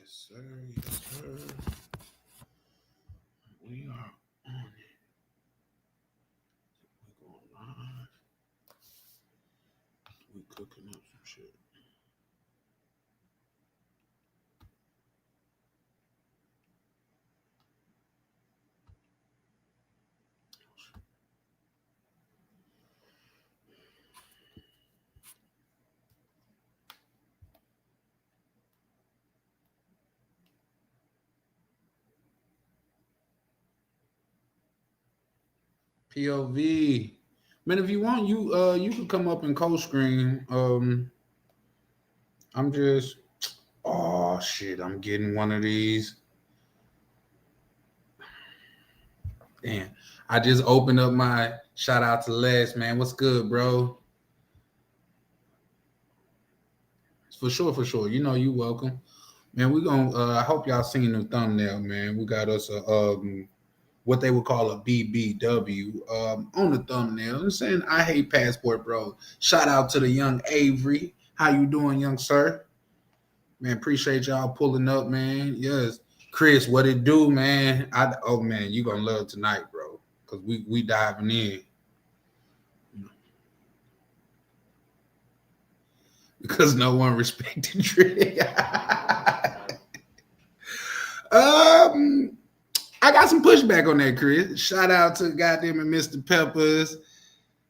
Yes, sir. Yes, sir. We are on it. We're going live. We cooking up some shit. POV. Man, if you want, you can come up and co-screen. I'm just oh shit, I'm getting one of these. Damn. I just opened up my shout out to Les, man. What's good, bro? For sure, for sure. You know you welcome. Man, we gonna I hope y'all seen the thumbnail, man. We got us a what they would call a BBW on the thumbnail. I'm saying I hate passport, bro. Shout out to the young Avery. How you doing, young sir? Man, appreciate y'all pulling up, man. Yes. Chris, what it do, man? Oh man, you gonna love tonight, bro. Cause we diving in. Because no one respected Trick. I got some pushback on that, Chris. Shout out to goddamn Mr. Peppers.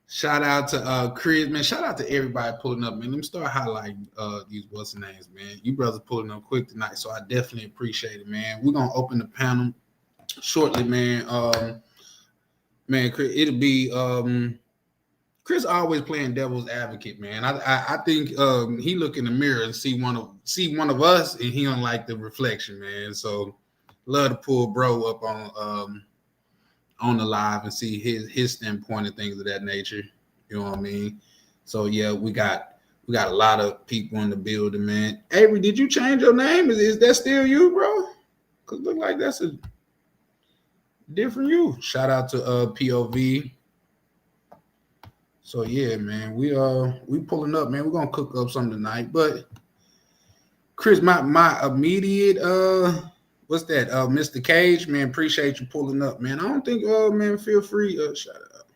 Shout out to Chris, man. Shout out to everybody pulling up, man. Let me start highlighting these what's the names, man. You brothers pulling up quick tonight, so I definitely appreciate it, man. We're gonna open the panel shortly, man. Man, Chris, it'll be Chris always playing devil's advocate, man. I think he look in the mirror and see one of us, and he don't like the reflection, man. So love to pull bro up on the live and see his standpoint and things of that nature. You know what I mean? So yeah, we got a lot of people in the building, man. Avery, did you change your name? Is that still you, bro? Cause look like that's a different you. Shout out to POV. So yeah, man, we pulling up, man. We're gonna cook up something tonight. But Chris, my immediate what's that? Mr. Cage, man, appreciate you pulling up, man. I don't think man, feel free. Shout out.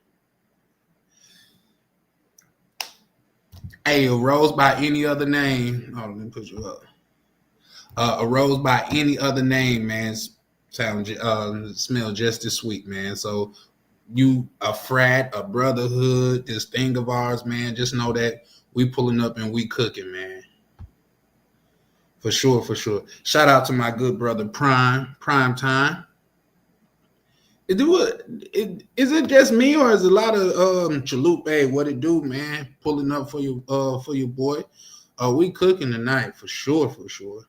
Hey, a rose by any other name. Oh, let me put you up. A rose by any other name, man, smell just as sweet, man. So you a frat, a brotherhood, this thing of ours, man. Just know that we pulling up and we cooking, man. For sure, for sure. Shout out to my good brother Prime Time. Is it just me or is a lot of chalupa? Hey, what it do, man? Pulling up for your boy. We cooking tonight for sure, for sure.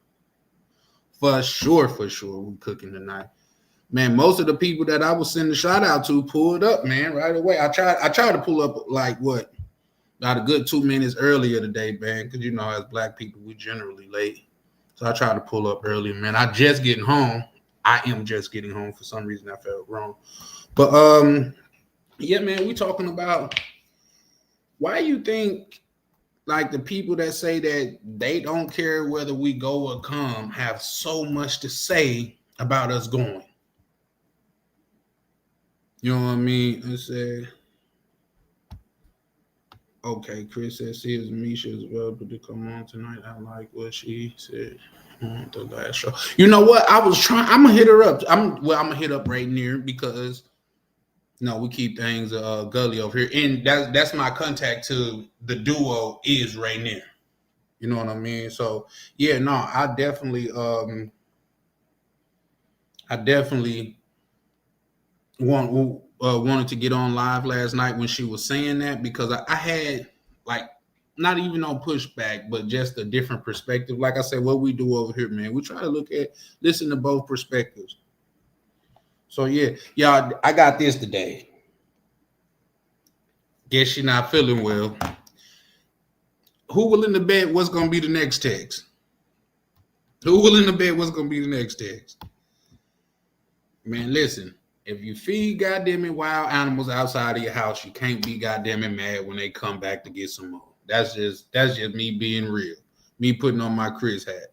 For sure, for sure. We cooking tonight. Man, most of the people that I was sending a shout out to pulled up, man, right away. I tried to pull up like what? About a good 2 minutes earlier today, man, because you know, as black people, we generally late. So I tried to pull up early, man. I am just getting home. For some reason I felt wrong. But yeah, man, we talking about why you think like the people that say that they don't care whether we go or come have so much to say about us going. You know what I mean? I said, okay, Chris says she is Misha as well, but to come on tonight, I like what she said on the last show. You know what? I'm gonna hit her up. I'm gonna hit up right near because we keep things gully over here. And that's my contact to the duo is right near. You know what I mean? So yeah, no, I definitely wanted to get on live last night when she was saying that because I had like not even no pushback, but just a different perspective. Like I said, what we do over here, man, we try to listen to both perspectives. So yeah, y'all, I got this today. Guess she's not feeling well. Who will in the bed? What's gonna be the next text? Who will in the bed? What's gonna be the next text? Man, listen. If you feed goddamn it wild animals outside of your house, you can't be goddamn it mad when they come back to get some more. That's just me being real. Me putting on my Chris hat.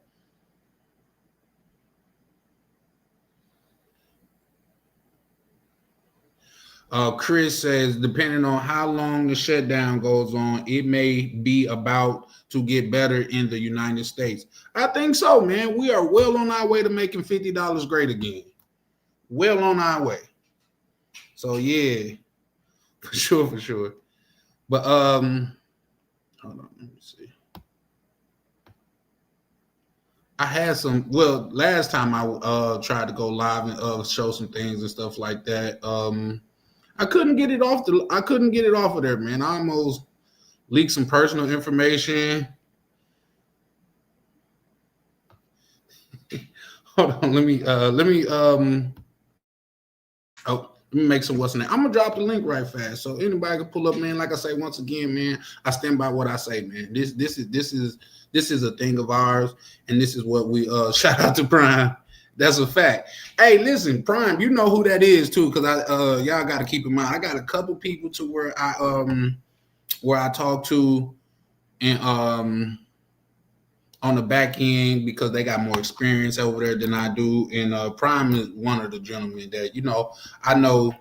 Chris says, depending on how long the shutdown goes on, it may be about to get better in the United States. I think so, man. We are well on our way to making $50 great again. Well on our way. So yeah, for sure, for sure. But hold on, let me see. I had some. Well, last time I tried to go live and show some things and stuff like that. I couldn't get it off the. I couldn't get it off of there, man. I almost leaked some personal information. Hold on, let me make some what's in it. I'm gonna drop the link right fast, so anybody can pull up, man. Like I say, once again, man, I stand by what I say, man. This is a thing of ours, and this is what we shout out to Prime. That's a fact. Hey, listen, Prime, you know who that is too, because I y'all got to keep in mind. I got a couple people to where I talk to, and on the back end because they got more experience over there than I do. And Prime is one of the gentlemen that, I know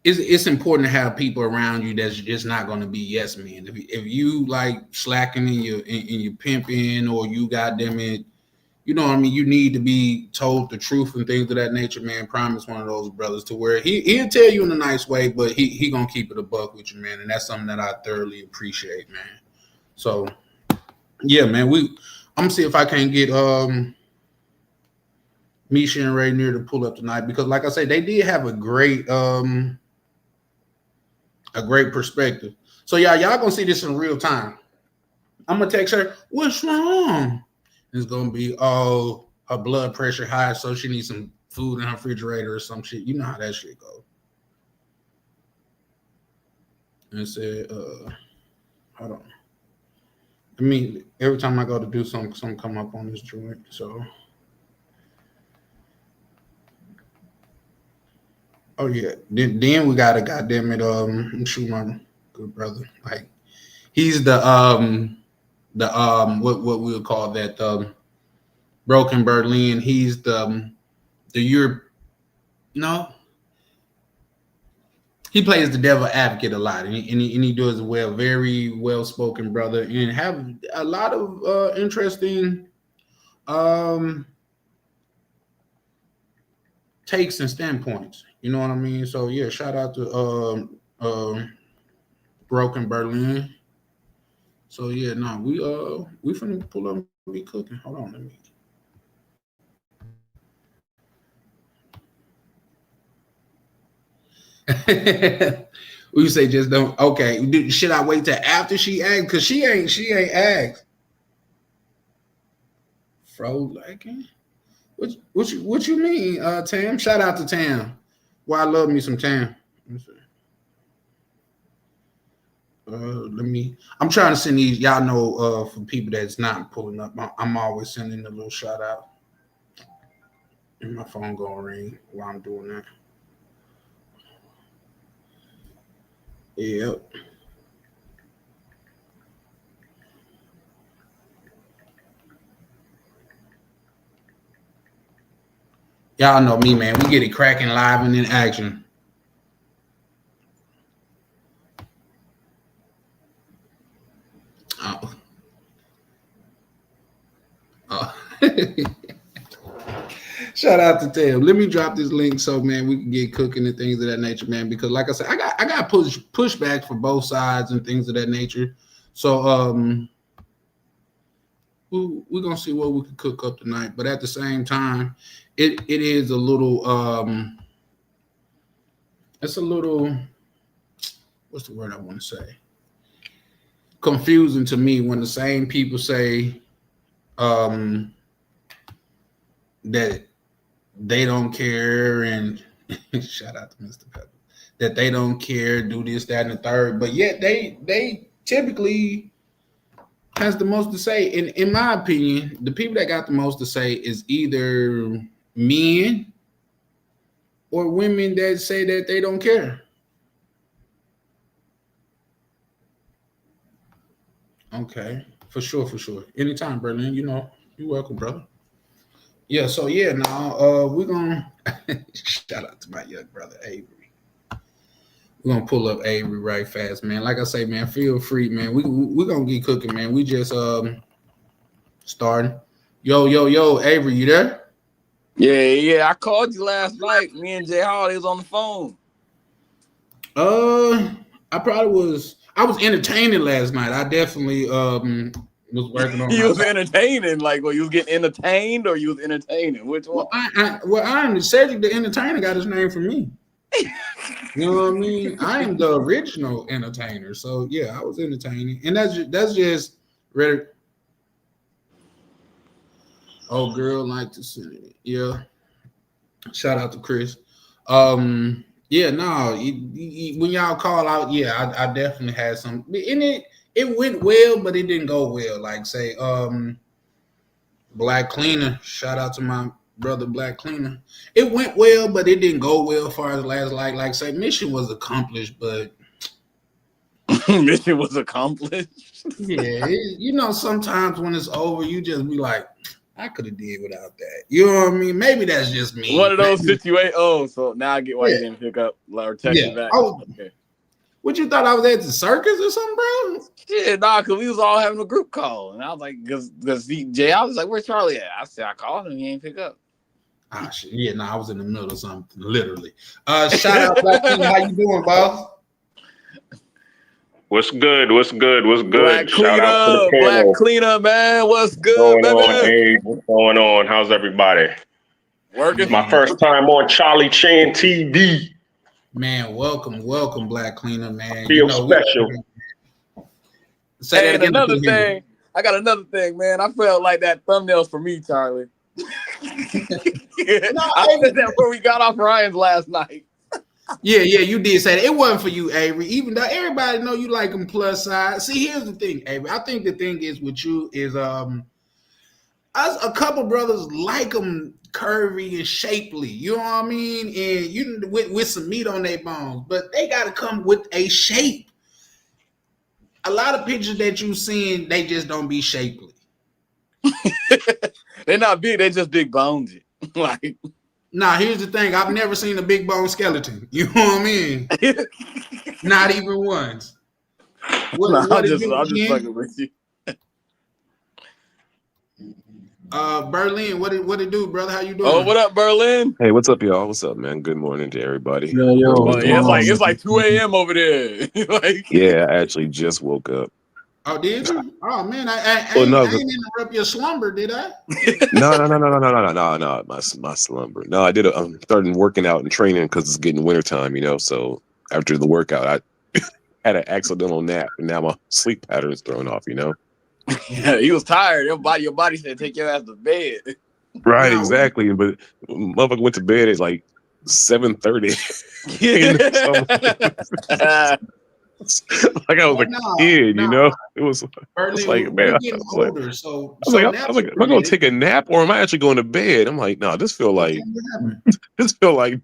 it's important to have people around you that's just not going to be yes men. If you like slacking in your pimping, or you goddamn it, you know what I mean, you need to be told the truth and things of that nature, man. Prime is one of those brothers to where he'll tell you in a nice way, but he gonna keep it a buck with you, man. And that's something that I thoroughly appreciate, man. So yeah, man, I'm gonna see if I can get Misha and Ray near to pull up tonight, because like I said, they did have a great perspective. So y'all gonna see this in real time. I'm gonna text her, what's wrong? It's gonna be, oh, her blood pressure high, so she needs some food in her refrigerator or some shit. You know how that shit goes. And it said, hold on. I mean, every time I go to do something come up on this joint. So, oh yeah. Then we got a goddamn it. Shoot, my good brother. Like, he's the what we would call that Broken Berlin. He's the Europe. No, he plays the devil advocate a lot, and he does well. Very well spoken brother, and have a lot of interesting takes and standpoints. You know what I mean? So yeah, shout out to Broken Berlin. So yeah, no, we finna pull up and be cooking. Hold on, let me. We say just don't. Okay, should I wait till after she asked? Cause she ain't asked. Frolicking? What you mean, Tam? Shout out to Tam. Well, I love me some Tam. Let me. I'm trying to send these. Y'all know, for people that's not pulling up, I'm always sending a little shout out. And my phone gonna ring while I'm doing that. Yep. Y'all know me, man. We get it cracking live and in action. Oh. Oh. Shout out to Tam. Let me drop this link so, man, we can get cooking and things of that nature, man. Because like I said, I got pushback for both sides and things of that nature. So we're gonna see what we can cook up tonight. But at the same time, it is a little it's a little, what's the word I want to say? Confusing to me when the same people say that they don't care, and shout out to Mr. Pepper, that they don't care, do this, that, and the third, but yet they typically has the most to say. In my opinion, the people that got the most to say is either men or women that say that they don't care. Okay, for sure, for sure. Anytime, Berlin. You're welcome, brother. Yeah, so now we're gonna shout out to my young brother Avery. We're gonna pull up Avery right fast, man. Like I say, man, feel free, man. We gonna get cooking, man. We just starting. Yo, Avery, you there? Yeah. I called you last night. Me and Jay Hardy was on the phone. I was entertaining last night. I definitely was working on You was entertaining, like, well, you was getting entertained or you was entertaining? Which one? I am Cedric the Entertainer got his name from me. You know what I mean? I am the original entertainer. So yeah, I was entertaining. And that's just ready. Oh, girl, like to see it. Yeah. Shout out to Chris. Yeah, no, when y'all call out, yeah, I definitely had some, and it went well, but it didn't go well. Like say, Black Cleaner. Shout out to my brother Black Cleaner. It went well, but it didn't go well as far as last like say mission was accomplished, but mission was accomplished. Yeah, sometimes when it's over, you just be like, I could have did without that. You know what I mean? Maybe that's just me. One of those situations. Oh, so now I get why you didn't pick up or text me back. Okay. What you thought I was at the circus or something, bro? Yeah, because we was all having a group call, and I was like, because Jay, I was like, where's Charlie at? I said I called him, he ain't pick up. Ah, shit. Yeah, I was in the middle of something, literally. Shout out, Black King. How you doing, boss? What's good? Black Shout out to the panel. Black Cleaner, man. What's good, baby? What's going on? How's everybody? Working. My first time on Charlie Chan TV. Man, welcome, Black Cleaner, man. Feel special. Say that again. Another thing. I got another thing, man. I felt like that thumbnail's for me, Charlie. I said that before we got off Ryan's last night. Yeah, you did say that. It wasn't for you, Avery. Even though everybody know you like them plus size. See, here's the thing, Avery. I think the thing is with you is us a couple brothers like them curvy and shapely. You know what I mean? And you with some meat on their bones, but they got to come with a shape. A lot of pictures that you seen, they just don't be shapely. They're not big. They're just big bones. Like. Now, here's the thing. I've never seen a big bone skeleton. You know what I mean? Not even once. I'm just fucking with you. Berlin, what it do, brother? How you doing? Oh, what up, Berlin? Hey, what's up, y'all? What's up, man? Good morning to everybody. It's like 2 a.m. over there. Yeah, I actually just woke up. Oh, did you? Oh man, I didn't interrupt your slumber, did I? No. My slumber. No, I did. I'm starting working out and training because it's getting wintertime, So after the workout, I had an accidental nap, and now my sleep pattern is thrown off. Yeah, he was tired. Your body said take your ass to bed. Right, exactly. But motherfucker went to bed at like 7:30. Like I was a kid, It was like, man, older, so I was like, am I gonna take a nap or am I actually going to bed? I'm like, no, this feel like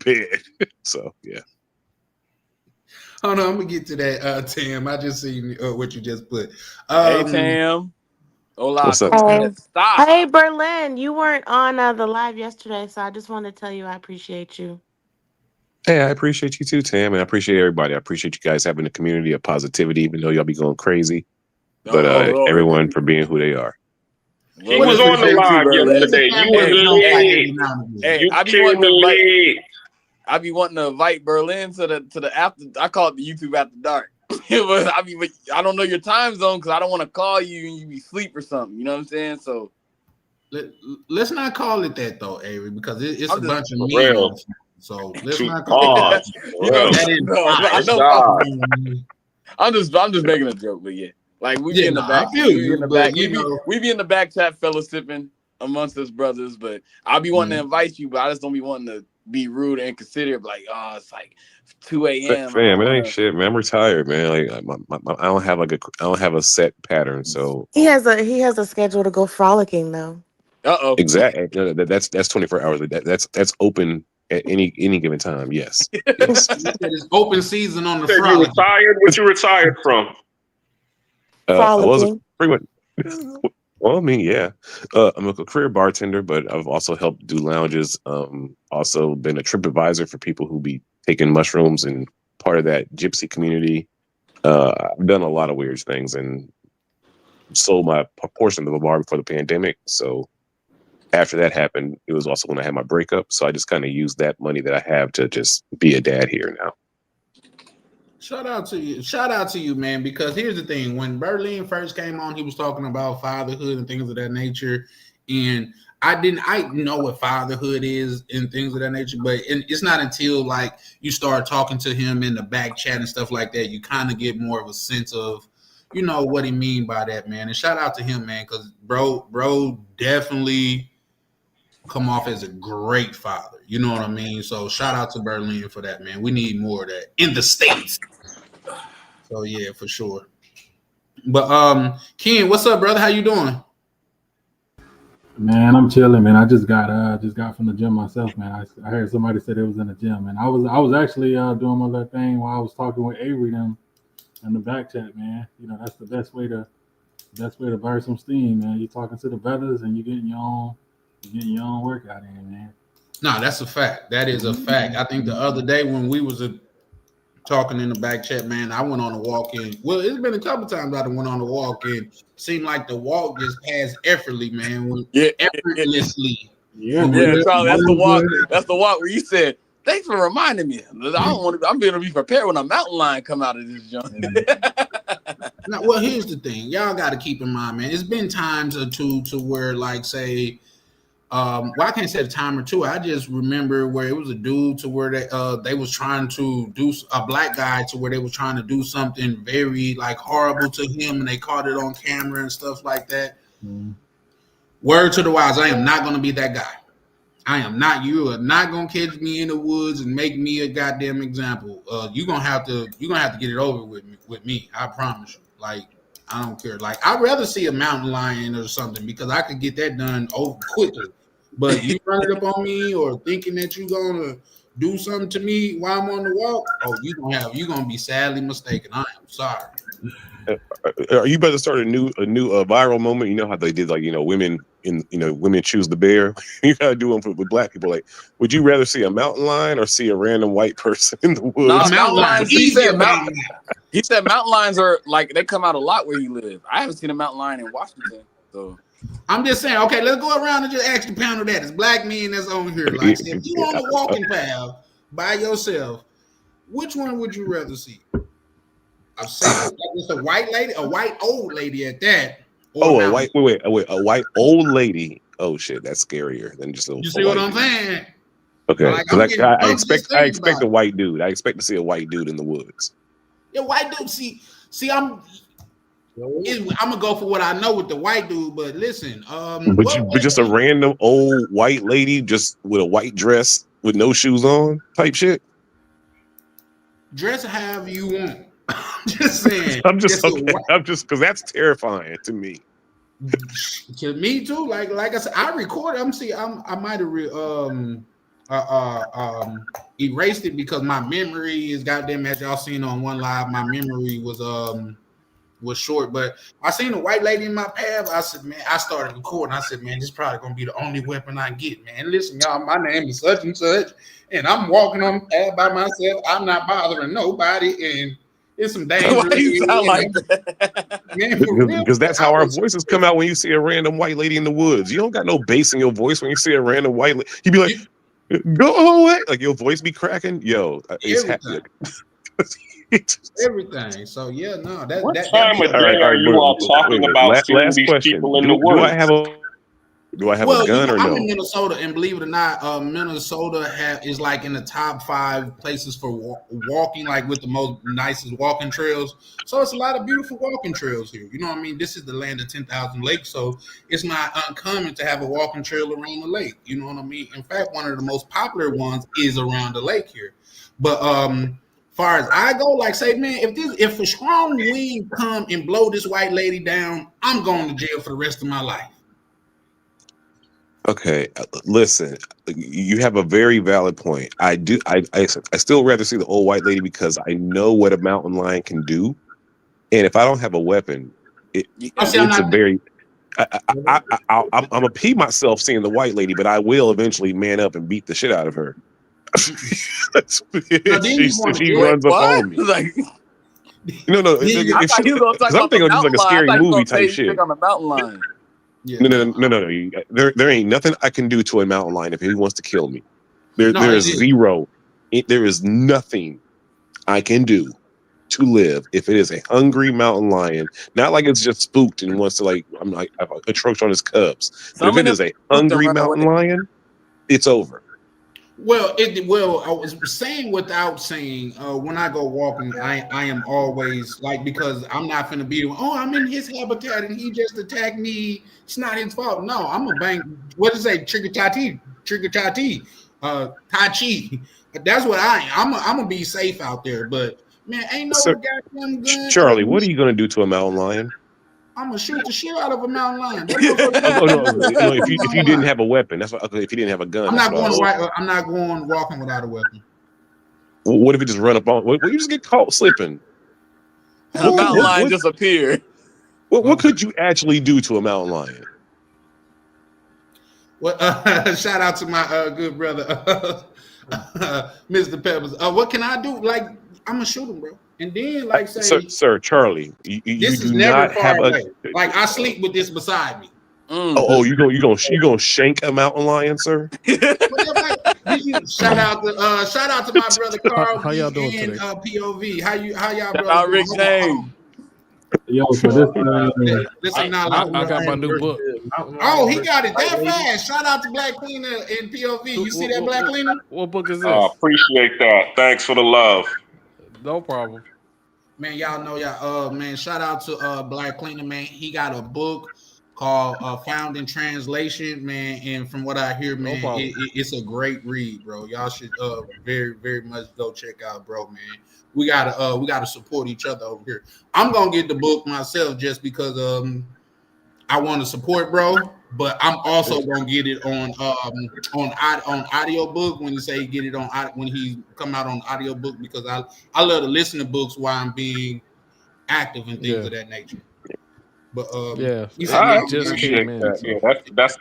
bed. So yeah. Hold on, I'm gonna get to that, Tam. I just seen what you just put. Hey, Tam. Hola. What's up? Stop. Hey, Berlin, you weren't on the live yesterday, so I just wanted to tell you I appreciate you. Hey, I appreciate you too, Tam, and I appreciate everybody. I appreciate you guys having a community of positivity, even though y'all be going crazy. But everyone for being who they are. He was on the live yesterday. You was late. I be wanting to invite Berlin to the after. I call it the YouTube After Dark. I don't know your time zone because I don't want to call you and you be asleep or something. You know what I'm saying? So let's not call it that though, Avery, because it's a bunch of memes. So let's not call it. I'm just making a joke, but yeah, like we be in the back. We be in the back chat, fellowshipping amongst us brothers. But I'll be wanting to invite you, but I just don't be wanting to be rude and inconsiderate. Like, oh, it's like 2 a.m. Fam, it ain't shit, man. I'm retired, man. Like I don't have a set pattern. So he has a schedule to go frolicking though. Exactly. No, that's 24 hours. That's open at any given time. Yes. It's open season on the frolic. You retired? What you retired from? I was pretty much. Well, I mean, yeah, I'm a career bartender, but I've also helped do lounges. Also been a trip advisor for people who be taking mushrooms and part of that gypsy community. I've done a lot of weird things and sold my portion of the bar before the pandemic. So after that happened, it was also when I had my breakup. So I just kind of used that money that I have to just be a dad here now. Shout out to you, man. Because here's the thing: when Berlin first came on, he was talking about fatherhood and things of that nature, and I know what fatherhood is and things of that nature. But it's not until like you start talking to him in the back chat and stuff like that, you kind of get more of a sense of, you know, what he mean by that, man. And shout out to him, man, because bro definitely come off as a great father. You know what I mean? So shout out to Berlin for that, man. We need more of that in the States. So yeah, for sure. But Ken, what's up, brother? How you doing? Man, I'm chilling, man. I just got from the gym myself, man. I heard somebody said it was in the gym, and I was actually doing my little thing while I was talking with Avery them in the back chat, man. You know, that's the best way to burn some steam, man. You talking to the brothers and you getting your own workout in, man. No, that's a fact. That is a fact. I think the other day when we was talking in the back chat, man, I went on a walk in. Well, it's been a couple times I went on a walk in. Seemed like the walk just passed effortlessly, man. Effortlessly. Yeah, Charlie, that's the walk. That's the walk where you said, "Thanks for reminding me. I don't want to. I'm going to be prepared when a mountain lion come out of this junk." Now, well, here's the thing. Y'all got to keep in mind, man. It's been times or two to where, like, say. Well, I can't say the time or two. I just remember where it was a dude to where they was trying to do a black guy to where they was trying to do something very like horrible to him, and they caught it on camera and stuff like that. Mm. Word to the wise, I am not going to be that guy. I am not. You are not going to catch me in the woods and make me a goddamn example. You're gonna have to get it over with me. I promise you. Like, I don't care. Like, I'd rather see a mountain lion or something because I could get that done over quickly. But you running up on me or thinking that you're gonna do something to me while I'm on the walk, you're gonna be sadly mistaken. I am sorry. Are you about to start a new viral moment? You know how they did, like, women choose the bear. You gotta do them with black people. Like, would you rather see a mountain lion or see a random white person in the woods? No, mountain lions. He said mountain lions are like they come out a lot where you live. I haven't seen a mountain lion in Washington, so. I'm just saying, okay, let's go around and just ask the panel that. It's black men that's on here. Like, if you on a walking path by yourself, which one would you rather see? I'm saying, it's a white lady, a white old lady at that. A white old lady. Oh shit, that's scarier than just a. You see what I'm saying? Okay, because I expect a white dude. I expect to see a white dude in the woods. Yeah, white dude. See, I'm gonna go for what I know with the white dude, but listen, but just a random old white lady just with a white dress with no shoes on type shit. Dress however you want. I'm just saying. I'm just because that's terrifying to me. To me too. Like I said, I recorded. I might have erased it because my memory is goddamn, as y'all seen on one live. My memory was short, but I seen a white lady in my path. I said, man, I started recording. I said, man, this is probably gonna be the only weapon I get, man. Listen, y'all, my name is such and such, and I'm walking on the path by myself. I'm not bothering nobody, and it's some danger. Why you sound like that? Man, because that's how our voices come out when you see a random white lady in the woods. You don't got no bass in your voice when you see a random white lady. You be like, go away. Like, your voice be cracking. Yo, it's happening. Everything. So yeah, no. What time of day are you all talking about seeing these people in the woods? Do I have a gun or no? I'm in Minnesota, and believe it or not, Minnesota is like in the top 5 places for walking, like with the most nicest walking trails. So it's a lot of beautiful walking trails here. You know what I mean? This is the land of 10,000 lakes, so it's not uncommon to have a walking trail around the lake. You know what I mean? In fact, one of the most popular ones is around the lake here. But far as I go, like, say, man, if a strong wind come and blow this white lady down, I'm going to jail for the rest of my life. Okay, listen, you have a very valid point. I still rather see the old white lady because I know what a mountain lion can do, and if I don't have a weapon, it's a very I'm gonna pee myself seeing the white lady, but I will eventually man up and beat the shit out of her. She runs up on me. Like, no. I thought he was gonna talk about I'm thinking the of just like a mountain scary lion. movie type shit. On the mountain lion. Yeah. No. There ain't nothing I can do to a mountain lion if he wants to kill me. There is zero. There is nothing I can do to live if it is a hungry mountain lion. Not like it's just spooked and wants to have a trophy on his cubs. But if it is a hungry mountain lion, it's over. Well, I was saying without saying. When I go walking, I am always like, because I'm not gonna be. Oh, I'm in his habitat and he just attacked me. It's not his fault. No, I'm a bang. What does it say? Trigger Tai Chi. That's what I am. I'm gonna be safe out there. But man, ain't no goddamn gun. Charlie, what are you gonna do to a mountain lion? I'm gonna shoot the shit out of a mountain lion. No, if you didn't have a weapon, that's what. Okay, if you didn't have a gun, I'm not going walking without a weapon. What if you just run up on? What you just get caught slipping? A mountain lion just appeared. What could you actually do to a mountain lion? Well, shout out to my good brother, Mr. Peppers. What can I do? Like, I'm gonna shoot him, bro. And then, like, say, sir, Charlie, you is do never not far have away. Like, I sleep with this beside me. You gonna shank a mountain lion, sir? Shout out to my brother Carl. How y'all doing and today? POV. How y'all Shout out Rick James. Yo, so this I got my new book. Oh, he got it that fast. Shout out to Black Cleaner and POV. You see that, Black Cleaner? What book is this? Appreciate that. Thanks for the love. No problem. Man, y'all know man, shout out to Black Cleaner, man. He got a book called Found in Translation, man. And from what I hear, man, it's a great read, bro. Y'all should very, very much go check out, bro, man. We gotta support each other over here. I'm gonna get the book myself just because I want to support, bro. But I'm also gonna get it on audiobook when you say get it on when he come out on audiobook, because I love to listen to books while I'm being active and things of that nature. But you said just came in. So. Yeah,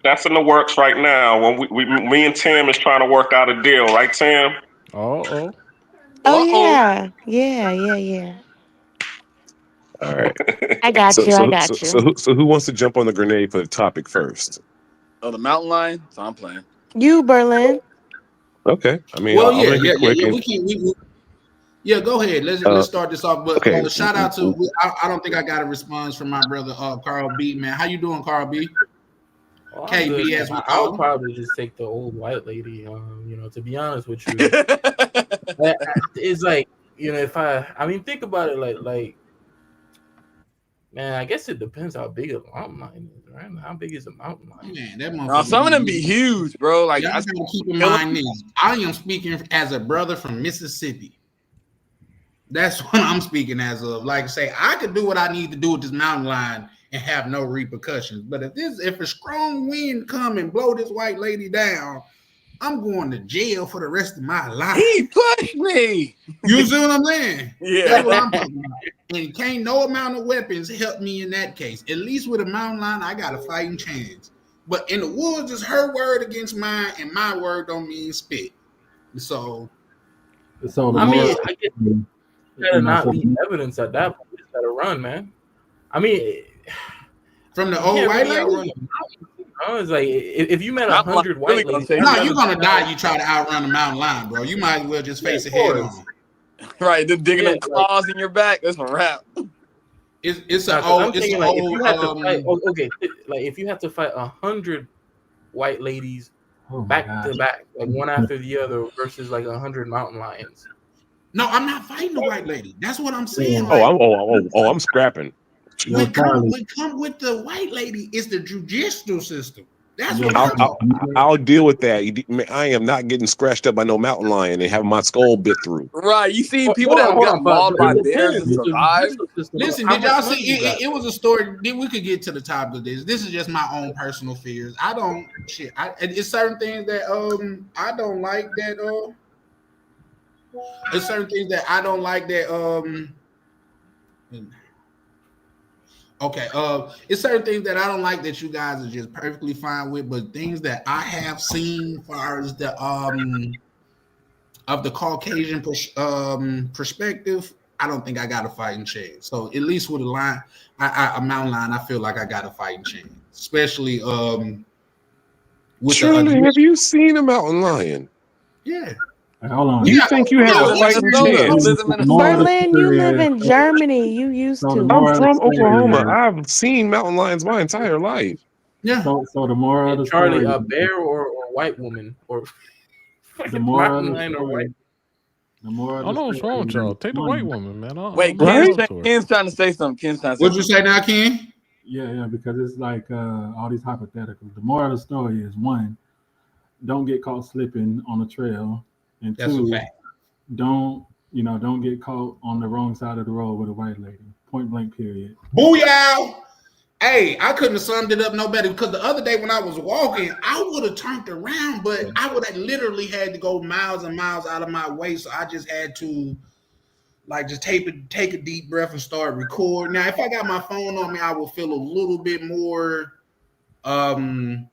that's in the works right now. When me and Tim is trying to work out a deal, right, Tim? Oh yeah. All right. I got you. So who wants to jump on the grenade for the topic first? Oh, the mountain lion. So I'm playing. You, Berlin. Okay. I mean, well, I'll make it quick. Yeah, go ahead. Let's start this off. But shout out to I don't think I got a response from my brother Carl B. Man, how you doing, Carl B? KB, as we I would probably just take the old white lady. To be honest with you, it's like, if I mean, think about it, like. Man, I guess it depends how big a mountain lion is, right? How big is a mountain lion? Man, that some of them be huge, bro. Like, I gotta keep in mind this. I am speaking as a brother from Mississippi. That's what I'm speaking as of. Like, say, I could do what I need to do with this mountain lion and have no repercussions. But if a strong wind come and blow this white lady down, I'm going to jail for the rest of my life. He pushed me. You see what I'm saying? Yeah. That's what I'm talking about. And can't no amount of weapons help me in that case. At least with a mountain lion, I got a fighting chance. But in the woods, it's her word against mine, and my word don't mean spit. So I mean, I guess better not be evidence at that point. It's gotta run, man. I mean, from the old white lady. It's like if you met 100 white ladies, no, you're gonna die. You try to outrun the mountain lion, bro. You might as well just face it head on. Right, they're digging them claws in your back. That's a wrap. It's an old. It's an old. Like if you have to fight 100 white ladies back to back, like one after the other, versus like 100 mountain lions. No, I'm not fighting the white lady. That's what I'm saying. I'm scrapping. What come with the white lady is the judicial system. That's what I'll deal with that. I am not getting scratched up by no mountain lion and having my skull bit through. Right. You see people that got mauled by bears and survived. Listen, did y'all see? It was a story. We could get to the top of this. This is just my own personal fears. It's certain things that I don't like that. There's certain things that I don't like that Okay. It's certain things that I don't like that you guys are just perfectly fine with, but things that I have seen, as far as the of the Caucasian perspective, I don't think I got a fighting chance. So at least with a line, a mountain lion, I feel like I got a fighting chance, especially with Charlie, have you seen a mountain lion? Yeah. Hold on. You think you have a fighting chance? Berlin, you live in Germany. You used to. I'm from Oklahoma. I've seen mountain lions my entire life. Yeah. So the moral of the Charlie, story, a bear or white woman or the moral of the lion or story. white. The moral. I don't know what's wrong with y'all. Take the white woman, man. Wait, Ken's trying to say something. Ken's trying to say What'd you say now, Ken? Yeah, because it's like all these hypotheticals. The moral of the story is, one, don't get caught slipping on the trail, and That's two, a fact. don't get caught on the wrong side of the road with a white lady. Point blank, period. Booyah! Hey, I couldn't have summed it up no better, because the other day when I was walking, I would have turned around, but I would have literally had to go miles and miles out of my way. So I just had to just take a deep breath and start recording. Now, if I got my phone on me, I will feel a little bit more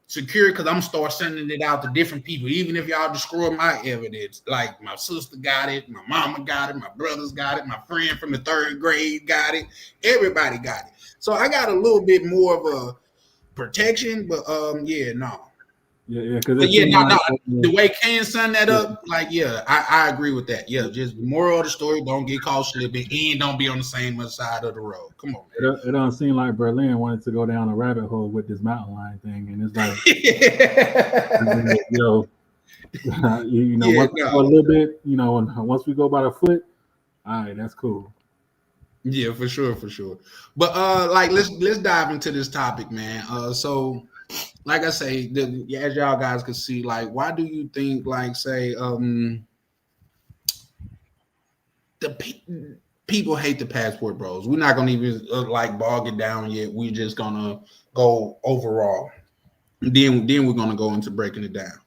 secure, because I'm start sending it out to different people. Even if y'all destroy my evidence, like my sister got it, my mama got it, my brothers got it, my friend from the 3rd grade got it, everybody got it. So I got a little bit more of a protection, but Yeah, the way Ken summed that up, I agree with that. Yeah, just the moral of the story: don't get caught slipping and don't be on the same side of the road. Come on, man. It don't seem like Berlin wanted to go down a rabbit hole with this mountain lion thing, and it's like, a little bit, once we go by the foot, all right, that's cool. Yeah, for sure. But let's dive into this topic, man. So, like I say, as y'all guys can see, why do you think, people hate the passport bros? We're not gonna even bog it down yet. We're just gonna go overall. Then we're gonna go into breaking it down.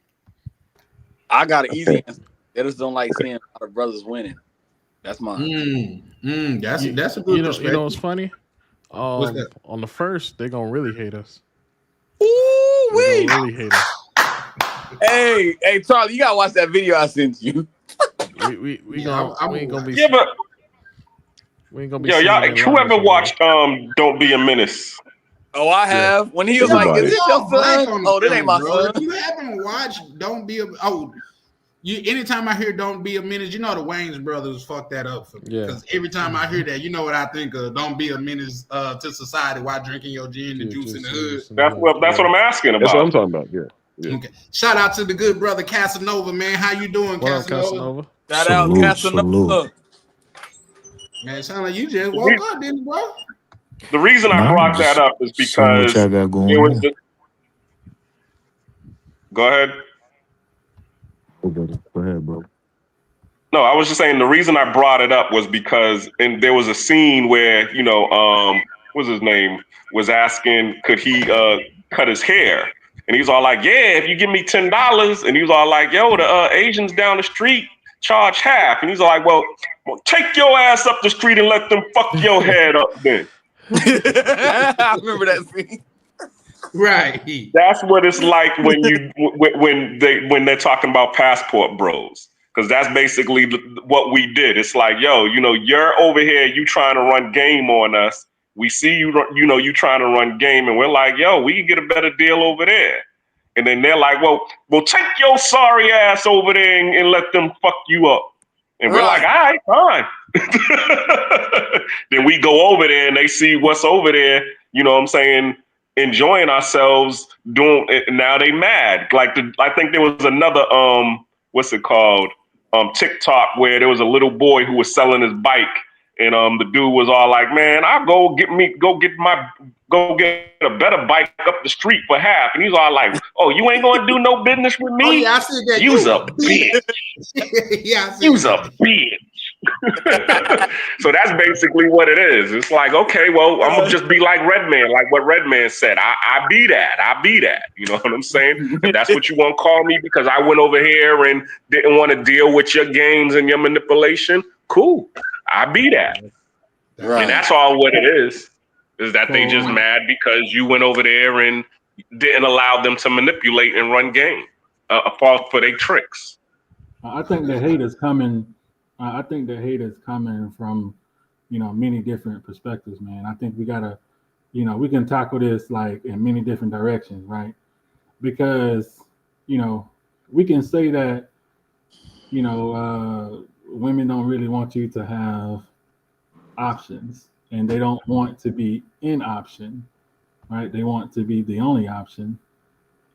I got an easy answer. They just don't like seeing our brothers winning. That's mine. That's a good perspective. You know what's funny? On the first, they're gonna really hate us. Ooh, wee! Really hate us. Hey, Charlie, you gotta watch that video I sent you. We ain't gonna be. Yeah, but we ain't gonna be. Y'all, whoever watched Don't Be a Menace. Oh, I have. Yeah. When he was like, "Is this your son?" Oh, that ain't my son. If you haven't watched Don't Be a anytime I hear "Don't Be a Menace," the Wayans brothers fucked that up for me. Because every time I hear that, you know what I think of? Don't be a menace to society while drinking your gin and juice in the hood. That's what I'm asking about. That's what I'm talking about. Yeah. Okay. Shout out to the good brother Casanova, man. How you doing, Casanova? Shout out Casanova. Man, it sound like you just woke up, didn't you, bro? The reason I brought that up is because it was Go ahead. Go ahead, bro. No, I was just saying the reason I brought it up was because there was a scene where, what's his name, was asking could he cut his hair. And he was all like, yeah, if you give me $10. And he was all like, yo, the Asians down the street charge half. And he's all like, well, take your ass up the street and let them fuck your head up then. I remember that scene. Right. That's what it's like when they're talking about passport bros, because that's basically what we did. It's like, yo, you're over here, you trying to run game on us. We see you, you trying to run game, and we're like, yo, we can get a better deal over there. And then they're like, well, take your sorry ass over there and let them fuck you up. And we're like, all right, fine. Then we go over there and they see what's over there, you know what I'm saying, enjoying ourselves doing it. Now they mad. I think there was another what's it called? TikTok, where there was a little boy who was selling his bike, and the dude was all like, man, I'll go get a better bike up the street for half. And he's all like, oh, you ain't gonna do no business with me? Oh, yeah, I see that. You's a bitch. Yeah, You's a bitch. So that's basically what it is. It's like, okay, well, I'm gonna just be like Redman, like what Redman said. I be that. You know what I'm saying? If that's what you want to call me because I went over here and didn't want to deal with your games and your manipulation, cool. I be that. Right. And that's all what it is. Is that they just mad because you went over there and didn't allow them to manipulate and run game, fall for their tricks? I think the hate is coming. I think the hate is coming from, many different perspectives, man. I think we gotta, we can tackle this like in many different directions, right? Because, we can say that, women don't really want you to have options, and they don't want to be in option, right? They want to be the only option.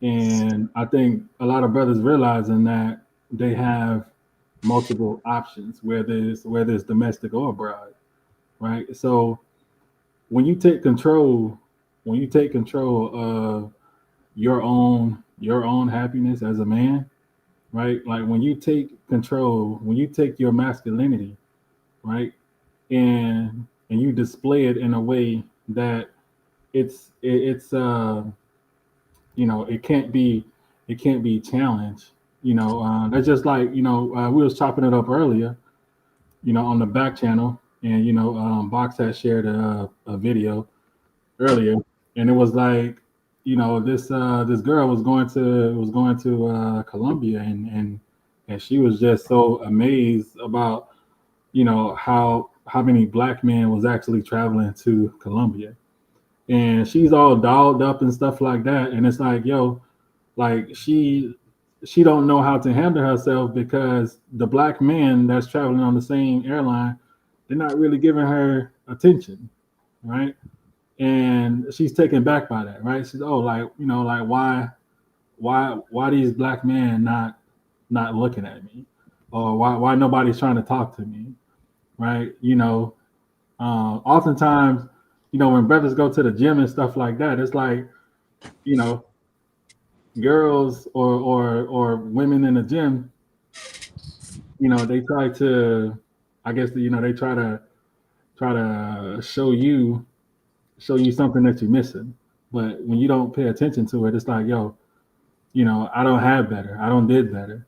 And I think a lot of brothers realizing that they have multiple options, whether it's domestic or abroad, right? So when you take control of your own happiness as a man, right? Like when you take control, when you take your masculinity, right, and you display it in a way that it can't be challenged. That's just like we was chopping it up earlier, on the back channel, and Box had shared a video earlier, and it was like, this girl was going to Colombia, and she was just so amazed about how many black men was actually traveling to Colombia, and she's all dolled up and stuff like that, and it's like, yo, like she don't know how to handle herself because the black men that's traveling on the same airline, they're not really giving her attention, right? And she's taken back by that, right? She's like why these black men not looking at me, or why nobody's trying to talk to me, right? Oftentimes, when brothers go to the gym and stuff like that, it's like, girls or women in the gym, they try to, I guess, they try to show you something that you're missing. But when you don't pay attention to it, it's like, yo, I don't have better. I don't did better,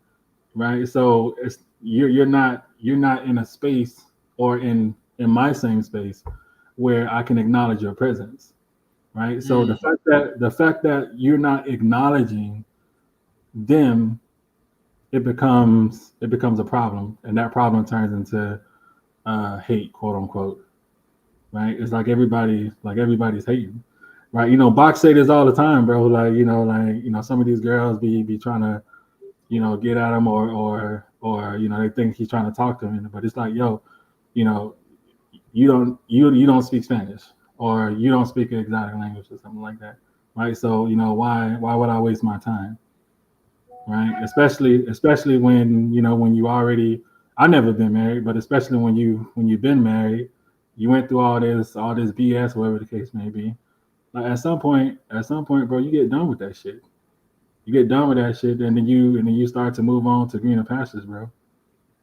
right? So you're not in a space, or in my same space, where I can acknowledge your presence, right? So the fact that you're not acknowledging them, it becomes a problem, and that problem turns into hate, quote unquote, right? It's like everybody's hating, right? Box say this all the time, bro. Like, some of these girls be trying to, get at him, or they think he's trying to talk to him, but it's like, yo, you don't speak Spanish, or you don't speak an exotic language or something like that, right? So why would I waste my time, right? Especially when when you already, I've never been married, but especially when you've been married, you went through all this BS, whatever the case may be. Like at some point, bro, you get done with that shit. You get done with that shit, and then you start to move on to greener pastures, bro.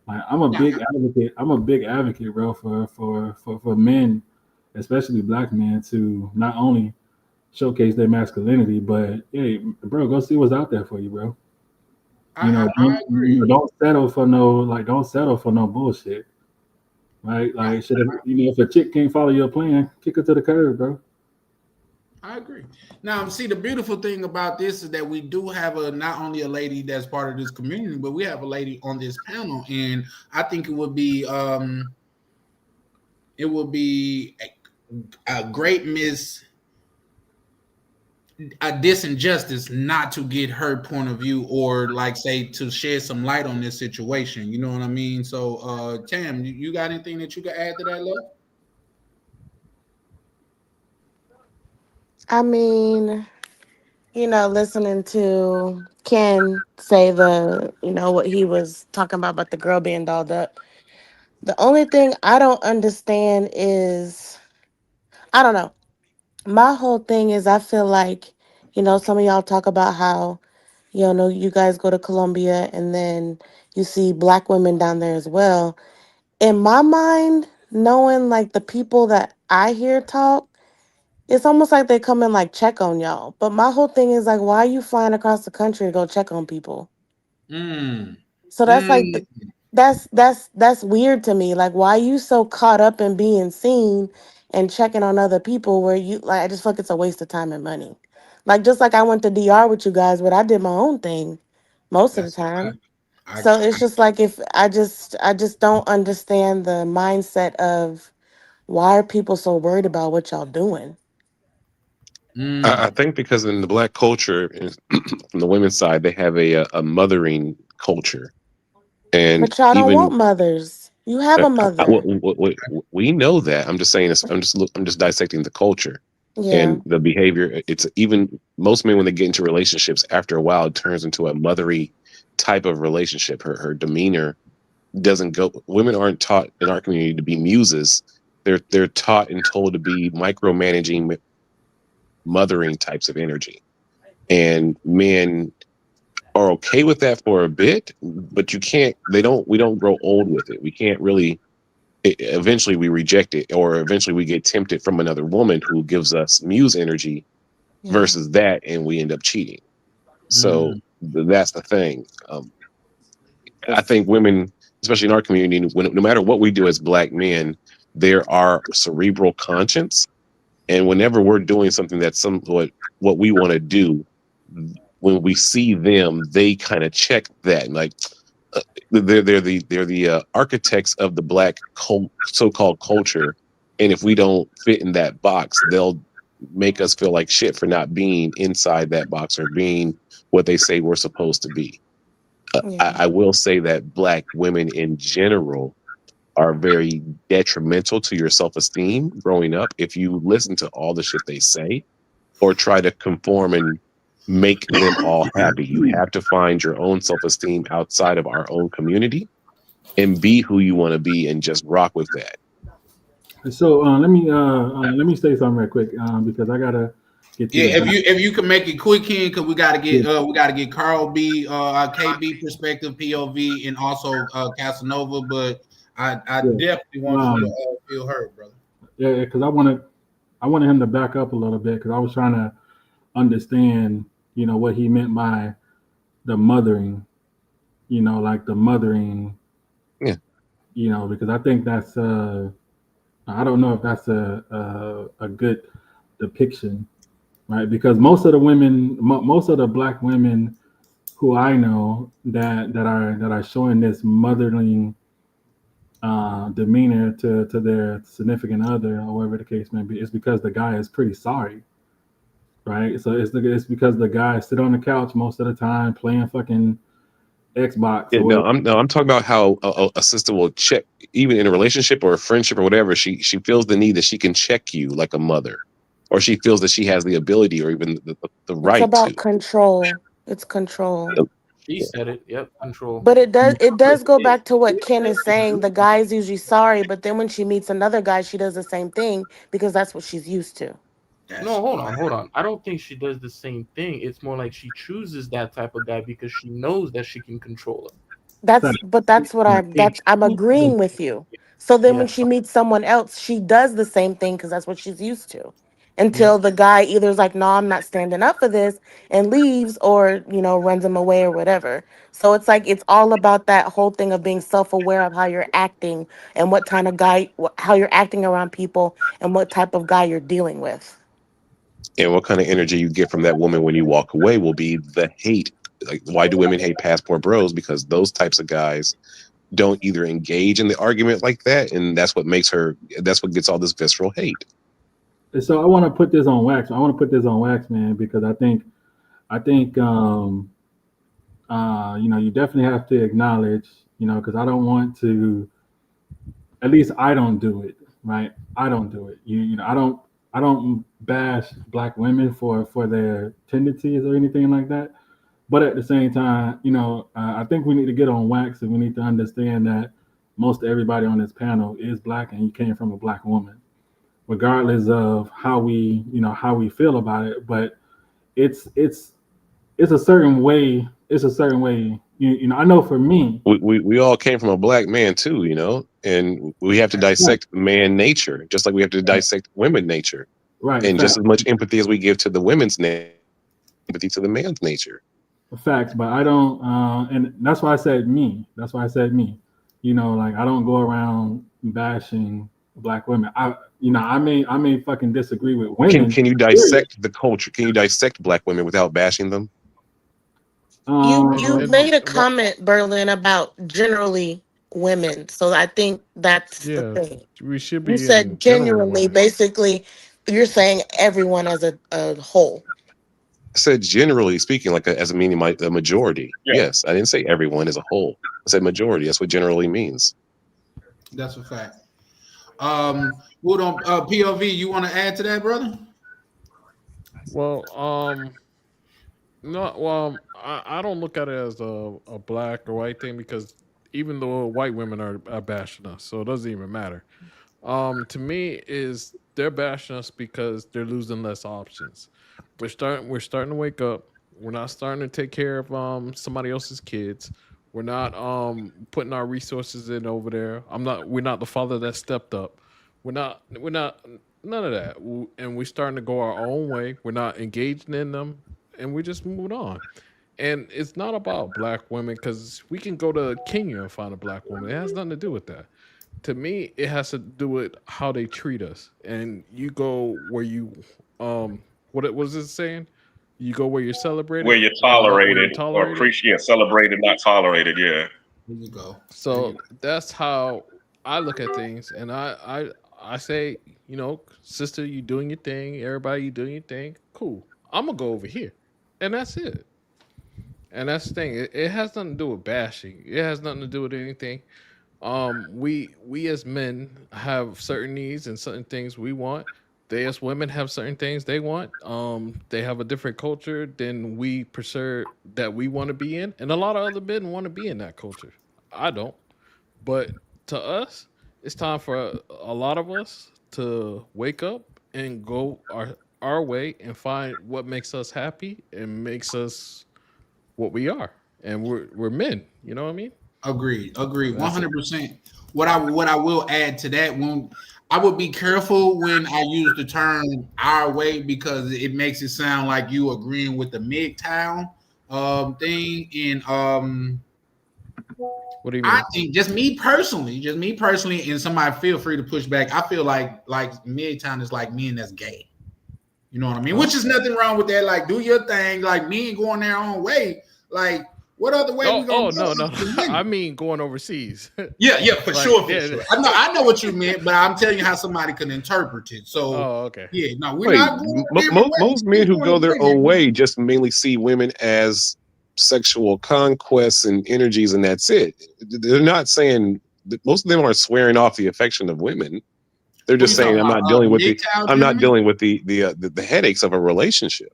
Like I'm a big advocate, bro, for men, especially black men, to not only showcase their masculinity, but hey, bro, go see what's out there for you, bro. Don't settle for no bullshit, right? Like, if a chick can't follow your plan, kick her to the curb, bro. I agree. Now, see, the beautiful thing about this is that we do have not only a lady that's part of this community, but we have a lady on this panel, and I think it would be a great a disinjustice not to get her point of view, or like say to shed some light on this situation. You know what I mean? So, Tam, you got anything that you can add to that, love? I mean, listening to Ken say what he was talking about the girl being dolled up. The only thing I don't understand is, I don't know. My whole thing is, I feel like, some of y'all talk about how, you guys go to Colombia and then you see black women down there as well. In my mind, knowing like the people that I hear talk, it's almost like they come and like check on y'all. But my whole thing is like, why are you flying across the country to go check on people? So that's like that's weird to me. Like, why are you so caught up in being seen and checking on other people where you like I just feel like it's a waste of time and money. Like just like I went to DR with you guys, but I did my own thing most of the That's time. I So it's just like if I just don't understand the mindset of why are people so worried about what y'all doing? I think because in the black culture, from the women's side, they have a mothering culture, and But y'all don't want even mothers. You have a mother. we know that. I'm just saying. I'm just dissecting the culture Yeah. and the behavior. It's even most men when they get into relationships, after a while, it turns into a mothery type of relationship. Her demeanor doesn't go. Women aren't taught in our community to be muses. They're taught and told to be micromanaging, mothering types of energy, and men are okay with that for a bit, but you can't. We don't grow old with it. We can't really. Eventually, we reject it, or eventually, we get tempted from another woman who gives us muse energy Yeah. versus that, and we end up cheating. So that's the thing. I think women, especially in our community, no matter what we do as black men, there are cerebral conscience, and whenever we're doing something that's somewhat what we want to do, when we see them, they kind of check that, like they're the architects of the black so-called culture, and if we don't fit in that box, they'll make us feel like shit for not being inside that box or being what they say we're supposed to be. Yeah. I will say that black women in general are very detrimental to your self-esteem growing up if you listen to all the shit they say or try to conform and make them all happy. You have to find your own self-esteem outside of our own community and be who you want to be and just rock with that. So let me say something real quick because I gotta get to if you can make it quick, Ken, because we gotta get Carl B, KB perspective, POV, and also Casanova. But I definitely want you to feel hurt, brother. Yeah, because I wanted him to back up a little bit because I was trying to understand, what he meant by the mothering, like the mothering. Yeah. Because I think that's I don't know if that's a good depiction, right? Because most of the black women who I know that are showing this mothering demeanor to their significant other or whatever the case may be, it's because the guy is pretty sorry, right? So it's because the guy sit on the couch most of the time playing fucking Xbox. Yeah, I'm talking about how a sister will check, even in a relationship or a friendship or whatever. She feels the need that she can check you like a mother, or she feels that she has the ability or even the It's right about to. control. It's control. She said it. Yep, control. But it does go back to what Ken is saying. The guy is usually sorry, but then when she meets another guy, she does the same thing because that's what she's used to. No, hold on. I don't think she does the same thing. It's more like she chooses that type of guy because she knows that she can control him. I'm agreeing with you. So then when Yeah. she meets someone else, she does the same thing because that's what she's used to. Until the guy either is like, no, I'm not standing up for this and leaves or, runs him away or whatever. So it's like it's all about that whole thing of being self-aware of how you're acting and what kind of guy how you're acting around people and what type of guy you're dealing with. And what kind of energy you get from that woman when you walk away will be the hate. Like, why do women hate passport bros? Because those types of guys don't either engage in the argument like that, and that's what gets all this visceral hate. So I want to put this on wax. Man, because I think you definitely have to acknowledge, because I don't want to. At least I don't do it, right? I don't do it. I don't bash black women for their tendencies or anything like that. But at the same time, I think we need to get on wax and we need to understand that most everybody on this panel is black and you came from a black woman, regardless of how we feel about it. But it's a certain way. It's a certain way. I know for me, we all came from a black man too, and we have to dissect man nature, just like we have to dissect women nature, right? And just as much empathy as we give to the women's empathy to the man's nature. Facts, but I don't, and that's why I said me. Like I don't go around bashing black women. I mean, fucking disagree with women. Can you dissect the culture? Can you dissect black women without bashing them? You made a comment, Berlin, about generally women. So I think that's the thing. We should be. You said genuinely, basically, you're saying everyone as a whole. I said generally speaking, like as a meaning the majority. Yeah. Yes, I didn't say everyone as a whole. I said majority. That's what generally means. That's a fact. What on POV? You want to add to that, brother? Well, no. Well, I don't look at it as a black or white thing because even though white women are bashing us, so it doesn't even matter. To me, is they're bashing us because they're losing less options. We're starting to wake up. We're not starting to take care of somebody else's kids. We're not putting our resources in over there. We're not the father that stepped up. We're not none of that. And we're starting to go our own way. We're not engaging in them, and we just moving on. And it's not about black women because we can go to Kenya and find a black woman. It has nothing to do with that. To me, it has to do with how they treat us. And you go where you what was it saying? You go where you're celebrated, where you're tolerated, or appreciated, celebrated, not tolerated. Yeah. There you go. So that's how I look at things, and I say, sister, you doing your thing. Everybody, you doing your thing. Cool. I'm gonna go over here, and that's it. And that's the thing. It has nothing to do with bashing. It has nothing to do with anything. We as men have certain needs and certain things we want. They as women have certain things they want. They have a different culture than we preserve that we want to be in, and a lot of other men want to be in that culture. I don't, but to us, it's time for a lot of us to wake up and go our way and find what makes us happy and makes us what we are, and we're men. You know what I mean? Agreed. 100%. What I will add to that, when I would be careful when I use the term our way because it makes it sound like you agreeing with the MGTOW thing. And what do you mean? I think just me personally, and somebody feel free to push back. I feel like MGTOW is like men that's gay. You know what I mean? Which is nothing wrong with that. Like, do your thing. Like, men going their own way. Like, what other way we gonna go? No. I mean going overseas. Yeah, for sure. I know what you meant, but I'm telling you how somebody can interpret it. So okay. Yeah, no, we're not going most men who go their own way just mainly see women as sexual conquests and energies, and that's it. They're not saying most of them aren't swearing off the affection of women. They're just saying I'm not dealing with the headaches of a relationship.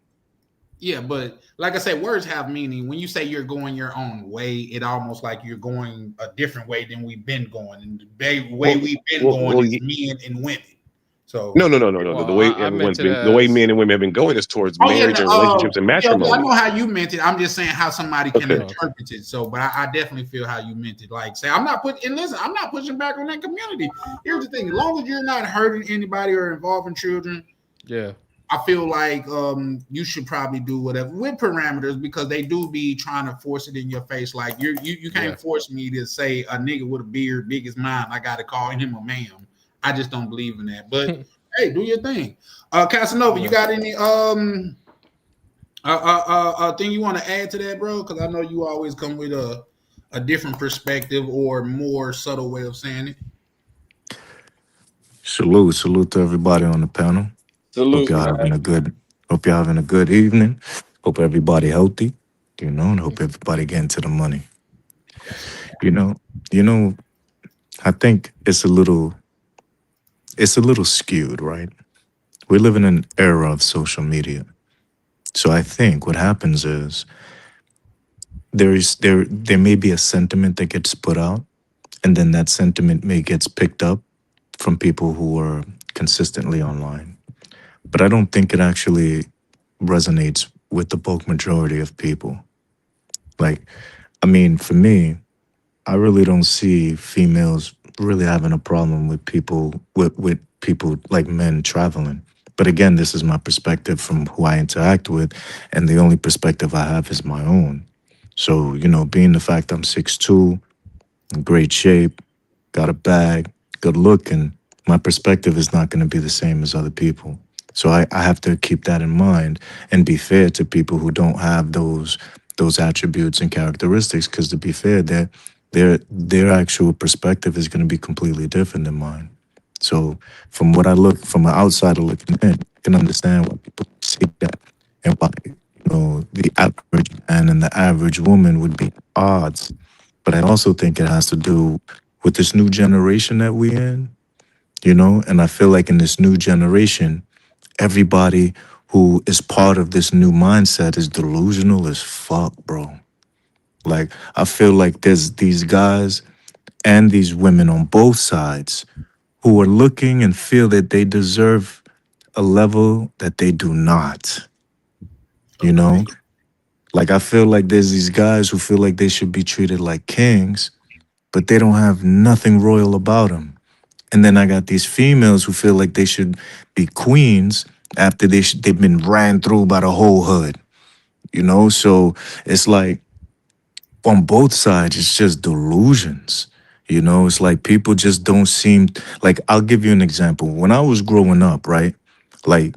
Yeah, but like I said, words have meaning. When you say you're going your own way, it almost like you're going a different way than we've been going. And the way we've been going is men and women. So no. The way men and women have been going is towards marriage and relationships and matrimony. I know how you meant it. I'm just saying how somebody can interpret it. So, but I definitely feel how you meant it. Like, say, I'm not pushing back on that community. Here's the thing: as long as you're not hurting anybody or involving children, yeah. I feel like you should probably do whatever with parameters because they do be trying to force it in your face. Like you can't force me to say a nigga with a beard big as mine. I got to call him a ma'am. I just don't believe in that. But hey, do your thing. Casanova, you got any thing you want to add to that, bro? Because I know you always come with a different perspective or more subtle way of saying it. Salute to everybody on the panel. Hope y'all having a good evening. Hope everybody healthy, and hope everybody getting to the money. I think it's a little skewed, right? We live in an era of social media. So I think what happens is there may be a sentiment that gets put out, and then that sentiment may gets picked up from people who are consistently online. But I don't think it actually resonates with the bulk majority of people. Like, I mean, for me, I really don't see females really having a problem with people like men traveling. But again, this is my perspective from who I interact with, and the only perspective I have is my own. So, being the fact I'm 6'2", in great shape, got a bag, good looking, my perspective is not going to be the same as other people. So I have to keep that in mind and be fair to people who don't have those attributes and characteristics. Because to be fair, their actual perspective is going to be completely different than mine. So from what I look from an outsider looking in, I can understand why people see that and why the average man and the average woman would be at odds. But I also think it has to do with this new generation that we in, and I feel like in this new generation, everybody who is part of this new mindset is delusional as fuck, bro. Like, I feel like there's these guys and these women on both sides who are looking and feel that they deserve a level that they do not. Like, I feel like there's these guys who feel like they should be treated like kings, but they don't have nothing royal about them. And then I got these females who feel like they should be queens after they've been ran through by the whole hood. So it's like on both sides, it's just delusions. It's like people just don't seem like. I'll give you an example. When I was growing up, right, like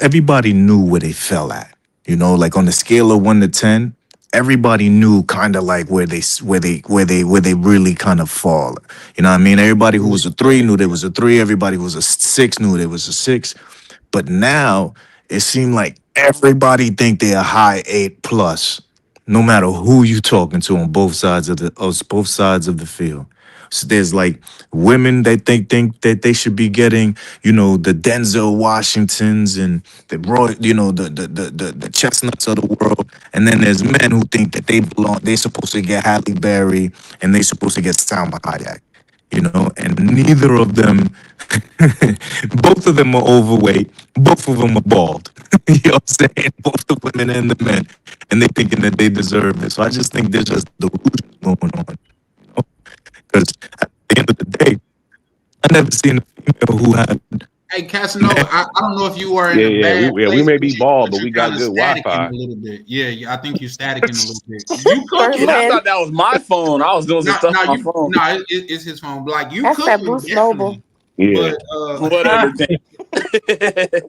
everybody knew where they fell at. Like on the scale of 1 to 10, everybody knew kind of like where they really kind of fall. You know what I mean? Everybody who was a 3 knew there was a 3. Everybody who was a 6 knew there was a 6. But now it seemed like everybody think they're a high 8 plus, no matter who you talking to on both sides of the field. So there's like women that think that they should be getting, the Denzel Washingtons and the Roy, the Chestnuts of the world. And then there's men who think that they're supposed to get Halle Berry and they're supposed to get Salma Hayek. And neither of them, both of them are overweight, both of them are bald. You know what I'm saying? Both the women and the men, and they thinking that they deserve it. So I just think there's just delusion going on. Because at the end of the day, I never seen a female who had. Hey, Casanova, I don't know if you were in a bad place, we may be bald, but we got good Wi-Fi. A little bit. Yeah, I think you're staticking a little bit. You cooking? I thought that was my phone. I was doing some stuff on my phone. No, it's his phone. Like you That's cooking, that Boost Mobile. Yeah. But, whatever.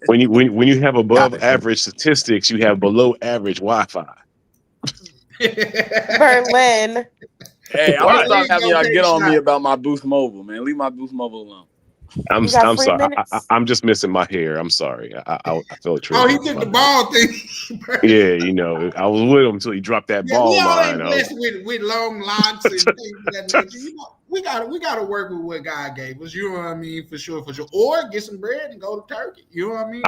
when you have above average statistics, you have below average Wi-Fi. Berlin. Hey, I'm gonna stop having y'all get on me about my Boost Mobile, man. Leave my Boost Mobile alone. I'm sorry. I'm just missing my hair. I'm sorry. I felt true. Oh, he took the ball thing. Yeah, I was with him until he dropped that ball. We all ain't blessed with long locks and things of that nature. We gotta work with what God gave us. You know what I mean? For sure. Or get some bread and go to Turkey. You know what I mean?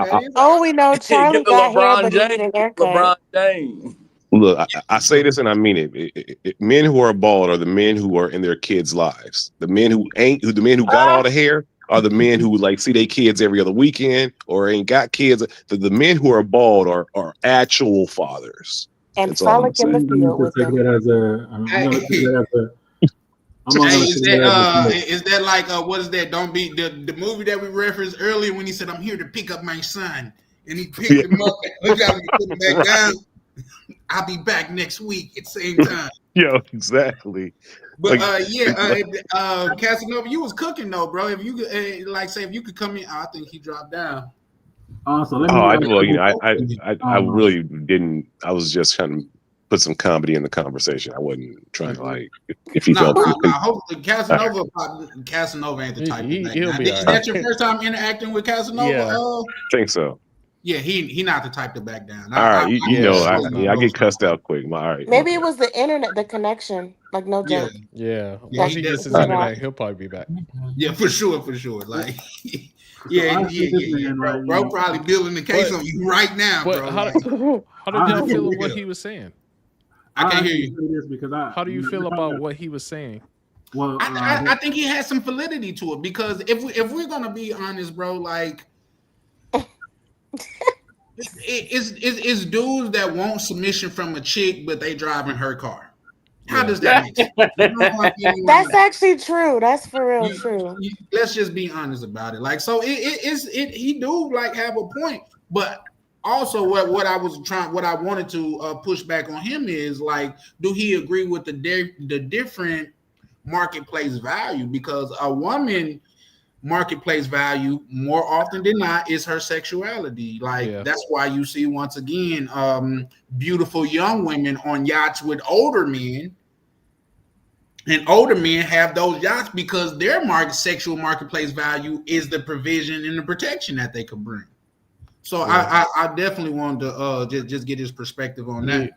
We know Charlie got LeBron hair, James. LeBron James. Look, I say this and I mean it. Men who are bald are the men who are in their kids' lives. The men who got all the hair are the men who like see their kids every other weekend or ain't got kids. The men who are bald are actual fathers. And frolic in the field with them. Is that like what is that? Don't be the movie that we referenced earlier when he said, "I'm here to pick up my son," and he picked him up and got him to put him back down. I'll be back next week at the same time. Yeah, exactly. But Casanova, you was cooking though, bro. If you could, if you could come in, I think he dropped down. I really didn't. I was just trying to put some comedy in the conversation. I wasn't trying to if he felt. Hopefully Casanova ain't the type. Is that your first time interacting with Casanova? Yeah, I think so. Yeah, he not the type to back down. All right, I get cussed out quick. All right. Maybe it was the internet, the connection. Like no joke. Yeah. Once he gets his internet, he'll probably be back. Yeah, for sure. Like, bro, probably building the case on you right now, bro. How did y'all feel about what he was saying? I can't hear you. How do you feel about what he was saying? Well, I think he has some validity to it because if we're gonna be honest, bro, like. It's dudes that want submission from a chick, but they driving her car. How does that make sense? That's actually true. That's for real true. Let's just be honest about it. Like, so he do like have a point, but also what I wanted to push back on him is like, do he agree with the different marketplace value, because a woman marketplace value more often than not is her sexuality. Like that's why you see once again beautiful young women on yachts with older men, and older men have those yachts because their sexual marketplace value is the provision and the protection that they could bring. So I definitely wanted to just get his perspective on that.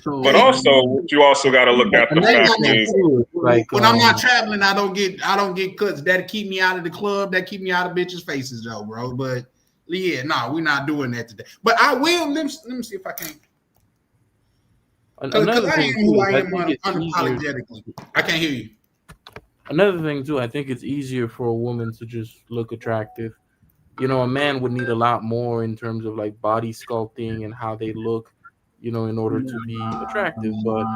So, but also, you also got to look at the fact is, like, when I'm not traveling, I don't get cuts. That'll keep me out of the club. That keep me out of bitches' faces, though, bro. But yeah, no, we're not doing that today. But I will. Let me see if I can. Another thing too, I think it's unapologetic. I can't hear you. Another thing too, I think it's easier for a woman to just look attractive. You know, a man would need a lot more in terms of like body sculpting and how they look, you know, in order to be attractive. But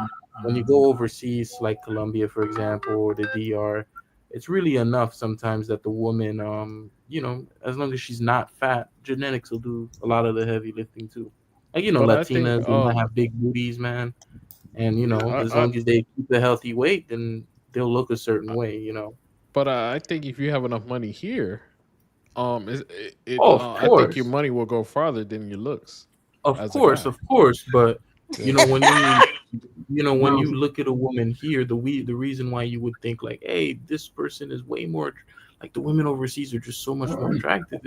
when you go overseas, like Colombia, for example, or the DR, it's really enough sometimes that the woman, you know, as long as she's not fat, genetics will do a lot of the heavy lifting too. Like, you know, but Latinas, they might have big booties, man. And, you know, as long as they keep a healthy weight, then they'll look a certain way, you know. But I think if you have enough money here, I think your money will go farther than your looks. Of course. But you know, when when you look at a woman here, the reason why you would think like, hey, this person is way more like the women overseas are just so much more attractive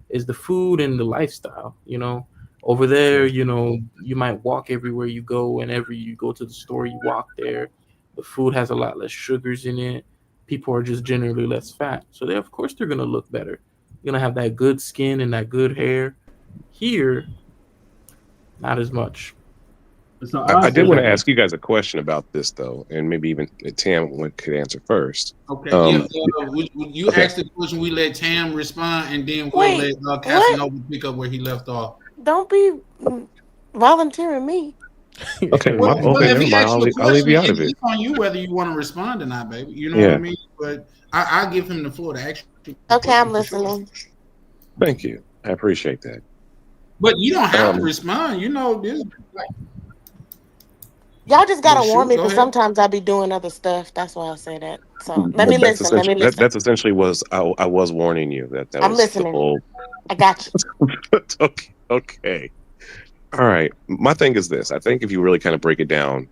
is the food and the lifestyle. You know, over there, you know, you might walk everywhere you go. Whenever you go to the store, you walk there. The food has a lot less sugars in it. People are just generally less fat, so of course they're gonna look better. You're gonna have that good skin and that good hair. Here, not as much. So I did want to ask you guys a question about this, though, and maybe even Tam could answer first. Okay. You asked the question. We let Tam respond, and then we'll let Casanova pick up where he left off. Don't be volunteering me. Okay. I'll leave you out of it. It's on you whether you want to respond or not, baby. You know what I mean? But I'll give him the floor to actually. Okay, I'm listening. Thank you. I appreciate that. But you don't have to respond. You know this. Y'all just gotta warn me because sometimes I be doing other stuff. That's why I say that. So let me listen. That's essentially I was warning you that I'm listening. I got you. Okay. All right. My thing is this. I think if you really kind of break it down,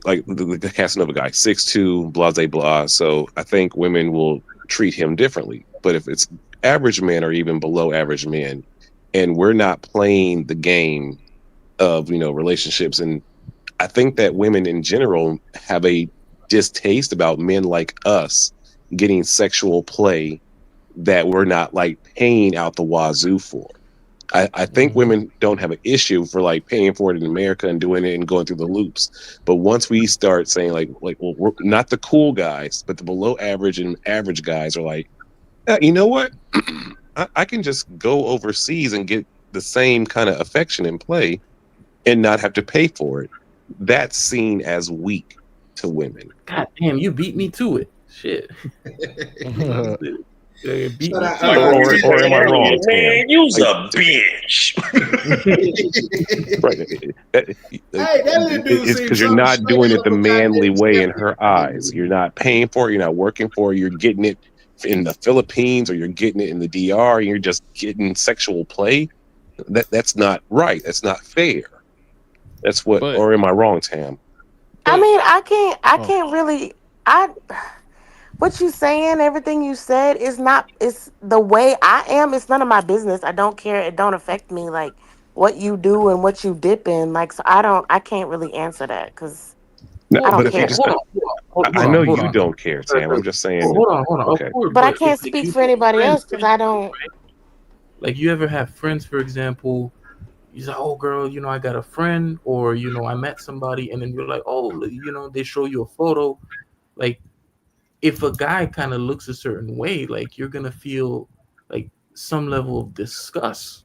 like the Casanova guy, 6'2", blah, blah. So I think women will treat him differently. But if it's average men or even below average men, and we're not playing the game of, you know, relationships, and I think that women in general have a distaste about men like us getting sexual play that we're not like paying out the wazoo for. I think women don't have an issue for like paying for it in America and doing it and going through the loops. But once we start saying like, well, we're not the cool guys, but the below average and average guys are like, you know what? I can just go overseas and get the same kind of affection and play and not have to pay for it. That's seen as weak to women. God damn, you beat me to it. Shit. Or am I wrong? Man, you's a bitch. Right. It's because you're not doing it the manly way in her eyes. You're not paying for it. You're not working for it. You're getting it in the Philippines or you're getting it in the DR. And you're just getting sexual play. That's not right. That's not fair. That's what. Or am I wrong, Tam? I mean, I can't really. What you saying, everything you said is not, it's the way I am. It's none of my business. I don't care. It don't affect me. Like what you do and what you dip in. Like, so I can't really answer that because I don't care. I know you don't care, Tam. I'm just saying. Hold on. Okay. But I can't speak for anybody else because I don't. Like, you ever have friends, for example, you say, oh, girl, you know, I got a friend, or, you know, I met somebody, and then you're like, oh, you know, they show you a photo. Like, if a guy kind of looks a certain way, like, you're going to feel, like, some level of disgust.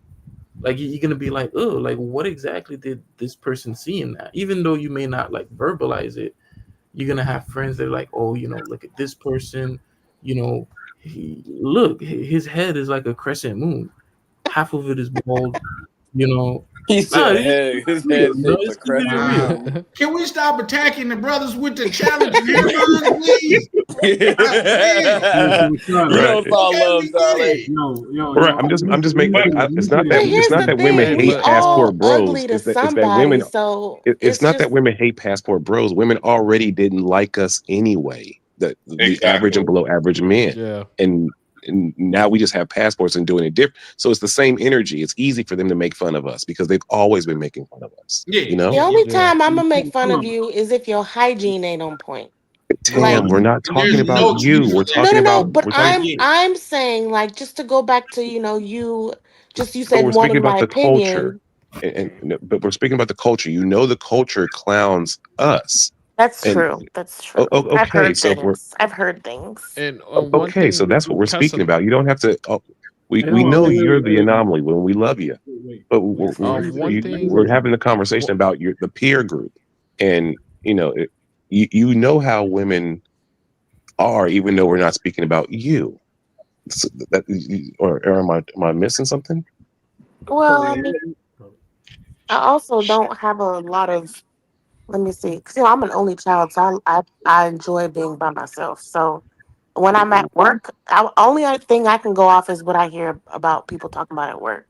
Like, you're going to be like, oh, like, what exactly did this person see in that? Even though you may not, like, verbalize it, you're going to have friends that are like, oh, you know, look at this person. You know, look, his head is like a crescent moon. Half of it is bald. You know, He said, "Hey, his head shaped a crescent." Can we stop attacking the brothers with the challenging hairlines, please? You don't fall love, Charlie. Right. I'm just making. It's not that women hate passport bros. It's that women. So it's not that women hate passport bros. Women already didn't like us anyway. The average and below average men. Yeah. And now we just have passports and doing it different. So it's the same energy. It's easy for them to make fun of us because they've always been making fun of us. Yeah. You know. The only time I'm gonna make fun of you is if your hygiene ain't on point. Damn, we're not talking about you. We're talking about. But I'm saying, like, just to go back to you said we're one speaking of about my the opinion. culture, but we're speaking about the culture. You know, the culture clowns us. That's true. Okay, I've heard things. And okay, so that's what we're speaking about. You don't have to. We know you're the anomaly when we love you, but we're having a conversation about the peer group, and you know. You know how women are, even though we're not speaking about you. So or am I missing something? Well, I mean, I also don't have a lot of. Let me see, because I'm an only child, so I enjoy being by myself. So when I'm at work, only thing I can go off is what I hear about people talking about at work,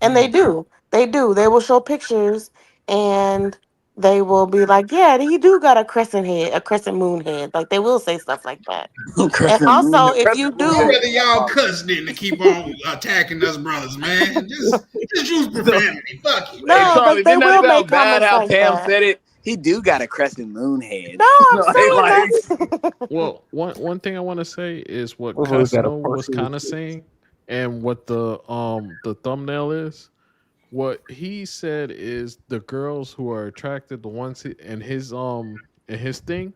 and they do. They will show pictures and. They will be like, yeah, you do got a crescent moon head. Like, they will say stuff like that. And also, if you do, I'd rather y'all cuss than to keep on attacking us brothers, man. Just use profanity. Fuck you. No, Charlie, they will make bad comments how like Pam that. said it. He do got a crescent moon head. No, I'm saying that. Well, one thing I want to say is what Cosmo was kind of saying, and what the thumbnail is. What he said is the girls who are attracted, the ones in his thing,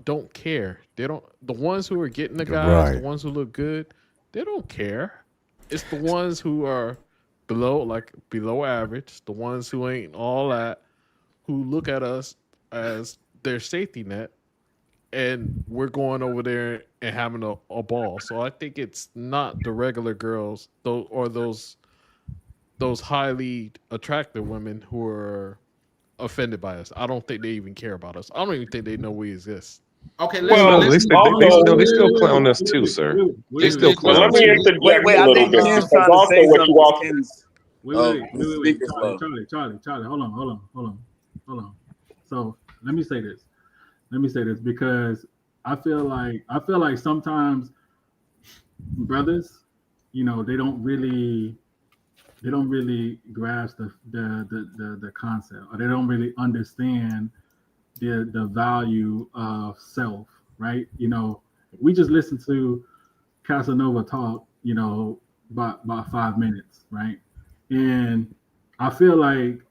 don't care. They don't. The ones who are getting the guys, the ones who look good, they don't care. It's the ones who are below average, the ones who ain't all that, who look at us as their safety net, and we're going over there and having a ball. So I think it's not the regular girls, those highly attractive women who are offended by us. I don't think they even care about us. I don't even think they know we exist. Okay, they still clown us too, sir. They still clown us. Let me interject a little bit. Ken's trying to say something. Charlie, hold on. So let me say this because I feel like sometimes brothers, you know, they don't really grasp the concept, or they don't really understand the value of self, right? You know, we just listened to Casanova talk, you know, about 5 minutes, right? And I feel like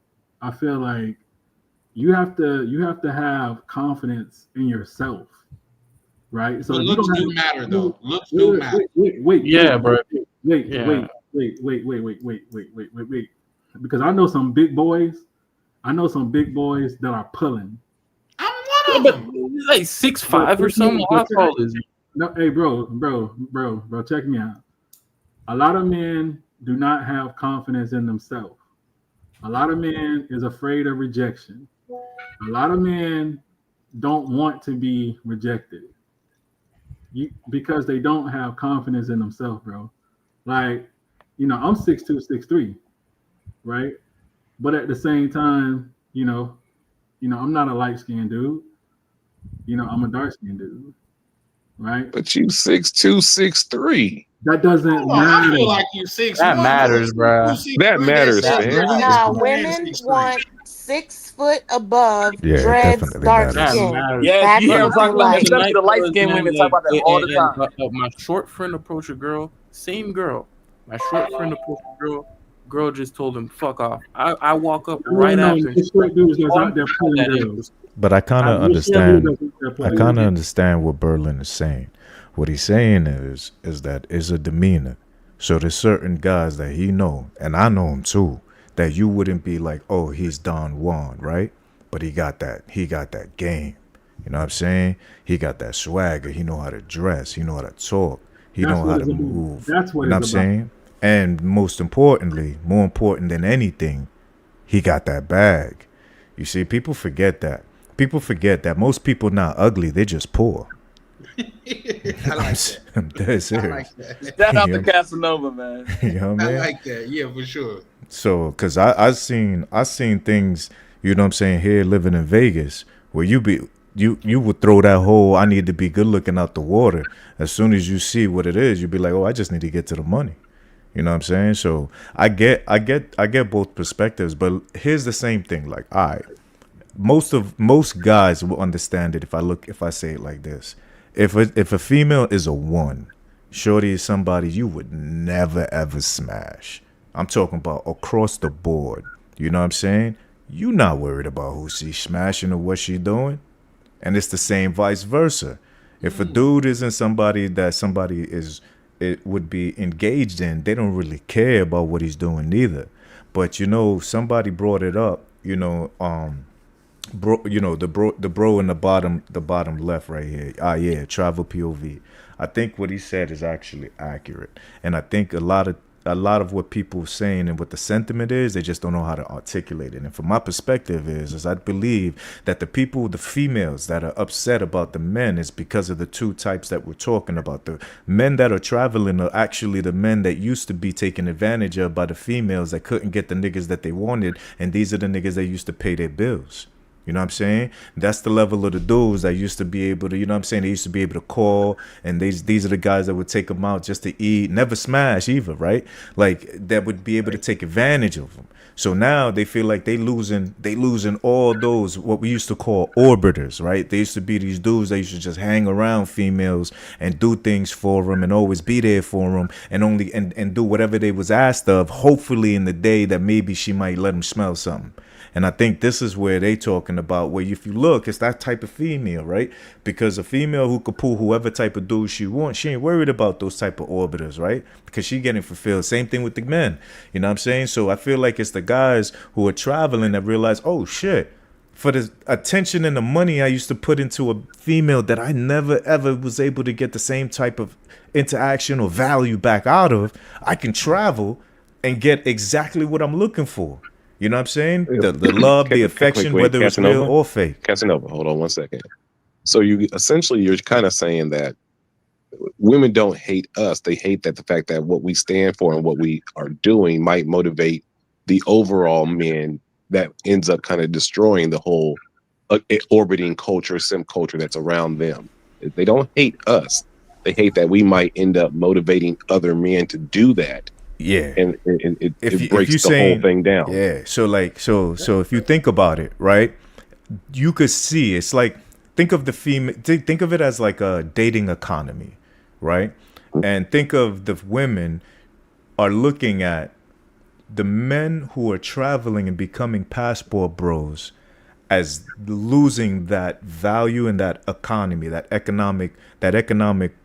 you have to have confidence in yourself, right? So looks do matter, though. Looks do matter. Wait, because I know some big boys. That are pulling. I'm one of them. He's like 6'5" or something. How tall is he? No, hey, bro, check me out. A lot of men do not have confidence in themselves. A lot of men is afraid of rejection. A lot of men don't want to be rejected. Because they don't have confidence in themselves, bro. Like, you know, I'm 6'2", 6'3", right? But at the same time, you know, I'm not a light-skinned dude. You know, I'm a dark-skinned dude, right? But you 6'2", 6'3". That doesn't matter. I feel like you 6'1". That matters, bro. That matters, man. Now, women want 6 foot above dreads, dark skin. Yes, you hear the light skinned women talk about that all the time. My short friend approached a girl, same girl. My short friend approached a girl. Girl just told him, "Fuck off." I walk up right after. But I kind of understand. I kind of understand what Berlin is saying. What he's saying is that it's a demeanor. So there's certain guys that he know, and I know him too, that you wouldn't be like, oh, he's Don Juan, right? But he got that game. You know what I'm saying? He got that swagger. He know how to dress. He know how to talk. He know how to move. That's what you know what I'm saying? And more important than anything, he got that bag. You see, people forget that. People forget that most people not ugly, they're just poor. I like that. I'm dead serious. I like that. Shout out to Casanova, man. You know what I mean? I like that. Yeah, for sure. So, cause I seen things, you know what I'm saying, here living in Vegas, where you would throw that whole I need to be good looking out the water. As soon as you see what it is, you'd be like, oh, I just need to get to the money. You know what I'm saying? So I get both perspectives, but here's the same thing. Like, all right, most guys will understand it if I say it like this. If a female is a 1, shorty is somebody you would never ever smash. I'm talking about across the board. You know what I'm saying? You not worried about who she's smashing or what she doing. And it's the same vice versa. If a dude isn't somebody that it would be engaged in, they don't really care about what he's doing neither. But somebody brought it up, the bro in the bottom left right here. Yeah, travel POV. I think what he said is actually accurate. And I think a lot of what people are saying and what the sentiment is, they just don't know how to articulate it. And from my perspective is I believe that the females that are upset about the men is because of the two types that we're talking about. The men that are traveling are actually the men that used to be taken advantage of by the females that couldn't get the niggas that they wanted. And these are the niggas that used to pay their bills. You know what I'm saying? That's the level of the dudes that used to be able to, you know what I'm saying? They used to be able to call, and these are the guys that would take them out just to eat, never smash either, right? Like, that would be able to take advantage of them. So now they feel like they losing all those, what we used to call orbiters, right? They used to be these dudes that used to just hang around females and do things for them and always be there for them and do whatever they was asked of, hopefully in the day that maybe she might let them smell something. And I think this is where they talking about, where if you look, it's that type of female, right? Because a female who could pull whoever type of dude she wants, she ain't worried about those type of orbiters, right? Because she getting fulfilled. Same thing with the men. You know what I'm saying? So I feel like it's the guys who are traveling that realize, oh shit, for the attention and the money I used to put into a female that I never ever was able to get the same type of interaction or value back out of, I can travel and get exactly what I'm looking for. You know what I'm saying? The love, the affection, whether it's real or fake. Casanova, hold on one second. So you're kind of saying that women don't hate us. They hate that the fact that what we stand for and what we are doing might motivate the overall men that ends up kind of destroying the whole orbiting culture, sim culture that's around them. They don't hate us. They hate that we might end up motivating other men to do that. Yeah, and it breaks the whole thing down. Yeah, so if you think about it, right, you could see it's like think of the female. Think of it as like a dating economy, right? And think of the women are looking at the men who are traveling and becoming passport bros as losing that value in that economy, that economic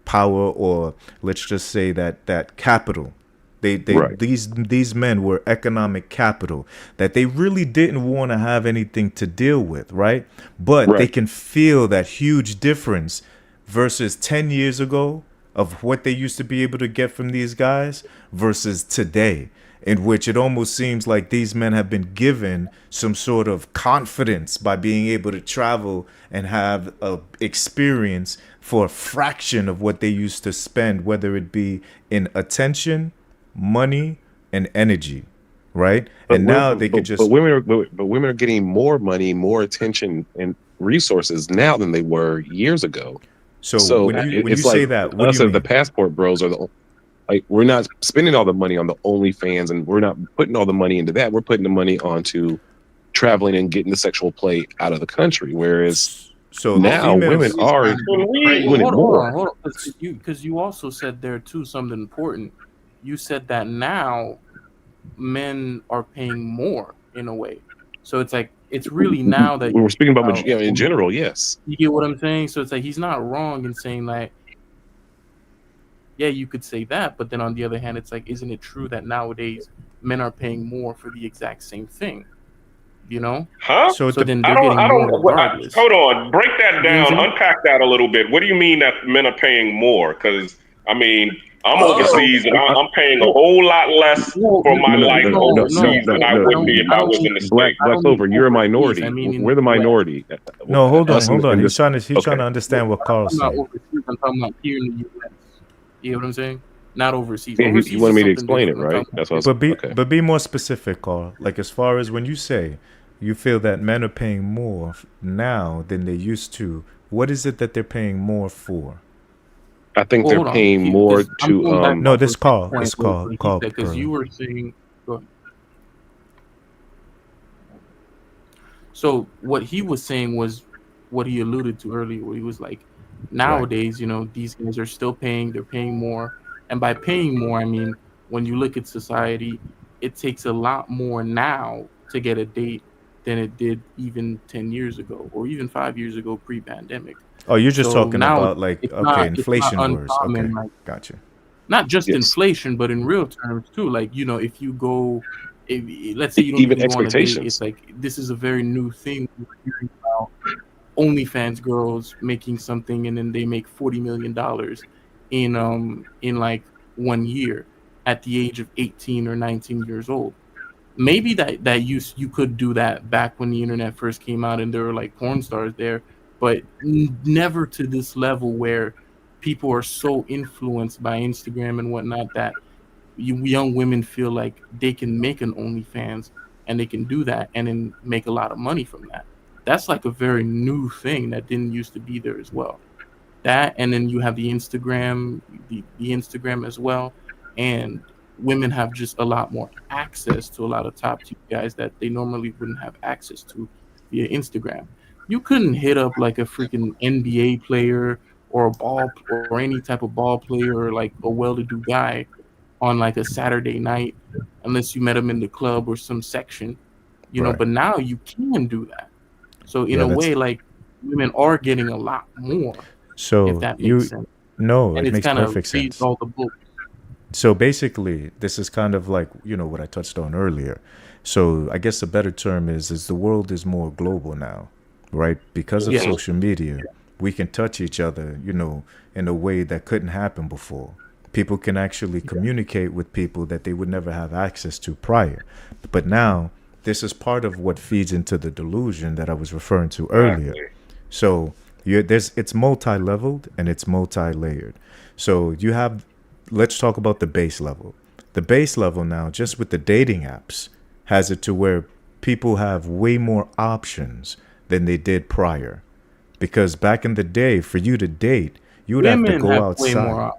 power, or let's just say that capital. Right. These men were economic capital that they really didn't want to have anything to deal with, right? But they can feel that huge difference versus 10 years ago of what they used to be able to get from these guys versus today, in which it almost seems like these men have been given some sort of confidence by being able to travel and have a experience for a fraction of what they used to spend, whether it be in attention, money, and energy, right? And now they could just. But women are getting more money, more attention, and resources now than they were years ago. So when you say that, what us as the passport bros are we're not spending all the money on the OnlyFans, and we're not putting all the money into that. We're putting the money onto traveling and getting the sexual play out of the country. Whereas now women are doing it more. Hold on, because you also said there too something important. You said that now men are paying more in a way. So it's like, it's really now that we're speaking about in general, yes. You get what I'm saying? So it's like, he's not wrong in saying like, yeah, you could say that. But then on the other hand, it's like, isn't it true that nowadays men are paying more for the exact same thing? You know? Huh? So then they're getting more regardless. Hold on. Break that down. Unpack that a little bit. What do you mean that men are paying more? Because, I mean, I'm overseas and I'm paying a whole lot less for my life overseas than I would be if I was in the States. Black Clover, you're a minority. We're the minority. No, hold on. He's trying to understand what Carl's saying. I'm not overseas. I'm talking about here in the U.S. You know what I'm saying? Not overseas. Yeah, overseas you wanted me to explain it, right? That's what but be more specific, Carl. Like as far as when you say you feel that men are paying more now than they used to, what is it that they're paying more for? I think they're paying more to. No, this Carl. Because you were saying. Go ahead. So what he was saying was what he alluded to earlier, where he was like, nowadays, these guys are still paying. They're paying more, and by paying more, I mean when you look at society, it takes a lot more now to get a date than it did even 10 years ago or even 5 years ago pre-pandemic. Oh, you're just talking about inflation words. Okay, gotcha. Not just inflation, but in real terms too. Like, if you go, let's say you don't even expectations. Want to date, it's like this is a very new thing. We're hearing about OnlyFans girls making something and then they make $40 million in like 1 year at the age of 18 or 19 years old. Maybe that you could do that back when the internet first came out and there were like porn stars there, but never to this level where people are so influenced by Instagram and whatnot that young women feel like they can make an OnlyFans and they can do that and then make a lot of money from that. That's like a very new thing that didn't used to be there as well. That, and then you have the Instagram, the Instagram as well, and women have just a lot more access to a lot of top tier guys that they normally wouldn't have access to via Instagram. You couldn't hit up like a freaking NBA player or a ball or any type of ball player or like a well-to-do guy on like a Saturday night unless you met him in the club or some section, know. But now you can do that. So in a way, like women are getting a lot more. So if that makes sense. No, and it makes perfect sense. All the books. So basically, this is kind of like, what I touched on earlier. So I guess a better term is the world is more global now, right? Because of social media, we can touch each other, in a way that couldn't happen before. People can actually communicate with people that they would never have access to prior. But now, this is part of what feeds into the delusion that I was referring to earlier. So it's multi-leveled and it's multi-layered. So you have, let's talk about the base level. The base level now, just with the dating apps, has it to where people have way more options than they did prior. Because back in the day, for you to date, you would have to go outside.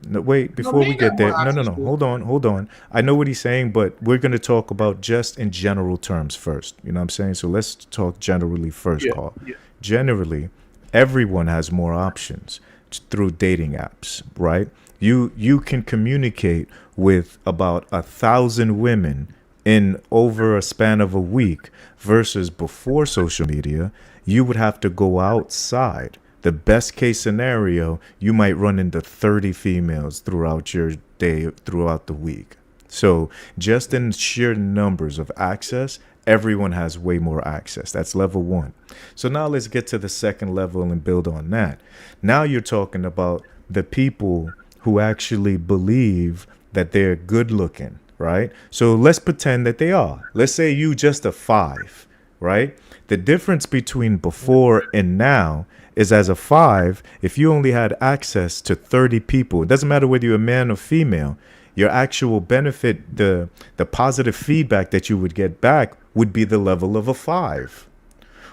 No, wait, before we get there. No. Hold on. I know what he's saying, but we're going to talk about just in general terms first. You know what I'm saying? So let's talk generally first, Carl. Yeah. Generally, everyone has more options through dating apps, right? You can communicate with about 1,000 women in over a span of a week versus before social media, you would have to go outside. The best case scenario, you might run into 30 females throughout your day, throughout the week. So just in sheer numbers of access, everyone has way more access. That's level one. So now let's get to the second level and build on that. Now you're talking about the people who actually believe that they're good looking, right? So let's pretend that they are. Let's say you just a 5, right? The difference between before and now is as a 5, if you only had access to 30 people, it doesn't matter whether you're a man or female, your actual benefit, the positive feedback that you would get back would be the level of a 5.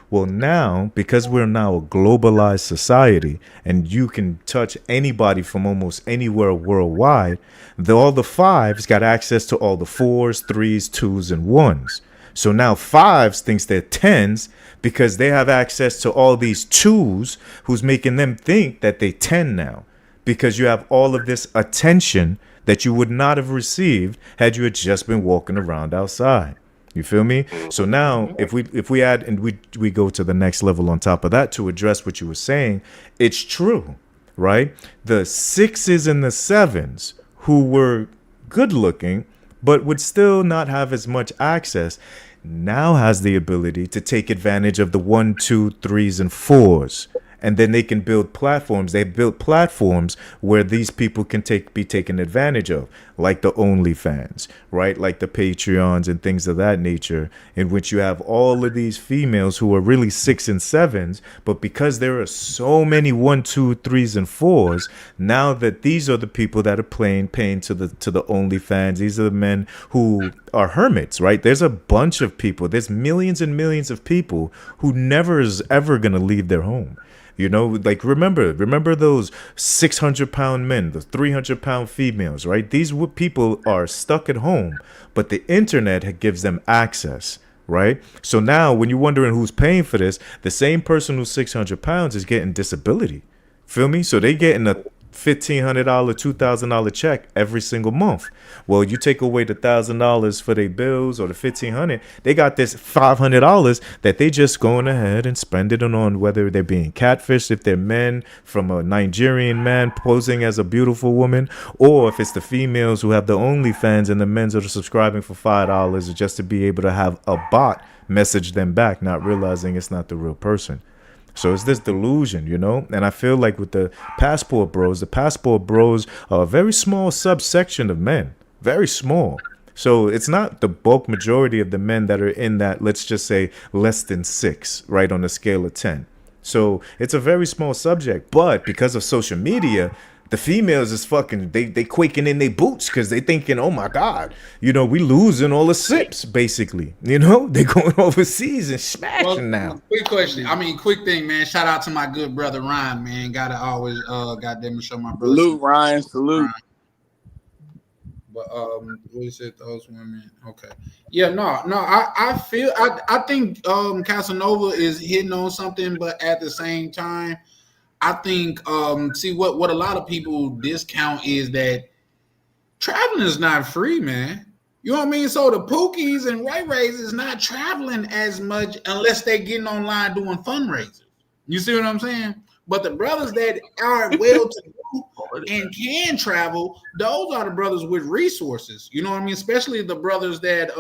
Well, now, because we're now a globalized society and you can touch anybody from almost anywhere worldwide, all the 5s got access to all the 4s, 3s, 2s, and 1s. So now 5s thinks they're 10s because they have access to all these 2s who's making them think that they 10 now, because you have all of this attention that you would not have received had you had just been walking around outside. You feel me? So now if we add and we go to the next level on top of that to address what you were saying, it's true, right? The 6s and the 7s who were good looking but would still not have as much access now has the ability to take advantage of the 1, 2, 3s, and 4s and then they can build platforms. They built platforms where these people can be taken advantage of, like the OnlyFans, right? Like the Patreons and things of that nature, in which you have all of these females who are really 6 and 7s, but because there are so many 1, 2, 3s, and 4s, now that these are the people that are paying to the OnlyFans. These are the men who are hermits, right? There's a bunch of people. There's millions and millions of people who never is ever gonna leave their home. You know, like remember those 600-pound men, the 300-pound females, right? These people are stuck at home, but the internet gives them access, right? So now when you're wondering who's paying for this, the same person who's 600 pounds is getting disability. Feel me? So they getting a $1,500, $2,000 check every single month. Well, you take away the $1,000 for their bills or the $1,500, they got this $500 that they just going ahead and spend it on whether they're being catfished, if they're men from a Nigerian man posing as a beautiful woman, or if it's the females who have the OnlyFans and the men that are subscribing for $5 just to be able to have a bot message them back, not realizing it's not the real person. So it's this delusion, you know? And I feel like with the Passport Bros are a very small subsection of men. Very small. So it's not the bulk majority of the men that are in that, let's just say, less than 6, right, on a scale of 10. So it's a very small subject. But because of social media, the females is fucking, they quaking in their boots because they thinking, oh my God, you know, we losing all the sips, basically. You know, they going overseas and smashing now. Quick thing, man. Shout out to my good brother Ryan, man. Gotta always goddamn show my brother. Salute, Ryan. Salute. But what is it? Those women. Okay. Yeah, I think Casanova is hitting on something, but at the same time, I think what a lot of people discount is that traveling is not free, man. You know what I mean? So the Pookies and Ray Rays is not traveling as much unless they're getting online doing fundraisers. You see what I'm saying? But the brothers that are well to do and can travel, those are the brothers with resources. You know what I mean? Especially the brothers that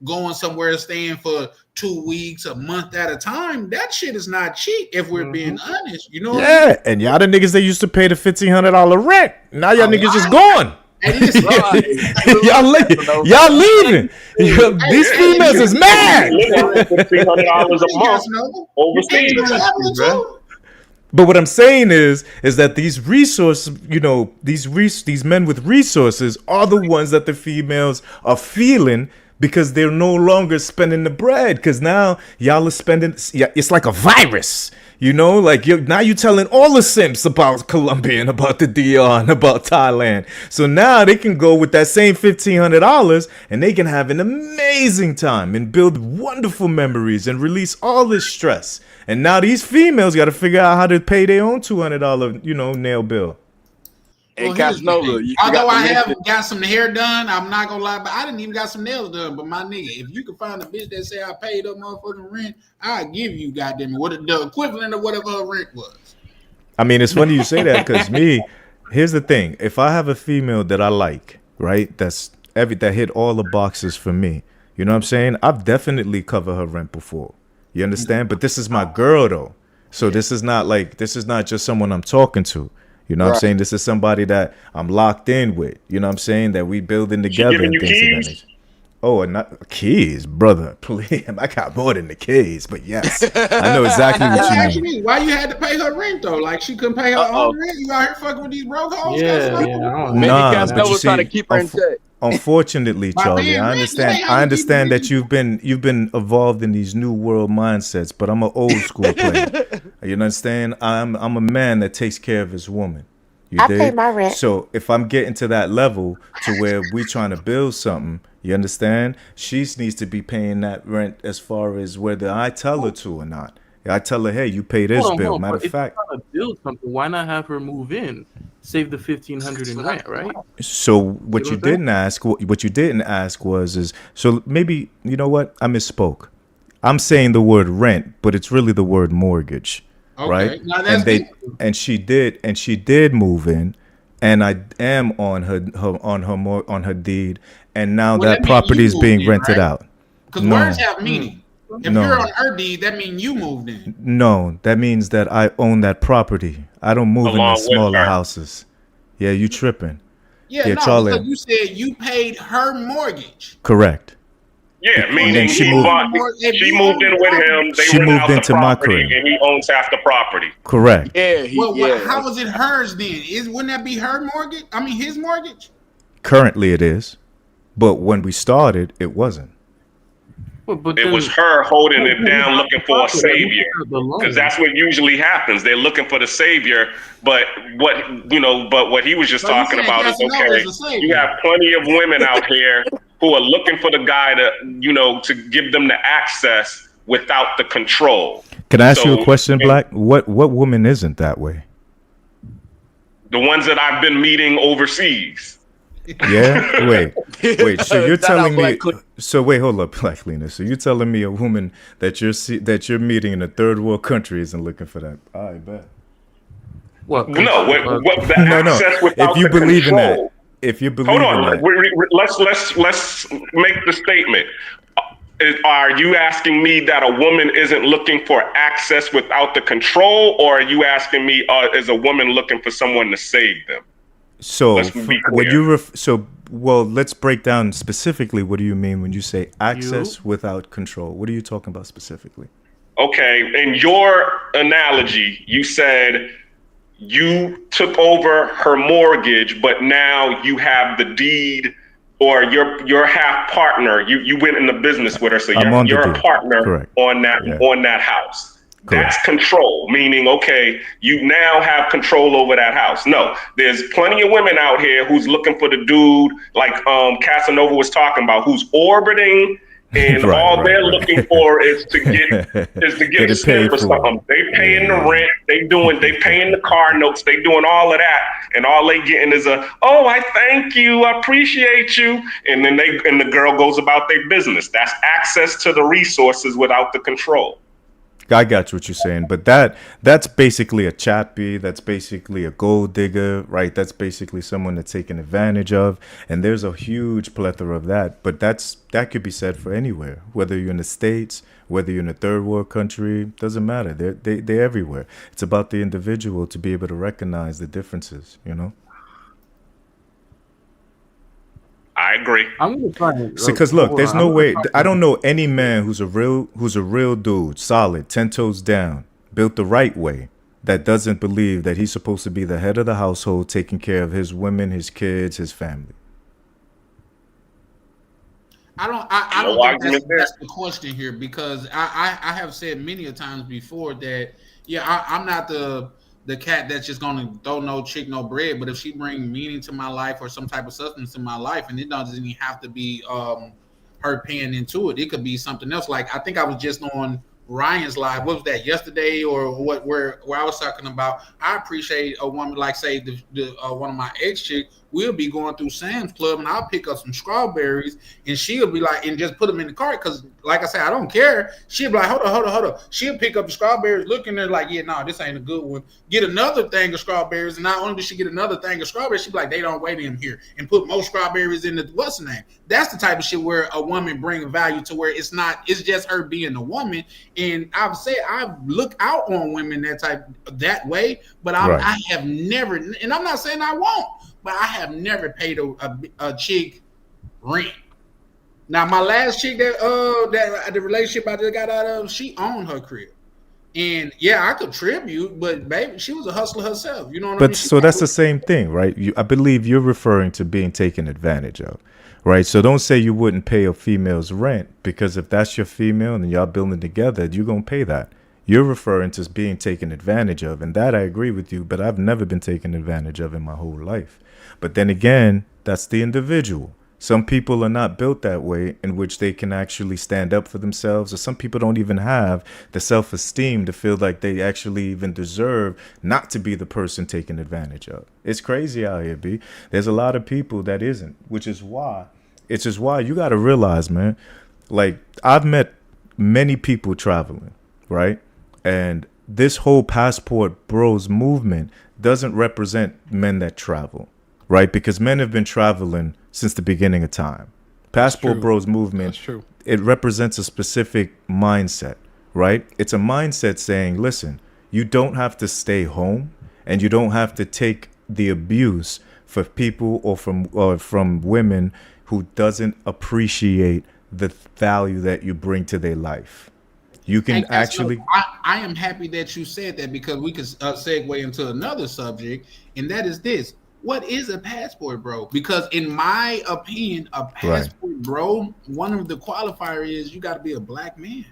going somewhere, staying for 2 weeks, a month at a time. That shit is not cheap if we're being honest. You know? Yeah, what I mean? And y'all the niggas that used to pay the $1,500 rent. Now y'all niggas just gone. Y'all leaving. These females is mad. $1,500 a month overseas. But what I'm saying is that these resources, you know, these men with resources are the ones that the females are feeling, because they're no longer spending the bread. Because now y'all are spending, it's like a virus, you know, like now you're telling all the simps about Colombia and about the DR and about Thailand. So now they can go with that same $1,500 and they can have an amazing time and build wonderful memories and release all this stress. And now these females got to figure out how to pay their own $200, you know, nail bill. And Casanova, although I have got some hair done, I'm not gonna lie, but I didn't even got some nails done. But my nigga, if you can find a bitch that say I paid her motherfucking rent, I'll give you goddamn it what the equivalent of whatever her rent was. I mean, it's funny you say that, because here's the thing: if I have a female that I like, right, that hit all the boxes for me, you know what I'm saying? I've definitely covered her rent before. You understand? But this is my girl though, so this is not just someone I'm talking to. You know what I'm saying? This is somebody that I'm locked in with. You know what I'm saying? That we building together. She giving you keys? Oh, and not keys, brother. Please, I got more than the keys, but yes, I know exactly what you mean. Why you had to pay her rent though? Like she couldn't pay her own rent. You out here fucking with these broke hoes? Maybe Casanova was trying to keep her in check. Unfortunately, Charlie, I understand that you've been involved in these new world mindsets, but I'm an old school player. You understand? I'm a man that takes care of his woman. I pay my rent. So if I'm getting to that level to where we trying to build something, you understand? She needs to be paying that rent as far as whether I tell her to or not. I tell her, hey, you pay this bill. Matter of fact, if you're trying to build something, why not have her move in, save the $1,500 in rent, right? So what you didn't ask was so maybe, you know what? I misspoke. I'm saying the word rent, but it's really the word mortgage, right? And she did move in, and I am on her deed, and now that property is being rented out. Because words have meaning. If you're on her deed, that means you moved in. No, that means that I own that property. I don't move in the smaller houses. Yeah, you tripping. Yeah, no, Charlie. because you said you paid her mortgage. Correct. Yeah, meaning she moved in with him. She moved into my crib, and he owns half the property. Correct. Yeah. How was it hers then? Wouldn't that be her mortgage? I mean, his mortgage. Currently, it is, but when we started, it wasn't. It was her holding it down, looking for a savior, because that's what usually happens. They're looking for the savior, but what he was just talking about is okay. You have plenty of women out here who are looking for the guy to give them the access without the control. Can I ask you a question, Black? What woman isn't that way? The ones that I've been meeting overseas. Yeah. Wait. So you're telling me? So wait, hold up, Black Lena. So you're telling me a woman that you're meeting in a third world country isn't looking for that? I bet. What? No. No. If you believe in that, if you believe in that, let's make the statement. Are you asking me that a woman isn't looking for access without the control, or are you asking me is a woman looking for someone to save them? So let's break down specifically. What do you mean when you say access without control? What are you talking about specifically? Okay, in your analogy, you said you took over her mortgage, but now you have the deed, or your half partner. You went in the business with her, so you're a partner on that house. That's control, meaning, okay, you now have control over that house. No, there's plenty of women out here who's looking for the dude, like Casanova was talking about, who's orbiting, and they're looking for is to get a spin for something. They paying the rent, they paying the car notes, they doing all of that, and all they getting is I thank you, I appreciate you, and then the girl goes about their business. That's access to the resources without the control. I got what you're saying, but that's basically a chappie. That's basically a gold digger, right? That's basically someone that's taken advantage of, and there's a huge plethora of that. But that could be said for anywhere, whether you're in the States, whether you're in a third world country, doesn't matter. They're everywhere. It's about the individual to be able to recognize the differences, I agree. I'm gonna find because look, there's no way. I don't know any man who's a real dude, solid, 10 toes down, built the right way, that doesn't believe that he's supposed to be the head of the household, taking care of his women, his kids, his family. I don't think that's the question here, because I have said many a times before that I'm not the cat that's just gonna throw no chick no bread, but if she bring meaning to my life or some type of substance in my life, and it doesn't even have to be her paying into it, it could be something else. Like I think I was just on Ryan's live. What was that, yesterday or what? Where I was talking about, I appreciate a woman like say the one of my ex chick. We'll be going through Sam's Club and I'll pick up some strawberries and she'll be like, and just put them in the cart, because like I said, I don't care. She'll be like, hold on. She'll pick up the strawberries, looking there like, this ain't a good one. Get another thing of strawberries, and not only does she get another thing of strawberries, she'll be like, they don't weigh them here, and put more strawberries in the what's the name. That's the type of shit where a woman brings value to where it's just her being a woman. And I've said I look out on women that way, but I have never, and I'm not saying I won't, but I have never paid a chick rent. Now, my last chick that the relationship I just got out of, she owned her crib, and I could tribute, but baby, she was a hustler herself. You know what I mean? But so that's the same thing, right? I believe you're referring to being taken advantage of, right? So don't say you wouldn't pay a female's rent, because if that's your female and y'all building together, you're gonna pay that. You're referring to being taken advantage of, and that I agree with you, but I've never been taken advantage of in my whole life. But then again, that's the individual. Some people are not built that way, in which they can actually stand up for themselves, or some people don't even have the self-esteem to feel like they actually even deserve not to be the person taken advantage of. It's crazy out here, B. There's a lot of people that isn't, which is why you got to realize, man, like I've met many people traveling, right? And this whole Passport Bros movement doesn't represent men that travel, right? Because men have been traveling since the beginning of time. Passport Bros movement it represents a specific mindset, right? It's a mindset saying, listen, you don't have to stay home, and you don't have to take the abuse for people or from women who doesn't appreciate the value that you bring to their life. You can actually. I am happy that you said that, because we could segue into another subject, and that is this: what is a passport, bro? Because in my opinion, a passport, bro, one of the qualifier is you got to be a black man.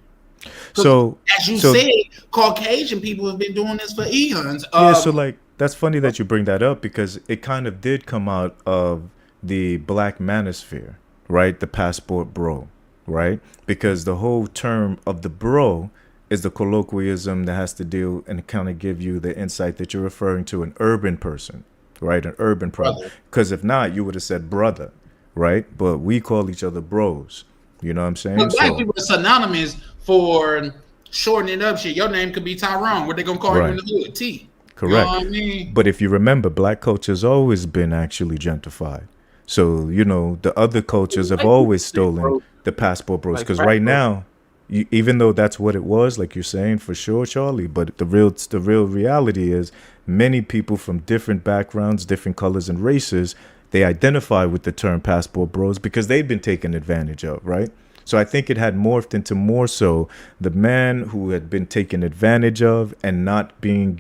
So, as you said, Caucasian people have been doing this for eons. So like that's funny that you bring that up, because it kind of did come out of the black manosphere, right? The passport bro, right? Because the whole term of the bro is the colloquialism that has to deal and kind of give you the insight that you're referring to an urban person, right? An urban brother. Because if not, you would have said brother, right? But we call each other bros. You know what I'm saying? But black people are synonymous for shortening up shit. Your name could be Tyrone. What they gonna call you in the hood? T. Correct. You know what I mean? But if you remember, black culture's always been actually gentrified. So, you know, the other cultures have always stolen the passport bros. Because right now, even though that's what it was, like you're saying, for sure, Charlie, but the real reality is many people from different backgrounds, different colors and races, they identify with the term passport bros because they've been taken advantage of, right? So I think it had morphed into more so the man who had been taken advantage of and not being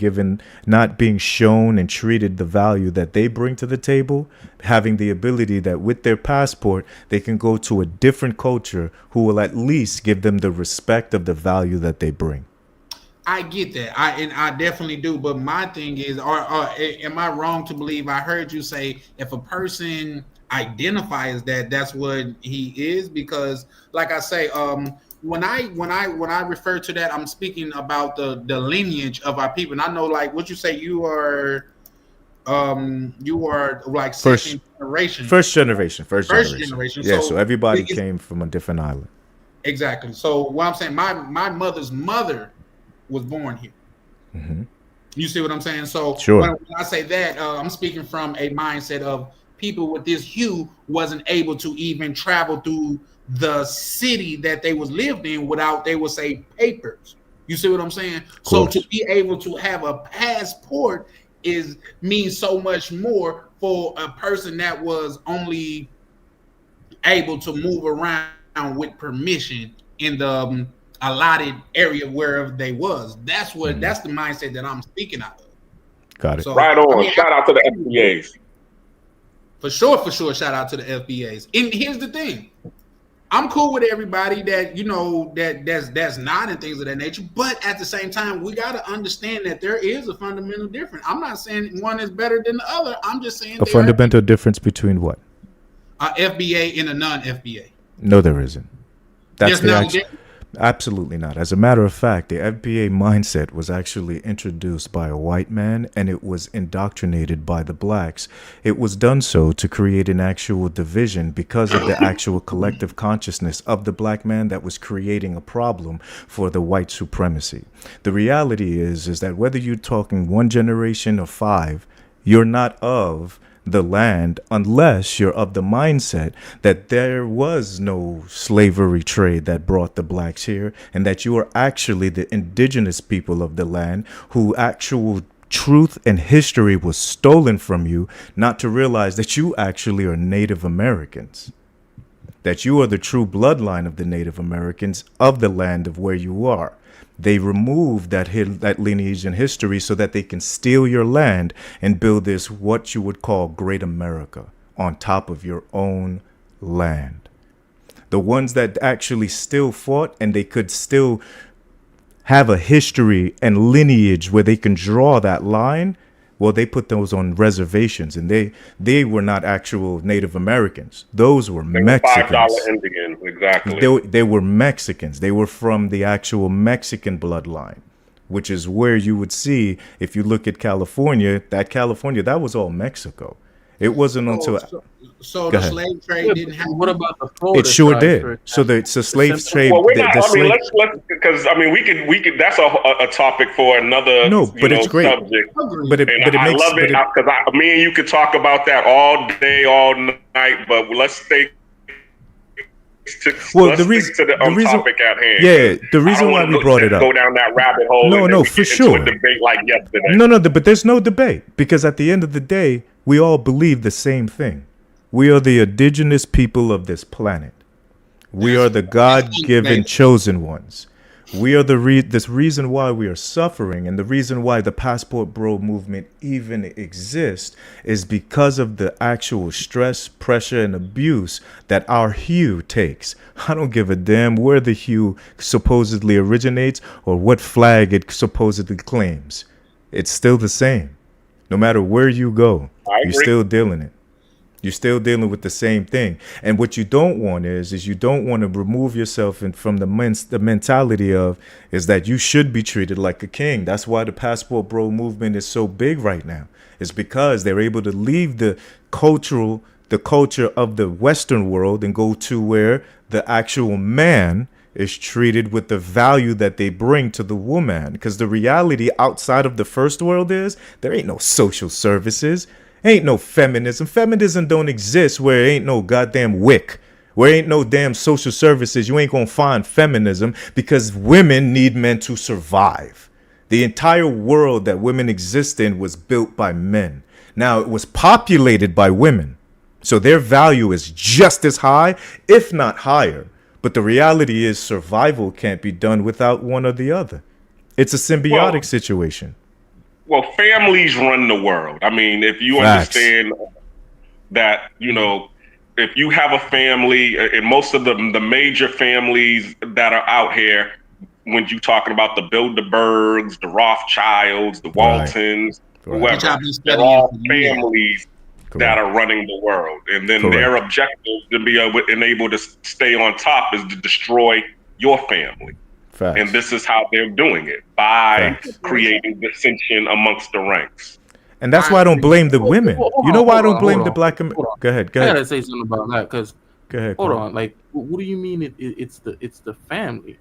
shown and treated the value that they bring to the table, having the ability that with their passport, they can go to a different culture who will at least give them the respect of the value that they bring. I get that. I definitely do. But my thing is, am I wrong to believe? I heard you say if a person identifies that's what he is, because like I say, when I refer to that, I'm speaking about the lineage of our people. And I know, like what you say, you are like first generation. Yeah, so everybody came from a different island. Exactly. So what I'm saying, my mother's mother was born here. Mm-hmm. You see what I'm saying? So sure. When I say that, I'm speaking from a mindset of people with this hue wasn't able to even travel through the city that they was lived in without, they would say, papers. You see what I'm saying? So to be able to have a passport means so much more for a person that was only able to move around with permission in the allotted area wherever they was. That's the mindset that I'm speaking out of. Got it. So, right on. Shout out to the FBAs. For sure. Shout out to the FBAs. And here's the thing. I'm cool with everybody that, you know, that's not and things of that nature. But at the same time, we got to understand that there is a fundamental difference. I'm not saying one is better than the other. I'm just saying a fundamental difference between what? A FBA and a non-FBA. No, there isn't. That's absolutely not. As a matter of fact, the FBA mindset was actually introduced by a white man, and it was indoctrinated by the blacks. It was done so to create an actual division because of the actual collective consciousness of the black man that was creating a problem for the white supremacy. The reality is that whether you're talking one generation or five, you're not of the land unless you're of the mindset that there was no slavery trade that brought the blacks here, and that you are actually the indigenous people of the land who actual truth and history was stolen from you, not to realize that you actually are Native Americans, that you are the true bloodline of the Native Americans of the land of where you are. They removed that lineage and history so that they can steal your land and build this, what you would call Great America, on top of your own land. The ones that actually still fought and they could still have a history and lineage where they can draw that line, well, they put those on reservations, and they were not actual Native Americans. Those were Mexicans. $5 Indians, exactly. They were Mexicans. They were from the actual Mexican bloodline, which is where you would see, if you look at California, that was all Mexico. It wasn't until... So the slave trade didn't happen. What about the Florida? It sure did. So the slave trade. Well, we're not. Let's because we could. That's a topic for another. No, but it's great. Subject. But it makes. I love it because me and you could talk about that all day, all night. But let's stay the reason to the topic at hand. Yeah, the reason why we brought it up. Go down that rabbit hole. No, for sure. A debate like yesterday. No, but there's no debate because at the end of the day, we all believe the same thing. We are the indigenous people of this planet. We are the God-given chosen ones. We are this reason why we are suffering, and the reason why the Passport Bro movement even exists is because of the actual stress, pressure, and abuse that our hue takes. I don't give a damn where the hue supposedly originates or what flag it supposedly claims. It's still the same. No matter where you go, you're still dealing it. You're still dealing with the same thing. And what you don't want is you don't want to remove yourself from the mentality of is that you should be treated like a king. That's why the Passport Bro movement is so big right now. It's because they're able to leave the culture of the Western world and go to where the actual man is treated with the value that they bring to the woman. Because the reality outside of the first world is there ain't no social services. Ain't no feminism. Feminism don't exist where ain't no goddamn WIC. Where ain't no damn social services. You ain't gonna find feminism because women need men to survive. The entire world that women exist in was built by men. Now, it was populated by women. So their value is just as high, if not higher. But the reality is survival can't be done without one or the other. It's a symbiotic situation. Well, families run the world. I mean, if you understand that, if you have a family, and most of the major families that are out here, when you're talking about the Bilderbergs, the Rothschilds, the Waltons, whoever, they're all families that are running the world. And then their objective to be able to stay on top is to destroy your family. Facts. And this is how they're doing it, by creating dissension amongst the ranks. And that's why I don't blame the women. You know why I don't blame the black Go ahead. I gotta say something about that because go ahead. Hold on. Like, what do you mean it's the family?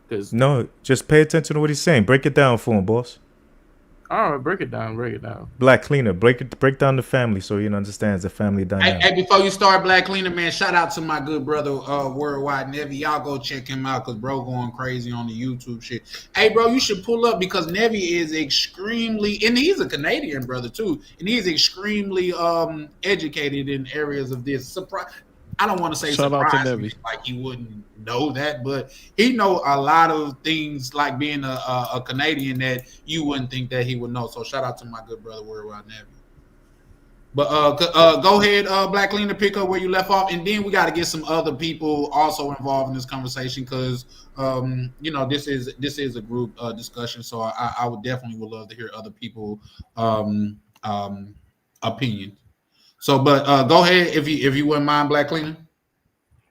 Because no, just pay attention to what he's saying. Break it down for him, boss. All right, break it down. Black Cleaner, break down the family so he understands the family dynamic. Hey, before you start, Black Cleaner, man, shout out to my good brother, Worldwide Nevi. Y'all go check him out because bro going crazy on the YouTube shit. Hey, bro, you should pull up because Nevi is extremely, and he's a Canadian brother too, and he's extremely educated in areas of this. I don't want to say surprise, like he wouldn't know that, but he know a lot of things, like being a Canadian, that you wouldn't think that he would know. So shout out to my good brother, Worldwide Nevi. But go ahead, Black Cleaner, pick up where you left off, and then we got to get some other people also involved in this conversation because this is a group discussion. So I would love to hear other people opinion. So, but go ahead if you wouldn't mind, Black Cleaner.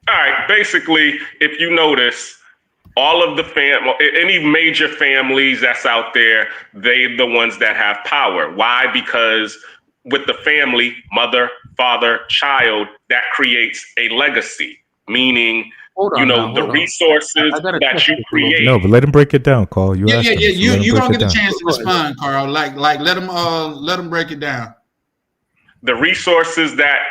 All right. Basically, if you notice, all of any major families that's out there, they're the ones that have power. Why? Because with the family, mother, father, child, that creates a legacy. Meaning, the resources that you create. No, but let him break it down, Carl. You don't get a chance to respond, Carl. Like let him break it down. The resources that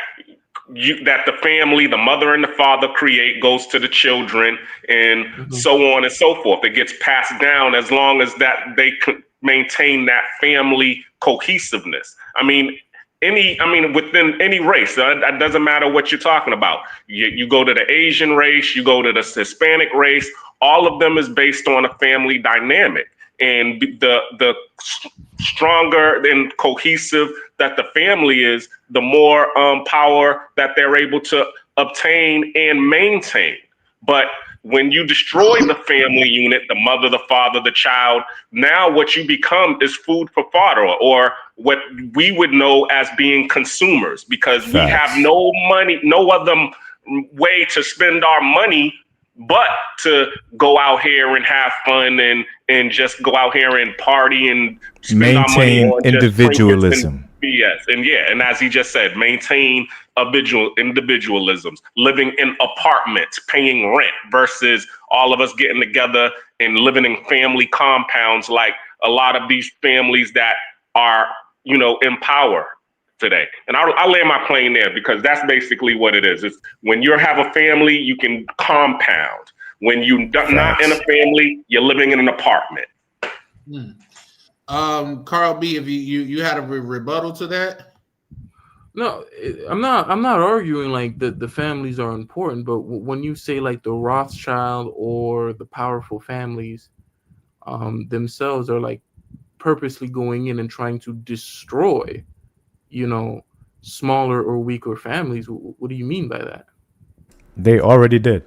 the family, the mother and the father create goes to the children, and so on and so forth. It gets passed down as long as that they could maintain that family cohesiveness. Within any race, it doesn't matter what you're talking about. You go to the Asian race, you go to the Hispanic race, all of them is based on a family dynamic. And the stronger and cohesive that the family is, the more power that they're able to obtain and maintain. But when you destroy the family unit, the mother, the father, the child, now what you become is food for fodder, or what we would know as being consumers, because we have no money, no other way to spend our money but to go out here and have fun and just go out here and party and spend our money on individualism. And as he just said, maintain individualisms, living in apartments, paying rent, versus all of us getting together and living in family compounds, like a lot of these families that are, in power. today. And I'll land my plane there because that's basically what it is. It's when you have a family, you can compound. When you're not in a family, you're living in an apartment. Carl B, if you had a rebuttal to that? No, I'm not arguing like the families are important, but when you say like the Rothschild or the powerful families themselves are like purposely going in and trying to destroy, smaller or weaker families, what do you mean by that? They already did.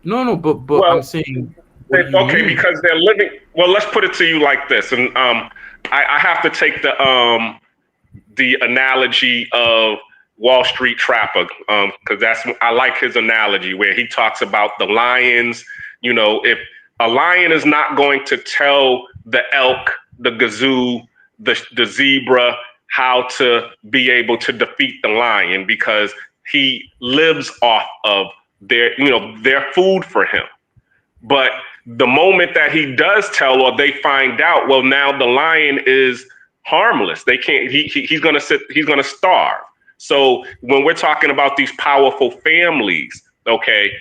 No, but well, I'm saying okay, because they're living. Well, let's put it to you like this, and I have to take the analogy of Wall Street Trapper, because I like his analogy where he talks about the lions. If a lion is not going to tell the elk, the gazoo, the zebra how to be able to defeat the lion, because he lives off of their food for him. But the moment that he does tell, or they find out, well, now the lion is harmless. They can't. He's gonna starve. So when we're talking about these powerful families, okay,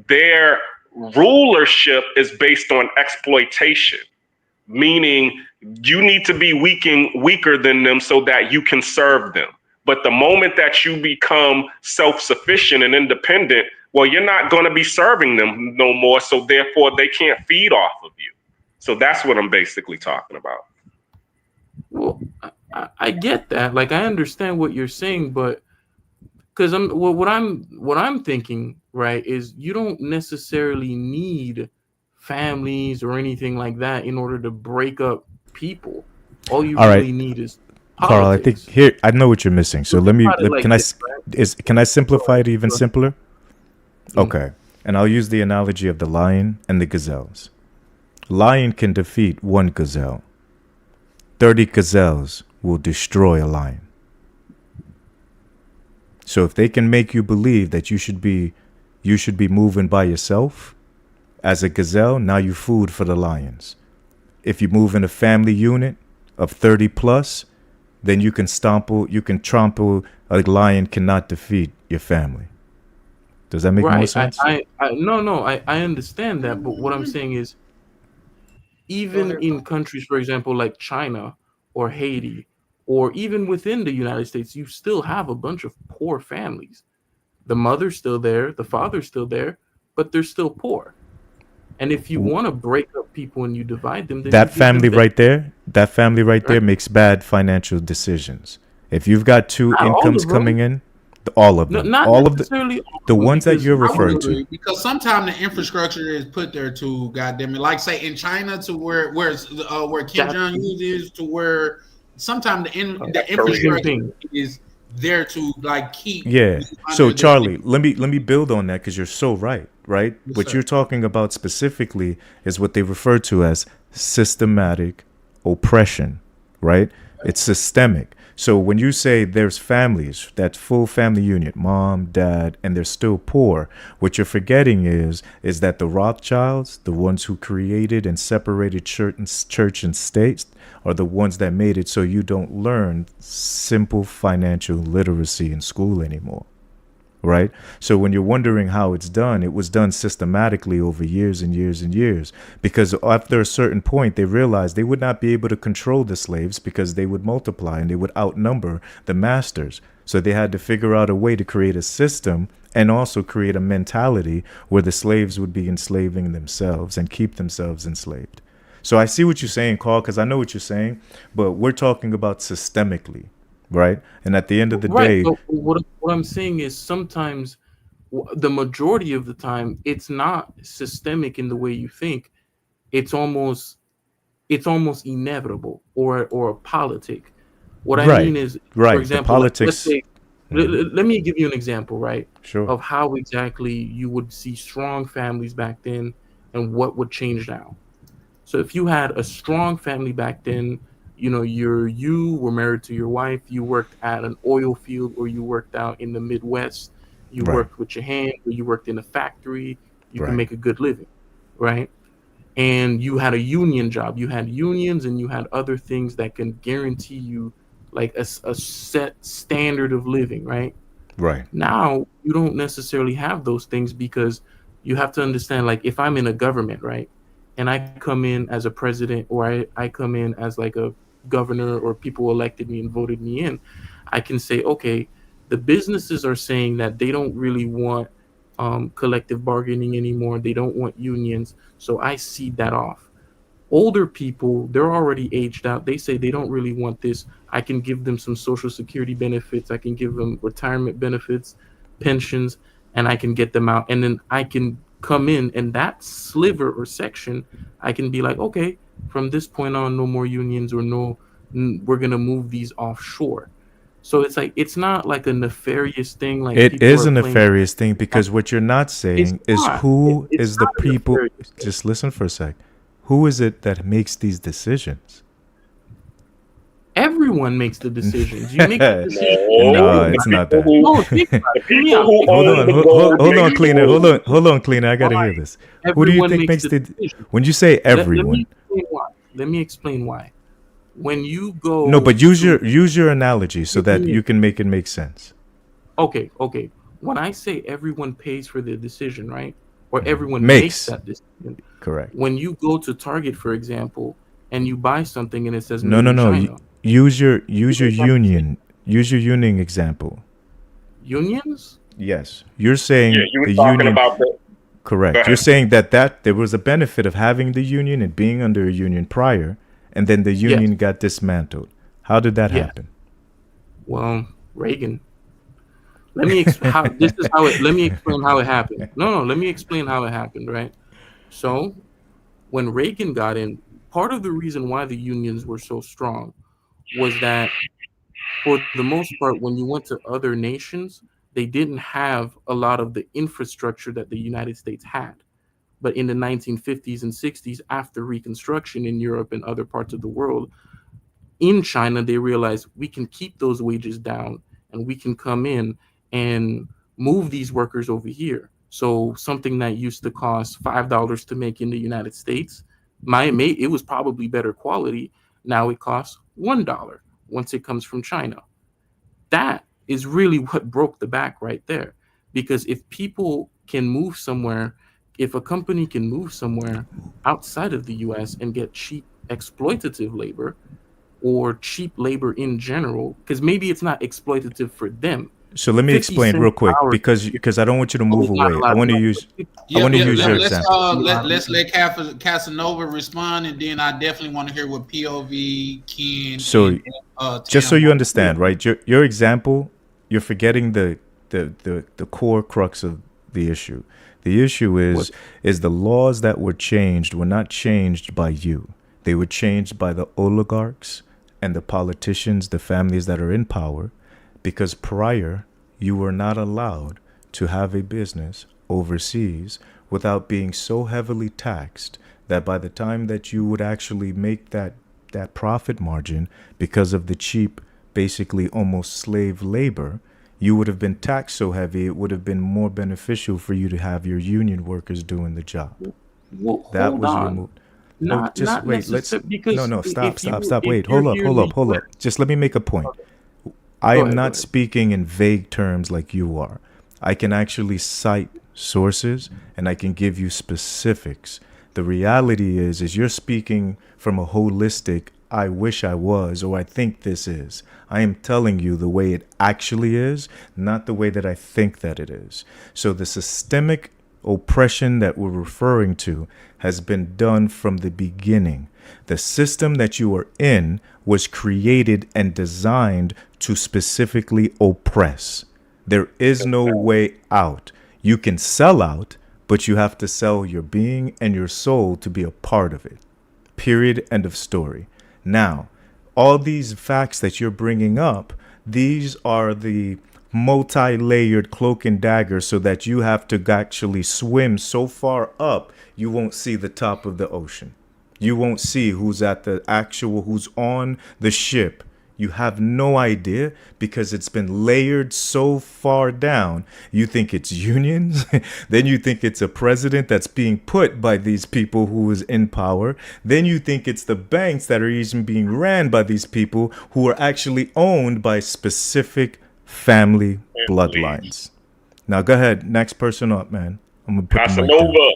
their rulership is based on exploitation, meaning you need to be weaker than them so that you can serve them. But the moment that you become self-sufficient and independent, well, you're not going to be serving them no more. So therefore, they can't feed off of you. So that's what I'm basically talking about. Well, I get that. Like, I understand what you're saying, but because what I'm thinking, right, is you don't necessarily need families or anything like that in order to break up people. All you really need is politics. Carl, I think here I know what you're missing. So can I simplify it even simpler? Okay. And I'll use the analogy of the lion and the gazelles. Lion can defeat one gazelle. 30 gazelles will destroy a lion. So if they can make you believe that you should be moving by yourself as a gazelle, now you're food for the lions. If you move in a family unit of 30 plus, then you can trample a lion cannot defeat your family. Does that make more sense? I understand that, but what I'm saying is, even in countries, for example, like China or Haiti, or even within the United States, you still have a bunch of poor families. The mother's still there, the father's still there, but they're still poor. And if you want to break up people and you divide them, then that family right there makes bad financial decisions. If you've got two incomes coming in, all of them, the ones that you're referring to, because sometimes the infrastructure is put there to goddamn it, like say in China to where Kim Jong Un is, to where sometimes the infrastructure is there to like keep. Yeah. So Charlie, let me build on that because you're so right. Right. Yes, what sir. You're talking about specifically is what they refer to as systematic oppression. Right. It's systemic. So when you say there's families, that full family unit, mom, dad, and they're still poor, what you're forgetting is that the Rothschilds, the ones who created and separated church and state, are the ones that made it so you don't learn simple financial literacy in school anymore. Right? So when you're wondering how it's done, it was done systematically over years and years and years, because after a certain point, they realized they would not be able to control the slaves because they would multiply and they would outnumber the masters. So they had to figure out a way to create a system and also create a mentality where the slaves would be enslaving themselves and keep themselves enslaved. So I see what you're saying, Carl, because I know what you're saying, but we're talking about systemically. Right. And at the end of the day, but what I'm saying is sometimes the majority of the time, it's not systemic in the way you think. It's almost inevitable or a politic. What I mean is, for example, let's say, let me give you an example, right? Sure. Of how exactly you would see strong families back then and what would change now. So if you had a strong family back then, you were married to your wife, you worked at an oil field, or you worked out in the Midwest, you worked with your hand, or you worked in a factory, you can make a good living, right? And you had a union job, you had unions, and you had other things that can guarantee you like a set standard of living, right? Right. Now you don't necessarily have those things because you have to understand, like, if I'm in a government, right, and I come in as a president, or I come in as like a governor, or people elected me and voted me in, I can say, okay, the businesses are saying that they don't really want collective bargaining anymore. They don't want unions. So I cede that off. Older people, they're already aged out. They say they don't really want this. I can give them some social security benefits. I can give them retirement benefits, pensions, and I can get them out. And then I can come in that sliver or section, I can be like, okay, from this point on, no more unions, or we're going to move these offshore. So it's like, it's not like a nefarious thing. Like, it people is are a playing. nefarious thing, because what you're not saying is not. who It's is the not a people. nefarious thing. Just listen for a sec. Who is it that makes these decisions? Everyone makes the decisions. You make the decision. No, it's not that. No, think about it. Hear me out. Hold on, cleaner. Hold on, cleaner. I gotta hear this. Who do you Everyone think makes makes the the? decision. When you say everyone, Let me explain why. When you go, no, but use your analogy so that you can make it make sense. Okay. When I say everyone pays for the decision, right, or everyone makes that decision, correct. When you go to Target, for example, and you buy something and it says No. China, Use your union. Use your union example. Unions? Yes, you're saying you were the talking union. about the. Correct. You're saying that there was a benefit of having the union and being under a union prior, and then the union got dismantled. How did that happen? Well, Reagan. Let me explain how it happened. No, let me explain how it happened, right? So, when Reagan got in, part of the reason why the unions were so strong was that, for the most part, when you went to other nations, they didn't have a lot of the infrastructure that the United States had. But in the 1950s and 60s, after Reconstruction in Europe and other parts of the world, in China, they realized we can keep those wages down, and we can come in and move these workers over here. So something that used to cost $5 to make in the United States, it was probably better quality. Now it costs $1 once it comes from China. That is really what broke the back right there. Because if people can move somewhere, if a company can move somewhere outside of the US and get cheap exploitative labor, or cheap labor in general, because maybe it's not exploitative for them. So let me explain real quick, because I don't want you to move away. I want to use your example. Let's let Casanova respond, and then I definitely want to hear what POV Ken. So just so you understand, right? Your example, you're forgetting the core crux of the issue. The issue is the laws that were changed were not changed by you. They were changed by the oligarchs and the politicians, the families that are in power, because prior you were not allowed to have a business overseas without being so heavily taxed that by the time that you would actually make that profit margin because of the cheap, basically almost slave labor, you would have been taxed so heavy it would have been more beneficial for you to have your union workers doing the job. Well, that was removed. Stop. Wait, hold up. Just let me make a point. I am not speaking in vague terms like you are. I can actually cite sources and I can give you specifics. The reality is you're speaking from a holistic, I wish I was, or I think this is. I am telling you the way it actually is, not the way that I think that it is. So the systemic oppression that we're referring to has been done from the beginning. The system that you are in was created and designed to specifically oppress. There is no way out. You can sell out, but you have to sell your being and your soul to be a part of it. Period. End of story. Now, all these facts that you're bringing up, these are the multi-layered cloak and dagger so that you have to actually swim so far up you won't see the top of the ocean. You won't see who's on the ship. You have no idea because it's been layered so far down. You think it's unions, then you think it's a president that's being put by these people who is in power. Then you think it's the banks that are even being ran by these people who are actually owned by specific family bloodlines. Now go ahead, next person up, man. I'm gonna put Casanova.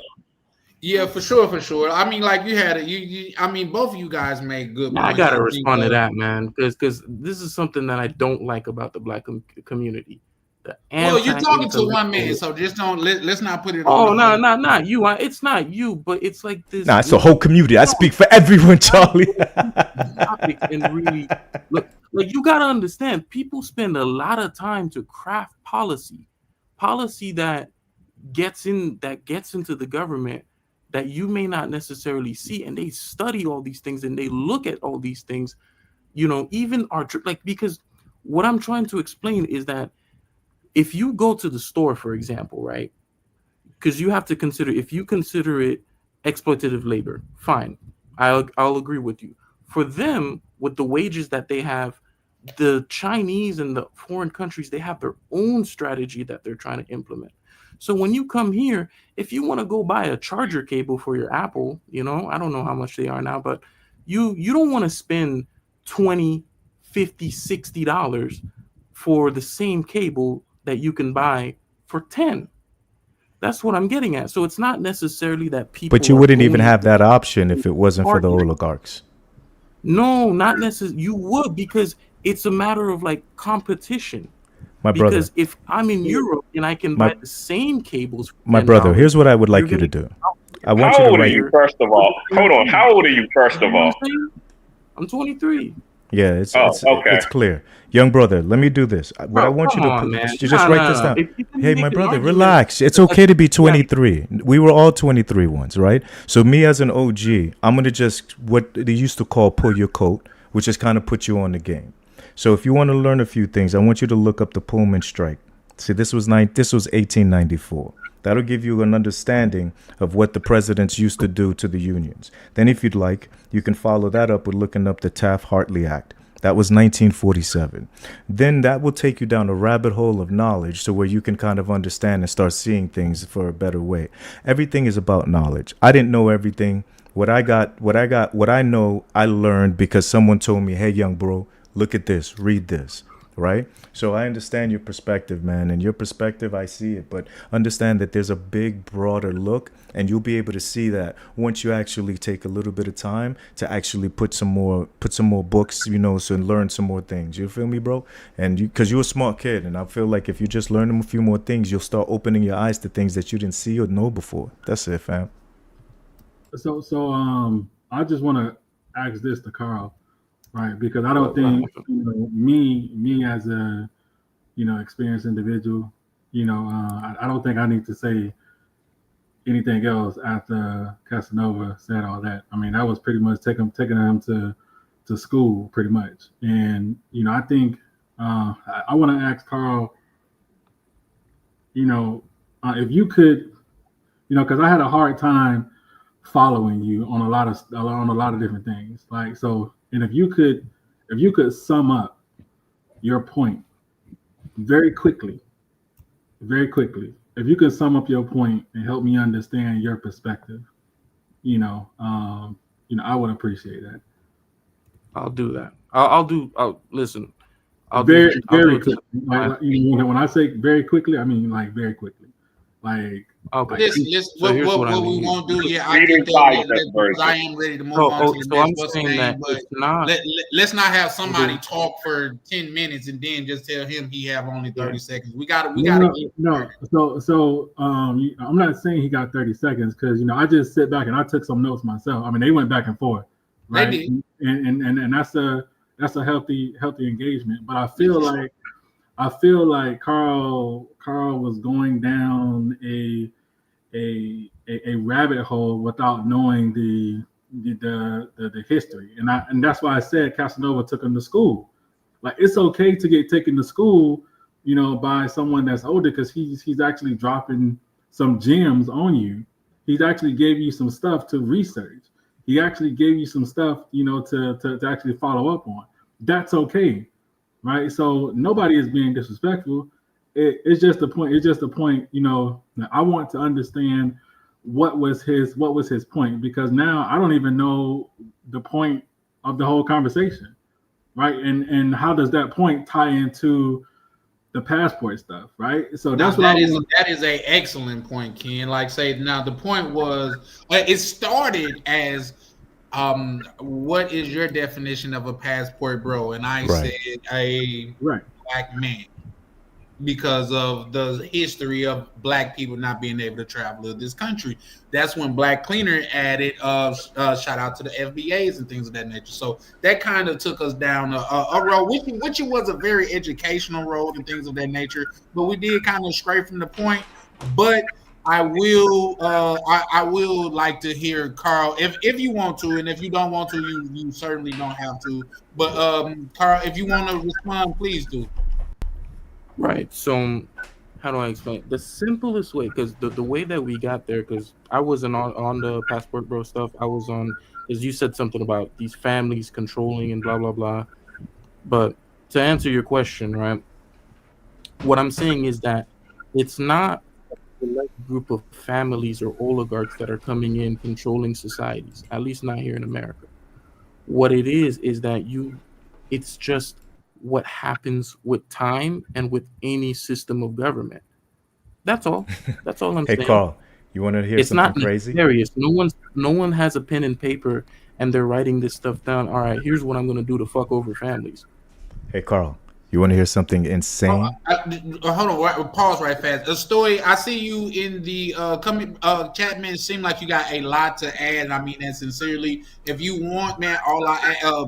Yeah, for sure. I mean, like you had it. I mean, both of you guys made good points. I gotta respond to that, man, because this is something that I don't like about the black community. Well, you're talking to one man, so just don't let's not put it. Oh no, not you. It's not you, but it's like this. Nah, it's the whole community. I speak for everyone, Charlie. And really, look, like you gotta understand, people spend a lot of time to craft policy that gets into the government that you may not necessarily see, and they study all these things and they look at all these things, even because what I'm trying to explain is that if you go to the store, for example, right, because you have to consider, if you consider it exploitative labor, fine, I'll agree with you. For them, with the wages that they have, the Chinese and the foreign countries, they have their own strategy that they're trying to implement. So when you come here, if you want to go buy a charger cable for your Apple, I don't know how much they are now, but you don't want to spend $20, $50, $60 for the same cable that you can buy for $10. That's what I'm getting at. So it's not necessarily that people. But you wouldn't even have that option if it wasn't for the oligarchs. No, not necessarily. You would, because it's a matter of like competition. My brother. Because if I'm in Europe and I can buy the same cables. My brother, here's what I would like you to do. I want How you to old are write. you, first of all? Hold on. How old are you, first of all? I'm 23. Yeah, it's okay. It's clear. Young brother, let me do this. What I want you to put, just write this down. Hey, my brother, relax. It's okay to be 23. We were all 23 once, right? So me as an OG, I'm going to just, what they used to call pull your coat, which is kind of put you on the game. So if you want to learn a few things, I want you to look up the Pullman strike. See, this was 1894. That'll give you an understanding of what the presidents used to do to the unions. Then if you'd like, you can follow that up with looking up the Taft-Hartley Act. That was 1947. Then that will take you down a rabbit hole of knowledge to where you can kind of understand and start seeing things for a better way. Everything is about knowledge. I didn't know everything. What I know, I learned because someone told me, hey, young bro, look at this, read this, right? So I understand your perspective, man, and your perspective, I see it, but understand that there's a big, broader look, and you'll be able to see that once you actually take a little bit of time to actually put some more books, so learn some more things. You feel me, bro? And because you're a smart kid, and I feel like if you just learn a few more things, you'll start opening your eyes to things that you didn't see or know before. That's it, fam. So I just want to ask this to Carl. Right, because I don't think me as a experienced individual, I don't think I need to say anything else after Casanova said all that. I mean, that was pretty much taking him to school, pretty much. And I think I want to ask Carl, if you could, because I had a hard time following you on a lot of different things, like so. And if you could sum up your point very quickly, if you could sum up your point and help me understand your perspective, I would appreciate that. I'll do that. I'll listen. Very quickly. When I say very quickly, I mean like very quickly. Like okay. What we won't do? Yeah, I think that I am ready to move on to the next name, but let's not have somebody talk for 10 minutes and then just tell him he have only 30 seconds. We got to. No. So I'm not saying he got 30 seconds because I just sit back and I took some notes myself. I mean, they went back and forth, right? They did. And that's a healthy engagement. But I feel like Carl was going down a rabbit hole without knowing the history, and that's why I said Casanova took him to school. Like it's okay to get taken to school, by someone that's older because he's actually dropping some gems on you. He's actually gave you some stuff to research. He actually gave you some stuff, to actually follow up on. that's okay, right? So nobody is being disrespectful. It's just a point. It's just a point. I want to understand what was his point, because now I don't even know the point of the whole conversation, right? And how does that point tie into the passport stuff, right? So that's that is a excellent point, Ken. Like say now the point was it started as what is your definition of a passport bro? And I said a black man, because of the history of black people not being able to travel to this country. That's when Black Cleaner added shout out to the FBAs and things of that nature. So that kind of took us down a road, which was a very educational road and things of that nature. But we did kind of stray from the point. But I will like to hear Carl, if you want to, and if you don't want to, you certainly don't have to. But Carl, if you want to respond, please do. Right. So, how do I explain? The simplest way, because the way that we got there, because I wasn't on the passport bro stuff. I was on, because you said something about these families controlling and blah blah blah. But to answer your question, right, what I'm saying is that it's not a select group of families or oligarchs that are coming in controlling societies. At least not here in America. What it is that it's just what happens with time and with any system of government. That's all. That's all I'm saying. Hey, Carl, you want to hear something crazy? It's not nefarious. No one has a pen and paper and they're writing this stuff down. All right, here's what I'm going to do to fuck over families. Hey, Carl, you want to hear something insane? Hold on, pause right fast. A story. I see you in the chat, man. It seemed like you got a lot to add. And I mean that sincerely. If you want, man,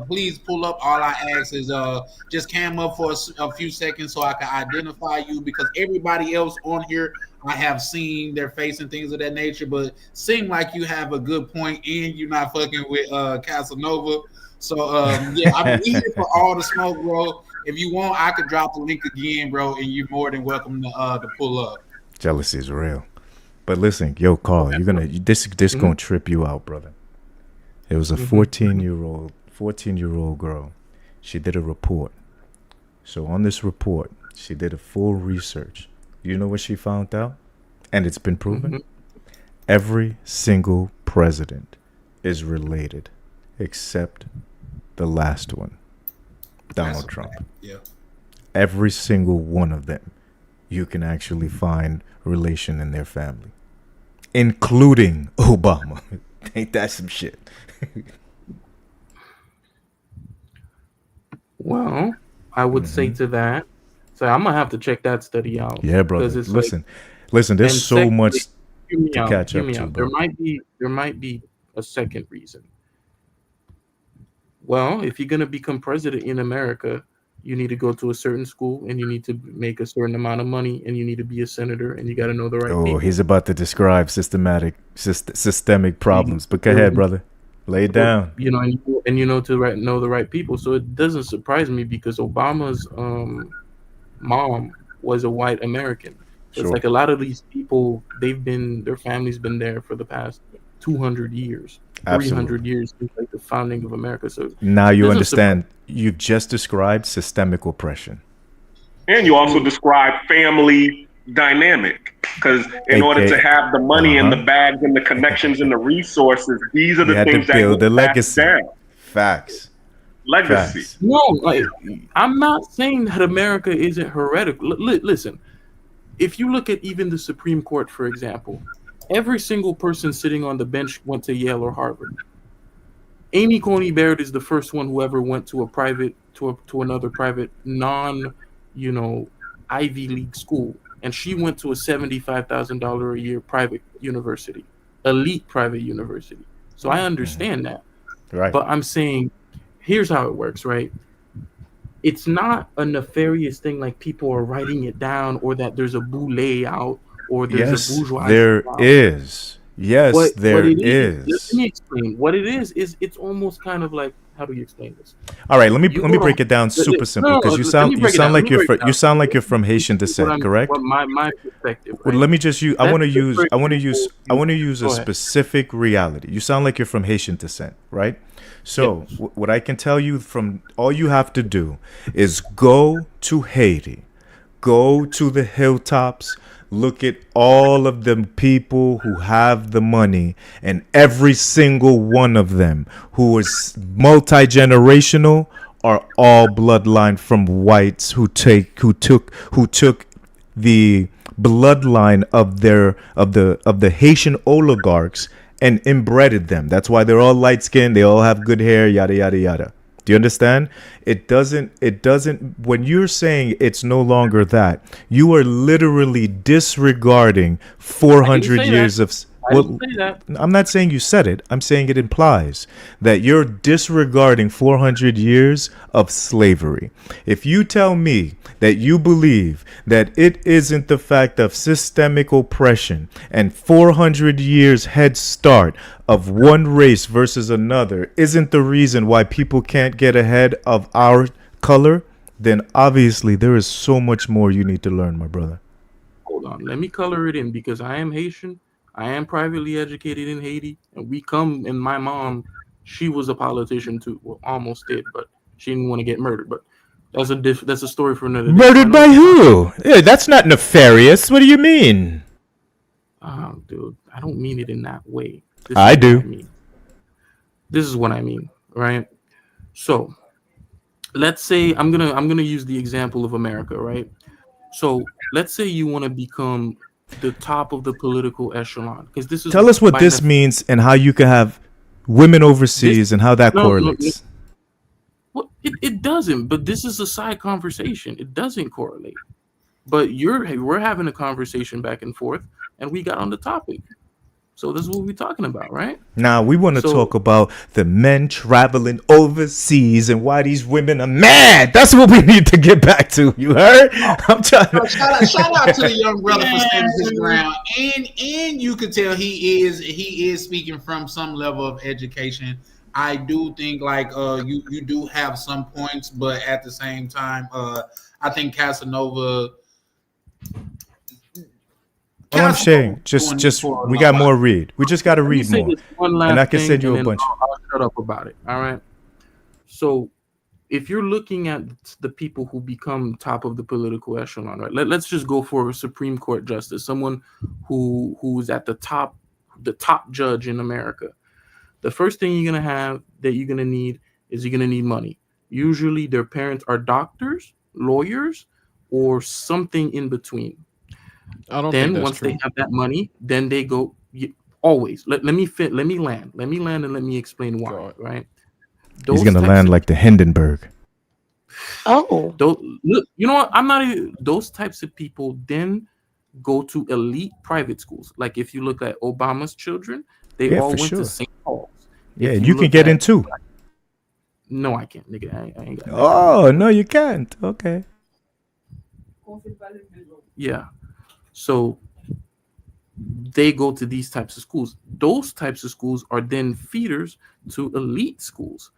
please pull up. All I ask is just cam up for a few seconds so I can identify you, because everybody else on here I have seen their face and things of that nature, but seem like you have a good point and you're not fucking with Casanova. So yeah, I'm here for all the smoke, bro. If you want, I could drop the link again, bro, and you're more than welcome to pull up. Jealousy is real. But listen, yo, Carl, this gonna trip you out, brother. It was a 14-year-old girl. She did a report. So on this report, she did a full research. You know what she found out? And it's been proven. Every single president is related, except the last one, Donald Trump. Yeah. Every single one of them, you can actually find relation in their family, including Obama. Ain't that some shit? Well, I would say to that, so I'm gonna have to check that study out. Yeah, brother. Listen. There's so much to catch up to. There might be a second reason. Well, if you're gonna become president in America, you need to go to a certain school and you need to make a certain amount of money and you need to be a senator and you got to know the right people. He's about to describe systemic problems. But go ahead, brother. Lay it down. You know, and you know know the right people. So it doesn't surprise me because Obama's mom was a white American. So It's like a lot of these people, their family's been there for the past 200 years. 300 years since like the founding of America. So now you understand. You've just described systemic oppression, and you also described family dynamic. Because in order to have the money in the bags and the connections and the resources, these are the things that build the legacy. Facts. Legacy. Facts. No, I'm not saying that America isn't heretical. Listen, if you look at even the Supreme Court, for example. Every single person sitting on the bench went to Yale or Harvard. Amy Coney Barrett is the first one who ever went to another private Ivy League school, and she went to a $75,000 a year private university, elite private university. So I understand that, right? But I'm saying, here's how it works, right? It's not a nefarious thing like people are writing it down, or that there's a boule out. Or there's a bourgeois. There is. Yes, there is. Let me explain. What it is it's almost kind of like how do you explain this? All right, let me break it down super simple because you sound like you're from Haitian descent, correct? My perspective. Right? Well, let me just use. I want to use a specific reality. You sound like you're from Haitian descent, right? So what I can tell you from all you have to do is go to Haiti, go to the hilltops. Look at all of the people who have the money, and every single one of them who is multi-generational are all bloodline from whites who took the bloodline of the Haitian oligarchs and inbreded them. That's why they're all light skinned, they all have good hair, yada yada yada. Do you understand? It doesn't, when you're saying it's no longer that, you are literally disregarding 400 years of. Well, I'm not saying you said it. I'm saying it implies that you're disregarding 400 years of slavery. If you tell me that you believe that it isn't the fact of systemic oppression and 400 years head start of one race versus another isn't the reason why people can't get ahead of our color, then obviously there is so much more you need to learn, my brother. Hold on. Let me color it in because I am Haitian. I am privately educated in Haiti, and my mom, she was a politician too. Well, almost did, but she didn't want to get murdered. But that's a story for another day. Murdered by who? Yeah, that's not nefarious. What do you mean? Dude, I don't mean it in that way. I do. This is what I mean, right? So, let's say I'm gonna use the example of America, right? So let's say you want to become the top of the political echelon, because this is. Tell us what this means and how you can have women overseas and how that correlates. Well, it doesn't, but this is a side conversation. It doesn't correlate. But we're having a conversation back and forth, and we got on the topic. So this is what we're talking about, right? Now we want to talk about the men traveling overseas and why these women are mad. That's what we need to get back to. You heard? I'm trying to shout out to the young brother for standing his ground, and you could tell he is speaking from some level of education. I do think like you do have some points, but at the same time, I think Casanova. All I'm saying, just we got more read. We just got to read more, and I can send you a bunch. I'll shut up about it. All right. So, if you're looking at the people who become top of the political echelon, right? Let's just go for a Supreme Court justice, someone who's at the top judge in America. The first thing you're gonna need money. Usually, their parents are doctors, lawyers, or something in between. Then once they have that money, then they go always. Let me land and let me explain why. Right? He's gonna land like the Hindenburg. Oh, look, you know what? I'm not even, those types of people then go to elite private schools. Like if you look at Obama's children, they all went to St. Paul's. Yeah, you can get in too. No, I can't, nigga. I ain't got. Oh no, you can't. Okay. Yeah. So they go to these types of schools. Those types of schools are then feeders to elite schools.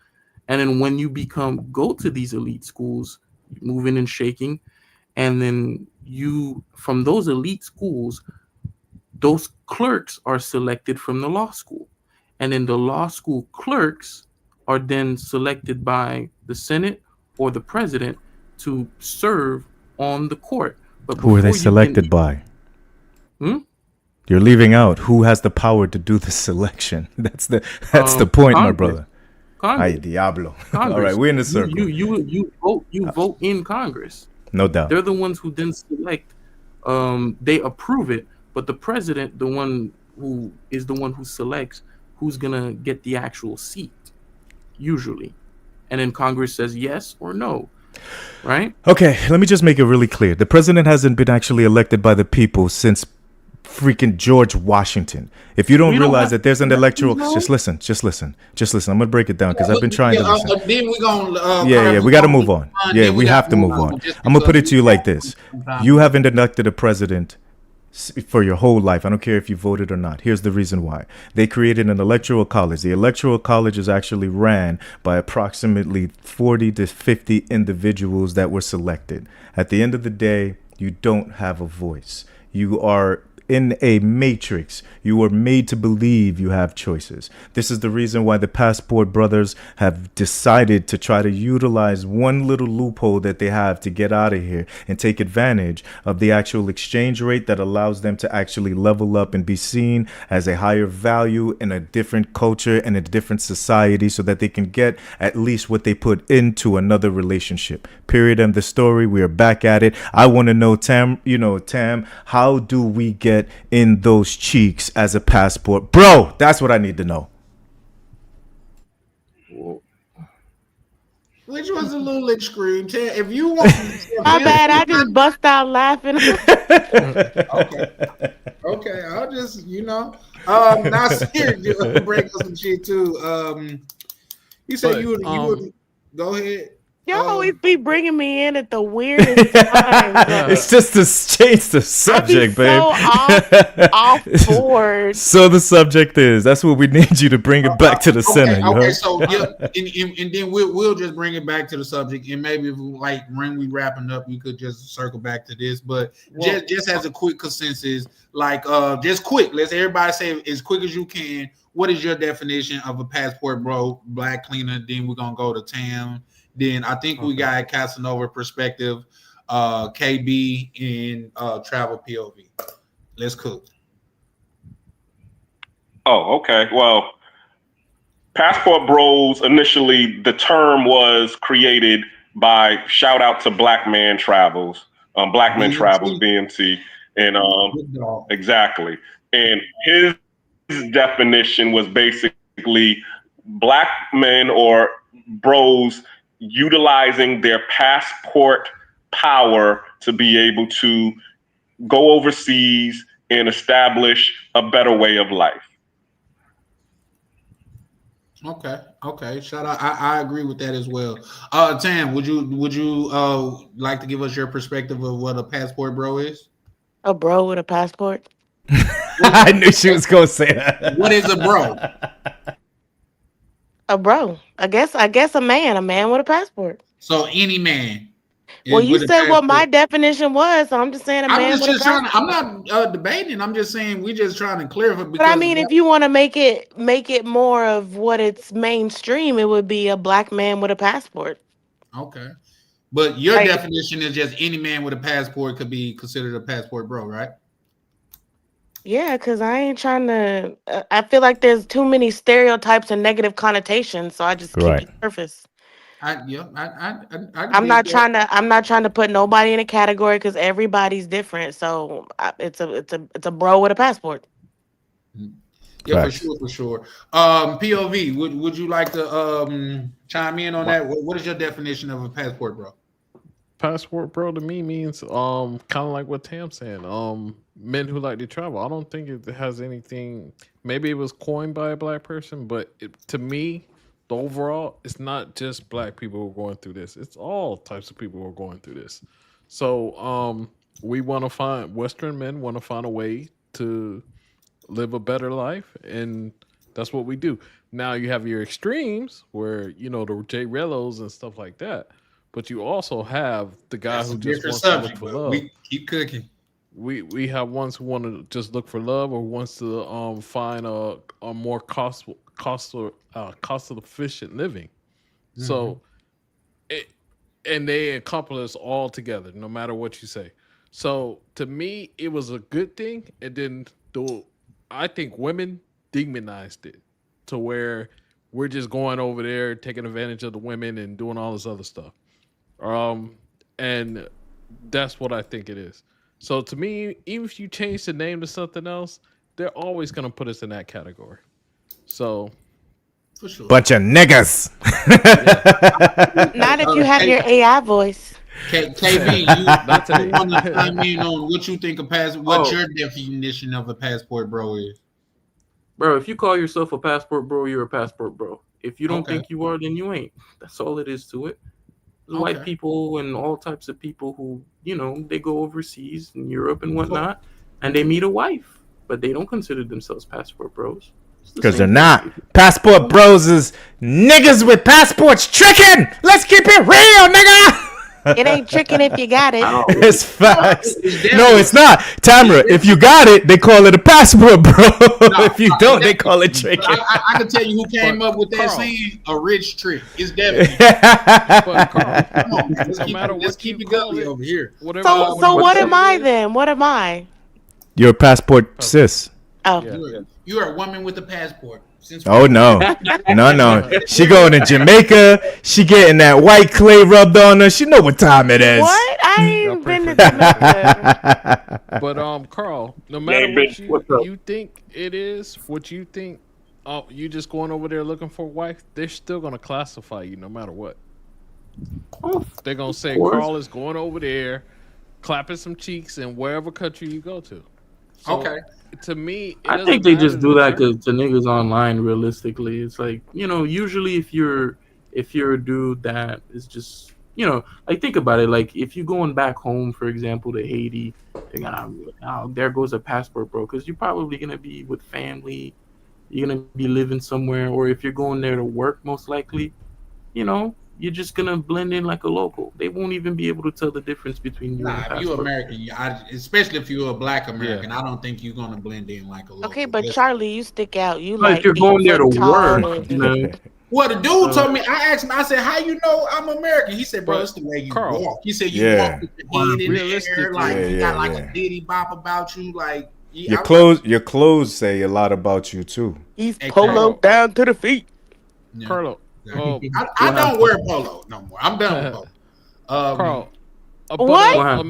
And then when you go to these elite schools, moving and shaking, and then from those elite schools, those clerks are selected from the law school. And then the law school clerks are then selected by the Senate or the president to serve on the court. But who are they selected by? You're leaving out who has the power to do the selection. That's the point, Congress, my brother. Congress. Ay, diablo. Congress. All right, we're in the circle. You vote in Congress. No doubt. They're the ones who then select. They approve it, but the president, the one who selects who's gonna get the actual seat, usually, and then Congress says yes or no. Right? Okay, let me just make it really clear. The president hasn't been actually elected by the people since freaking George Washington. If you don't realize that there's an electoral, just listen. I'm gonna break it down because I've been trying to listen. Then we're gonna we got to move on. Yeah, we have to move on. I'm gonna put it to you like this: you haven't elected a president for your whole life. I don't care if you voted or not. Here's the reason why. They created an electoral college. The electoral college is actually ran by approximately 40 to 50 individuals that were selected. At the end of the day, you don't have a voice. You are in a matrix. You are made to believe you have choices. This is the reason why the Passport Brothers have decided to try to utilize one little loophole that they have to get out of here and take advantage of the actual exchange rate that allows them to actually level up and be seen as a higher value in a different culture and a different society, so that they can get at least what they put into another relationship. Period. End the story. We are back at it. I want to know, Tam, how do we get in those cheeks as a passport? Bro, that's what I need to know. Which was a little extreme. If you want, my bad. I just bust out laughing. Okay. I'll just, now serious, break some shit too. You said you would go ahead. Y'all always be bringing me in at the weirdest times. It's just to change the subject, babe. So off board. So the subject is, that's what we need you to bring it back to the center. Okay, so yeah, and then we'll just bring it back to the subject, and maybe if when we wrapping up, we could just circle back to this. But just as a quick consensus, just quick, let's everybody say as quick as you can. What is your definition of a passport bro, black cleaner? Then we're gonna go to Tam. Then I think we got Casanova perspective, KB, and travel POV. Let's cook. Oh, okay. Well, Passport Bros, initially, the term was created by, shout out to Black Man Travels, Black Men Travels, BMT. And exactly. And his definition was basically black men or bros utilizing their passport power to be able to go overseas and establish a better way of life. Okay. Shout out. I agree with that as well. Tam, would you like to give us your perspective of what a passport bro is? A bro with a passport? I knew she was gonna say that. What is a bro? A bro. I guess a man with a passport. So any man. Well, you said what my definition was, so I'm just saying a man with a passport. I'm not debating. I'm just saying we're just trying to clarify. But I mean, if you want to make it more of what it's mainstream, it would be a black man with a passport. Okay. But your definition is just any man with a passport could be considered a passport bro, right? Yeah, because I ain't trying to. I feel like there's too many stereotypes and negative connotations, so I just keep it surface. I'm not trying to put nobody in a category because everybody's different. So it's a bro with a passport. Yeah, for sure. POV, would you like to chime in on that? What is your definition of a passport bro? Passport bro to me means kind of like what Tam's saying. Men who like to travel. I don't think it has anything. Maybe it was coined by a black person, but to me, the overall, it's not just black people who are going through this. It's all types of people who are going through this. So we want to find Western men want to find a way to live a better life, and that's what we do. Now you have your extremes where the Jay Rellos and stuff like that. But you also have the guy who just wants to look for love. We keep cooking. We have ones who want to just look for love, or wants to find a more cost efficient living. Mm-hmm. So, and they accomplish all together, no matter what you say. So to me, it was a good thing. And then I think women demonized it to where we're just going over there, taking advantage of the women and doing all this other stuff. And that's what I think it is. So to me, even if you change the name to something else, they're always going to put us in that category. So, for sure. Bunch of niggas. Not if you have your AI voice. KB, you want to chime in on what you think what your definition of a passport bro is? Bro, if you call yourself a passport bro, you're a passport bro. If you don't think you are, then you ain't. That's all it is to it. White people and all types of people who, they go overseas in Europe and whatnot, and they meet a wife, but they don't consider themselves passport bros. Because they're not. Passport bros is niggas with passports tricking. Let's keep it real, nigga. It ain't tricking if you got it. It's facts. No, it's not. Tamara, if you got it, they call it a passport, bro. If you don't, they call it tricking. I can tell you who came up with that saying, a rich trick. It's definitely. Come on, man. Let's keep it going over here. So what am I then? What am I? You're a passport sis. Oh. You are a woman with a passport. Oh no. No. She going to Jamaica. She getting that white clay rubbed on her. She know what time it is. What? I ain't been to Jamaica. But Carl, no matter what you think it is, what you think, you just going over there looking for a wife, they're still gonna classify you no matter what. They're gonna say Carl is going over there, clapping some cheeks in wherever country you go to. So, okay. To me, I think they just do that because the niggas online. Realistically, it's like, you know, usually if you're a dude that is just, you know, like, think about it. Like, if you're going back home, for example, to Haiti, there goes a passport, bro. Because you're probably gonna be with family. You're gonna be living somewhere, or if you're going there to work, most likely, you know, you're just gonna blend in like a local. They won't even be able to tell the difference between you and a passport. If you're American, especially if you're a black American, I don't think you're gonna blend in like a local. Okay, but Charlie, you stick out. You like, if you're going there to work, you know. Well, the dude told me. I asked him. I said, "How you know I'm American?" He said, "Bro, it's the way you walk." He said, "You walk with your head in the air, like you got like a diddy bop about you, like." Your clothes say a lot about you too. He's polo down to the feet. Yeah. Carlo. I don't wear polo no more. I'm done with polo. Carl, what?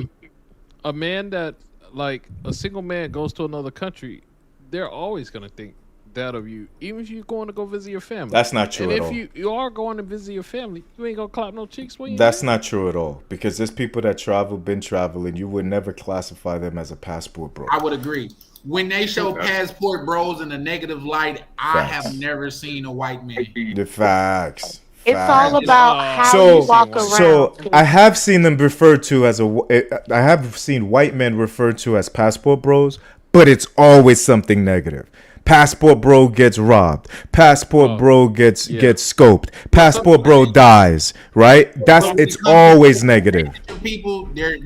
A man that, like, a single man goes to another country, they're always gonna think that of you, even if you're going to go visit your family. That's not true at all. And if you are going to visit your family, you ain't gonna clap no cheeks when you. That's not true at all, because there's people that been traveling. You would never classify them as a passport bro. I would agree. When they show passport bros in a negative light, I have never seen a white man. The facts. It's all about how you walk around. So I have seen them referred to as I have seen white men referred to as passport bros, but it's always something negative. Passport bro gets robbed. Passport bro gets scoped. Passport bro dies. Right? It's always negative. People, they're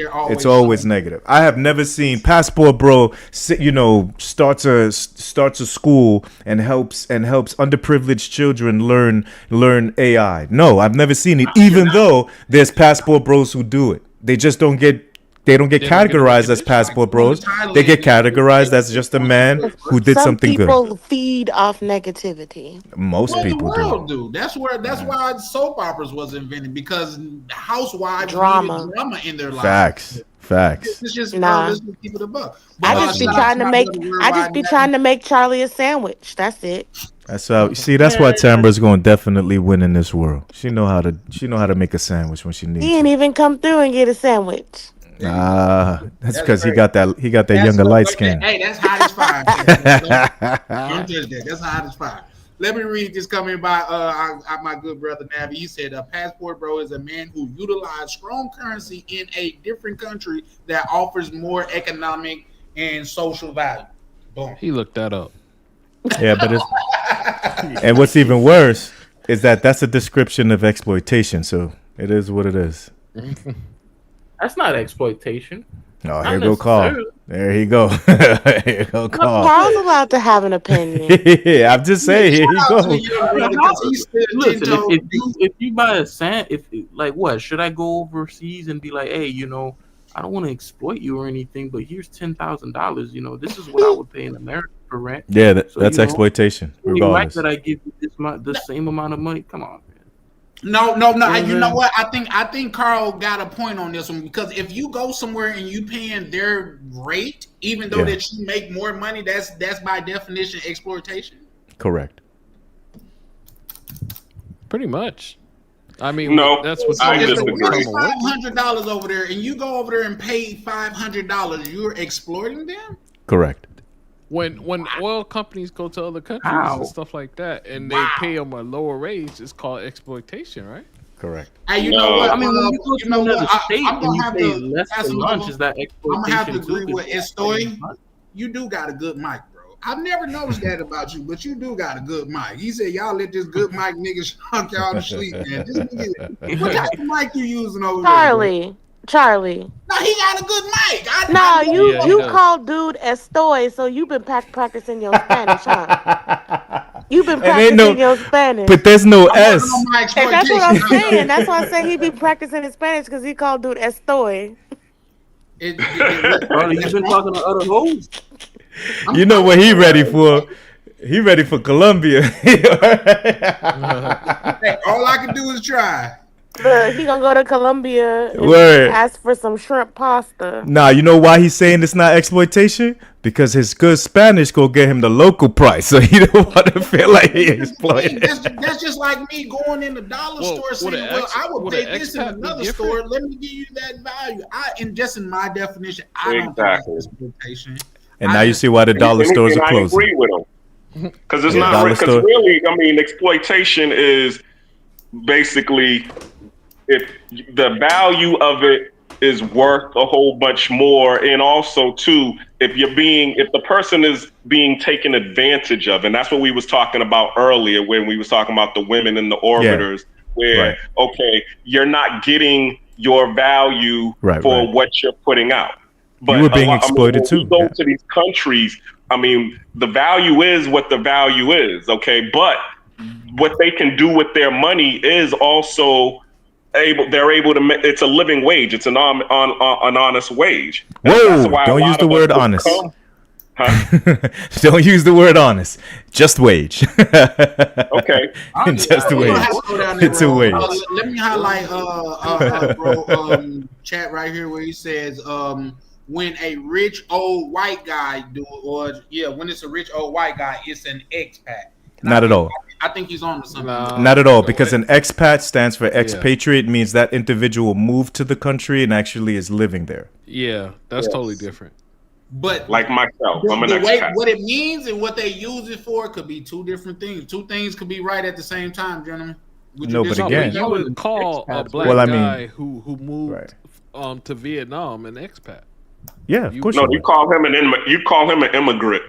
always. It's always negative. I have never seen passport bro, starts a school and helps underprivileged children learn AI. No, I've never seen it. Even though there's passport bros who do it, they just don't get. They don't get categorized as passport bros. They get categorized as just a man who did something good. Some people feed off negativity. Most people do. That's why soap operas was invented, because housewives drama in their lives. Facts. It's just keep it a buck. I just be trying to make Charlie a sandwich. That's it. That's how. See, that's why Tamara's going to definitely win in this world. She know how to make a sandwich when she needs. He ain't even come through and get a sandwich. That's because he got that younger light skin. Hey, that's hot as fire. Don't judge that. That's hot as fire. Let me read this comment by my good brother Navi. He said, "A passport bro is a man who utilizes strong currency in a different country that offers more economic and social value." Boom. He looked that up. Yeah, but and what's even worse is that's a description of exploitation. So it is what it is. That's not exploitation. Oh, here go Carl. There he go. Here go Carl. Carl's allowed to have an opinion. Yeah, I'm just saying. Here he go. Listen, if you buy a what should I go overseas and be like, hey, I don't want to exploit you or anything, but here's $10,000. This is what I would pay in America for rent. Yeah, that's exploitation. Regardless, that I give you the same amount of money. Come on. No. You know what? I think Carl got a point on this one, because if you go somewhere and you paying their rate, even though that you make more money, that's by definition exploitation. Correct. Pretty much. I mean, no, that's what I if disagree. $500 over there, and you go over there and pay $500, you're exploiting them. Correct. When oil companies go to other countries and stuff like that, and they pay them a lower wage, it's called exploitation, right? Correct. Hey, you know what? I mean, when you go to another state I'm and gonna you have pay to less for lunch, is that I'm gonna have to exploitation agree too? with Estoy. You do got a good mic, bro. I've never noticed that about you, but you do got a good mic. He said y'all let this good mic nigga shunk y'all to sleep, man. This nigga, what type of mic you using over there? Charlie. No, he got a good mic. You called dude Estoy, so you've been practicing your Spanish, huh? You've been practicing your Spanish. But there's no S. And that's what I'm saying. That's why I say he be practicing his Spanish because he called dude Estoy. Charlie, you've been talking to other hoes. You know what he ready for? He ready for Colombia. Hey, all I can do is try. Look, he gonna go to Colombia and ask for some shrimp pasta. Nah, you know why he's saying it's not exploitation? Because his good Spanish go get him the local price, so he don't want to feel like he exploited. That's just like me going in the dollar store saying, "Well, I will pay this in another store. Let me give you that value." And just in my definition, I don't think that's exploitation. And now you see why the dollar stores are closing. I agree with him because it's not because really, I mean, exploitation is basically if the value of it is worth a whole bunch more, and also too, if the person is being taken advantage of, and that's what we was talking about earlier when we was talking about the women and the orbiters, where okay, you're not getting your value for what you're putting out. But you were being exploited too. When we go to these countries, I mean, the value is what the value is, okay? But what they can do with their money is also they're able to. It's a living wage. It's an honest wage. Whoa! Don't use the word honest. Don't use the word honest. Just wage. Okay. Just wage. It's a wage. Let me highlight chat right here where he says when a rich old white guy when it's a rich old white guy, it's an expat. Not at all. I think he's on to something. Not at all, because an expat stands for expatriate, means that individual moved to the country and actually is living there. Yeah, that's totally different. But like myself, I'm an expat. What it means and what they use it for could be two different things. Two things could be right at the same time, gentlemen. No, but again, you would call a black guy who moved to Vietnam an expat. Yeah, of course. No, you call him an immigrant.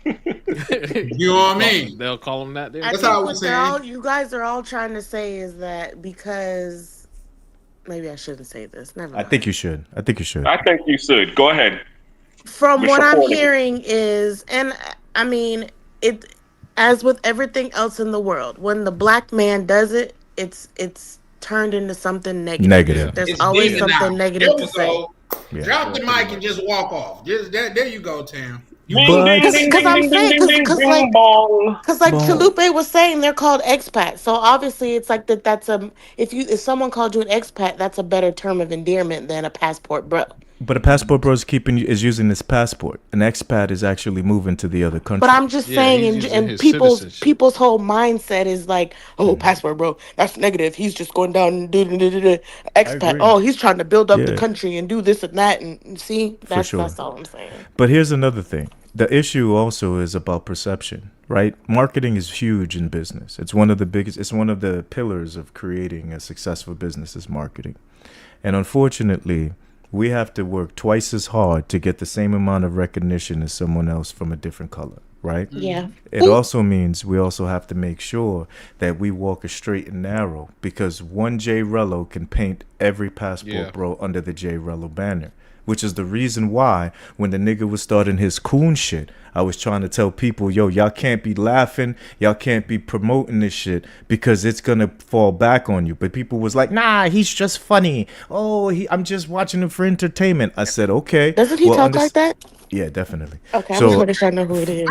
You know what I mean? They'll call him that. That's how we're saying. You guys are all trying to say is that because maybe I shouldn't say this. Never mind. I think you should. I think you should. Go ahead. From what I'm hearing is, and I mean it, as with everything else in the world, when the black man does it, it's turned into something negative. There's always something negative to say. Yeah. Drop the mic and just walk off. There you go, Tam. Because I'm saying, because like Chalupe was saying, they're called expats. So obviously, it's like that's if someone called you an expat, that's a better term of endearment than a passport bro. But a passport bro is using his passport. An expat is actually moving to the other country. But I'm just saying, and people's whole mindset is like, oh, passport bro, that's negative. He's just going down and do expat. Oh, he's trying to build up the country and do this and that. And see, that's all I'm saying. But here's another thing. The issue also is about perception, right? Marketing is huge in business. It's one of the pillars of creating a successful business is marketing. And unfortunately, we have to work twice as hard to get the same amount of recognition as someone else from a different color, right? Yeah. It also means we also have to make sure that we walk a straight and narrow, because one J Rello can paint every passport bro under the J Rello banner. Which is the reason why when the nigga was starting his coon shit, I was trying to tell people, yo, y'all can't be laughing, y'all can't be promoting this shit because it's gonna fall back on you. But people was like, nah, he's just funny. Oh, I'm just watching him for entertainment. I said, okay. Doesn't he talk like that? Yeah, definitely. Okay, I'm just making sure I know who it is.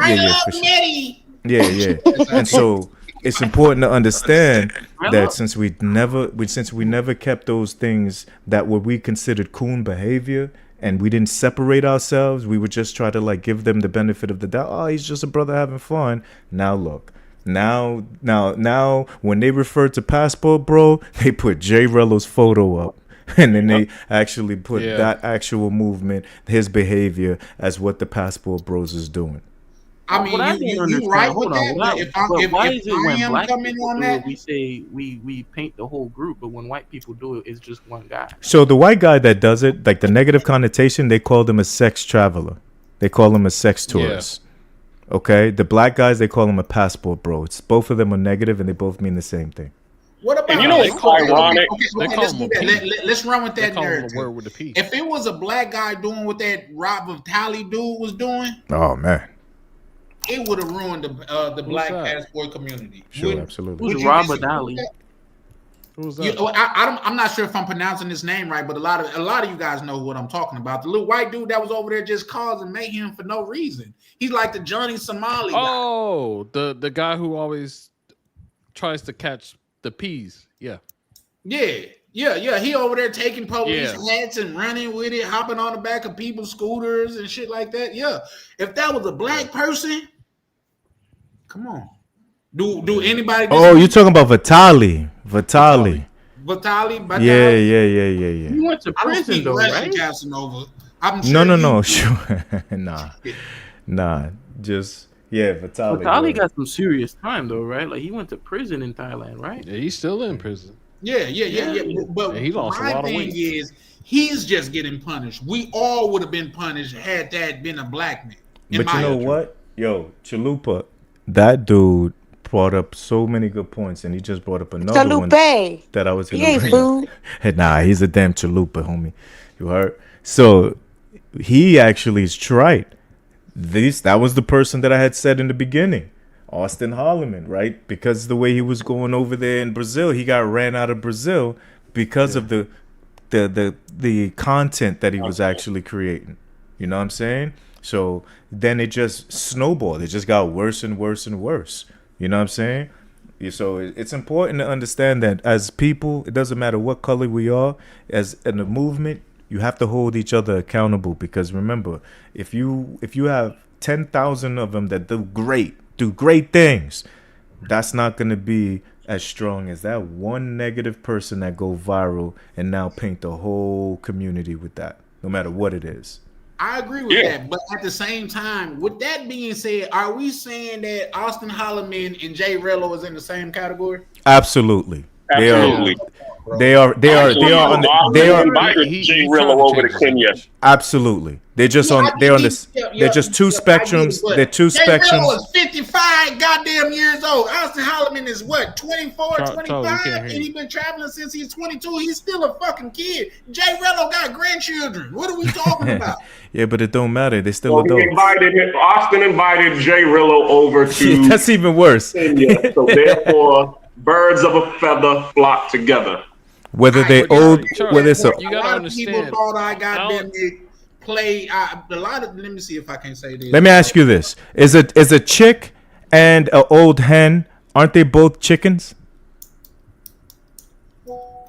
Yeah. And so it's important to understand that since we never kept those things that were we considered coon behavior, and we didn't separate ourselves, we would just try to like give them the benefit of the doubt. Oh, he's just a brother having fun. Now look, now when they refer to passport bro, they put J Rello's photo up. And then they actually put that actual movement, his behavior, as what the passport bros is doing. I mean, you right with that. But if why is it when I am black coming people on do that, it, we say we paint the whole group, but when white people do it, it's just one guy. So the white guy that does it, like the negative connotation, they call them a sex traveler. They call him a sex tourist. Yeah. Okay, the black guys, they call him a passport bro. It's both of them are negative, and they both mean the same thing. What about? And you know what's ironic? Let's run with that narrative. If it was a black guy doing what that Rob Vitale dude was doing, oh man, it would have ruined the black passport community. Sure, absolutely. Who's Rob Vitale? Who's that? I'm not sure if I'm pronouncing his name right, but a lot of you guys know what I'm talking about. The little white dude that was over there just causing mayhem for no reason. He's like the Johnny Somali. Oh, the guy who always tries to catch the peas. Yeah. He over there taking police hats and running with it, hopping on the back of people's scooters and shit like that. Yeah. If that was a black person, come on. Do anybody? Oh, you're talking about Vitale. Vitale. Yeah. He went to prison though, right? Casanova. No. Sure. Nah. Just Vitale. Vitale got some serious time though, right? Like he went to prison in Thailand, right? Yeah, he's still in prison. Yeah. But he lost a lot of weight. Is he's just getting punished. We all would have been punished had that been a black man. But you know what? Yo, Chalupa, that dude brought up so many good points, and he just brought up another one that I was going to bring up. Nah, he's a damn Chalupa, homie. You heard? So he actually is right. That was the person that I had said in the beginning, Austin Holloman, right? Because the way he was going over there in Brazil, he got ran out of Brazil because of the content that he was actually creating. You know what I'm saying? So then it just snowballed. It just got worse and worse and worse. You know what I'm saying? So it's important to understand that as people, it doesn't matter what color we are, as in the movement, you have to hold each other accountable. Because remember, if you have 10,000 of them that do great things, that's not going to be as strong as that one negative person that go viral and now paint the whole community with that, no matter what it is. I agree with that, but at the same time, with that being said, are we saying that Austin Holloman and Jay Rello is in the same category? Absolutely. They are. They are Jay Rello over to Kenya. Absolutely. They're just they're just two spectrums. They're two spectrums. Jay Rello is 55 goddamn years old. Austin Holloman is what, 24, 25? And he's been traveling since he's 22. He's still a fucking kid. Jay Rello got grandchildren. What are we talking about? Yeah, but it don't matter. They still adults. Austin invited Jay Rello over to that's even worse. Kenya, so therefore, birds of a feather flock together. Whether they old, whether it's a lot of people thought I got them play a lot of. Let me see if I can say this. Let me ask you this: is a chick and an old hen? Aren't they both chickens?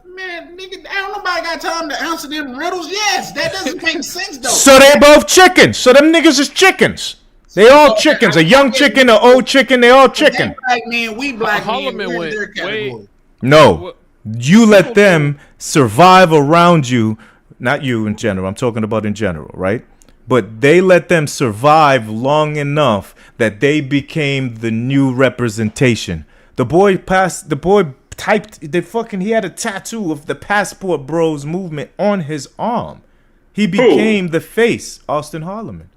Man, nigga, ain't nobody got time to answer them riddles. Yes, that doesn't make sense though. So they both chickens. So them niggas is chickens. They all chickens. A young chicken, an old chicken. They all chicken. Black men, we black men. We're in their category. No. You let them survive around you, not you in general. I'm talking about in general, right? But they let them survive long enough that they became the new representation. The boy typed he had a tattoo of the Passport Bros movement on his arm. He became the face, Austin Holloman.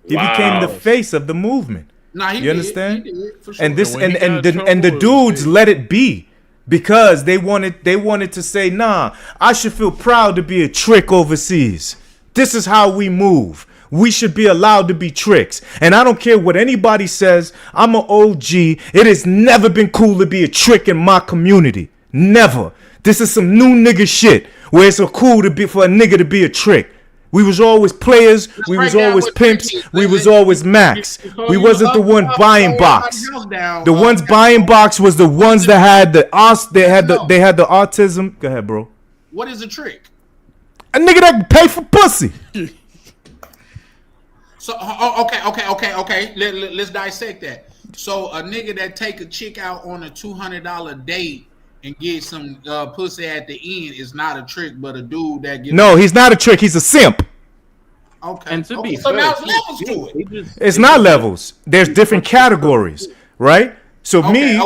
He became the face of the movement. You understand? He did, for sure. And this and the dudes let it be. Because they wanted to say, nah, I should feel proud to be a trick overseas. This is how we move. We should be allowed to be tricks. And I don't care what anybody says. I'm an OG. It has never been cool to be a trick in my community. Never. This is some new nigga shit where it's so cool to be for a nigga to be a trick. We was always players. We was always pimps. We was always max. We wasn't the one buying box. The ones buying box was the ones that had the they had the autism. Go ahead, bro. What is a trick? A nigga that can pay for pussy. So okay. Let's dissect that. So a nigga that take a chick out on a $200 date and get some pussy at the end is not a trick, but a dude that gets. No, he's not a trick. He's a simp. Okay. And to be so fair, now it's levels to it. It's not levels. There's different categories, right? So me,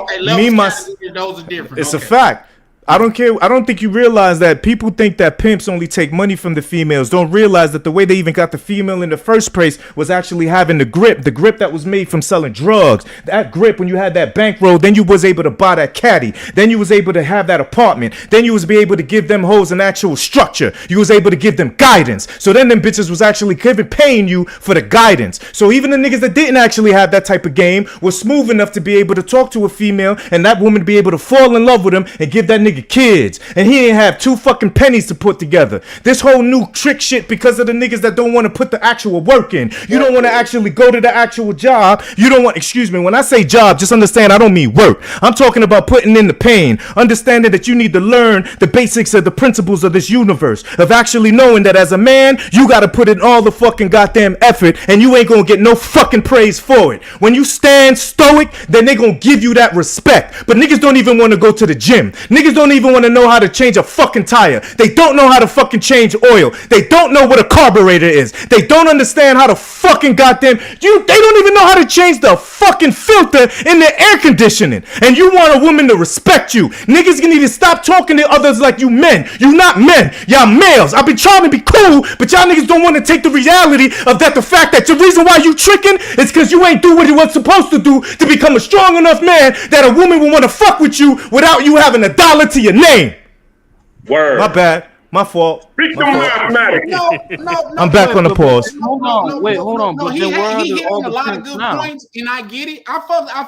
those are different. It's a fact. I don't care. I don't think you realize that people think that pimps only take money from the females. Don't realize that the way they even got the female in the first place was actually having the grip that was made from selling drugs. That grip, when you had that bankroll, then you was able to buy that caddy. Then you was able to have that apartment. Then you was be able to give them hoes an actual structure. You was able to give them guidance. So then them bitches was actually paying you for the guidance. So even the niggas that didn't actually have that type of game was smooth enough to be able to talk to a female and that woman be able to fall in love with him and give that nigga kids, and he ain't have 2 fucking pennies to put together. This whole new trick shit because of the niggas that don't want to put the actual work in. You don't want to actually go to the actual job. You don't want, excuse me, when I say job, just understand I don't mean work. I'm talking about putting in the pain, understanding that you need to learn the basics of the principles of this universe, of actually knowing that as a man, you got to put in all the fucking goddamn effort and you ain't gonna get no fucking praise for it. When you stand stoic, then they gonna give you that respect. But niggas don't even want to go to the gym. Niggas don't even want to know how to change a fucking tire. They don't know how to fucking change oil. They don't know what a carburetor is. They don't understand how to fucking goddamn they don't even know how to change the fucking filter in the air conditioning. And you want a woman to respect you. Niggas need to stop talking to others like you men. You not men. Y'all males. I've been trying to be cool, but y'all niggas don't want to take the reality of that the fact that the reason why you tricking is because you ain't do what you was supposed to do to become a strong enough man that a woman will want to fuck with you without you having $1 to your name. Word. My bad. My fault. Speak the mathematics. No, I'm back on the pause. Hold on. No, But he then where are hit all a the lot of pimps good now? points, and I get it. I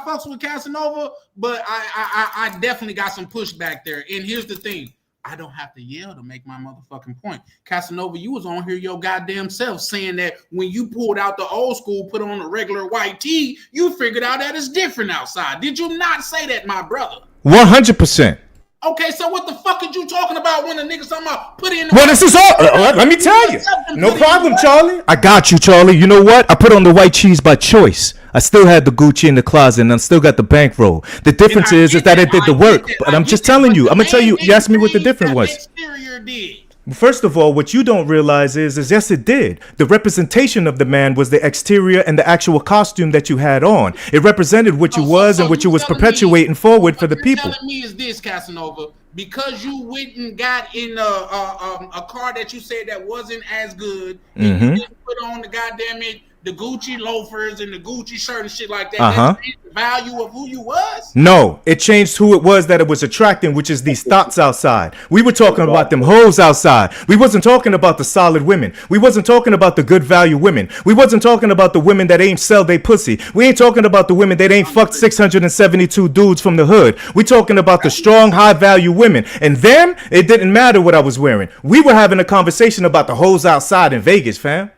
fucks with Casanova, but I definitely got some pushback there. And here's the thing. I don't have to yell to make my motherfucking point. Casanova, you was on here your goddamn self saying that when you pulled out the old school, put on a regular white tee, you figured out that it's different outside. Did you not say that, my brother? 100%. Okay, so what the fuck are you talking about when the niggas talking about put in? Well, this is all. Let me tell you. No problem, Charlie. I got you, Charlie. You know what? I put on the white cheese by choice. I still had the Gucci in the closet, and I still got the bankroll. The difference is that it did the work. But I'm just telling you. I'm gonna tell you. You asked me what the difference was. Exterior did. First of all, what you don't realize is yes, it did. The representation of the man was the exterior and the actual costume that you had on. It represented what you was and what you was perpetuating forward for the people. What you're telling me is this, Casanova, because you went and got in a car that you said that wasn't as good, and you didn't put on the Gucci loafers and the Gucci shirt and shit like that. That changed the value of who you was? No, it changed who it was that it was attracting, which is these thoughts outside. We were talking about them hoes outside. We wasn't talking about the solid women. We wasn't talking about the good value women. We wasn't talking about the women that ain't sell they pussy. We ain't talking about the women that ain't fucked 672 dudes from the hood. We talking about the strong, high value women. And them, it didn't matter what I was wearing. We were having a conversation about the hoes outside in Vegas, fam.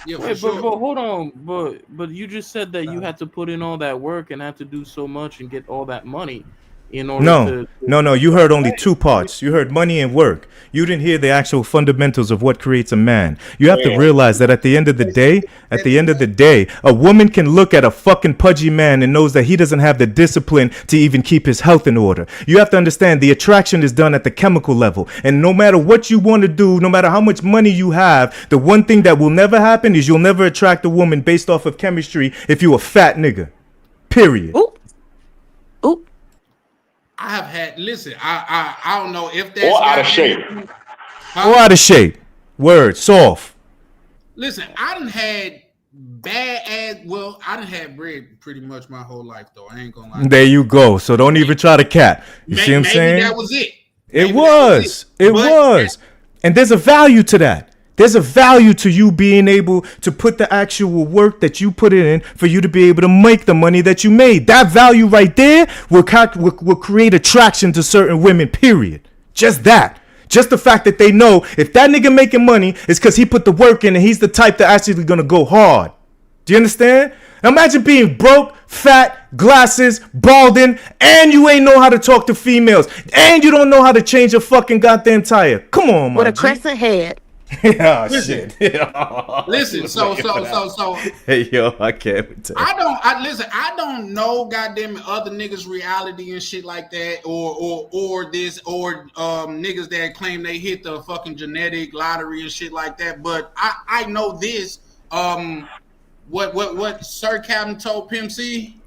Yeah, wait, sure. but hold on, but you just said that you had to put in all that work and had to do so much and get all that money in order No, you heard only 2 parts. You heard money and work. You didn't hear the actual fundamentals of what creates a man. You have to realize that at the end of the day, a woman can look at a fucking pudgy man and knows that he doesn't have the discipline to even keep his health in order. You have to understand the attraction is done at the chemical level. And no matter what you want to do, no matter how much money you have, the one thing that will never happen is you'll never attract a woman based off of chemistry if you a fat nigga. Period. Ooh. I have had. Listen, I don't know if that's or out of shape. Or out of shape. Word soft. Listen, I done had bad ass. Well, I done had bread pretty much my whole life, though. I ain't gonna lie. There you go. So don't even try to cap. You see what I'm saying? That was it. It was. And there's a value to that. There's a value to you being able to put the actual work that you put in for you to be able to make the money that you made. That value right there will create attraction to certain women, period. Just that. Just the fact that they know if that nigga making money, it's because he put the work in and he's the type that actually gonna go hard. Do you understand? Now imagine being broke, fat, glasses, balding, and you ain't know how to talk to females, and you don't know how to change a fucking goddamn tire. Come on, man. With a crescent head. Yeah, listen, shit. listen. So. Hey, yo, I can't. I don't know, goddamn other niggas' reality and shit like that, or niggas that claim they hit the fucking genetic lottery and shit like that. But I know this. What Sir Captain told Pimp C?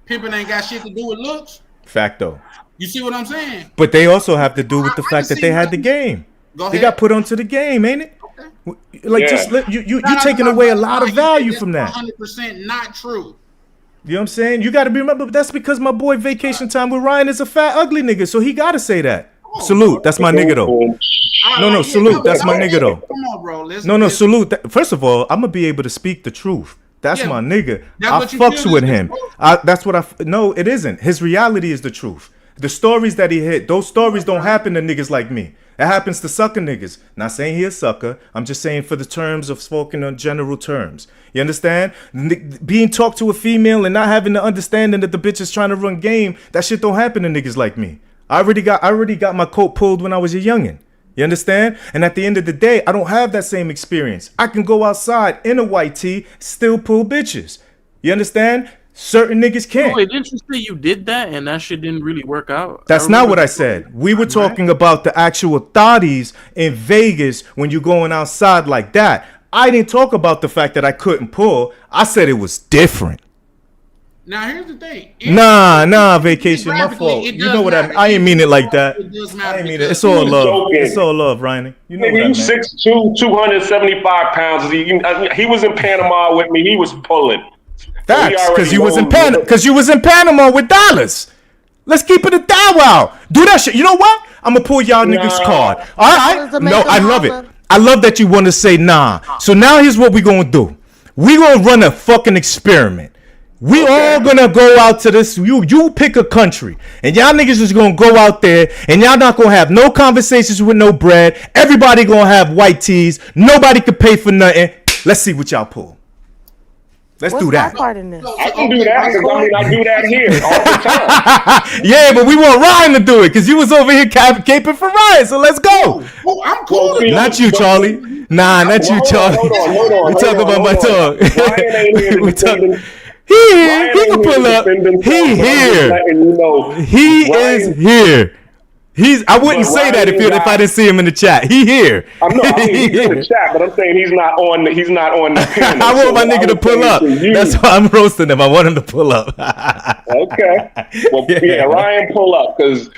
Pimping ain't got shit to do with looks. Facto. You see what I'm saying? But they also have to do with the fact that they had the game. They got put onto the game, ain't it? Okay. Like just you taking away a lot of value from that. 100% not true. You know what I'm saying? You got to remember, that's because my boy Vacation Time with Ryan is a fat ugly nigga, so he got to say that. Salute, that's my nigga though. No, salute, that's my nigga though. Come on, bro. No, salute. First of all, I'm gonna be able to speak the truth. That's my nigga. I fucks with him. No, it isn't. His reality is the truth. The stories that he hit, those stories don't happen to niggas like me. It happens to sucker niggas. Not saying he a sucker. I'm just saying for the terms of spoken on general terms. You understand? Being talked to a female and not having the understanding that the bitch is trying to run game, that shit don't happen to niggas like me. I already got my coat pulled when I was a youngin'. You understand? And at the end of the day, I don't have that same experience. I can go outside in a white tee, still pull bitches. You understand? Certain niggas can't. Wait, didn't you say you did that and that shit didn't really work out? That's not what I said. We were talking about the actual thotties in Vegas when you're going outside like that. I didn't talk about the fact that I couldn't pull. I said it was different. Now here's the thing. Nah, Vacation. My fault. You know what I mean? I ain't mean it like that. I ain't mean it. It's all love. It's all love, Ryan. You know what I mean? 6'2", 275 pounds. He was in Panama with me. He was pulling. That's because you was in Panama with dollars. Let's keep it a thou. Do that shit. You know what? I'm gonna pull y'all niggas card. All right? No, I love it. I love that you want to say nah. So now here's what we gonna do. We gonna run a fucking experiment. We all gonna go out to this. You pick a country, and y'all niggas is gonna go out there, and y'all not gonna have no conversations with no bread. Everybody gonna have white tees. Nobody could pay for nothing. Let's see what y'all pull. Let's do that. Part in this? I can do that because I do that here all the time. Yeah, but we want Ryan to do it because you was over here caping for Ryan. So let's go. Oh, I'm cool. Not you, Charlie. Nah, not you, Charlie. Hold on. We talking about my talk. We talking. He here. He can pull up. He here. He is here. I wouldn't say that if I didn't see him in the chat. He here. He's in the chat, but I'm saying he's not on the panel. I want my nigga to pull up. That's why I'm roasting him. I want him to pull up. Okay. Well, yeah, Ryan, pull up because.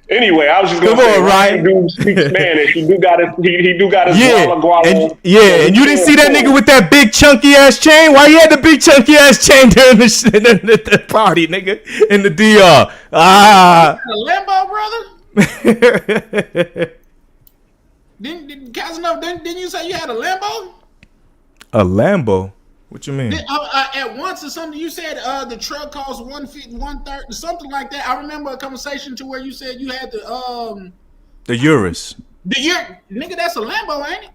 Anyway, I was just gonna say, Ryan do speak Spanish. He do got his guala. And you didn't see that nigga with that big chunky ass chain? Why he had the big chunky ass chain during the party, nigga, in the DR? A Lambo, brother. Didn't you say you had a Lambo? A Lambo? What you mean? At once or something, you said the truck cost 130, something like that. I remember a conversation to where you said you had the Urus. Nigga, that's a Lambo, ain't it?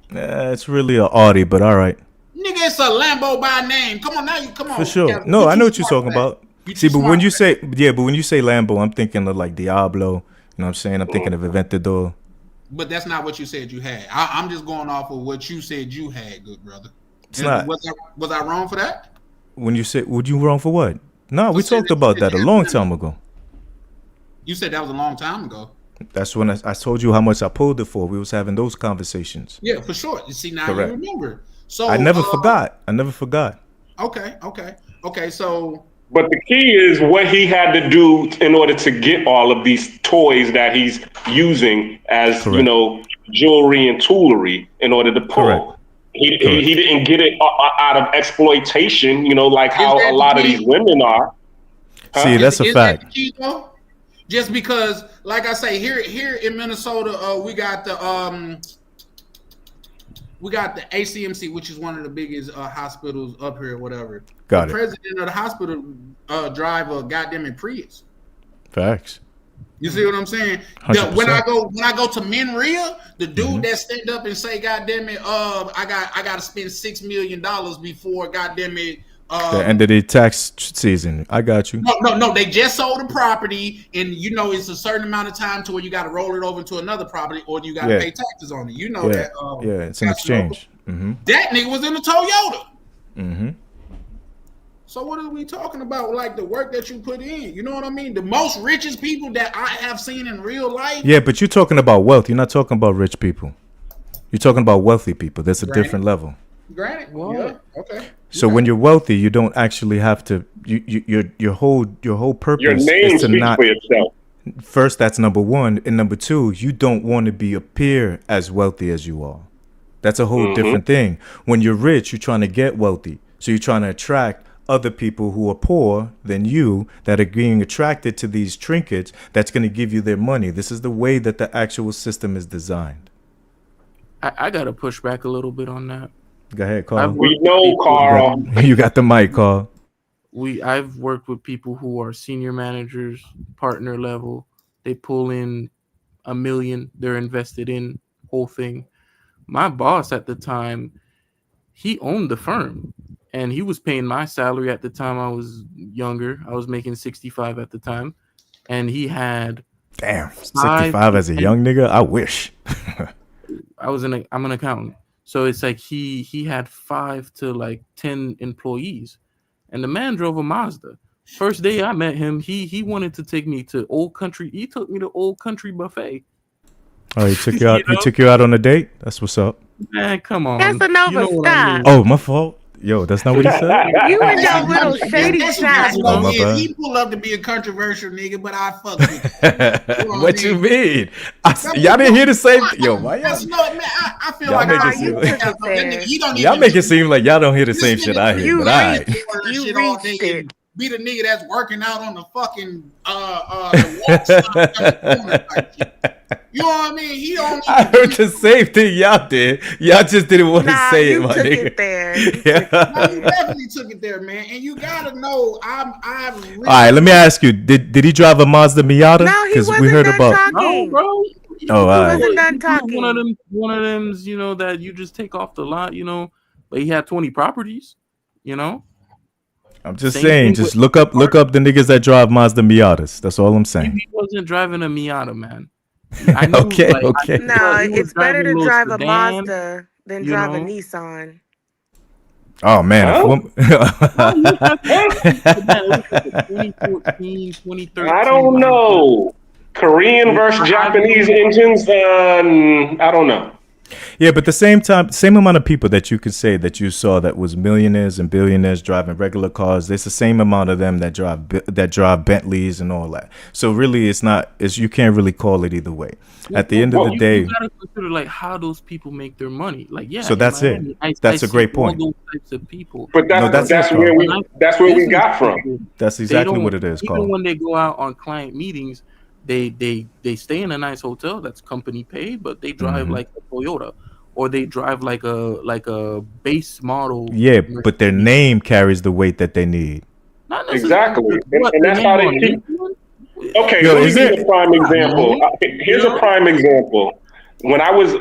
It's really an Audi, but all right. Nigga, it's a Lambo by name. Come on. For sure. No, I know what you're talking about. See, but when you say Lambo, I'm thinking of like Diablo. You know what I'm saying? I'm thinking of Aventador. But that's not what you said you had. I'm just going off of what you said you had, good brother. It's not. Was I wrong for that? When you said, would you wrong for what? No, we talked about that a long time ago. You said that was a long time ago. That's when I told you how much I pulled it for. We was having those conversations. Yeah, for sure. You see, now you remember. So I never forgot. Okay. So. But the key is what he had to do in order to get all of these toys that he's using as, jewelry and toolery in order to pull. Correct. He didn't get it out of exploitation, like how a lot of these women are. See, that's a fact. That key, just because, like I say, here in Minnesota, we got the ACMC, which is one of the biggest hospitals up here, or whatever. The president of the hospital drive a goddamn Prius. Facts. You see what I'm saying? When I go to Menria, the dude that stand up and say, "God damn it, I got to spend $6 million before, God damn it, The end of the tax season. I got you. No. They just sold the property, and it's a certain amount of time to where you got to roll it over to another property, or you got to pay taxes on it. You know that. It's an exchange. Mm-hmm. That nigga was in a Toyota. Mm-hmm. So what are we talking about? Like the work that you put in. You know what I mean? The most richest people that I have seen in real life. Yeah, but you're talking about wealth. You're not talking about rich people. You're talking about wealthy people. That's a different level. Granted. Yeah. Okay. So when you're wealthy, you don't actually have to. Your whole purpose Your name is to speaks not. for itself. First, that's number one, and number two, you don't want to appear as wealthy as you are. That's a whole different thing. When you're rich, you're trying to get wealthy, so you're trying to attract other people who are poor than you that are being attracted to these trinkets. That's going to give you their money. This is the way that the actual system is designed. I gotta push back a little bit on that. Go ahead, Carl. We know, Carl. You got the mic, Carl. I've worked with people who are senior managers, partner level. They pull in $1 million. They're invested in whole thing. My boss at the time, he owned the firm, and he was paying my salary at the time. I was younger. I was making 65 at the time, and he had 65 as a young nigga. I wish. I'm an accountant. So it's like he had 5 to 10 employees, and the man drove a Mazda. First day I met him, he wanted to take me to Old Country. He took me to Old Country Buffet. Oh, he took you out. He took you out on a date. That's what's up. Man, come on. That's Nova Scott. Oh, my fault. Yo, that's not what he said. You and your little shady shot. He pull up to be a controversial nigga, but I fuck with him. What you mean? Y'all didn't hear the same. Yo, why y'all? I feel like y'all make it seem like y'all don't hear the same shit I hear. But I. You reached it. Be the nigga that's working out on the fucking you know what I mean? He don't. I heard the same thing y'all did. Y'all just didn't want to say it, my nigga. It there. You definitely took it there, man. And you gotta know, I'm really. All right, let me ask you: Did he drive a Mazda Miata? No, he wasn't. We heard about. Talking. No, bro. All right. He wasn't done talking. One of them's, that you just take off the lot, But he had 20 properties, I'm just saying, just look up the niggas that drive Mazda Miatas. That's all I'm saying. He wasn't driving a Miata, man. Okay. No, it's better to drive a Mazda than drive a Nissan. Oh man, I don't know. Korean versus Japanese engines, I don't know. Yeah, but the same amount of people that you could say that you saw that was millionaires and billionaires driving regular cars, there's the same amount of them that drive Bentleys and all that. So really, you can't really call it either way. At the end of the day, you gotta consider how those people make their money. So that's it. That's a great point. All those types of people. But that's where we got from. That's exactly what it is. Even when they go out on client meetings, they stay in a nice hotel that's company paid, but they drive like a Toyota, or they drive like a base model. Yeah, but their name carries the weight that they need. Not exactly, and that's how they keep. Okay, let me give you a prime example. Here's a prime example. When I was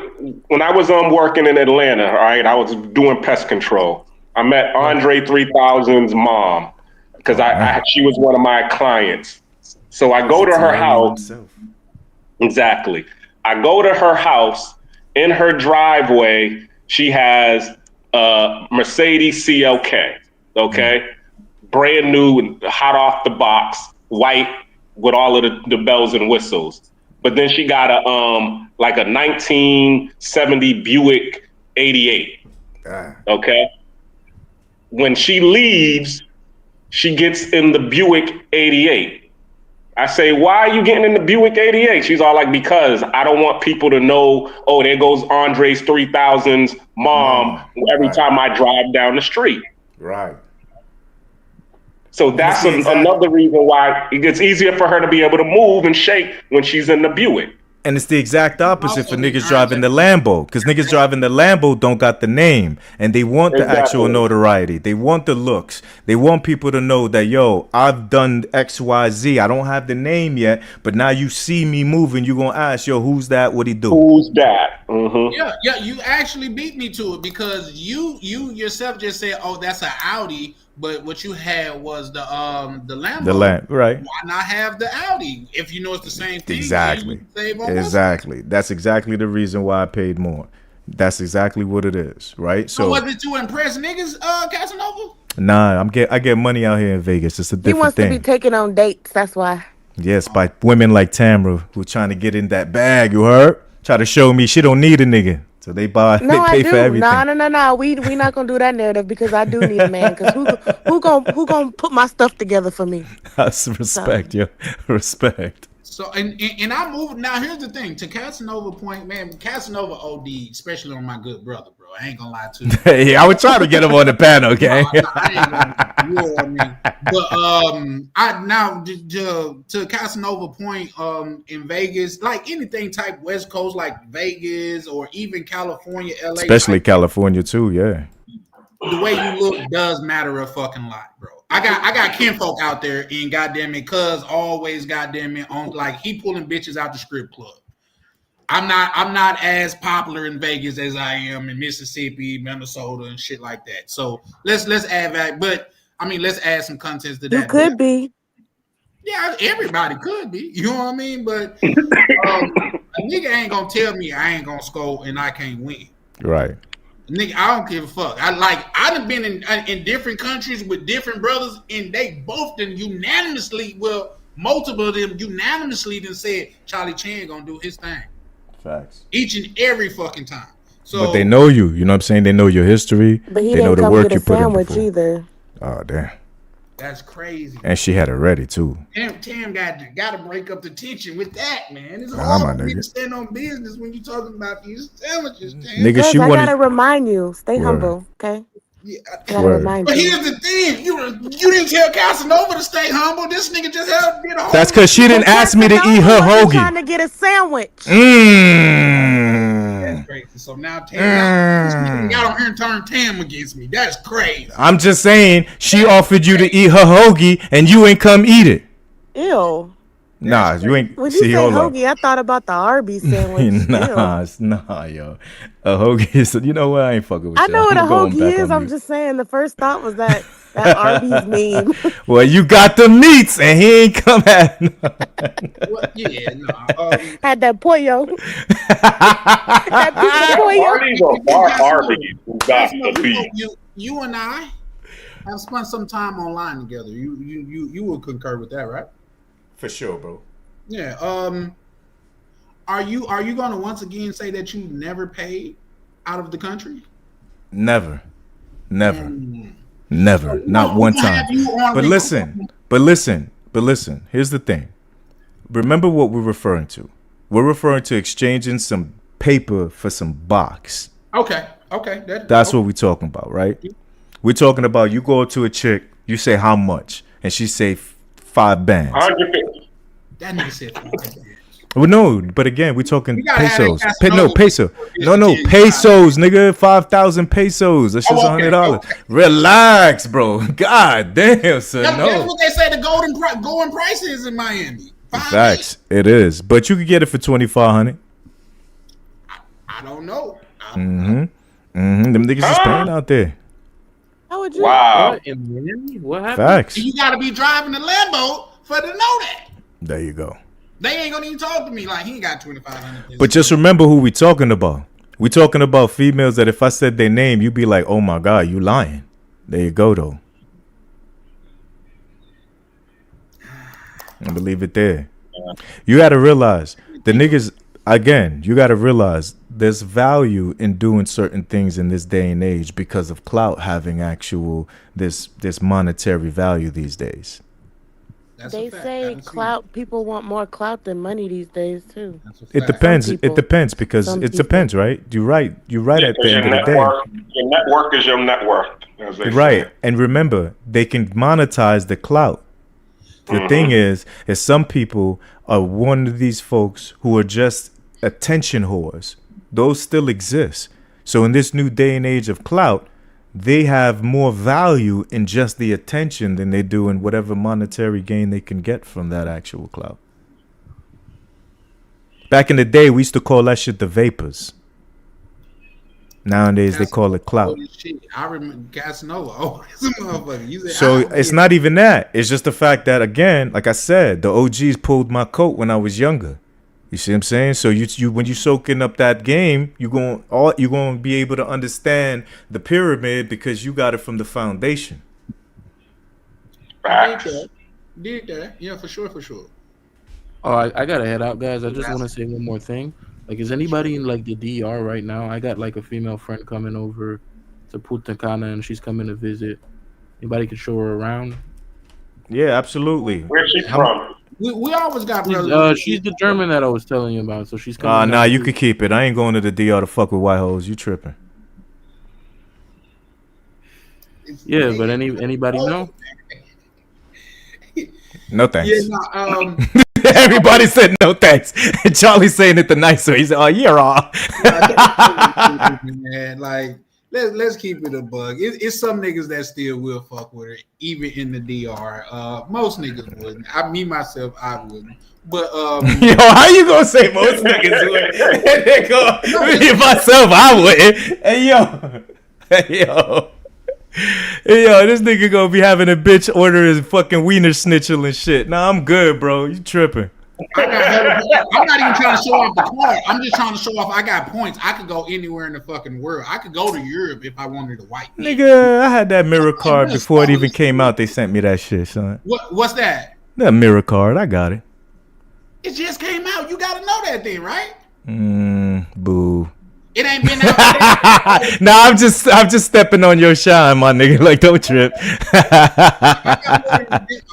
working in Atlanta, all right, I was doing pest control. I met Andre 3000's mom because she was one of my clients. So I go to her house. Exactly. I go to her house. In her driveway, she has a Mercedes CLK. Okay, brand new, hot off the box, white with all of the bells and whistles. But then she got a 1970 Buick 88. Okay. When she leaves, she gets in the Buick 88. I say, why are you getting in the Buick 88? She's all like, because I don't want people to know, oh, there goes Andre's 3000's mom every time I drive down the street. Right. So that's another reason why it gets easier for her to be able to move and shake when she's in the Buick. And it's the exact opposite for niggas driving the Lambo, because niggas driving the Lambo don't got the name, and they want the actual notoriety. They want the looks. They want people to know that, yo, I've done X, Y, Z. I don't have the name yet, but now you see me moving, you gonna ask, yo, who's that? What he do? Who's that? Mm-hmm. Yeah, you actually beat me to it because you yourself just said, oh, that's an Audi. but what you had was the Lambo. The Lamb, right? Why not have the Audi if you know it's the same thing? Exactly. That's exactly the reason why I paid more. That's exactly what it is, right? So was it to impress niggas, Casanova? Nah, I get money out here in Vegas. It's a different thing. He wants to be taken on dates. That's why. Yes, by women like Tamra who trying to get in that bag. You heard? Try to show me she don't need a nigga. So they buy, they pay for everything. No. We not gonna do that narrative because I do need a man. Because who gonna put my stuff together for me? That's respect, yo, respect. So and I moved. Now here's the thing. To Casanova point, man, Casanova OD, especially on my good brother, bro. I ain't gonna lie to you. Hey, I would try to get him on the panel, okay? I ain't gonna, you know what I mean? But I now to Casanova point, in Vegas, like anything type West Coast, like Vegas or even California, LA, especially California too, yeah. The way you look does matter a fucking lot, bro. I got kinfolk out there, and goddamn it, cuz always goddamn it on like he pulling bitches out the strip club. I'm not as popular in Vegas as I am in Mississippi, Minnesota, and shit like that. So let's add that, but I mean let's add some context to that. You could be. Yeah, everybody could be. You know what I mean? But a nigga ain't gonna tell me I ain't gonna score and I can't win. Right. Nigga, I don't give a fuck. I done been in different countries with different brothers, and they both done unanimously, well, multiple of them unanimously done said Charlie Chan gonna do his thing. Facts. Each and every fucking time. So, but they know you. You know what I'm saying? They know your history. But he they know didn't the come work get you a put in sandwich before. either. Oh damn. That's crazy. And she had it ready too. Tam got to break up the tension with that, man. It's Nah, hard for me to stand on business when you talking about these sandwiches, Tam. Nigga, I gotta remind you, stay humble, okay? Yeah, I gotta remind but you. here's the thing: you didn't tell Casanova to stay humble. This nigga just did a whole. That's because she didn't ask me to eat her hoagie. Trying to get a sandwich. That's crazy. So now Tam got on here and turned Tam against me. That's crazy. I'm just saying she offered you to eat her hoagie and you ain't come eat it. Ew. Nah, you ain't. When you See, say hold up. hoagie, I thought about the Arby's sandwich. Nah, yo. A hoagie is, you know what? I ain't fucking with you. I know what a hoagie is. I'm just saying the first thought was that Arby's meme. Well, you got the meats and he ain't come at. Had that pollo. That piece of pollo. Arby's or Arby's who got the beef. You and I have spent some time online together. You will concur with that, right? For sure, bro. Yeah. Are you going to once again say that you never paid out of the country? Never. Not one time. But listen. Here's the thing. Remember what we're referring to. We're referring to exchanging some paper for some box. Okay. That's what we're talking about, right? We're talking about you go to a chick, you say how much, and she say 5 bands. 150. That nigga said 5 bands. Well, no, but again, we're talking pesos. Peso. No, Pesos, nigga. 5,000 pesos. That's just $100. Okay. Relax, bro. God damn, son. That's what they say the going price is in Miami. Facts. It is. But you could get it for $2,500. I don't know. Them niggas is paying out there. How would you? Wow. What, in Miami? What happened? Facts. You got to be driving the Lambo for to know that. There you go. They ain't gonna even talk to me like he ain't got 2,500. But just remember who we talking about. We talking about females that if I said their name, you'd be like, "Oh my God, you lying." There you go, though. I'm gonna leave it there. You got to realize the niggas again. You got to realize there's value in doing certain things in this day and age because of clout having actual this monetary value these days. They say clout. People want more clout than money these days too. It depends. It depends because it depends, right? You're right. You're right at the end of the day. Your network is your net worth. Right. And remember, they can monetize the clout. The thing is some people are one of these folks who are just attention whores. Those still exist. So in this new day and age of clout, they have more value in just the attention than they do in whatever monetary gain they can get from that actual clout. Back in the day, we used to call that shit the vapors. Nowadays they call it clout. I remember Casanova. Oh, this motherfucker. You said, So it's not even that. It's just the fact that, again, like I said, the OGs pulled my coat when I was younger. You see what I'm saying? So you when you soaking up that game, you're gonna be able to understand the pyramid because you got it from the foundation. Did that. Yeah, for sure. Oh, I gotta head out, guys. I just want to say one more thing. Like, is anybody in like the DR right now? I got like a female friend coming over to Punta Cana, and she's coming to visit. Anybody can show her around? Yeah, absolutely. Where's she from? We always got brothers. She's the German that I was telling you about. So she's coming. Nah, you could keep it. I ain't going to the DR to fuck with white hoes. You tripping? Yeah, but anybody know? No thanks. Yeah, no, Everybody said no thanks. Charlie's saying it the nice way. He said, "Oh, you're all." Man, like let's keep it a bug. It's some niggas that still will fuck with her, even in the DR. Most niggas wouldn't. Me myself, I wouldn't. But yo, how you gonna say most niggas would? Me myself, I wouldn't. Hey yo. Hey, yo, this nigga gonna be having a bitch order his fucking wiener schnitzel and shit. Nah, I'm good, bro. You tripping. I'm not even trying to show off the car. I'm just trying to show off I got points. I could go anywhere in the fucking world. I could go to Europe if I wanted a white. Nigga, I had that mirror card before it even came out. They sent me that shit, son. What's that? That mirror card. I got it. It just came out. You gotta know that thing, right? Boo. It ain't been out. Nah, I'm just stepping on your shine, my nigga. Like, don't trip.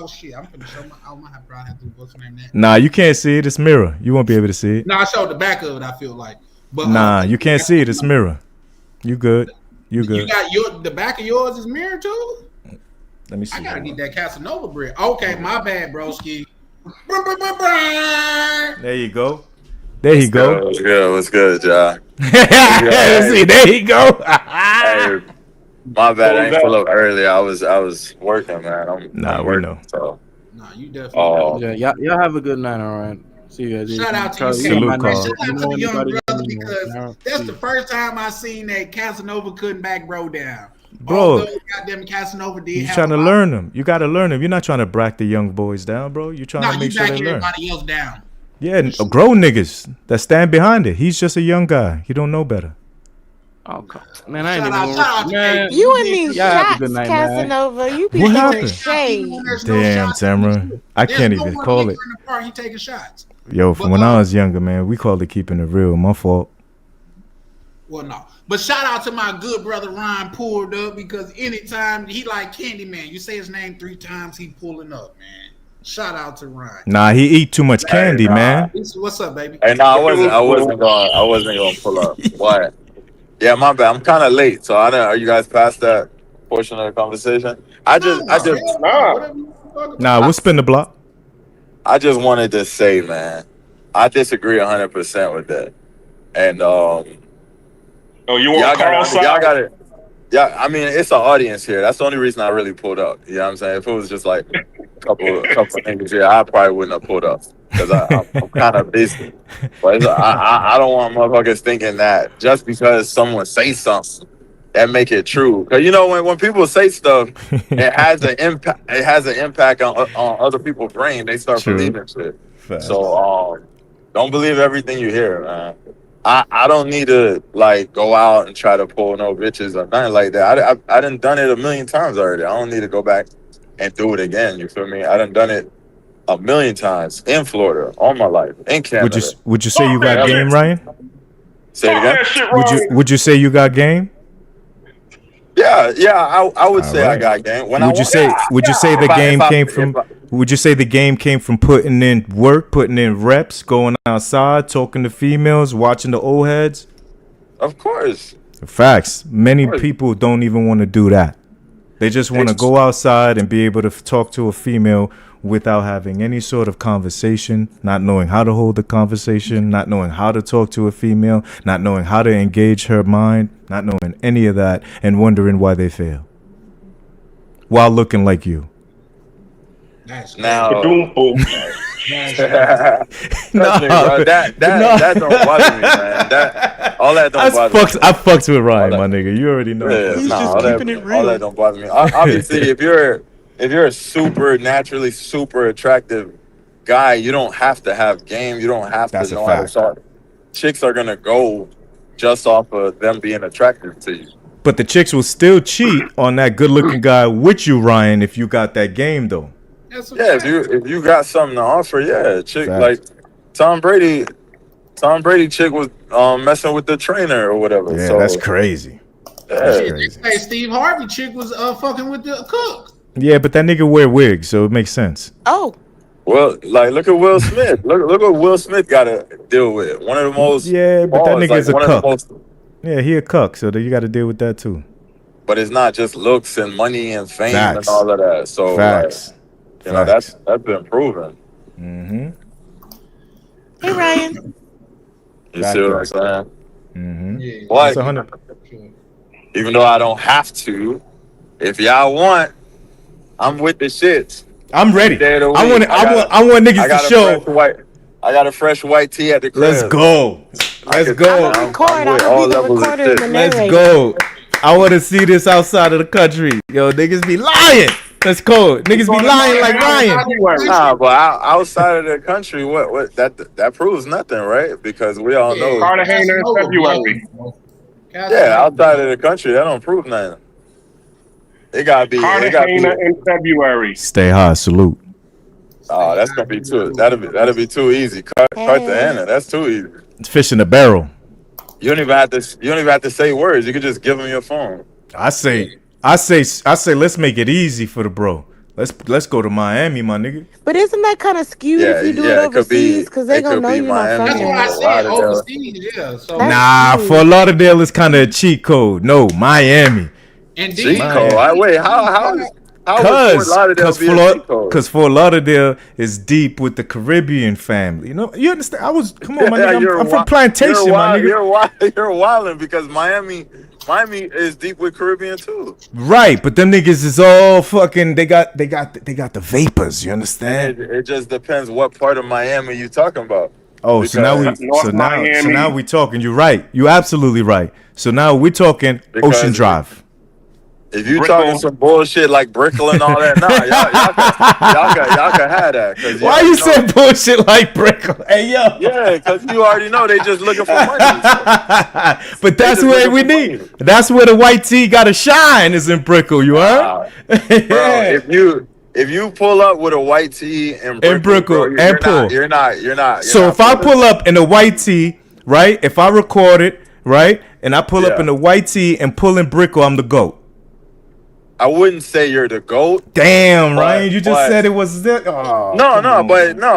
Oh shit! I'm gonna show my. I'm gonna probably have to what's the name that. Nah, you can't see it. It's mirror. You won't be able to see it. No, I showed the back of it. I feel like, but nah, you can't see it. It's mirror. You good? You good? You got the back of yours is mirror too. Let me see. I gotta get that Casanova bread. Okay, my bad, broski. There you go. There you go. What's good, John? See, there you go. Hey, my bad. I ain't pull up early. I was working, man. I'm we know. So. Nah, you definitely. Yeah, y'all have a good night. All right. See you guys. Shout out to you, Salute, Carl. shout out to the young brother because that's the first time I seen that Casanova couldn't back bro down. Bro, goddamn Casanova did. You trying to learn them. You got to learn them. You're not trying to brack the young boys down, bro. You're trying to make sure they learn. Everybody else down. Yeah, grown niggas that stand behind it. He's just a young guy. He don't know better. Oh, man, I ain't man. You and these shots, Casanova. You be doing shade. Damn, Tamara. I can't even call it. He taking shots. Yo, from when I was younger, man, we called it keeping it real. My fault. Well, no. But shout out to my good brother Ryan pulled up because anytime he like Candyman, you say his name 3 times, he pulling up, man. Shout out to Ryan. Nah, he eat too much candy, man. What's up, baby? Hey, no, I wasn't going to pull up. What? Yeah, my bad. I'm kind of late, so I don't. Are you guys past that portion of the conversation? We'll spin the block. I just wanted to say, man, I disagree 100% with that. And you want Carl side? Y'all got it. Yeah, I mean, it's an audience here. That's the only reason I really pulled up. You know what I'm saying? If it was just like a couple niggas here, I probably wouldn't have pulled up because I'm kind of busy. But I don't want motherfuckers thinking that just because someone says something that make it true. Because you know when people say stuff, it has an impact. It has an impact on other people's brain. They start believing shit. Fact. So don't believe everything you hear, man. I don't need to like go out and try to pull no bitches or nothing like that. I done done it a million times already. I don't need to go back and do it again. You feel me? I done done it a million times in Florida, all my life, in Canada. Would you say you got game, Ryan? Say it again. Would you say you got game? Yeah. I would say I got game. Would you say the game came from? Would you say the game came from putting in work, putting in reps, going outside, talking to females, watching the old heads? Of course. Facts. Many people don't even want to do that. They just want to go outside and be able to talk to a female without having any sort of conversation, not knowing how to hold a conversation, not knowing how to talk to a female, not knowing how to engage her mind, not knowing any of that, and wondering why they fail while looking like you. Now, Trust me, bro. That don't bother me, man. All that don't bother me. I fucked with Ryan, my nigga. You already know. Yeah, He's all that don't bother me. Obviously, if you're a super attractive guy, you don't have to have game. You don't have to know how to talk. Chicks are gonna go just off of them being attractive to you. But the chicks will still cheat on that good-looking guy with you, Ryan, if you got that game, though. Yeah, if you got something to offer, yeah, chick like Tom Brady chick was messing with the trainer or whatever. Yeah, so, that's crazy. Yeah. That's crazy. Hey, Steve Harvey chick was fucking with the cook. Yeah, but that nigga wear wigs, so it makes sense. Oh. Well, like look at Will Smith. look what Will Smith got to deal with. One of the most. Yeah, but that nigga's like a cuck. Yeah, he a cuck, so you got to deal with that too. But it's not just looks and money and fame Facts. and all of that. So Facts. Like, you know, that's been proven. Mm-hmm. Hey, Ryan. You see what I'm saying? Mm-hmm. Yeah. Like, That's 100. even though I don't have to, if y'all want, I'm with the shits. I'm ready. Day of the I week. want niggas to show. I got a fresh white tee at the crib. Let's go. Let's go. I'm gonna be the recorder and the narrator. Let's go. I want to see this outside of the country. Yo, niggas be lying. Let's go. Niggas be lying like Ryan. Nah, but outside of the country, what that proves nothing, right? Because we all know Cartagena in February. Yeah, outside of the country, that don't prove nothing. It gotta be Cartagena in February. Stay high. Salute. Oh, that's gonna be too. That'll be too easy. Cartagena, that's too easy. It's fish in a barrel. You don't even have to say words. You can just give them your phone. I say, let's make it easy for the bro. Let's go to Miami, my nigga. But isn't that kind of skewed if you do it overseas? Because they gonna know you're not from That's there. what I said. Overseas, yeah. So Nah, Fort Lauderdale is kind of a cheat code. No, Miami. Indeed. Cheat code. Wait, Because Fort Lauderdale is deep with the Caribbean family. You know, you understand? Come on, my nigga. I'm from Plantation, my nigga. You're wilding because Miami is deep with Caribbean too. Right, but them niggas is all fucking. They got the vapors. You understand? It just depends what part of Miami you talking about. Oh, so now we talking. You're right. You absolutely right. So now we're talking Ocean Drive. If you talking some bullshit like Brickell and all that, y'all can have that. Why you say bullshit like Brickell? Hey yo. Yeah, because you already know they just looking for money. But that's where we need. That's where the white tee got to shine. Is in Brickell. You heard? Bro, if you pull up with a white tee in Brickell, you're not. So if I pull up in a white tee, right? If I record it, right, and I pull up in a white tee and pull in Brickell, I'm the GOAT. I wouldn't say you're the GOAT. Damn, Ryan, you just said it was that. Oh,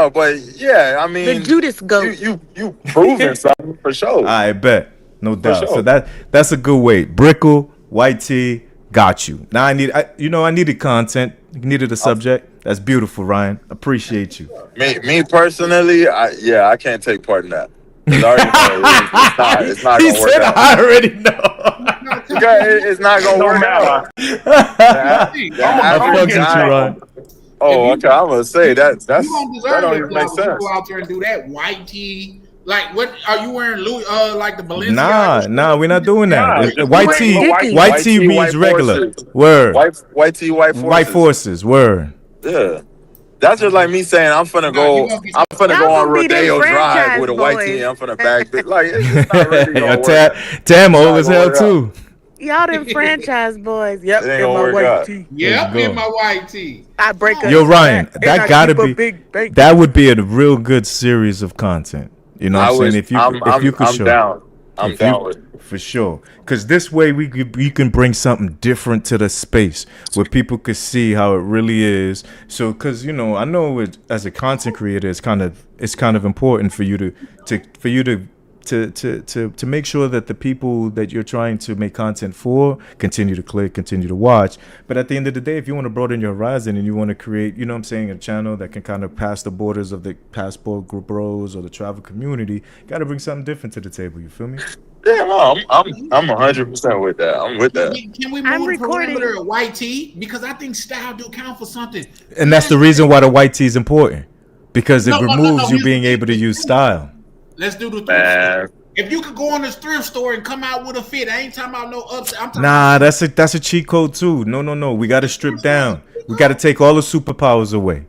but yeah, I mean, the Judas GOAT. You proving something for sure. I bet, no doubt. Sure. So that's a good way. Brickell, white tee, got you. Now I needed content. You needed a subject. That's beautiful, Ryan. Appreciate you. Me personally, I can't take part in that. It's not gonna work out. I already know. It's not gonna work out. I'm fucking with you, Ryan. Oh, okay. I'm gonna say that don't even make sense. Go out there and do that white tee. Like, what are you wearing? Louis, like the Balenciaga? Nah, we're not doing that. White tee means regular. Forces. Word. White tee, white forces. White forces. Word. Yeah. That's just like me saying I'm finna go on Rodeo Drive with a white tee. I'm finna bag it. Like it's not really gonna work. Tam old as hell too. Y'all them franchise boys. Yep, in my white tee. Yep, in my white tee. I break up. Yo, Ryan, that gotta be. That would be a real good series of content. You know what I'm saying? If you could show. I'm down with it. For sure. Because this way we can bring something different to the space where people could see how it really is. So, because, you know, I know as a content creator, it's kind of important for you to make sure that the people that you're trying to make content for continue to click, continue to watch. But at the end of the day, if you want to broaden your horizon and you want to create, you know what I'm saying, a channel that can kind of pass the borders of the Passport Group Bros or the travel community, got to bring something different to the table. You feel me? Yeah, no, I'm 100% with that. I'm with that. Can we move the perimeter of white tee? Because I think style do count for something. And that's the reason why the white tee is important. because it removes you being able to use style. Let's do the thrift store. If you could go in this thrift store and come out with a fit, I ain't talking about no ups. Nah, that's a cheat code too. No. We got to strip down. We got to take all the superpowers away.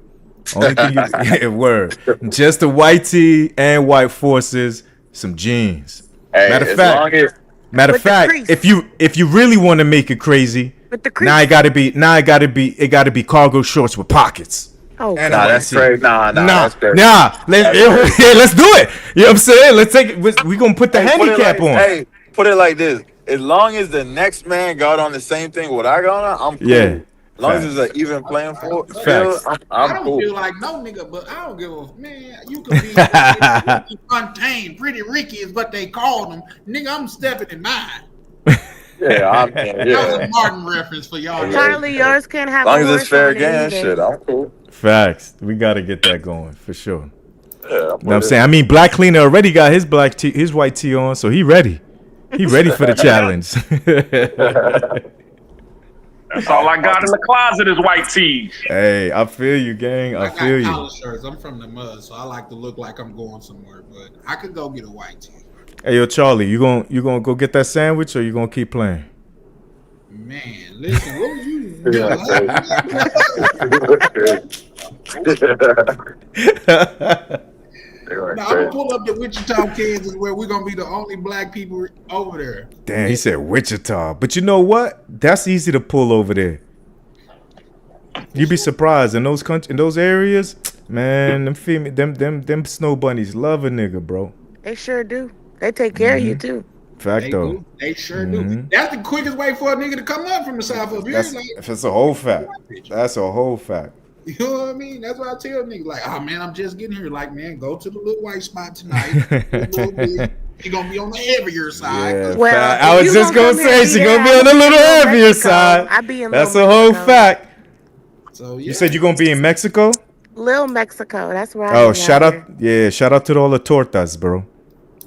Only thing word. Just the white tee and white forces, some jeans. Hey, matter of fact, if you really want to make it crazy, now it gotta be cargo shorts with pockets. Oh, nah, that's crazy. Nah, that's crazy. Let's do it. You know what I'm saying? Let's take it. We gonna put the handicap on. Hey, put it like this: as long as the next man got on the same thing what I got on, I'm cool. Yeah. As long as it's an even playing field, I don't cool. feel like no nigga, but I don't give a man. You could be untamed, Pretty Ricky is what they called him. Nigga, I'm stepping in mine. That was a Martin reference for y'all. Charlie, yours can't have. As long as it's fair game, shit, I'm cool. Facts. We gotta get that going for sure. Yeah, you know what I'm saying? I mean, Black Cleaner already got his his white tee on, so he ready. He ready for the challenge. That's all I got in the closet is white tees. Hey, I feel you, gang. I feel you. Collar shirts. I'm from the mud, so I like to look like I'm going somewhere. But I could go get a white tee. Hey, yo, Charlie, you gonna go get that sandwich, or you gonna keep playing? Man, listen, what was you? Now, I'm gonna pull up to Wichita, Kansas, where we're gonna be the only black people over there. Damn, he said Wichita, but you know what? That's easy to pull over there. You'd be surprised in those areas, man. Them snow bunnies love a nigga, bro. They sure do. They take care of you too. Facto. They sure do. That's the quickest way for a nigga to come up from the south up here. That's a whole fact. That's a whole fact. You know what I mean? That's what I tell niggas. Like, oh man, I'm just getting here. Like, man, go to the little white spot tonight. She gonna be on the heavier side. Yeah, well, I was just gonna say she gonna be on the little heavier side. I be in That's a whole fact. So yeah. You said you're gonna be in Mexico? Lil Mexico. That's where I am. Oh, shout out to all the tortas, bro.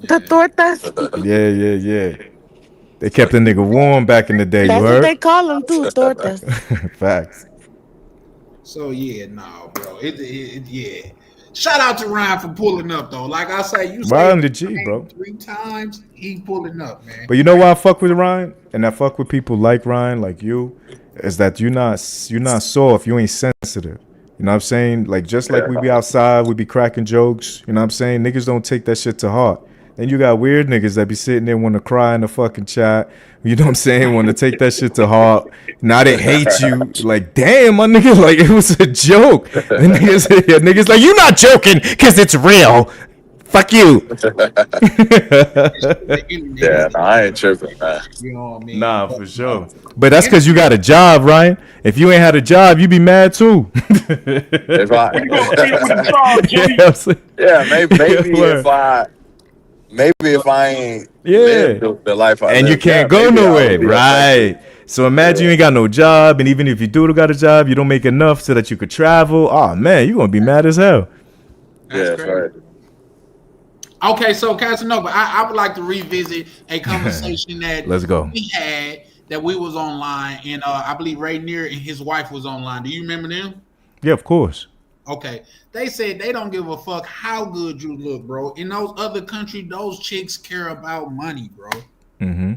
The tortas. Yeah. They kept the nigga warm back in the day. That's you what heard? they call them too, tortas. Facts. So yeah, no, bro. Yeah. Shout out to Ryan for pulling up though. Like I say, you Ryan the G, bro. 3 times, he pulling up, man. But you know why I fuck with Ryan, and I fuck with people like Ryan, like you, is that you're not soft, you ain't sensitive. You know what I'm saying? Like just like we be outside, we be cracking jokes. You know what I'm saying? Niggas don't take that shit to heart. Then you got weird niggas that be sitting there want to cry in the fucking chat. You know what I'm saying? Want to take that shit to heart. Now they hate you. Like, damn, my nigga, like it was a joke. And niggas like, you not joking because it's real. Fuck you. Yeah, I ain't tripping, man. You know what I mean? Nah, for sure. But that's because you got a job, Ryan. If you ain't had a job, you be mad too. If I, maybe if I ain't lived the life I and lived, you can't go nowhere, right? So imagine you ain't got no job, and even if you do got a job, you don't make enough so that you could travel. Oh man, you gonna be mad as hell. That's right. Okay, so Casanova, I would like to revisit a conversation that Let's go. we had that we was online, and I believe Rainier and his wife was online. Do you remember them? Yeah, of course. Okay, they said they don't give a fuck how good you look, bro. In those other countries, those chicks care about money, bro. Mm-hmm.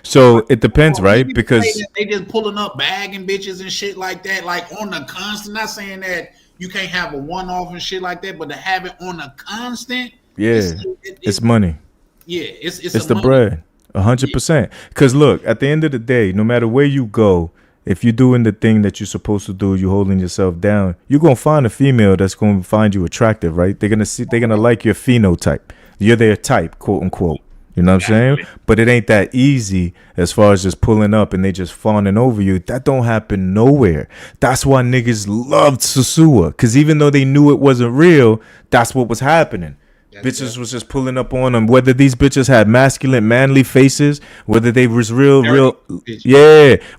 So it depends, right? Because they just pulling up bagging bitches and shit like that, like on the constant. Not saying that you can't have a one-off and shit like that, but to have it on a constant, it's money. Yeah, it's the bread, 100%. Because look, at the end of the day, no matter where you go, if you're doing the thing that you're supposed to do, you're holding yourself down, you're gonna find a female that's gonna find you attractive, right? They're gonna like your phenotype. You're their type, quote unquote. You know what I'm saying? But it ain't that easy as far as just pulling up and they just fawning over you. That don't happen nowhere. That's why niggas loved Sosua. Because even though they knew it wasn't real, that's what was happening. Bitches was just pulling up on them. Whether these bitches had masculine, manly faces, whether they was real,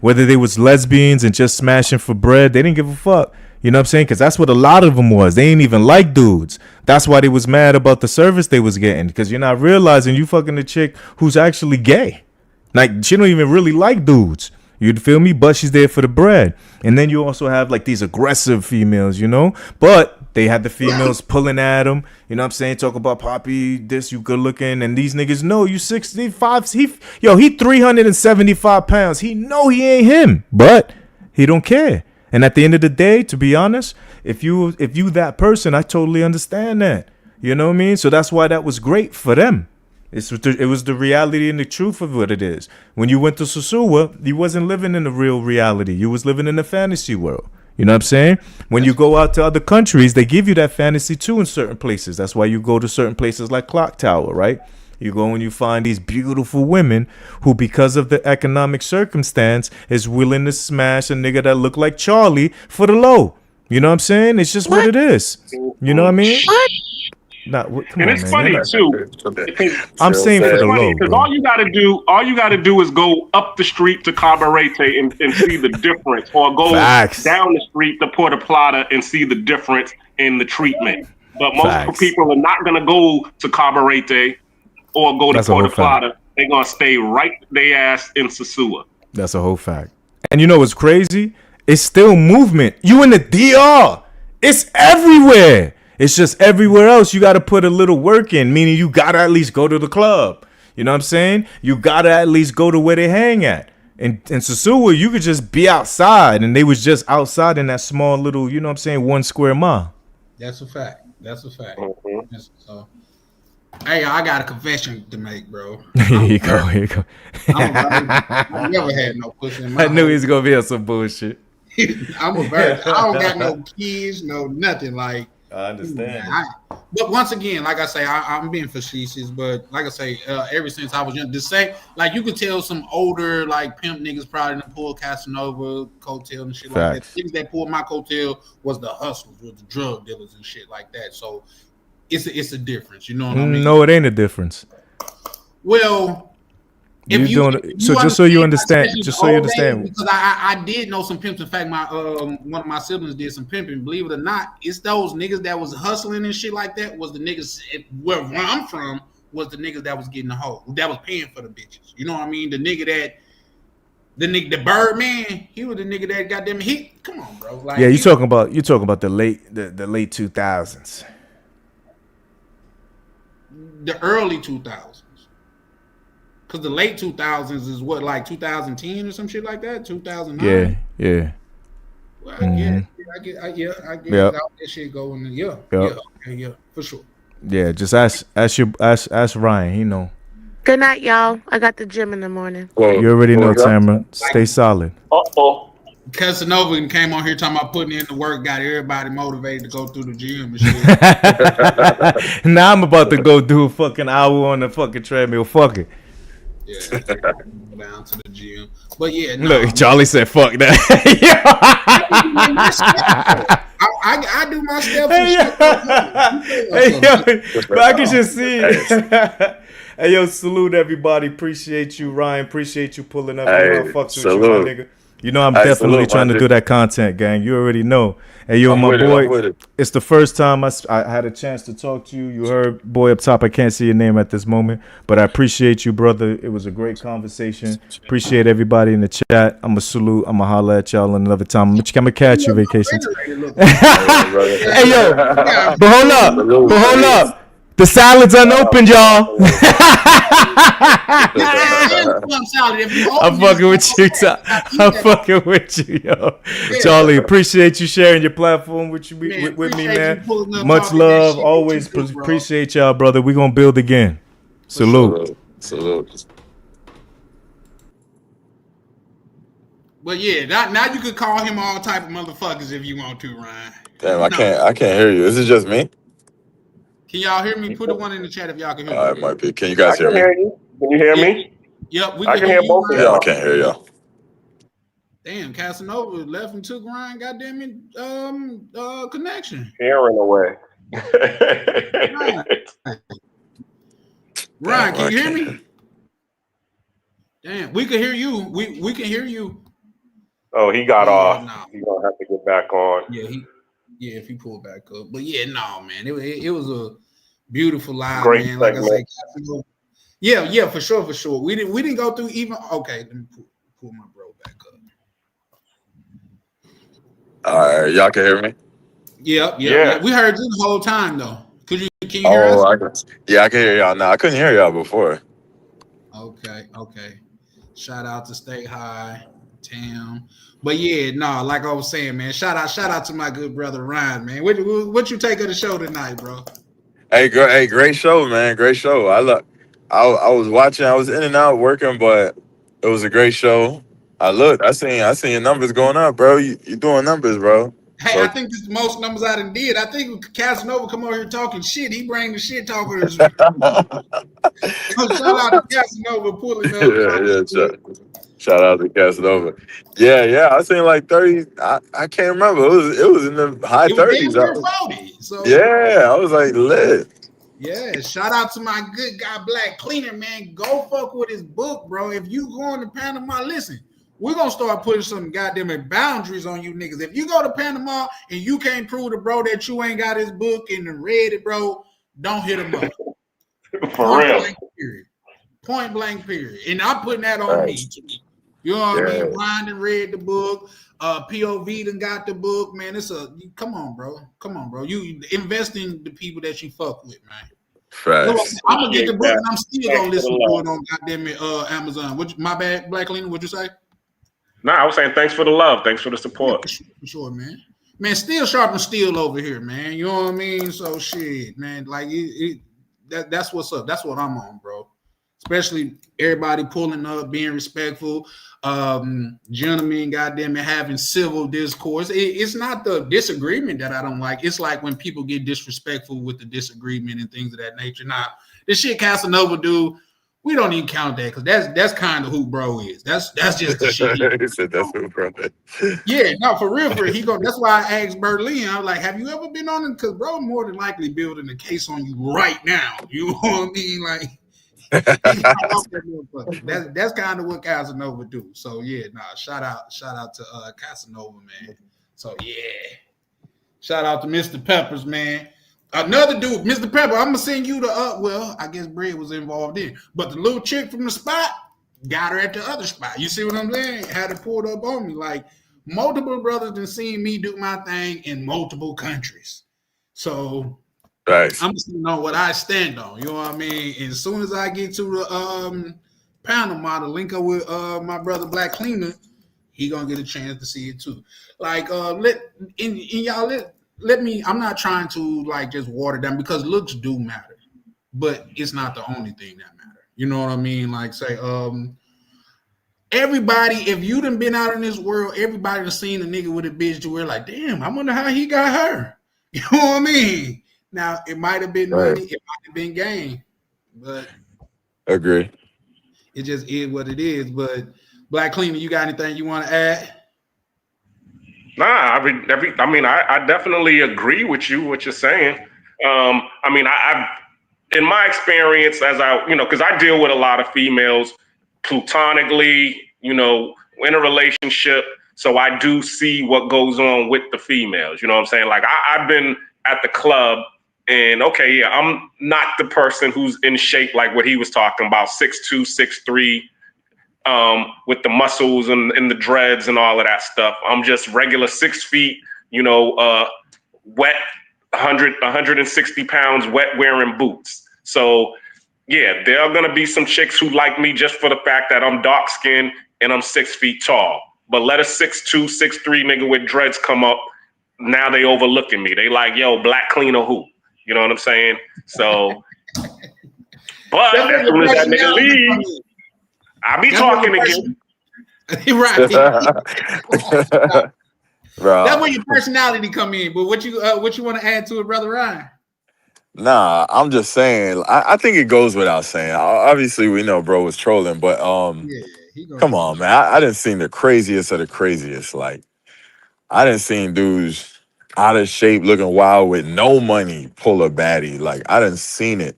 whether they was lesbians and just smashing for bread, they didn't give a fuck. You know what I'm saying? Because that's what a lot of them was. They ain't even like dudes. That's why they was mad about the service they was getting. Because you're not realizing you fucking a chick who's actually gay. Like, she don't even really like dudes. You feel me? But she's there for the bread. And then you also have like these aggressive females, you know? But They had the females pulling at him. You know what I'm saying? Talk about Poppy, this, you good looking. And these niggas know you 65. He 375 pounds. He know he ain't him, but he don't care. And at the end of the day, to be honest, if you that person, I totally understand that. You know what I mean? So that's why that was great for them. It was the reality and the truth of what it is. When you went to Sosua, you wasn't living in the real reality. You was living in a fantasy world. You know what I'm saying? When you go out to other countries, they give you that fantasy too in certain places. That's why you go to certain places like Clock Tower, right? You go and you find these beautiful women who, because of the economic circumstance, is willing to smash a nigga that look like Charlie for the low. You know what I'm saying? It's just what it is. You know what I mean? And it's funny too. I'm saying for the low, because all you gotta do is go up the street to Cabarete and see the difference, or go down the street to Puerto Plata and see the difference in the treatment. But most people are not gonna go to Cabarete or go to Puerto Plata. They're gonna stay right their ass in Sosua. That's a whole fact. And you know what's crazy? It's still movement. You in the DR. It's everywhere. It's just everywhere else you got to put a little work in, meaning you got to at least go to the club. You know what I'm saying? You got to at least go to where they hang at. In Sosua, you could just be outside, and they was just outside in that small little, you know what I'm saying, 1 square mile. That's a fact. So, hey, I got a confession to make, bro. Here you go. I never had no pussy in my I knew he was going to be on some bullshit. I'm a virgin. I don't got no kids, no nothing. Like, I understand. But once again, like I say, I'm being facetious. But like I say, ever since I was young, the same, like you could tell some older like pimp niggas probably done pulled Casanova coattail and shit like that. The niggas that pulled my coattail was the hustlers, was the drug dealers and shit like that. So it's a difference. You know what I mean? No, it ain't a difference. Well. Just so you understand, because I did know some pimps. In fact, my one of my siblings did some pimping. Believe it or not, it's those niggas that was hustling and shit like that. Was the niggas where I'm from? Was the niggas that was getting the hoe, that was paying for the bitches. You know what I mean? The Birdman, he was the nigga that got them. Come on, bro. Like, yeah, you talking about the late 2000s, the early 2000s. Because the late 2000s is what, like 2010 or some shit like that? 2009? Yeah. Well, I get how that shit going. Yeah, for sure. Yeah, just ask Ryan. He know. Good night, y'all. I got the gym in the morning. You already know, Tamara. Stay solid. Casanova came on here talking about putting in the work, got everybody motivated to go through the gym and shit. Now I'm about to go do a fucking hour on the fucking treadmill. Fuck it. Yeah, down to the gym. But yeah, no, look, Charlie said, "Fuck that." I do my steps. But I can just see it. Hey, yo, salute everybody. Appreciate you, Ryan. Appreciate you pulling up. Fucks with you, my nigga. You know I'm definitely trying to do that content, gang. You already know. Hey, yo, my boy. It's the first time I had a chance to talk to you. You heard, boy, up top. I can't see your name at this moment, but I appreciate you, brother. It was a great conversation. Appreciate everybody in the chat. I'm a salute. I'm a holla at y'all another time. I'm gonna catch you, vacation. Hey, yo, but hold up. The salad's unopened, y'all. I'm fucking with you. I'm fucking with you, yo. Charlie, appreciate you sharing your platform with me, man. Much love. Always appreciate y'all, brother. We're going to build again. Salute. But yeah, now you could call him all type of motherfuckers if you want to, Ryan. Damn, I can't hear you. Is it just me? Can y'all hear me? Put a one in the chat if y'all can hear me. It might be. Can you guys hear me? Can you hear me? Yep, I can hear both of y'all. Yeah, I can't hear y'all. Damn, Casanova left and took Ryan. Goddamn it, connection. Hearing away. Ryan, can you hear me? Damn, we can hear you. We can hear you. Oh, he got off. No. He's gonna have to get back on. Yeah, if he pulled back up. But yeah, no, man, it was a beautiful live, great man. Like segment. I said, yeah, for sure. We didn't go through even. Okay, let me pull my bro back up. All right, y'all can hear me. Yeah. We heard you the whole time though. Can you hear us? I can hear y'all now. I couldn't hear y'all before. Okay. Shout out to Stay High, Tam. But yeah, no, like I was saying, man. Shout out to my good brother Ryan, man. What you take of the show tonight, bro? Hey, great show, man. Great show. I was watching. I was in and out working, but it was a great show. I seen your numbers going up, bro. You doing numbers, bro. Hey, So, I think this is the most numbers I done did. I think Casanova come over here talking shit. He bring the shit talkers. Shout out to Casanova pulling up. Shout out to Casanova. Yeah. I seen like 30. I can't remember. It was in the high 30s. 40. So yeah, I was like lit. Yeah, shout out to my good guy Black Cleaner, man. Go fuck with his book, bro. If you going to Panama, listen. We're going to start putting some goddamn boundaries on you niggas. If you go to Panama and you can't prove to bro that you ain't got his book and read it, bro, don't hit him up. For real. Point blank, period. And I'm putting that on me, too. You know what I mean? Ryan done read the book. POV done got the book, man. Come on, bro. You invest in the people that you fuck with, man. Facts. I'm going to get the book and I'm still going to listen to it on goddamn Amazon. My bad, Black Lena, what'd you say? No, I was saying thanks for the love. Thanks for the support. For sure, man. Man, steel sharpens steel over here, man. You know what I mean? So shit, man. Like that's what's up. That's what I'm on, bro. Especially everybody pulling up, being respectful, gentlemen, goddamn it, having civil discourse. It's not the disagreement that I don't like. It's like when people get disrespectful with the disagreement and things of that nature. Now, this shit Casanova do, we don't even count that because that's kind of who bro is. That's just the shit. He said that's who bro is. Yeah, no, for real. That's why I asked Berlin. I was like, have you ever been on it? Because bro, more than likely building a case on you right now. You know what I mean? Like, that's kind of what Casanova do. So yeah, shout out to Casanova, man. So yeah, shout out to Mr. Peppers, man. Another dude, Mr. Pepper, I'm gonna send you the well, I guess Bread was involved in, but the little chick from the spot got her at the other spot. You see what I'm saying? Had it pulled up on me. Like multiple brothers done seen me do my thing in multiple countries. So nice. I'm just know what I stand on. You know what I mean? And as soon as I get to the Panama to link up with my brother Black Cleaner, he gonna get a chance to see it too. Like let me, I'm not trying to like just water down because looks do matter, but it's not the only thing that matter. You know what I mean? Like say, everybody, if you done been out in this world, everybody done seen a nigga with a bitch to where like, damn, I wonder how he got her. You know what I mean? Now it might have been money, it might have been game, but agree. It just is what it is. But Black Cleaner, you got anything you want to add? Nah, I definitely agree with you, what you're saying. I in my experience, because I deal with a lot of females platonically, in a relationship. So I do see what goes on with the females. You know what I'm saying? Like I've been at the club and I'm not the person who's in shape like what he was talking about, 6'2", 6'3", with the muscles and the dreads and all of that stuff. I'm just regular 6 feet, wet, 160 pounds, wet wearing boots. So yeah, there are gonna be some chicks who like me just for the fact that I'm dark skinned and I'm 6 feet tall. But let a 6'2", 6'3" nigga with dreads come up, now they overlooking me. They like, yo, Black Cleaner who? You know what I'm saying? So, but as soon as that nigga leaves, I be talking again. Right. That's where your personality come in. But what you want to add to it, Brother Ryan? Nah, I'm just saying. I think it goes without saying. Obviously, we know bro was trolling, but come on, man. I didn't see the craziest of the craziest. Like, I didn't see dudes out of shape, looking wild with no money, pull a baddie. Like, I didn't seen it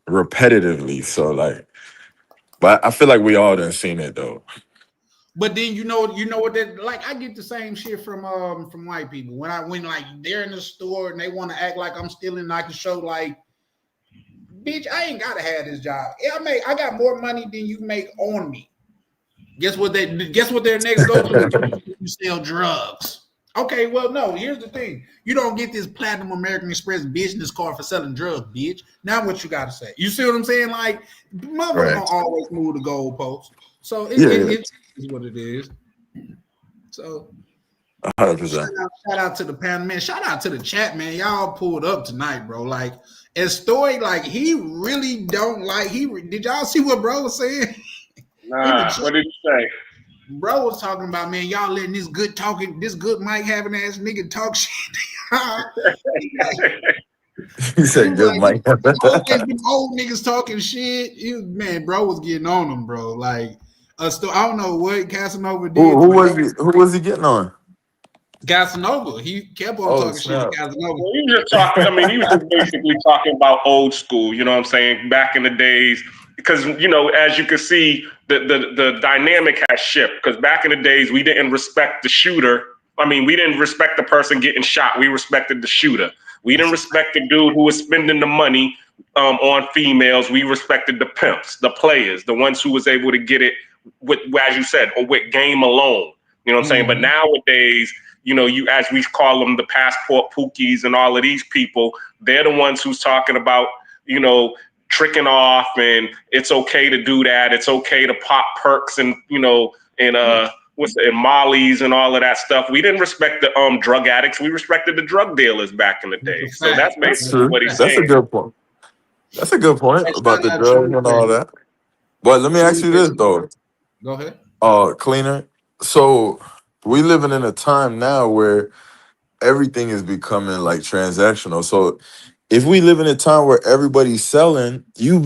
repetitively. So like, but I feel like we all done seen it though. But then you know what that like. I get the same shit from white people when like they're in the store and they want to act like I'm stealing. I can show like, bitch, I ain't gotta have this job. I got more money than you make on me. Guess what their next go to? You sell drugs. Okay, well, no. Here's the thing: you don't get this Platinum American Express business card for selling drugs, bitch. Now, what you got to say? You see what I'm saying? Like, motherfuckers gonna always move the goalposts. So it is what it is. So 100%. Shout out to the panel, man. Shout out to the chat, man. Y'all pulled up tonight, bro. Like, and Story, like, he really don't like. Did y'all see what bro was saying? Nah, what did you say? Bro was talking about, man, y'all letting this good mic having ass nigga talk shit. He said good mic. Old niggas talking shit. Man, bro was getting on them, bro. Like, I don't know what Casanova did. Who was he getting on? Casanova. He kept on talking shit to Casanova. Well, he was just talking. I mean, he was just basically talking about old school. You know what I'm saying? Back in the days, because as you can see, the dynamic has shifted. Because back in the days, we didn't respect the shooter. I mean, we didn't respect the person getting shot. We respected the shooter. We didn't respect the dude who was spending the money on females. We respected the pimps, the players, the ones who was able to get it with, as you said, or with game alone. You know what I'm saying? But nowadays, you as we call them, the passport pookies and all of these people, they're the ones who's talking about, tricking off, and it's okay to do that. It's okay to pop perks and mollies and all of that stuff. We didn't respect the drug addicts. We respected the drug dealers back in the day. So that's basically what he's saying. That's a good point. That's a good point about the drugs and all that. But let me ask you this though. Go ahead. Cleaner. So we living in a time now where everything is becoming like transactional. So if we live in a time where everybody's selling, can you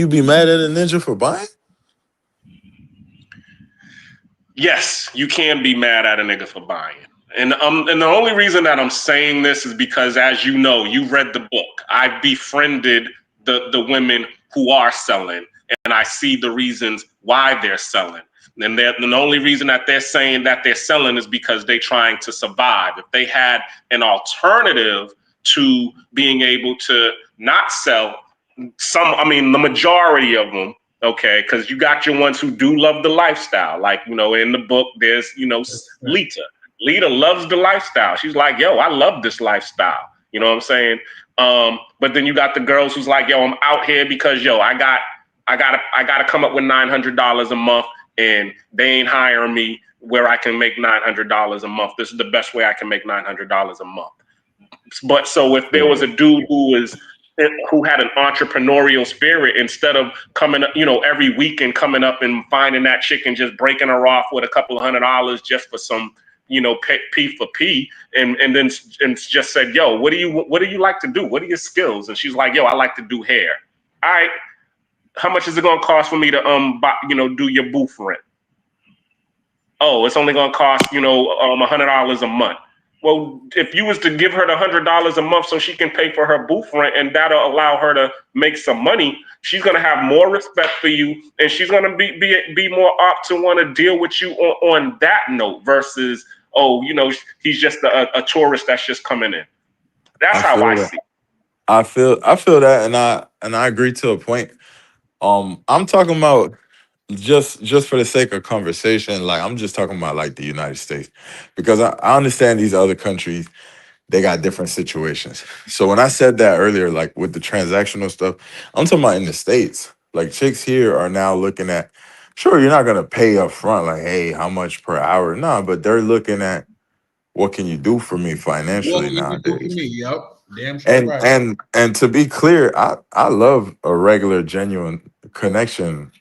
be mad at a ninja for buying? Yes, you can be mad at a nigga for buying. And the only reason that I'm saying this is because, as you know, you read the book. I befriended the women who are selling, and I see the reasons why they're selling. And the only reason that they're saying that they're selling is because they're trying to survive. If they had an alternative to being able to not sell, the majority of them, okay, because you got your ones who do love the lifestyle. Like, in the book, there's, Lita. Lita loves the lifestyle. She's like, yo, I love this lifestyle. You know what I'm saying? But then you got the girls who's like, yo, I'm out here because, yo, I gotta come up with $900 a month, and they ain't hiring me where I can make $900 a month. This is the best way I can make $900 a month. But so if there was a dude who had an entrepreneurial spirit, instead of coming up, every weekend coming up and finding that chick and just breaking her off with a couple of $100 just for some, P for P, and then just said, yo, what do you like to do? What are your skills? And she's like, yo, I like to do hair. All right. How much is it going to cost for me to, do your booth rent? Oh, it's only going to cost, $100 a month. Well, if you was to give her the $100 a month so she can pay for her booth rent, and that'll allow her to make some money, she's going to have more respect for you, and she's going to be more apt to want to deal with you on that note versus, he's just a tourist that's just coming in. That's how I see it. I feel that, and I agree to a point. I'm talking about just for the sake of conversation, like I'm just talking about like the United States, because I understand these other countries, they got different situations. So when I said that earlier, like with the transactional stuff, I'm talking about in the States. Like chicks here are now looking at, sure, you're not gonna pay up front, like, hey, how much per hour? No, but they're looking at what can you do for me financially nowadays. Yep. Damn sure and to be clear, I love a regular, genuine connection.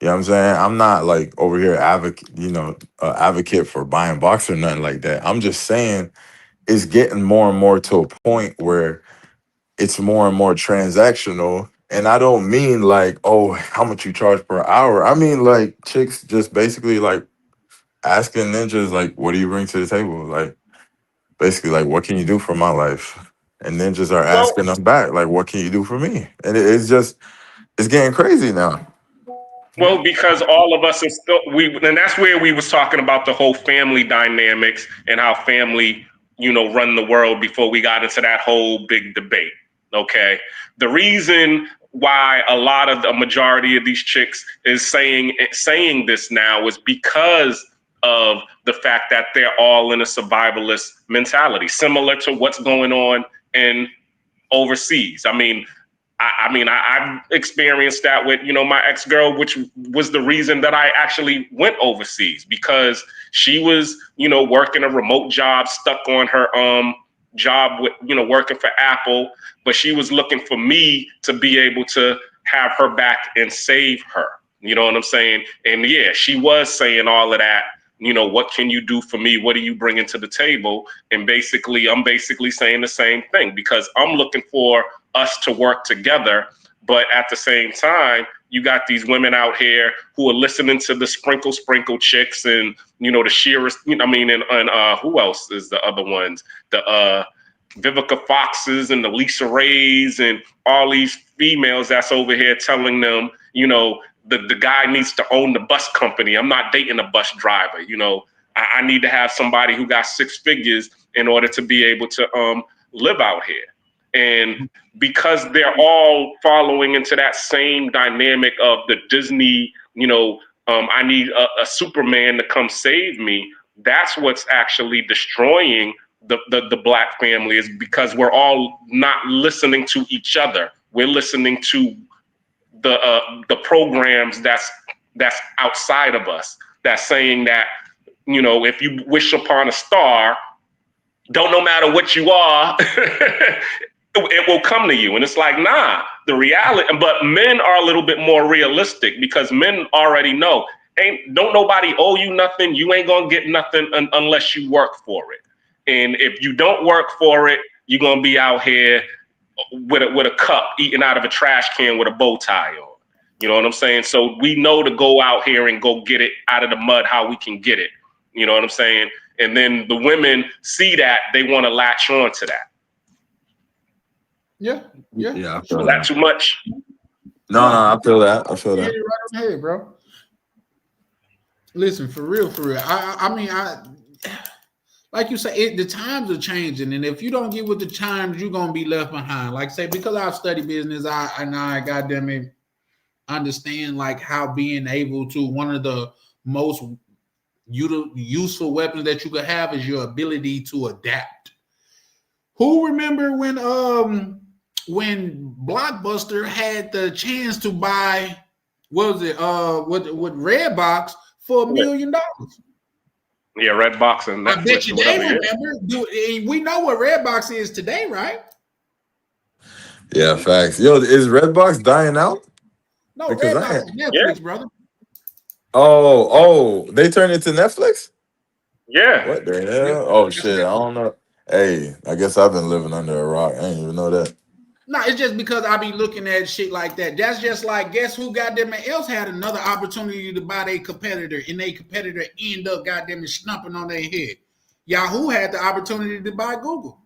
You know what I'm saying? I'm not like over here advocate for buying box or nothing like that. I'm just saying it's getting more and more to a point where it's more and more transactional. And I don't mean like, oh, how much you charge per hour. I mean like chicks just basically like asking ninjas like, what do you bring to the table? Like basically like, what can you do for my life? And ninjas are asking them back, like, what can you do for me? And it's getting crazy now. Well, because all of us are still, and that's where we was talking about the whole family dynamics and how family, run the world before we got into that whole big debate. Okay. The reason why a majority of these chicks is saying this now is because of the fact that they're all in a survivalist mentality, similar to what's going on in overseas. I've experienced that with, my ex-girl, which was the reason that I actually went overseas, because she was, working a remote job, stuck on her job with, working for Apple, but she was looking for me to be able to have her back and save her. You know what I'm saying? And yeah, she was saying all of that. What can you do for me? What are you bringing to the table? And I'm basically saying the same thing, because I'm looking for us to work together. But at the same time, you got these women out here who are listening to the sprinkle chicks and, the sheerest, and who else is the other ones? The Vivica Foxes and the Lisa Rays and all these females that's over here telling them, the guy needs to own the bus company. I'm not dating a bus driver. I need to have somebody who got 6 figures in order to be able to live out here. And because they're all following into that same dynamic of the Disney, I need a Superman to come save me. That's what's actually destroying the Black family, is because we're all not listening to each other. We're listening to the programs that's outside of us, that's saying that, if you wish upon a star, no matter what you are, it will come to you. And it's like, nah, the reality. But men are a little bit more realistic, because men already know, don't nobody owe you nothing. You ain't gonna get nothing unless you work for it. And if you don't work for it, you're gonna be out here with a cup, eating out of a trash can with a bow tie on. You know what I'm saying? So we know to go out here and go get it out of the mud how we can get it. You know what I'm saying? And then the women see that, they want to latch on to that. Yeah. So that too much? No, I feel that. Right on the head, bro. Listen, for real. I like you say, the times are changing, and if you don't get with the times, you're gonna be left behind. Like say, because I study business, I goddamn it understand like how being able to, one of the most useful weapons that you could have is your ability to adapt. Who remember when Blockbuster had the chance to buy, what was it, with Redbox for $1 million? Yeah, Redbox and Netflix. I bet you they remember. We know what Redbox is today, right? Yeah, facts. Yo, is Redbox dying out? No, because Redbox is Netflix, brother. Oh, they turned into Netflix? Yeah. What the hell? Oh shit, I don't know. Hey, I guess I've been living under a rock. I didn't even know that. No, it's just because I be looking at shit like that. That's just like, guess who goddamn else had another opportunity to buy their competitor, and their competitor end up goddamn snumping on their head. Yahoo had the opportunity to buy Google.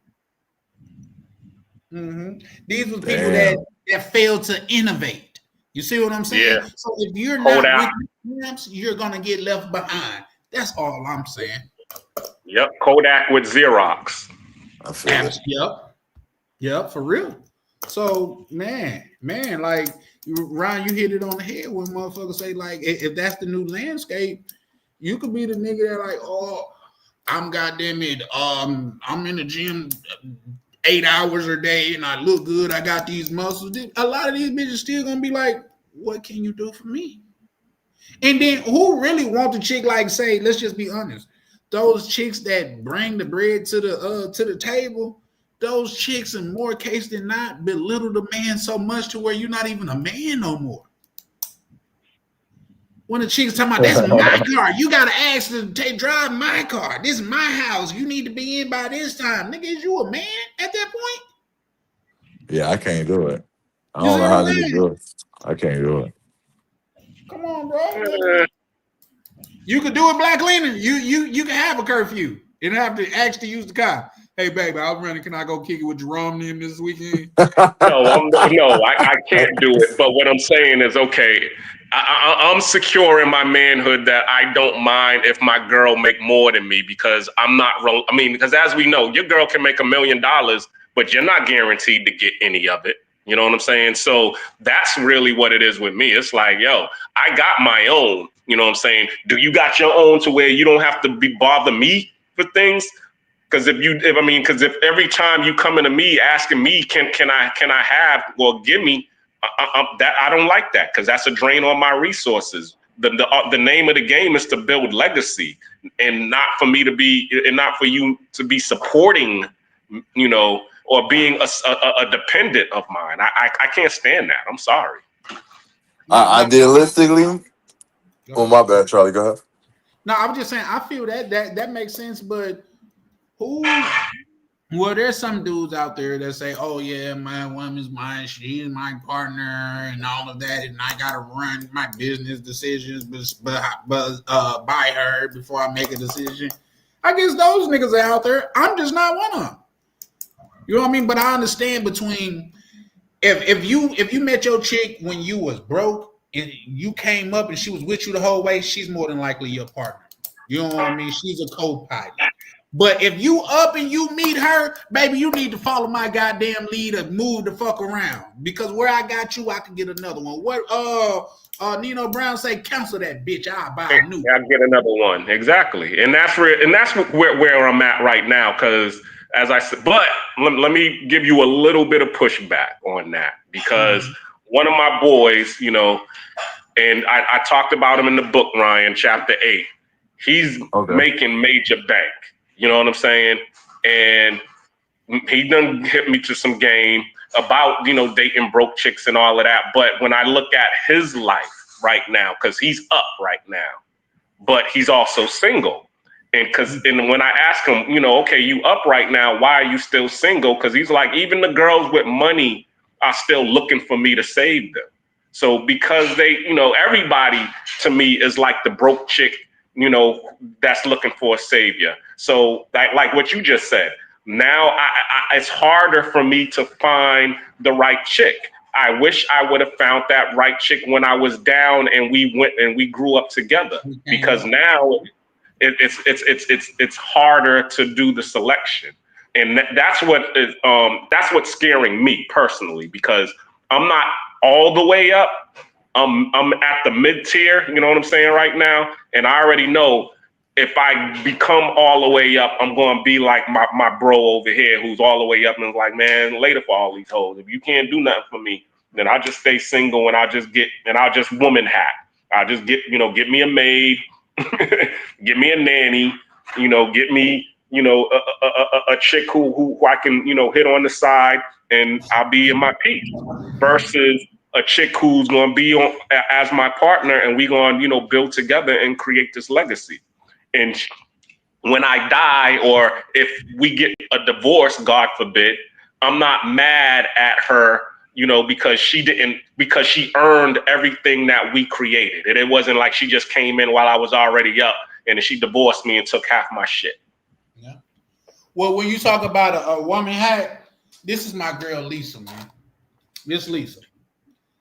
These were people that failed to innovate. You see what I'm saying? Yeah. So if you're not with them, you're gonna get left behind. That's all I'm saying. Yep, Kodak with Xerox. I feel it. Yep, for real. So man, like Ryan, you hit it on the head when motherfuckers say like, if that's the new landscape, you could be the nigga that like, oh, I'm goddamn it, I'm in the gym 8 hours a day and I look good, I got these muscles. A lot of these bitches still gonna be like, what can you do for me? And then who really want the chick, like say, let's just be honest, those chicks that bring the bread to the table, those chicks in more case than not belittle the man so much to where you're not even a man no more. When the chick's talking about, that's my car, you gotta ask to drive my car. This is my house. You need to be in by this time. Nigga, is you a man at that point? Yeah, I can't do it. I don't know how to do it. I can't do it. Come on, bro. You could do it, Black Leaner. You can have a curfew. You don't have to ask to use the car. Hey, baby, I'm running. Can I go kick it with Jerome and this weekend? No, I can't do it. But what I'm saying is, okay, I'm secure in my manhood that I don't mind if my girl make more than me, because I'm not. I mean, because as we know, your girl can make $1 million, but you're not guaranteed to get any of it. You know what I'm saying? So that's really what it is with me. It's like, yo, I got my own. You know what I'm saying? Do you got your own to where you don't have to bother me for things? Because if every time you come into me asking me, can I have, well, give me, that I don't like that, because that's a drain on my resources. The name of the game is to build legacy, and not for you to be supporting, or being a dependent of mine. I can't stand that. I'm sorry. Idealistically, oh my bad, Charlie. Go ahead. No, I was just saying. I feel that makes sense, but well, there's some dudes out there that say, "Oh yeah, my woman's mine, she's my partner, and all of that, and I gotta run my business decisions, but by her before I make a decision." I guess those niggas are out there. I'm just not one of them. You know what I mean? But I understand between if you met your chick when you was broke and you came up and she was with you the whole way, she's more than likely your partner. You know what I mean? She's a co-pilot. But if you up and you meet her, baby, you need to follow my goddamn lead and move the fuck around. Because where I got you, I can get another one. What Nino Brown say, cancel that bitch, I'll buy a new. I'll get another one. Exactly. And that's where I'm at right now. Because as I said, but let me give you a little bit of pushback on that. Because one of my boys, and I talked about him in the book, Ryan, chapter 8. He's making major bank. You know what I'm saying? And he done hit me to some game about, dating broke chicks and all of that. But when I look at his life right now, because he's up right now, but he's also single. And when I ask him, okay, you up right now, why are you still single? Because he's like, even the girls with money are still looking for me to save them. So because everybody to me is like the broke chick, that's looking for a savior. So like what you just said, now it's harder for me to find the right chick. I wish I would have found that right chick when I was down and we went and we grew up together, because now it's harder to do the selection. And that's what's scaring me personally, because I'm not all the way up. I'm at the mid tier, you know what I'm saying, right now. And I already know if I become all the way up, I'm going to be like my bro over here who's all the way up and is like, man, later for all these hoes. If you can't do nothing for me, then I'll just stay single and I'll just woman hack. I'll just get me a maid, get me a nanny, get me, a chick who I can, hit on the side, and I'll be in my peace, versus a chick who's going to be on as my partner, and we going to, build together and create this legacy. And when I die, or if we get a divorce, God forbid, I'm not mad at her, because she earned everything that we created. And it wasn't like she just came in while I was already up and then she divorced me and took half my shit. Yeah. Well, when you talk about a woman hack, this is my girl Lisa, man. Miss Lisa.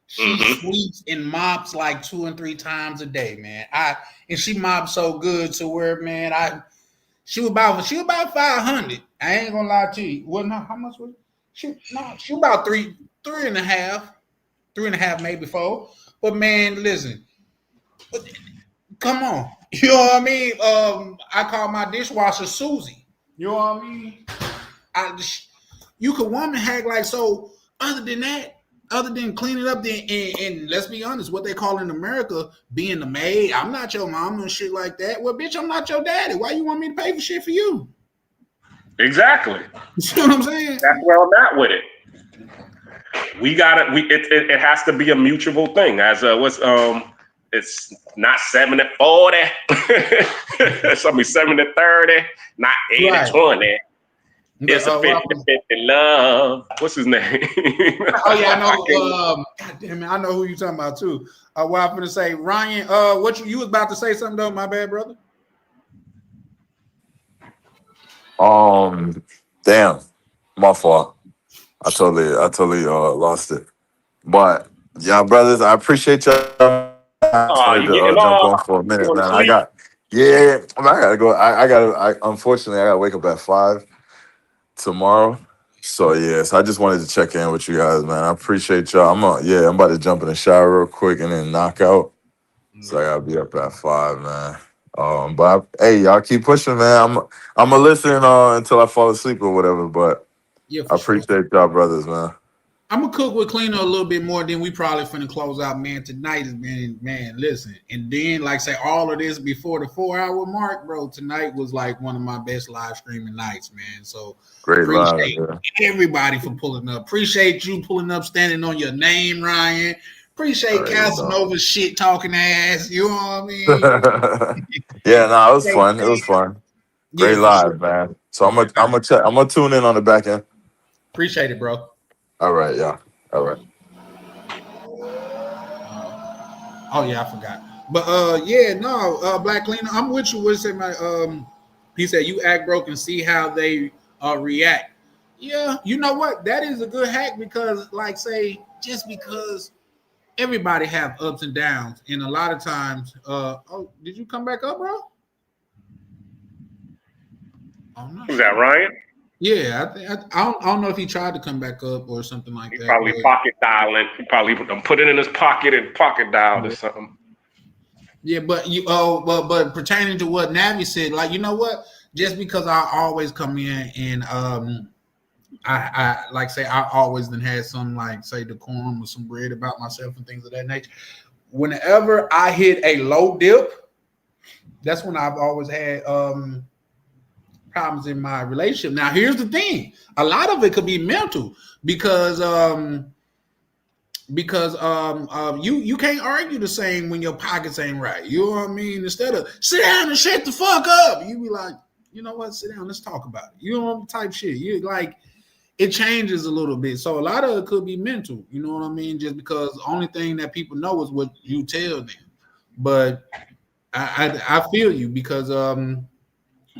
She sweeps and mops like 2 and 3 times a day, man. And she mops so good to where, man, she was about 500. I ain't gonna lie to you. Well, no, how much was she? She about three and a half, maybe 4. But man, listen, come on. You know what I mean? I call my dishwasher Susie. You know what I mean? You could woman hack like so. Other than cleaning up, and let's be honest, what they call in America being the maid. I'm not your mama and shit like that. Well, bitch, I'm not your daddy. Why you want me to pay for shit for you? Exactly. You see what I'm saying? That's where I'm at with it. It has to be a mutual thing. As it's not 70-40. It's gonna be 70-30, not 80-20. It's a 50-50 love. What's his name? Oh yeah, I know. God damn it, I know who you talking about too. What I'm gonna say, Ryan. What you was about to say something though? My bad, brother. Damn, my fault. I totally lost it. But yeah, brothers, I appreciate y'all. Jump on for a minute, man. I gotta go. Unfortunately, I gotta wake up at 5 tomorrow. So yes, I just wanted to check in with you guys, man. I appreciate y'all. I'm about to jump in the shower real quick and then knock out. So I gotta be up at 5, man. But hey, y'all keep pushing, man. I'm gonna listen until I fall asleep or whatever. But Yeah, I appreciate y'all, brothers, man. I'm gonna cook with Cleaner a little bit more than we probably finna close out, man. Tonight has been, man, listen. And then, like say, all of this before the 4-hour mark, bro. Tonight was like one of my best live streaming nights, man. So great appreciate live, everybody for pulling up. Appreciate you pulling up, standing on your name, Ryan. Appreciate Casanova shit talking ass. You know what I mean? Yeah, no, it was fun. It was fun. Great live, man. So I'm gonna tune in on the back end. Appreciate it, bro. All right, yeah. All right. Oh yeah, I forgot. But yeah, no, Black Cleaner, I'm with you. What's my he said you act broke and see how they react. Yeah, you know what? That is a good hack because, like, say, just because everybody have ups and downs, and a lot of times, oh, did you come back up, bro? Who's that, Ryan? Yeah, I don't know if he tried to come back up or something like that. Probably pocket dialing. He probably put it in his pocket and pocket dialed or something. Yeah, but but pertaining to what Navi said, like, you know what? Just because I always come in and I like say I always then had some like say decorum or some bread about myself and things of that nature. Whenever I hit a low dip, that's when I've always had problems in my relationship. Now, here's the thing: a lot of it could be mental because you can't argue the same when your pockets ain't right. You know what I mean? Instead of sit down and shut the fuck up, you be like, you know what? Sit down, let's talk about it. You know, type shit. You like it changes a little bit. So a lot of it could be mental. You know what I mean? Just because the only thing that people know is what you tell them. But I feel you because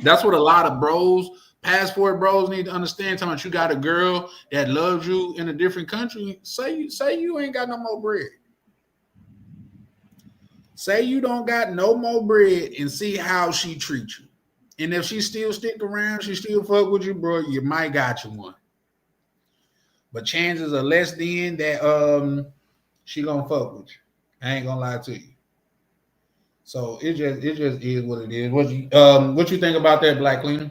that's what a lot of bros, passport bros, need to understand. Talking about you got a girl that loves you in a different country. Say you ain't got no more bread. Say you don't got no more bread and see how she treats you. And if she still stick around, she still fuck with you, bro, you might got you one. But chances are less than that she gonna fuck with you. I ain't gonna lie to you. So it just is what it is. What you think about that, Black Cleaner?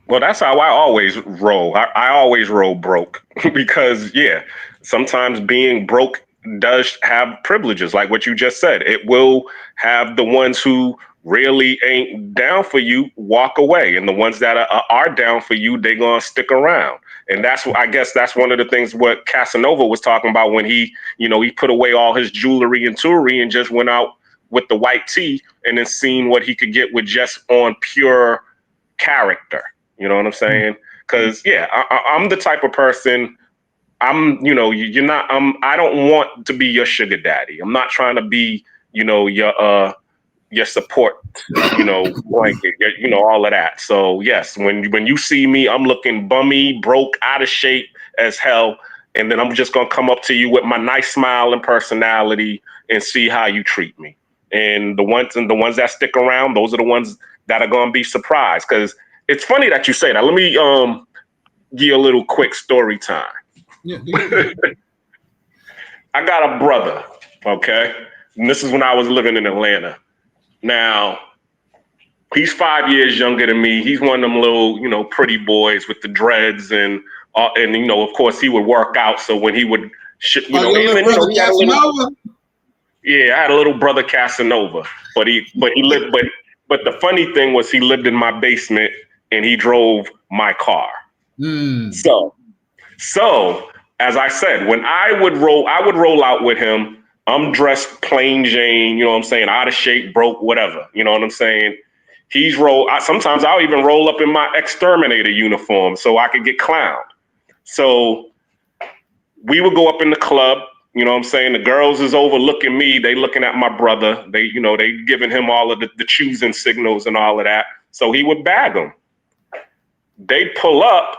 Well, that's how I always roll. I always roll broke because sometimes being broke does have privileges, like what you just said. It will have the ones who really ain't down for you walk away, and the ones that are down for you, they gonna stick around. And that's what I guess that's one of the things what Casanova was talking about when he put away all his jewelry and jewelry and just went out with the white tee and then seen what he could get with just on pure character. You know what I'm saying? Because I'm the type of person. You're not. I don't want to be your sugar daddy. I'm not trying to be your support. Blanket. All of that. So yes, when you see me, I'm looking bummy, broke, out of shape as hell, and then I'm just gonna come up to you with my nice smile and personality and see how you treat me. And the ones that stick around, those are the ones that are gonna be surprised. Because it's funny that you say that. Let me give you a little quick story time. Yeah. I got a brother, okay? And this is when I was living in Atlanta. Now, he's 5 years younger than me. He's one of them little, pretty boys with the dreads and of course he would work out. So when he would, I had a little brother Casanova, but the funny thing was he lived in my basement and he drove my car. So as I said, when I would roll out with him. I'm dressed plain Jane, you know what I'm saying, out of shape, broke, whatever, you know what I'm saying. Sometimes I'll even roll up in my exterminator uniform so I could get clowned. So we would go up in the club, you know what I'm saying. The girls is overlooking me, they looking at my brother, they giving him all of the choosing signals and all of that. So he would bag them. They pull up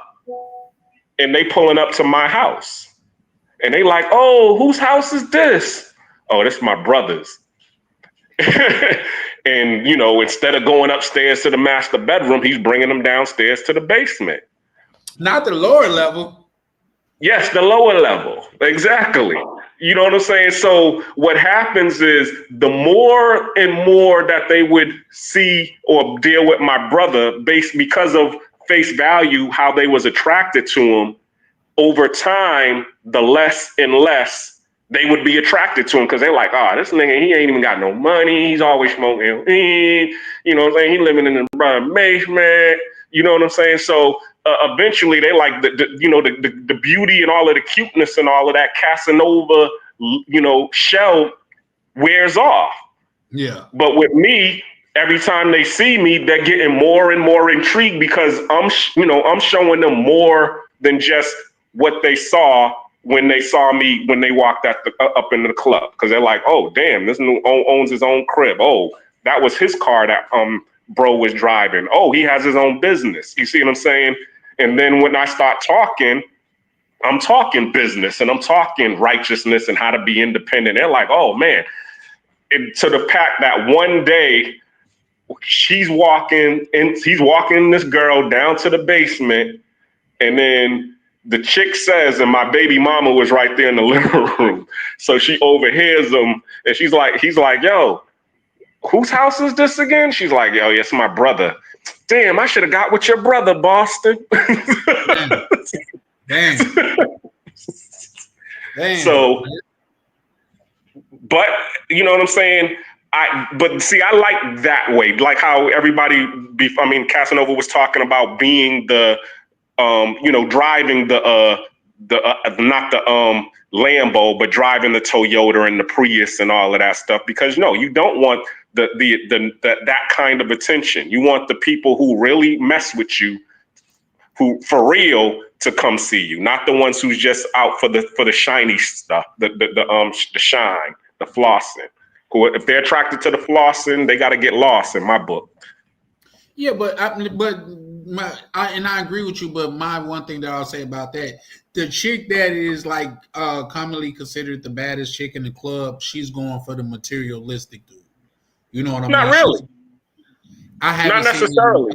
and they pulling up to my house. And they like, oh, whose house is this? Oh, this is my brother's. And, instead of going upstairs to the master bedroom, he's bringing them downstairs to the basement. Not the lower level. Yes, the lower level. Exactly. You know what I'm saying? So what happens is the more and more that they would see or deal with my brother based because of face value, how they was attracted to him, over time, the less and less they would be attracted to him because they're like, oh, this nigga, he ain't even got no money. He's always smoking weed. You know what I'm saying? He living in the basement. You know what I'm saying? So eventually they like the beauty and all of the cuteness and all of that Casanova, shell wears off. Yeah. But with me, every time they see me, they're getting more and more intrigued because I'm showing them more than just what they saw when they saw me when they walked up into the club. Because they're like, oh, damn, this new owns his own crib. Oh, that was his car that bro was driving. Oh, he has his own business. You see what I'm saying? And then when I start talking, I'm talking business and I'm talking righteousness and how to be independent. They're like, oh, man. To the fact that one day he's walking this girl down to the basement, and then the chick says, and my baby mama was right there in the living room. So she overhears them and he's like, yo, whose house is this again? She's like, yo, it's my brother. Damn, I should have got with your brother, Boston. Damn. So, but you know what I'm saying? But see, I like that way, like how everybody, Casanova was talking about being the, driving the not the Lambo, but driving the Toyota and the Prius and all of that stuff. Because no, you don't want that kind of attention. You want the people who really mess with you, who for real, to come see you, not the ones who's just out for the shiny stuff, the shine, the flossing. Who, if they're attracted to the flossing, they got to get lost in my book. Yeah, I agree with you. But my one thing that I'll say about that, the chick that is like commonly considered the baddest chick in the club, she's going for the materialistic dude. You know what I mean? Not really. I haven't not necessarily.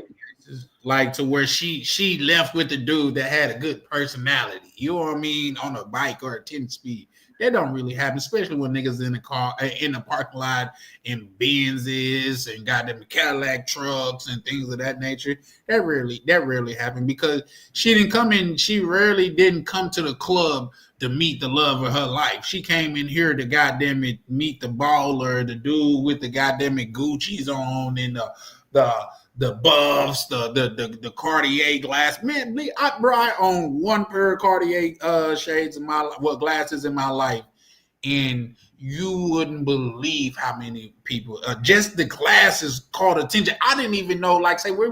Like to where she left with the dude that had a good personality. You know what I mean? On a bike or a 10-speed. That don't really happen, especially when niggas in the car, in the parking lot, in Benzes and got them Cadillac trucks and things of that nature. That rarely happened because she rarely didn't come to the club to meet the love of her life. She came in here to goddamn it meet the baller, the dude with the goddamn it Gucci's on and the buffs, the Cartier glass. Man, I own one pair of Cartier shades in my glasses in my life, and you wouldn't believe how many people just the glasses caught attention. I didn't even know, like say we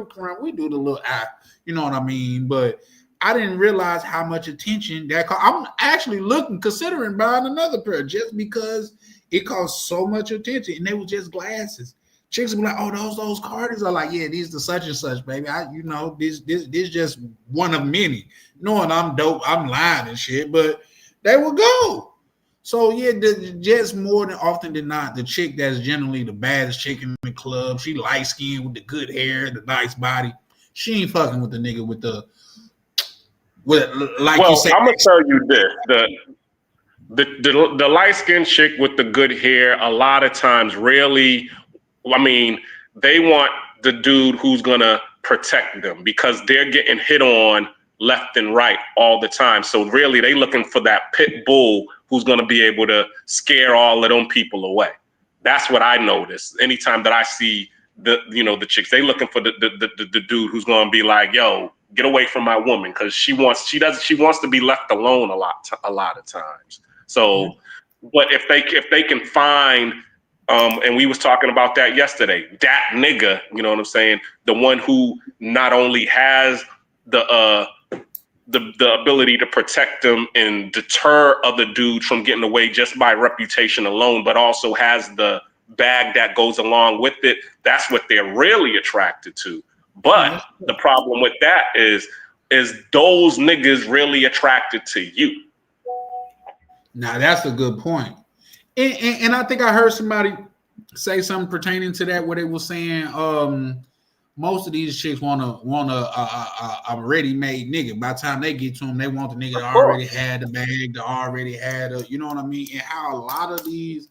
do the little eye, you know what I mean, but I didn't realize how much attention that caught. I'm actually considering buying another pair just because it caused so much attention, and they were just glasses. Chicks will be like, oh, those Carters are like, yeah, these the such and such, baby. This just one of many. Knowing I'm dope, I'm lying and shit, but they will go. So yeah, just more than often than not, the chick that's generally the baddest chick in the club, she light skinned with the good hair, the nice body. She ain't fucking with the nigga with like you said. I'm gonna tell you this: the light skinned chick with the good hair, a lot of times, really. They want the dude who's gonna protect them because they're getting hit on left and right all the time. So really, they looking for that pit bull who's gonna be able to scare all of them people away. That's what I notice. Anytime that I see the chicks, they looking for the dude who's gonna be like, yo, get away from my woman, because she wants to be left alone a lot of times. So, but if they can find and we was talking about that yesterday, that nigga, you know what I'm saying? The one who not only has the ability to protect them and deter other dudes from getting away just by reputation alone, but also has the bag that goes along with it. That's what they're really attracted to. But the problem with that is those niggas really attracted to you? Now that's a good point. And I think I heard somebody say something pertaining to that, where they were saying most of these chicks want a ready-made nigga. By the time they get to them, they want the nigga that already had the bag, that already had a, you know what I mean? And how a lot of these,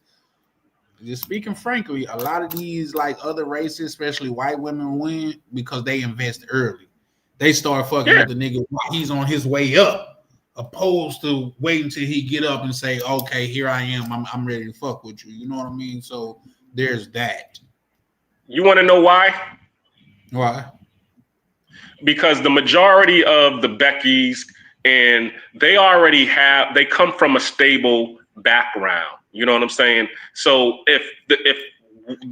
just speaking frankly, a lot of these like other races, especially white women, win because they invest early. They start fucking with the nigga while he's on his way up, opposed to waiting till he get up and say, "Okay, here I am. I'm ready to fuck with you." You know what I mean? So there's that. You want to know why? Why? Because the majority of the Beckys, and they come from a stable background. You know what I'm saying? So if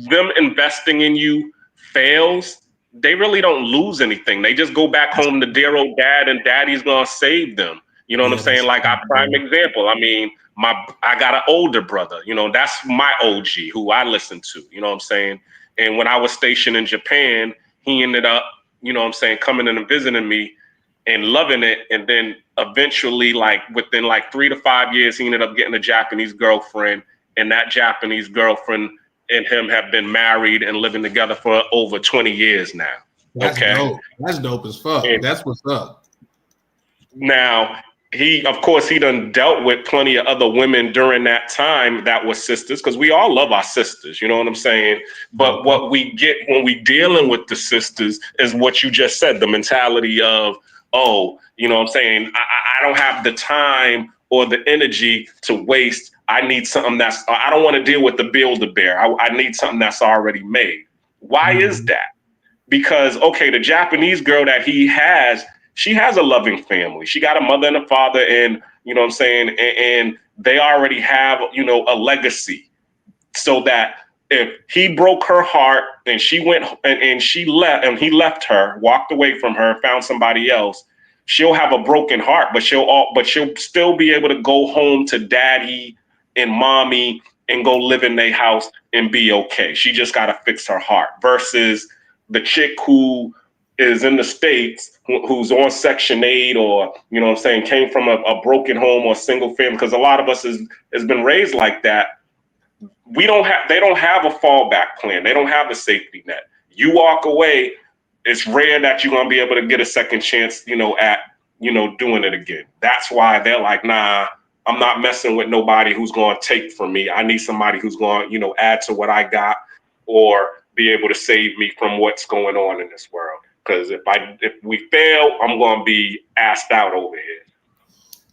them investing in you fails, they really don't lose anything. They just go back home to dear old dad, and daddy's gonna save them. You know what I'm saying? Like a prime example. I mean, I got an older brother. You know, that's my OG who I listen to. You know what I'm saying? And when I was stationed in Japan, he ended up, you know what I'm saying, coming in and visiting me and loving it. And then eventually, like within like 3 to 5 years, he ended up getting a Japanese girlfriend. And that Japanese girlfriend and him have been married and living together for over 20 years now. That's dope. That's dope as fuck. And that's what's up. Now, he done dealt with plenty of other women during that time that were sisters, because we all love our sisters, you know what I'm saying? But what we get when we dealing with the sisters is what you just said, the mentality of, oh, you know what I'm saying? I don't have the time or the energy to waste. I need something I don't want to deal with the Build-A-Bear. I need something that's already made. Why is that? Because, okay, the Japanese girl that he has, she has a loving family. She got a mother and a father, and you know what I'm saying? And they already have, you know, a legacy. So that if he broke her heart and she went and she left and he left her, walked away from her, found somebody else, she'll have a broken heart, but she'll still be able to go home to daddy and mommy and go live in their house and be okay. She just got to fix her heart versus the chick who is in the States, who's on Section 8 or, you know what I'm saying, came from a broken home or single family, because a lot of us has been raised like that. They don't have a fallback plan. They don't have a safety net. You walk away, it's rare that you're going to be able to get a second chance, you know, at, you know, doing it again. That's why they're like, nah, I'm not messing with nobody who's going to take from me. I need somebody who's going to, you know, add to what I got or be able to save me from what's going on in this world. Because if we fail, I'm going to be asked out over here.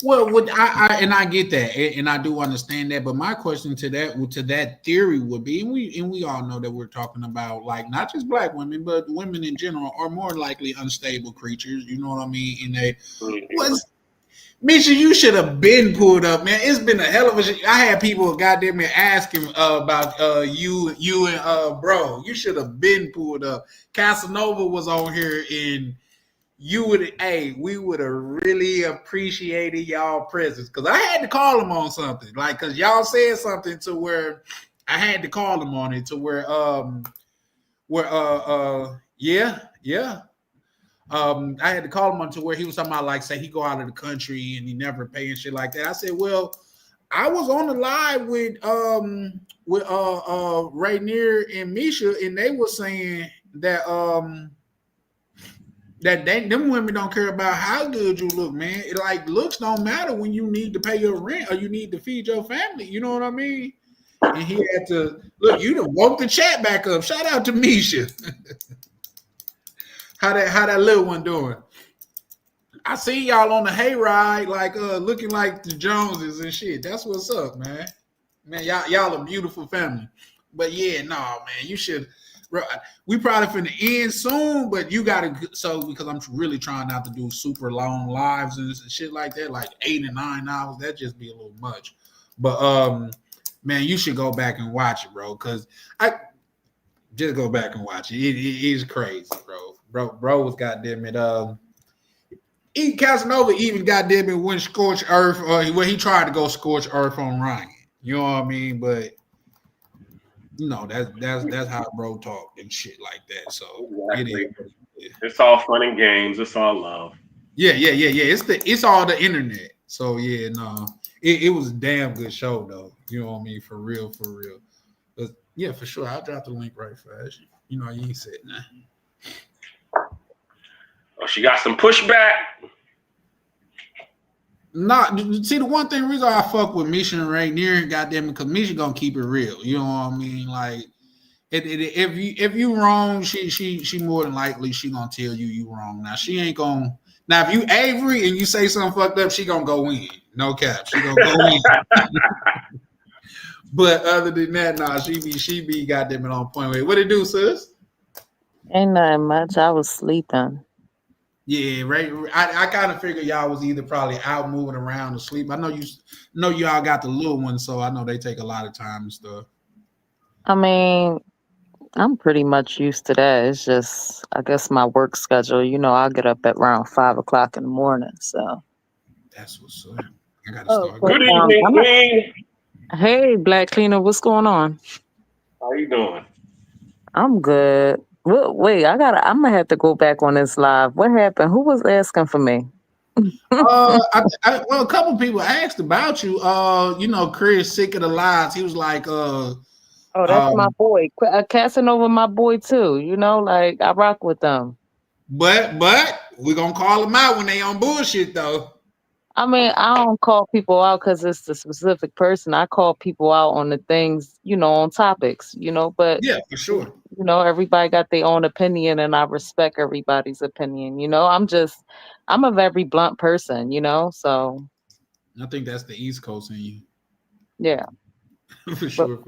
Well, I get that, and I do understand that. But my question to that theory would be, and we all know that we're talking about like not just black women, but women in general are more likely unstable creatures. You know what I mean? And Misha, you should have been pulled up, man. It's been a hell of a. I had people goddamn me asking about you and bro. You should have been pulled up. Casanova was on here, and we would have really appreciated y'all presence, because I had to call him on something, like because y'all said something to where I had to call him on it to where I had to call him on to where he was talking about, like, say he go out of the country and he never pay and shit like that. I said, well, I was on the live with Rainier and Misha, and they were saying that them women don't care about how good you look, man. Like, looks don't matter when you need to pay your rent or you need to feed your family. You know what I mean? And he had to look. You done woke the chat back up. Shout out to Misha. How that little one doing? I see y'all on the hayride, like looking like the Joneses and shit. That's what's up, man. Man, y'all a beautiful family. But yeah, no, man, you should. We probably finna end soon, but you gotta. So because I'm really trying not to do super long lives and shit like that, like 8 and 9 hours. That just be a little much. But man, you should go back and watch it, bro. Because I just go back and watch it. It is crazy, bro. Bro was goddamn it. Casanova even goddamn it went scorched earth, where he tried to go scorched earth on Ryan. You know what I mean? But you know that's how bro talk and shit like that. So exactly. It's all fun and games. It's all love. Yeah. It's all the internet. So yeah, no, it was a damn good show though. You know what I mean? For real. But yeah, for sure. I'll drop the link right fast. You know, you ain't said nothing. Oh, she got some pushback. Nah, see, the one reason I fuck with Misha and Rainier, goddamn it, because Misha gonna keep it real. You know what I mean? Like, if you wrong, she more than likely she gonna tell you wrong. Now she ain't gonna. Now if you Avery and you say something fucked up, she gonna go in. No cap, she gonna go in. But other than that, nah, she be goddamn it on point. Wait, what it do, sis? Ain't nothing much. I was sleeping. Yeah, right. I kind of figured y'all was either probably out moving around or sleep. I know y'all got the little ones, so I know they take a lot of time and stuff. I mean, I'm pretty much used to that. It's just, I guess, my work schedule. You know, I get up at around 5 o'clock in the morning. So that's what's up. I gotta start. Good evening, Queen. Hey, Black Cleaner, what's going on? How you doing? I'm good. Wait, I'm gonna have to go back on this live. What happened? Who was asking for me? Well, a couple people asked about you. You know, Chris, sick of the lies. He was like, oh, that's my boy. Casanova, my boy too. You know, like I rock with them. But we're gonna call them out when they on bullshit though. I mean, I don't call people out because it's the specific person. I call people out on the things, you know, on topics, you know, but yeah, for sure. You know, everybody got their own opinion and I respect everybody's opinion. You know, I'm a very blunt person, you know, so. I think that's the East Coast in you. Yeah. For sure.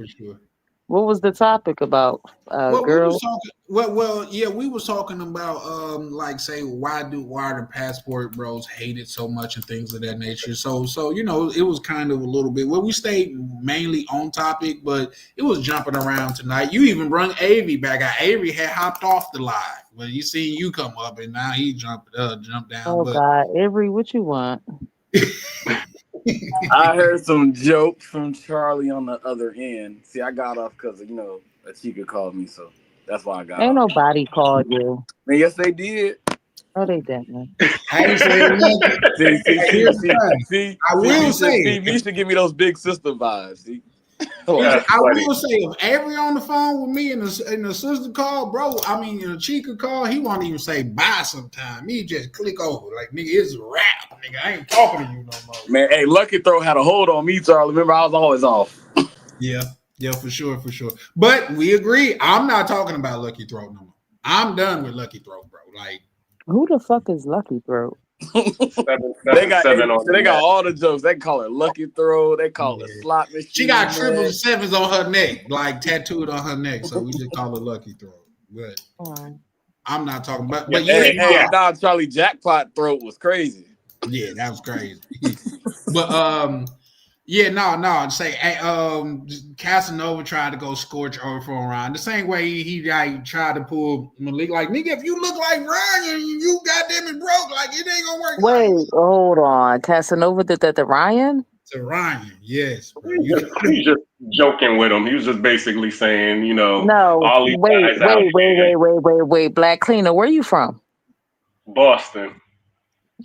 What was the topic about? Girls? We was talking about like say why the passport bros hate it so much and things of that nature. So you know, it was kind of a little bit we stayed mainly on topic, but it was jumping around tonight. You even brung Avery back. Avery had hopped off the live. Well, you seen you come up and now he jumped down. Oh God, Avery, what you want? I heard some jokes from Charlie on the other end. See, I got off because, you know, a chica called me, so that's why I got Ain't off. Nobody called you. Man, yes, they did. No, they didn't. I ain't saying nothing. See, I will say, Misha give me those big sister vibes. See? I will say, if Avery on the phone with me and the sister call, bro, I mean, in a chica call, he won't even say bye sometime. He just click over. Like, nigga, it's a wrap, nigga. I ain't talking to you no more. Man, hey, Lucky Throw had a hold on me, Charlie. Remember, I was always off. Yeah, for sure. But we agree. I'm not talking about Lucky Throw no more. I'm done with Lucky Throw, bro. Like, who the fuck is Lucky Throw? They got all the jokes. They call it Lucky Throw. They call it slot machine. She got triples and sevens on her neck, like tattooed on her neck. So we just call it Lucky Throw. But I'm not talking about. But nah, Charlie Jackpot throat was crazy. Yeah, that was crazy. But no. Say, Casanova tried to go scorch over for a round. The same way he tried to pull Malik. Like, nigga, if you look like Ryan, you goddamn it broke. Like, it ain't gonna work. Wait, hold on. Casanova did that to Ryan? To Ryan, yes. He's just joking with him. He was just basically saying, you know, no. All these guys out here. Wait. Black Cleaner, where are you from? Boston.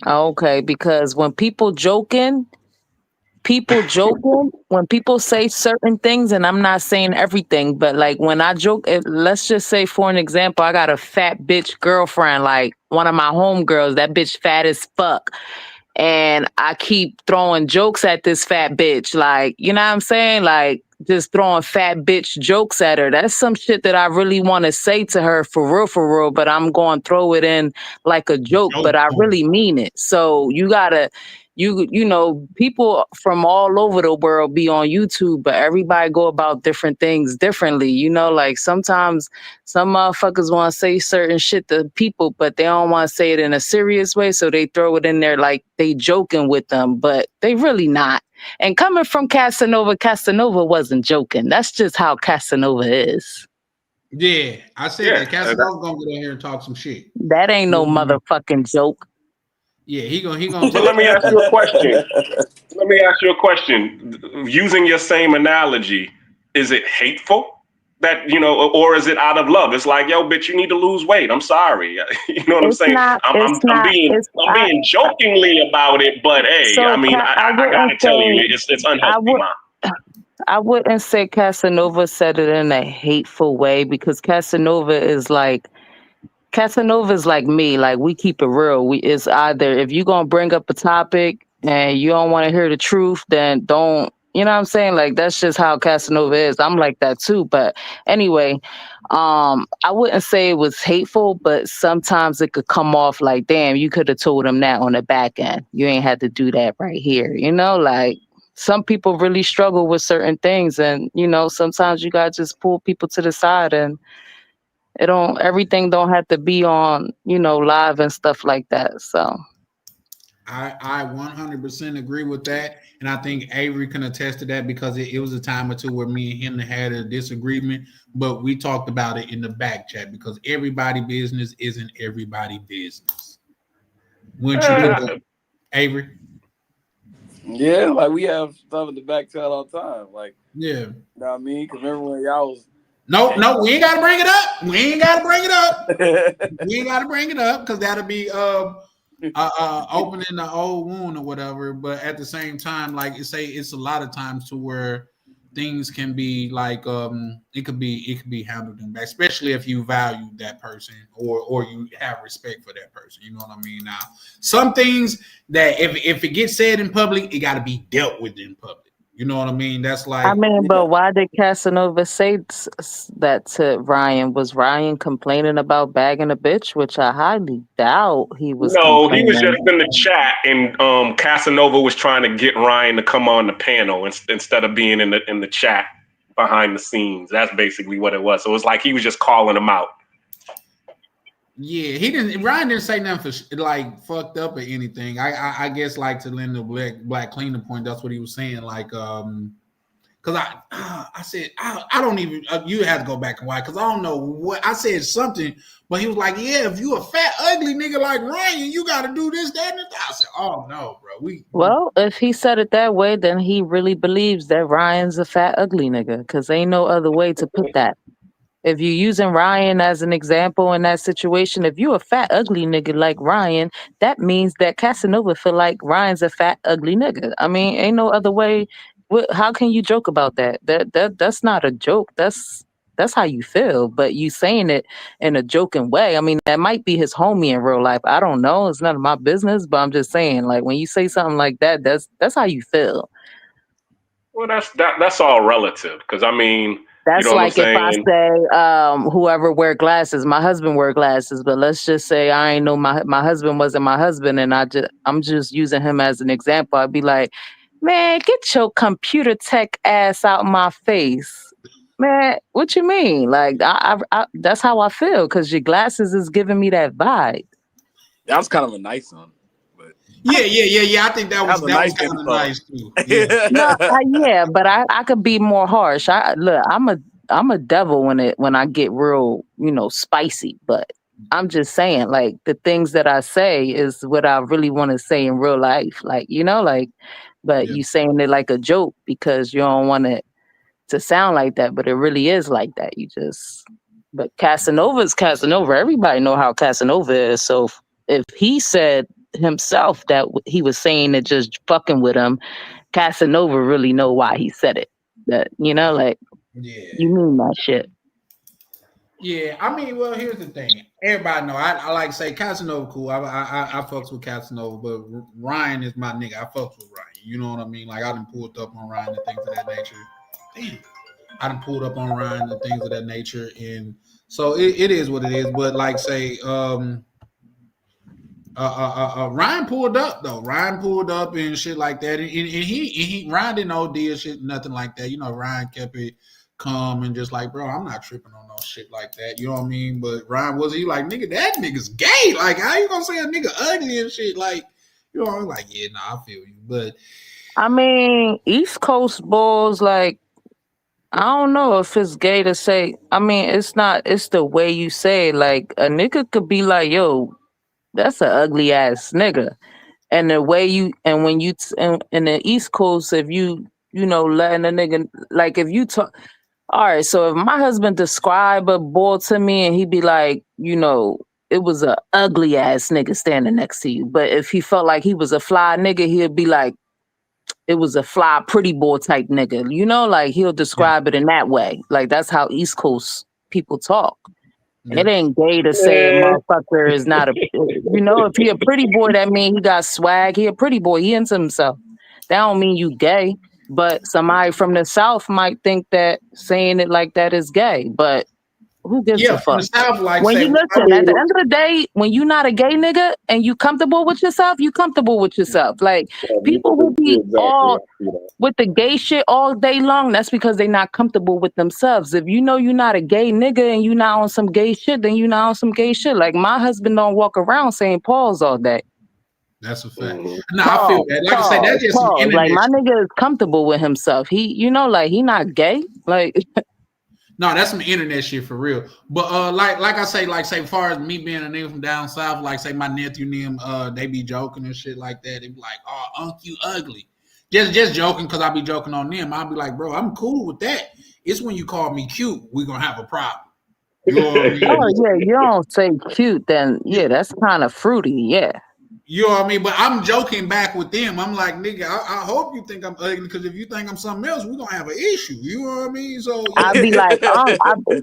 Okay, because when people joking, when people say certain things, and I'm not saying everything, but like when I joke, let's just say for an example, I got a fat bitch girlfriend, like one of my homegirls, that bitch fat as fuck. And I keep throwing jokes at this fat bitch, like, you know what I'm saying? Like, just throwing fat bitch jokes at her. That's some shit that I really want to say to her for real, but I'm going to throw it in like a joke, but I really mean it. So you gotta, you know, people from all over the world be on YouTube, but everybody go about different things differently. You know, like sometimes some motherfuckers want to say certain shit to people, but they don't want to say it in a serious way. So they throw it in there like they joking with them, but they really not. And coming from Casanova wasn't joking. That's just how Casanova is. Yeah, I said that. Casanova's gonna get in here and talk some shit. That ain't no motherfucking joke. Yeah, he gonna. So let me ask you a question. Using your same analogy, is it hateful that, you know, or is it out of love? It's like, yo, bitch, you need to lose weight. I'm sorry. You know what I'm saying? I'm being jokingly about it, but hey, so I mean, I gotta tell you, it's unhealthy, I wouldn't say Casanova said it in a hateful way, because Casanova is like, Casanova's like me. Like we keep it real. It's either if you gonna bring up a topic and you don't want to hear the truth, then don't. You know what I'm saying? Like that's just how Casanova is. I'm like that too. But anyway, I wouldn't say it was hateful, but sometimes it could come off like, damn, you could have told him that on the back end. You ain't had to do that right here. You know, like some people really struggle with certain things, and you know, sometimes you gotta just pull people to the side and everything don't have to be on, you know, live and stuff like that. So I 100% agree with that, and I think Avery can attest to that because it was a time or two where me and him had a disagreement, but we talked about it in the back chat because everybody business isn't everybody business. Wouldn't you think, Avery? Yeah, like we have stuff in the back chat all the time. Like, yeah, you know what I mean? Because remember when y'all was No, we ain't gotta bring it up. We ain't gotta bring it up because that'll be opening the old wound or whatever. But at the same time, like it's a lot of times to where things can be like it could be handled in back, especially if you value that person or you have respect for that person. You know what I mean? Now, some things that if it gets said in public, it got to be dealt with in public. You know what I mean? That's like. I mean, but why did Casanova say that to Ryan? Was Ryan complaining about bagging a bitch? Which I highly doubt he was. No, he was just in the chat, and Casanova was trying to get Ryan to come on the panel instead of being in the chat behind the scenes. That's basically what it was. So it was like he was just calling him out. Yeah, Ryan didn't say nothing for like fucked up or anything. I guess like to lend the black cleaner point. That's what he was saying. Like, because I said I don't even. You have to go back and watch because I don't know what I said something, but he was like, yeah, if you a fat ugly nigga like Ryan, you got to do this, that, and that. I said, oh no, bro. Well, if he said it that way, then he really believes that Ryan's a fat ugly nigga because ain't no other way to put that. If you're using Ryan as an example in that situation, if you a fat, ugly nigga like Ryan, that means that Casanova feel like Ryan's a fat, ugly nigga. I mean, ain't no other way. How can you joke about that? That's not a joke. That's how you feel. But you saying it in a joking way. I mean, that might be his homie in real life. I don't know. It's none of my business. But I'm just saying, like when you say something like that, that's how you feel. Well, that's all relative because I mean. That's you know like if I say, whoever wear glasses, my husband wear glasses, but let's just say I ain't know my husband wasn't my husband, and I'm just using him as an example. I'd be like, man, get your computer tech ass out my face, man. What you mean? Like I that's how I feel because your glasses is giving me that vibe. That was kind of a nice one. Yeah. I think that was kind of nice too. Yeah. But I could be more harsh. I'm a devil when I get real, you know, spicy. But I'm just saying, like the things that I say is what I really want to say in real life. Like, you know, like, but you saying it like a joke because you don't want it to sound like that, but it really is like that. But Casanova's Casanova. Everybody know how Casanova is. So if he said himself that he was saying it just fucking with him, Casanova really know why he said it. That, you know, like, you mean that shit. Yeah, I mean, well, here's the thing. Everybody know I like to say Casanova cool. I fucks with Casanova, but Ryan is my nigga. I fucks with Ryan. You know what I mean? Like I done pulled up on Ryan and things of that nature. Damn. I done pulled up on Ryan and things of that nature. And so it is what it is. But like say Ryan pulled up though. Ryan pulled up and shit like that, and he Ryan didn't OD or shit, nothing like that. You know, Ryan kept it calm and just like, bro, I'm not tripping on no shit like that. You know what I mean? But Ryan was he like, nigga, that nigga's gay. Like, how you gonna say a nigga ugly and shit? Like, you know, I'm like, yeah, nah, I feel you. But I mean, East Coast balls, like, I don't know if it's gay to say. I mean, it's not. It's the way you say it. Like a nigga could be like, yo, that's an ugly ass nigga. And the way you, and when you, in the East Coast, if you know, letting a nigga, like if you talk, all right, so if my husband describe a boy to me and he be like, you know, it was a ugly ass nigga standing next to you. But if he felt like he was a fly nigga, he'd be like, it was a fly pretty boy type nigga. You know, like he'll describe it in that way. Like that's how East Coast people talk. It ain't gay to say a motherfucker is not a. You know, if he a pretty boy, that mean he got swag. He a pretty boy. He into himself. That don't mean you gay. But somebody from the South might think that saying it like that is gay. But who gives a fuck? From the South, like when say, you listen, at the end of the day, when you not a gay nigga and you comfortable with yourself, you comfortable with yourself. Like people who be all with the gay shit all day long, that's because they not comfortable with themselves. If you know you're not a gay nigga and you not on some gay shit, then you not on some gay shit. Like my husband don't walk around saying pause all day. That's a fact. No, I feel that. Like I say, that's just some internet. Like my nigga is comfortable with himself. He, you know, like he not gay. Like no, that's some internet shit for real. But like I say, like say, as far as me being a nigga from down south, like say my nephew and them, they be joking and shit like that. They be like, "Oh, Unc, you ugly." Just joking because I be joking on them. I'll be like, bro, I'm cool with that. It's when you call me cute, we're gonna have a problem. You know what I mean? Oh yeah, you don't say cute, then yeah, that's kind of fruity, yeah. You know what I mean? But I'm joking back with them. I'm like, nigga, I hope you think I'm ugly, because if you think I'm something else, we're gonna have an issue. You know what I mean? So yeah. I'd be like,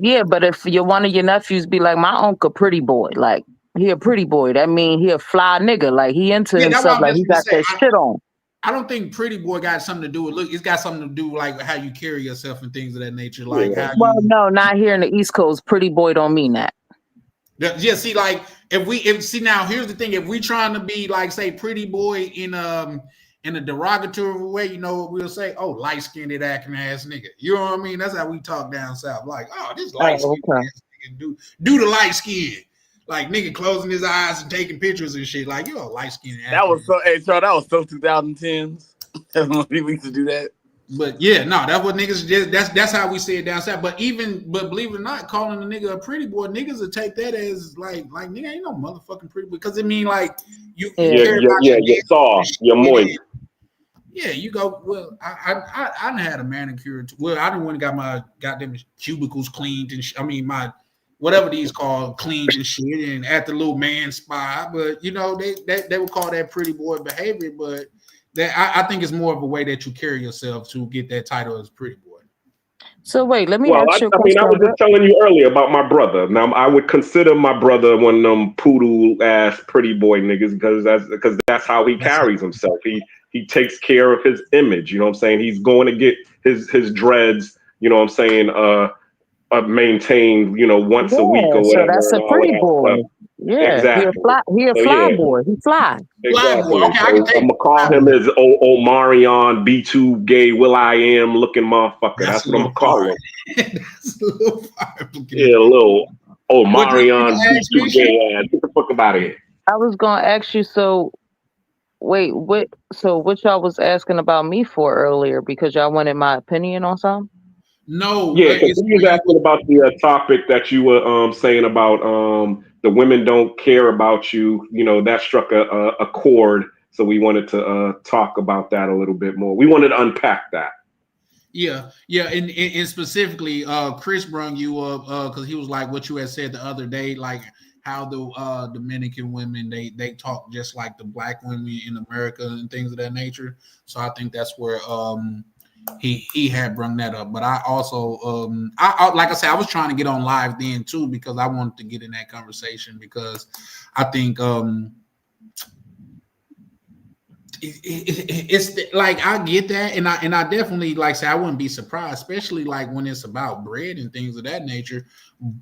yeah, but if you're one of your nephews, be like, my uncle pretty boy, like he a pretty boy. That mean he a fly nigga, like he into himself, like he got that shit on. I don't think pretty boy got something to do with look. It's got something to do like how you carry yourself and things of that nature. Like how well, no, not here in the East Coast. Pretty boy don't mean that. Yeah, see, like if now here's the thing: if we trying to be like say pretty boy in a derogatory way, you know what we'll say? Oh, light skinned acting ass nigga. You know what I mean? That's how we talk down south. Like, oh, this light skinned ass nigga do the light skin. Like nigga closing his eyes and taking pictures and shit. Like, you know, light skinned. That was so. Hey, Charles, that was so 2010s. We used to do that. But yeah, no, that's what niggas just that's how we say it down south. But believe it or not, calling a nigga a pretty boy, niggas will take that as like nigga ain't no motherfucking pretty boy, because it mean like you care about you're soft, you're moist. Yeah, you go. Well, I done had a manicure. Well, I done went and got my goddamn cubicles cleaned and I mean my whatever these called cleaned and shit, and at the little man spa. But you know they would call that pretty boy behavior, but. That I think it's more of a way that you carry yourself to get that title as pretty boy. So wait, let me ask you a question. I was just telling you earlier about my brother. Now I would consider my brother one of them poodle ass pretty boy niggas because that's how he carries himself. He takes care of his image. You know what I'm saying? He's going to get his dreads. You know what I'm saying? Maintained. You know, once a week or whatever. So that's a pretty boy. Yeah, exactly. He a fly boy. He fly. Exactly. Okay, so I'm gonna call him as Omarion B2 gay Will I Am looking motherfucker. That's what I'm gonna call him. That's a little fire. Yeah, a little Omarion B2 gay ass. Get the fuck about here. I was gonna ask you. So wait, what y'all was asking about me for earlier, because y'all wanted my opinion on something? No. Yeah, because he was asking about the topic that you were saying about the women don't care about you. You know, that struck a chord. So we wanted to talk about that a little bit more. We wanted to unpack that. Yeah, and specifically, Chris brung you up because he was like what you had said the other day, like how the Dominican women they talk just like the black women in America and things of that nature. So I think that's where he had brung that up. But I also I like I said, I was trying to get on live then too, because I wanted to get in that conversation, because I think it's like I get that, and I definitely like say I wouldn't be surprised, especially like when it's about bread and things of that nature.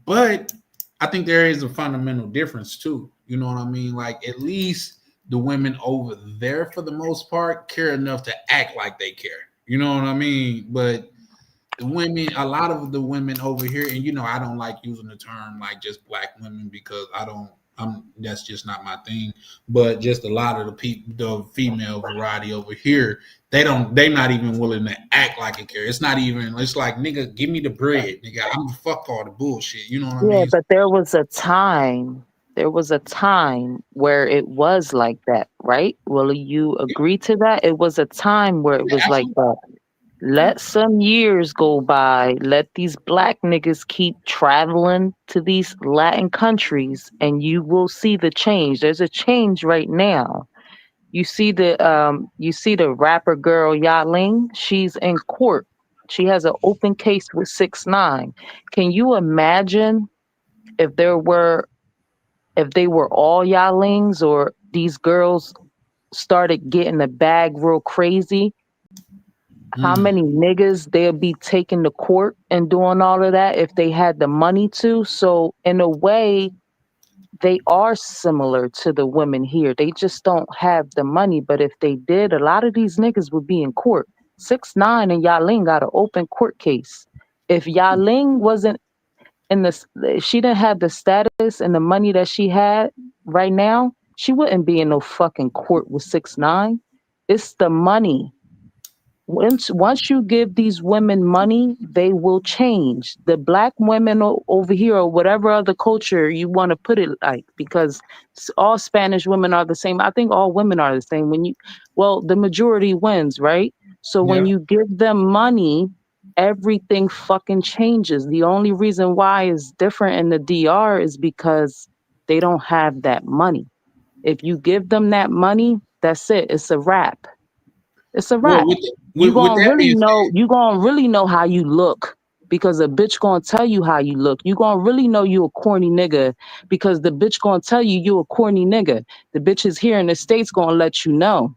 But I think there is a fundamental difference too. You know what I mean? Like at least the women over there, for the most part, care enough to act like they care. You know what I mean? But the women, a lot of the women over here, and you know, I don't like using the term like just black women because that's just not my thing. But just a lot of the female variety over here, they're not even willing to act like it care. It's not even. It's like, nigga, give me the bread, nigga. I'm gonna fuck all the bullshit. You know what I mean? Yeah, but there was a time where it was like that, right? Will you agree to that? It was a time where it was like that. Let some years go by. Let these black niggas keep traveling to these Latin countries, and you will see the change. There's a change right now. You see the rapper girl Yaling. She's in court. She has an open case with 6ix9ine. Can you imagine if they were all Yalings, or these girls started getting the bag real crazy, how many niggas they'll be taking to court and doing all of that if they had the money to. So in a way, they are similar to the women here. They just don't have the money. But if they did, a lot of these niggas would be in court. 6ix9ine and Yaling got an open court case. If Yaling wasn't in this, she didn't have the status and the money that she had right now, she wouldn't be in no fucking court with 6ix9ine. It's the money. Once you give these women money, they will change. The black women over here, or whatever other culture you want to put it like, because all Spanish women are the same. I think all women are the same. The majority wins, right? So when you give them money, everything fucking changes. The only reason why it's different in the DR is because they don't have that money. If you give them that money, that's it. It's a wrap. It's a wrap. You gonna really know how you look, because a bitch gonna tell you how you look. You gonna really know you a corny nigga because the bitch gonna tell you a corny nigga. The bitches here in the States gonna let you know.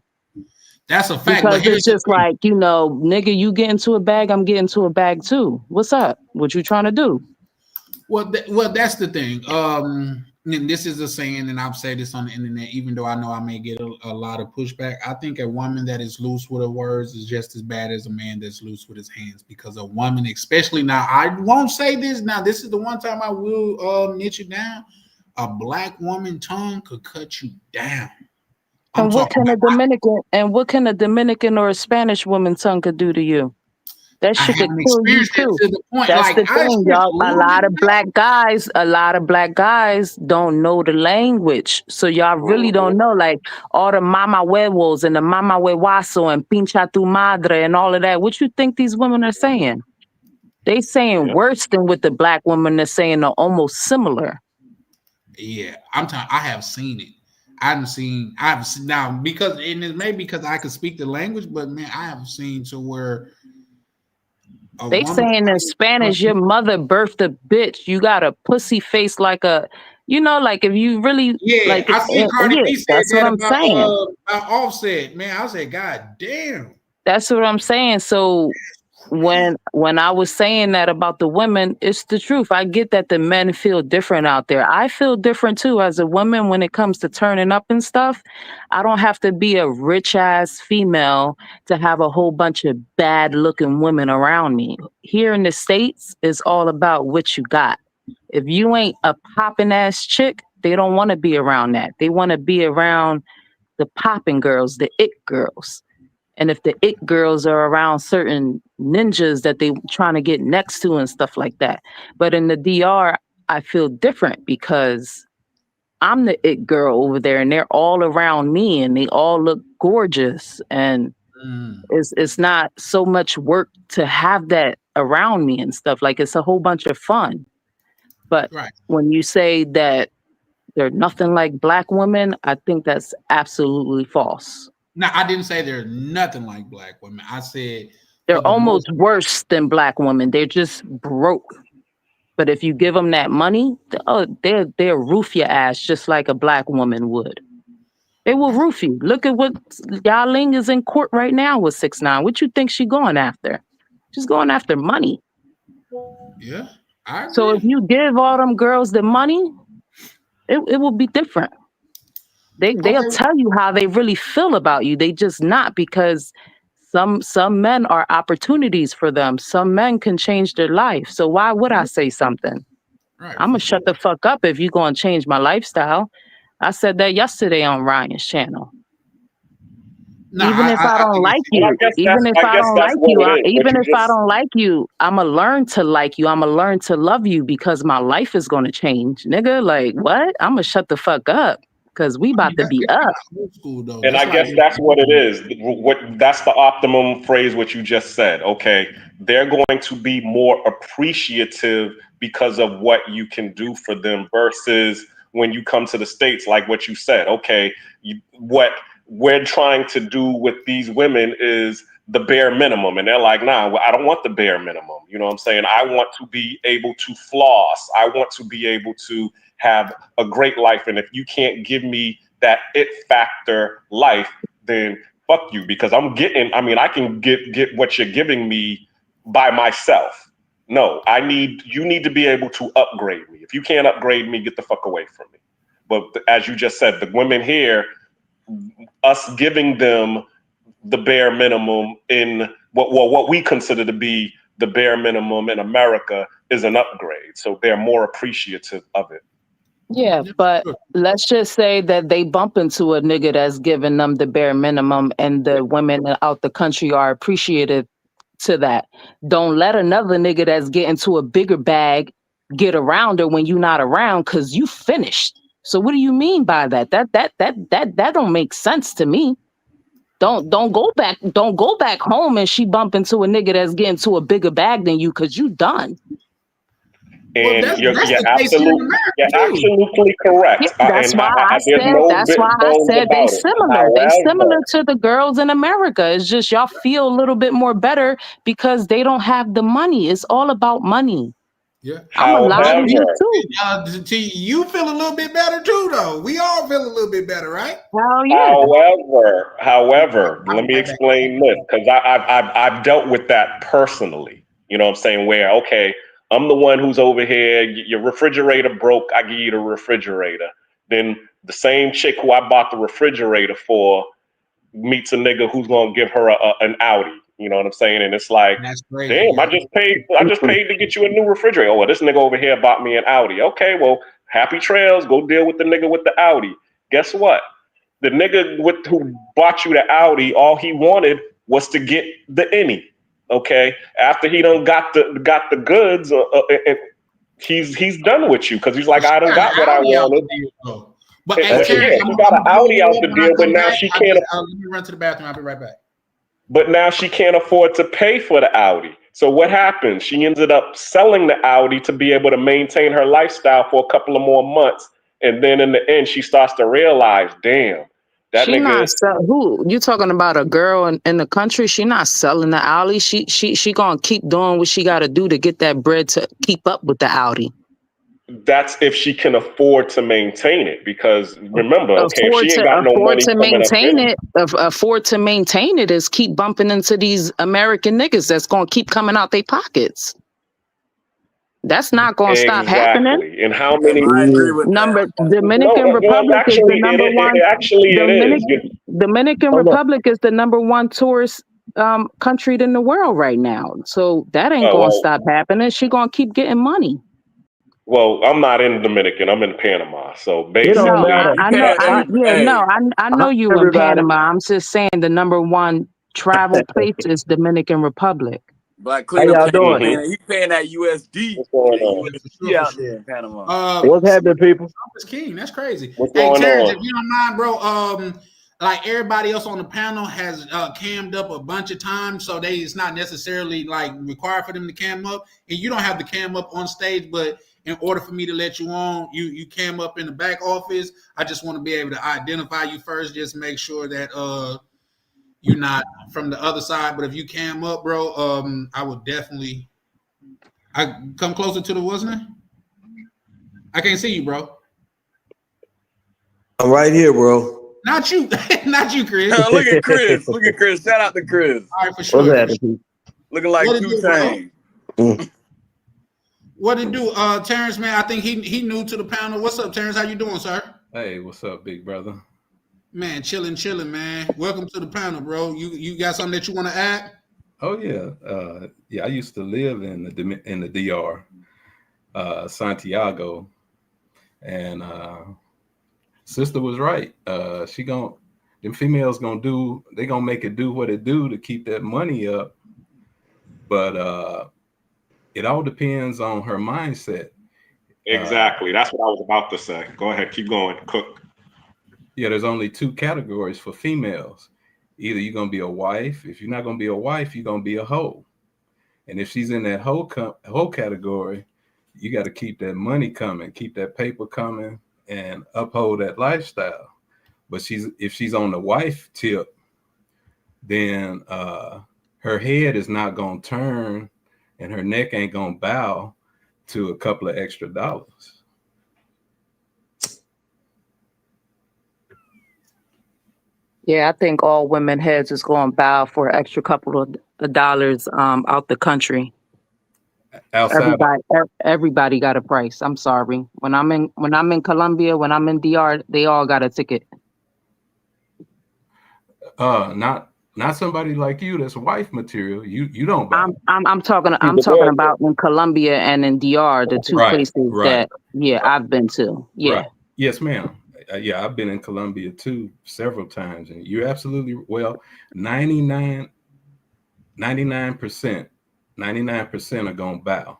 That's a fact. Because it's just like, nigga, you get into a bag, I'm getting into a bag too. What's up? What you trying to do? Well, that's the thing. And this is a saying, and I've said this on the internet, even though I know I may get a lot of pushback. I think a woman that is loose with her words is just as bad as a man that's loose with his hands, because a woman, especially now, I won't say this now. This is the one time I will niche it down. A black woman tongue could cut you down. And what can a Dominican or a Spanish woman tongue could do to you? That shit could kill you too. That's the thing, y'all. A lot of black guys don't know the language. So y'all really don't know, like, all the mama huevos and the mama huevazo and pincha tu madre and all of that. What you think these women are saying? They saying worse than what the black women are saying, are almost similar. Yeah, I have seen it. I've seen now, because, and it may be because I can speak the language, but man, I have seen to where they saying in Spanish, your mother birthed a bitch. You got a pussy face like a, like if you really, like, I see Cardi B said that's that what I'm saying. About Offset, man. I said, God damn. That's what I'm saying. So when I was saying that about the women, it's the truth. I get that the men feel different out there. I feel different too as a woman when it comes to turning up and stuff. I don't have to be a rich ass female to have a whole bunch of bad looking women around me. Here in the States, it's all about what you got. If you ain't a popping ass chick, they don't want to be around that. They want to be around the popping girls, the it girls. And if the it girls are around certain ninjas that they trying to get next to and stuff like that. But in the DR, I feel different because I'm the it girl over there and they're all around me and they all look gorgeous. And it's not so much work to have that around me and stuff. Like, it's a whole bunch of fun. But when you say that they're nothing like black women, I think that's absolutely false. No, I didn't say they're nothing like black women. I said they're almost worse than black women. They're just broke. But if you give them that money, they'll roof your ass just like a black woman would. They will roof you. Look at what Yaling is in court right now with 6ix9ine. What you think she going after? She's going after money. Yeah, I agree. So if you give all them girls the money, it will be different. They'll tell you how they really feel about you. They just not, because some men are opportunities for them. Some men can change their life. So why would I say something? I'm gonna shut the fuck up if you're gonna change my lifestyle. I said that yesterday on Ryan's channel. Even if I don't like you, even if I don't like you, I'ma learn to like you. I'ma learn to love you because my life is gonna change, nigga. Like, what? I'ma shut the fuck up. Because we about to be up. And I guess that's what it is. That's the optimum phrase, what you just said. Okay, they're going to be more appreciative because of what you can do for them versus when you come to the States, like what you said. Okay, what we're trying to do with these women is the bare minimum, and they're like, nah, well, I don't want the bare minimum. You know what I'm saying? I want to be able to floss. I want to be able to have a great life. And if you can't give me that it factor life, then fuck you, because I can get what you're giving me by myself. No, you need to be able to upgrade me. If you can't upgrade me, get the fuck away from me. But as you just said, the women here, us giving them the bare minimum in what we consider to be the bare minimum in America is an upgrade. So they're more appreciative of it. Yeah, but let's just say that they bump into a nigga that's giving them the bare minimum and the women out the country are appreciative to that. Don't let another nigga that's getting to a bigger bag get around her when you're not around, because you finished. So what do you mean by that? That don't make sense to me. Don't go back home and she bump into a nigga that's getting to a bigger bag than you, because you done. And you're absolutely correct. That's why I said they similar. They similar to the girls in America. It's just y'all feel a little bit more better because they don't have the money. It's all about money. Yeah, I'm a lot of you too. You feel a little bit better too, though. We all feel a little bit better, right? Hell yeah. However, let me explain this, because I've dealt with that personally. You know what I'm saying? Where, okay, I'm the one who's over here. Your refrigerator broke. I give you the refrigerator. Then the same chick who I bought the refrigerator for meets a nigga who's gonna give her an Audi. You know what I'm saying? And it's like, damn, I just paid to get you a new refrigerator. Oh, well, this nigga over here bought me an Audi. Okay, well, happy trails. Go deal with the nigga with the Audi. Guess what? The nigga who bought you the Audi, all he wanted was to get the innie. Okay, after he done got the goods, he's done with you, because he's like, I done got what I wanted. But he got an Audi out the deal, but now she can't. Let me run to the bathroom. I'll be right back. But now she can't afford to pay for the Audi. So what happened? She ended up selling the Audi to be able to maintain her lifestyle for a couple of more months, and then in the end, she starts to realize, damn. She not who you talking about? A girl in the country? She not selling the Audi. She gonna keep doing what she got to do to get that bread to keep up with the Audi. That's if she can afford to maintain it, because remember, okay, if she ain't got no money to maintain it, afford to maintain it is keep bumping into these American niggas that's gonna keep coming out their pockets. That's not gonna stop happening. And how many Dominican Republic is the number one. Dominican Republic is the number one tourist country in the world right now. So that ain't gonna stop happening. She gonna keep getting money. Well, I'm not in Dominican. I'm in Panama. So basically, I know you in Panama. I'm just saying the number one travel place is Dominican Republic. Black Clean, how y'all doing? He's paying that USD. What's going on? USD out there in Panama. What's happening, people? It's King. That's crazy. What's hey, going Terrence, on? if you don't mind, bro. Like everybody else on the panel has cammed up a bunch of times, so it's not necessarily like required for them to cam up. And you don't have to cam up on stage, but in order for me to let you on, you cam up in the back office. I just want to be able to identify you first, just make sure that you're not from the other side. But if you cam up, bro, I would definitely. I come closer to the wasn't it? I can't see you, bro. I'm right here, bro. Not you, not you, Chris. Look at Chris. Look at Chris. Shout out to Chris. All right, for sure. What's happening? Looking like 2 Chainz. What it do, Terrence? Man, I think he new to the panel. What's up, Terrence? How you doing, sir? Hey, what's up, big brother? Man, chilling, man. Welcome to the panel, bro. You got something that you want to add? Oh yeah, yeah. I used to live in the DR, Santiago, and sister was right. Them females they gonna make it do what it do to keep that money up, but it all depends on her mindset. Exactly. That's what I was about to say. Go ahead, keep going, Cook. Yeah, there's only 2 categories for females. Either you're gonna be a wife. If you're not gonna be a wife, you're gonna be a hoe. And if she's in that hoe category, you got to keep that money coming, keep that paper coming, and uphold that lifestyle. But if she's on the wife tip, then her head is not gonna turn and her neck ain't gonna bow to a couple of extra dollars. Yeah, I think all women heads is going to bow for an extra couple of dollars out the country. Outside, Everybody got a price. I'm sorry. When I'm in Colombia, when I'm in DR, they all got a ticket. not somebody like you that's wife material. You don't bow. I'm talking about in Colombia and in DR, the two places that I've been to. Yeah. Right. Yes, ma'am. Yeah, I've been in Colombia too several times, and you're absolutely 99% are gonna bow.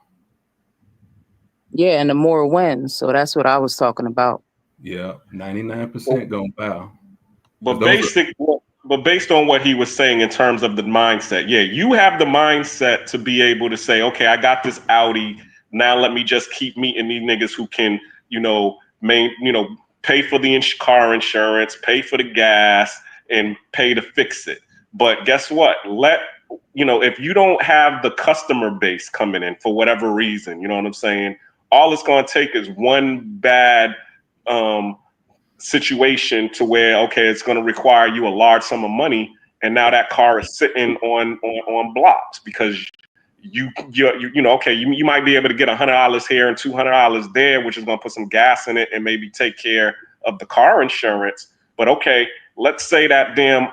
Yeah, and the more wins. So that's what I was talking about. Yeah, 99% gonna bow. But based on what he was saying in terms of the mindset, yeah, you have the mindset to be able to say, okay, I got this Audi. Now let me just keep meeting these niggas who can, pay for the car insurance, pay for the gas, and pay to fix it. But guess what? If you don't have the customer base coming in for whatever reason, you know what I'm saying? All it's going to take is one bad situation to where, okay, it's going to require you a large sum of money, and now that car is sitting on blocks because you might be able to get $100 here and $200 there, which is going to put some gas in it and maybe take care of the car insurance. But okay, let's say that damn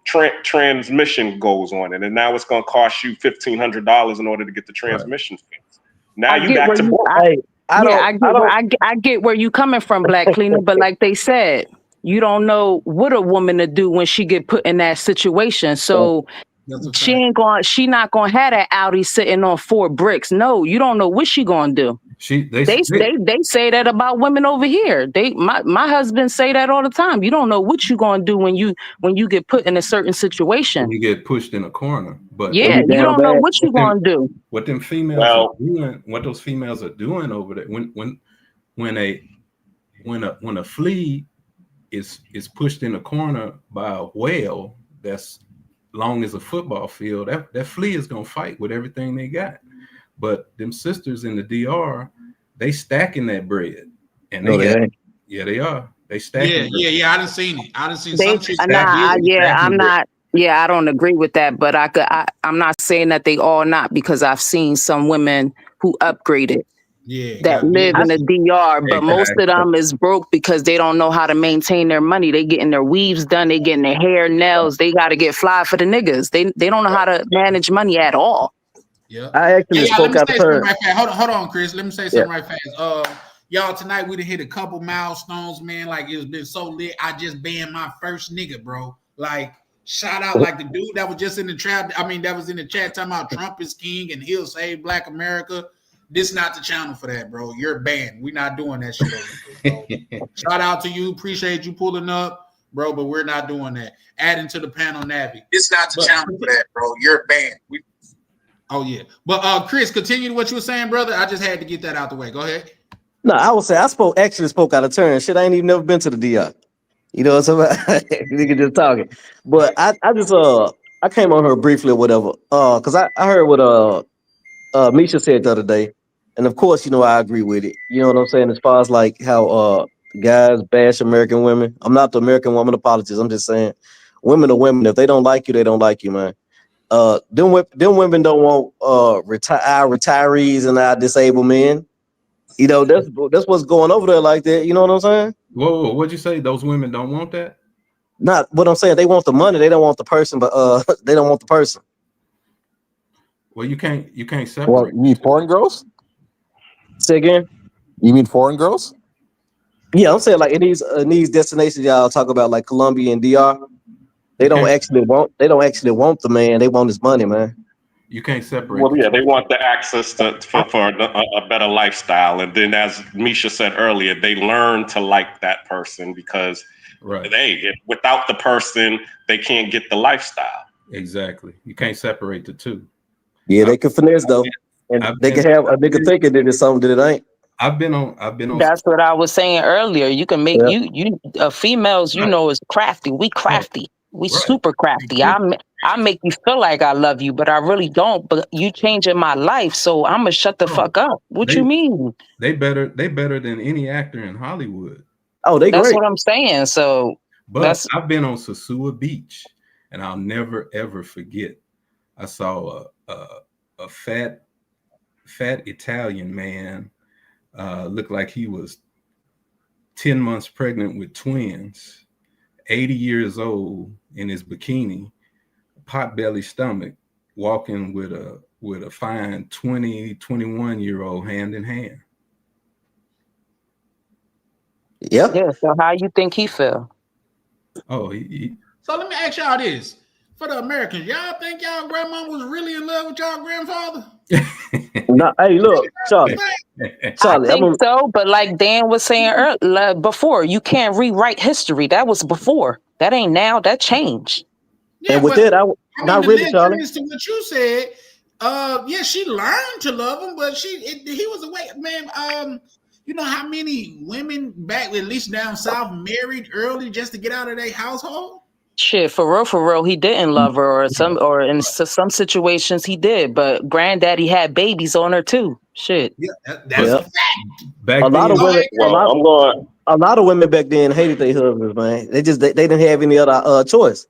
transmission goes on it, and now it's going to cost you $1,500 in order to get the transmission fixed. Now you back to I get where you coming from, Black Cleaner, but like they said, you don't know what a woman to do when she get put in that situation. So she not gonna have that Audi sitting on 4 bricks. No, you don't know what she gonna do. They say that about women over here. My husband say that all the time. You don't know what you gonna do when you get put in a certain situation. You get pushed in a corner. But yeah, you don't know what you gonna do. What them females are doing, what those females are doing over there, when a flea is pushed in a corner by a whale that's long as a football field, that flea is gonna fight with everything they got. But them sisters in the DR, they stacking that bread, and they are. They stacking. Yeah. I done seen it. I done seen some chicks I don't agree with that, but I'm not saying that they all not, because I've seen some women who upgraded. That live in the DR, but most of them is broke because they don't know how to maintain their money. They getting their weaves done, they getting their hair, nails. They got to get fly for the niggas. They don't know how to manage money at all. Yeah, I actually spoke out of turn. Hold on, Chris. Let me say something right fast. Y'all, tonight we done hit a couple milestones, man. Like, it's been so lit. I just banned my first nigga, bro. Like, shout out, like the dude that was just in the trap. I mean, that was in the chat talking about Trump is king and he'll save Black America. This not the channel for that, bro. You're banned. We're not doing that shit over here, shout out to you. Appreciate you pulling up, bro, but we're not doing that. Adding to the panel, Navi. It's not the channel for that, bro. You're banned. Oh, yeah. But Chris, continue what you were saying, brother. I just had to get that out the way. Go ahead. No, I would say I spoke out of turn. Shit, I ain't even never been to the DR. You know what I'm saying? Nigga just talking. But I just I came on her briefly or whatever. Cause I heard what Misha said the other day. And of course, I agree with it. You know what I'm saying? As far as like how guys bash American women. I'm not the American woman apologist. I'm just saying women are women. If they don't like you, they don't like you, man. Them women don't want retirees and our disabled men. That's what's going over there like that. You know what I'm saying? Whoa, what'd you say? Those women don't want that? Not what I'm saying. They want the money. They don't want the person, but they don't want the person. Well, you can't separate. Well, you mean foreign girls? Say again? You mean foreign girls? Yeah, I'm saying like in these destinations y'all talk about, like Colombia and DR. They don't actually want the man. They want his money, man. You can't separate. Well, yeah, they want the access for a better lifestyle, and then, as Misha said earlier, they learn to like that person because without the person, they can't get the lifestyle. Exactly. You can't separate the two. Yeah, they can finesse though, and they can have a nigga thinking that it's something that it ain't. I've been on. That's what I was saying earlier. You can make females, is crafty. We crafty. We super crafty. I make you feel like I love you, but I really don't. But you changing my life, so I'm gonna shut the fuck up. What you mean? They better than any actor in Hollywood. Oh, they That's great. what I'm saying. So, but I've been on Sosua Beach, and I'll never ever forget. I saw a fat Italian man, looked like he was 10 months pregnant with twins, 80 years old, in his bikini, pot-belly stomach, walking with a fine 20, 21-year-old hand in hand. Yep. Yeah. So how you think he feel? Oh, So let me ask y'all this. For the Americans, y'all think y'all grandma was really in love with y'all grandfather? No, hey, look, Charlie. I think so, but like Dan was saying earlier, before, you can't rewrite history. That was before. That ain't now. That changed. Yeah, and with but, that, not really, Charlie. To what you said, yeah, she learned to love him, but he was away, man. You know how many women back, at least down south, married early just to get out of their household? Shit, for real, he didn't love her, or in some situations he did. But granddaddy had babies on her too. Shit. Yeah, that's a fact. Back a lot of women, Well, a lot of women back then hated their husbands, man. They didn't have any other choice.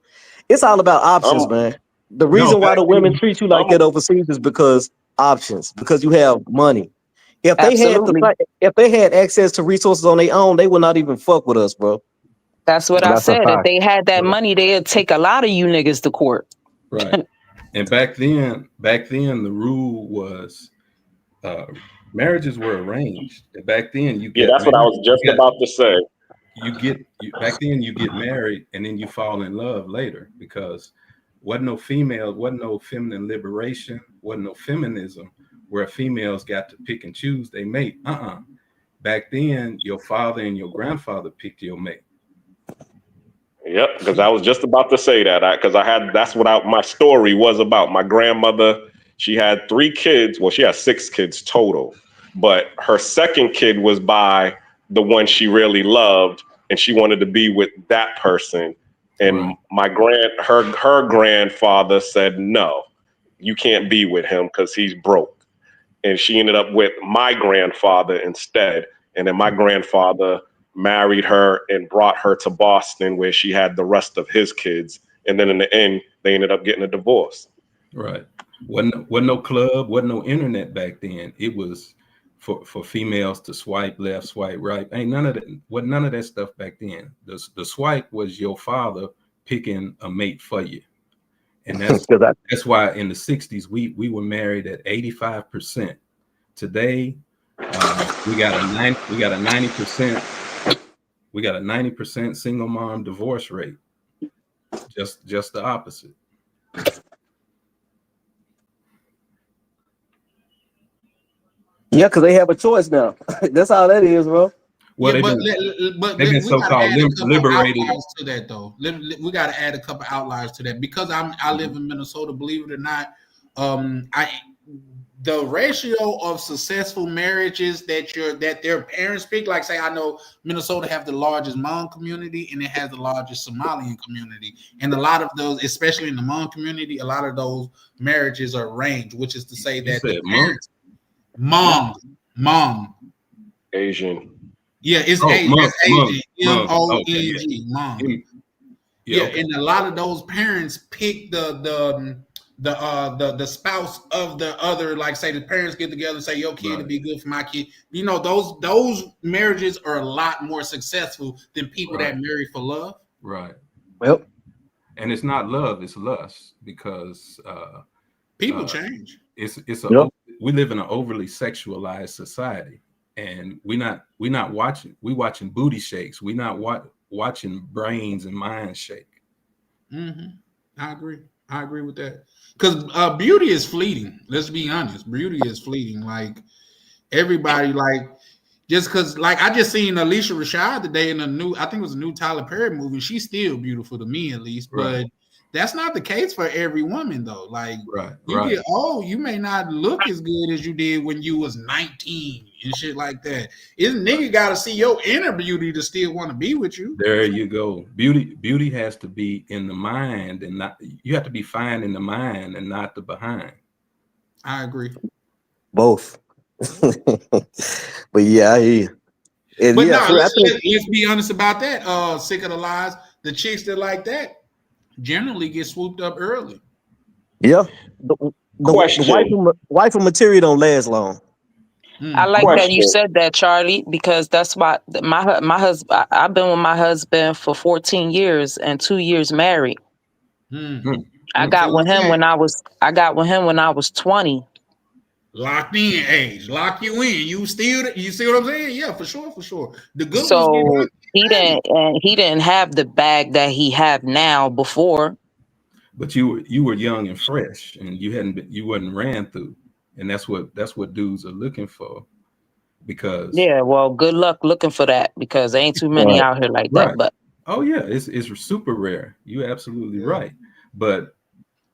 It's all about options, man. The reason why the women treat you like that overseas is because options, because you have money. If they had access to resources on their own, they would not even fuck with us, bro. That's what I said. If they had that money, they'd take a lot of you niggas to court. Right. And back then the rule was marriages were arranged. And back then you get that's what I was just about to say. Back then you get married and then you fall in love later, because wasn't no feminine liberation, wasn't no feminism where females got to pick and choose they mate. Back then your father and your grandfather picked your mate. Yep, because I was just about to say that, because that's what my story was about. My grandmother, she had 3 kids. Well, she had 6 kids total, but her second kid was by the one she really loved, and she wanted to be with that person. And her grandfather said, no, you can't be with him because he's broke. And she ended up with my grandfather instead. And then my grandfather married her and brought her to Boston, where she had the rest of his kids. And then in the end, they ended up getting a divorce. Right. Wasn't no club, wasn't no internet back then. It was for females to swipe left, swipe right. Ain't none of that stuff back then. The swipe was your father picking a mate for you. And that's why in the 60s we were married at 85%. Today we got a 90% single mom divorce rate. Just the opposite. Yeah, because they have a choice now. That's all that is, bro. Well, Yeah, they've been so-called liberated. To that though, we got to add a couple outliers to that, because I live in Minnesota. Believe it or not, the ratio of successful marriages that their parents pick, like say, I know Minnesota have the largest Hmong community and it has the largest Somalian community, and a lot of those, especially in the Hmong community, a lot of those marriages are arranged, which is to say that the parents, Hmong, Asian. Yeah, it's Asian. M-O-N-G, Hmong. Yeah, and a lot of those parents pick the spouse of the other, like say the parents get together and say your kid to be good for my kid. You know, those marriages are a lot more successful than people that marry for love. Right. Well, and it's not love, it's lust, because people change. We live in an overly sexualized society, and we watching booty shakes. We not watching brains and minds shake. Mm-hmm. I agree with that, because beauty is fleeting. Let's be honest, beauty is fleeting. Like everybody, like just because, like I just seen Alicia Rashad today in I think it was a new Tyler Perry movie. She's still beautiful to me, at least, but that's not the case for every woman, though. Like you get old, you may not look as good as you did when you was 19. and shit like that. Isn't nigga got to see your inner beauty to still want to be with you? There you go. Beauty has to be in the mind, and not you have to be fine in the mind and not the behind. I agree. Both. But yeah, I hear you. And But yeah, no, let's be honest about that. Sick of the lies. The chicks that like that generally get swooped up early. yeah. The wife material don't last long. I like that you said that, Charlie, because that's why my husband. I've been with my husband for 14 years and 2 years married. I got with him when I was 20. Locked in age, lock you in. You see what I'm saying? Yeah, for sure. The good So ones he didn't have the bag that he have now before. But you were young and fresh, and you wasn't ran through, and that's what dudes are looking for. Because yeah, well, good luck looking for that because there ain't too many out here like that. But oh yeah, it's super rare. You're absolutely right. But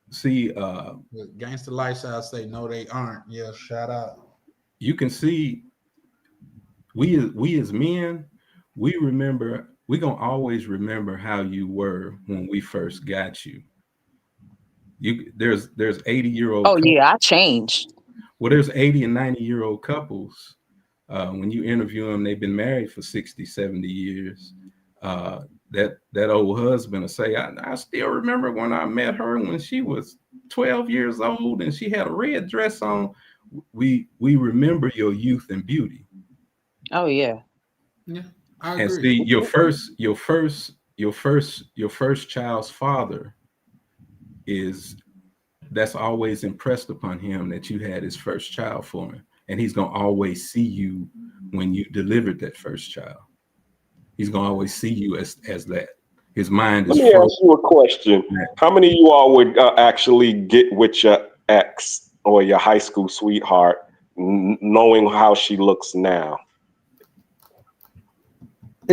see, Gangsta Lifestyle say no, they aren't. Yeah, shout out. You can see we as men, we gonna always remember how you were when we first got you. There's 80-year-old. Oh yeah, I changed. Well, there's 80 and 90-year-old couples. When you interview them, they've been married for 60, 70 years. That old husband will say, I still remember when I met her when she was 12 years old and she had a red dress on. We remember your youth and beauty. Oh yeah. Yeah, I and agree. See, your first child's father that's always impressed upon him that you had his first child for him. And he's going to always see you when you delivered that first child. He's going to always see you as that. His mind is. Let me ask you a question. How many of you all would actually get with your ex or your high school sweetheart knowing how she looks now?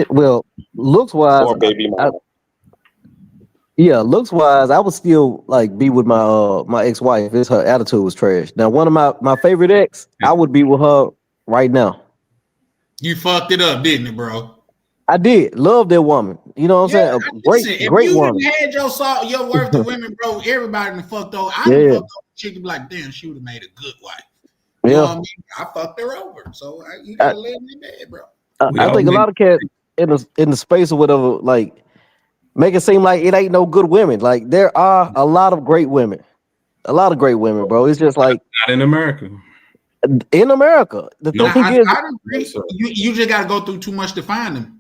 Well, looks wise, or baby mama. Looks wise, I would still like be with my ex-wife if her attitude was trash. Now, one of my favorite ex, I would be with her right now. You fucked it up, didn't it, bro? I did love that woman. You know what I'm saying? A great woman. If you had your worth of women, bro, everybody done fucked over. I done fucked over a chick and be like, damn, she would have made a good wife. You know what I mean? I fucked her over. So you gotta live in bed, bro. I think a lot of cats in the space or whatever, like, make it seem like it ain't no good women. Like, there are a lot of great women. A lot of great women, bro. It's just like not in America. In America. The thing is, I agree. You just gotta go through too much to find them.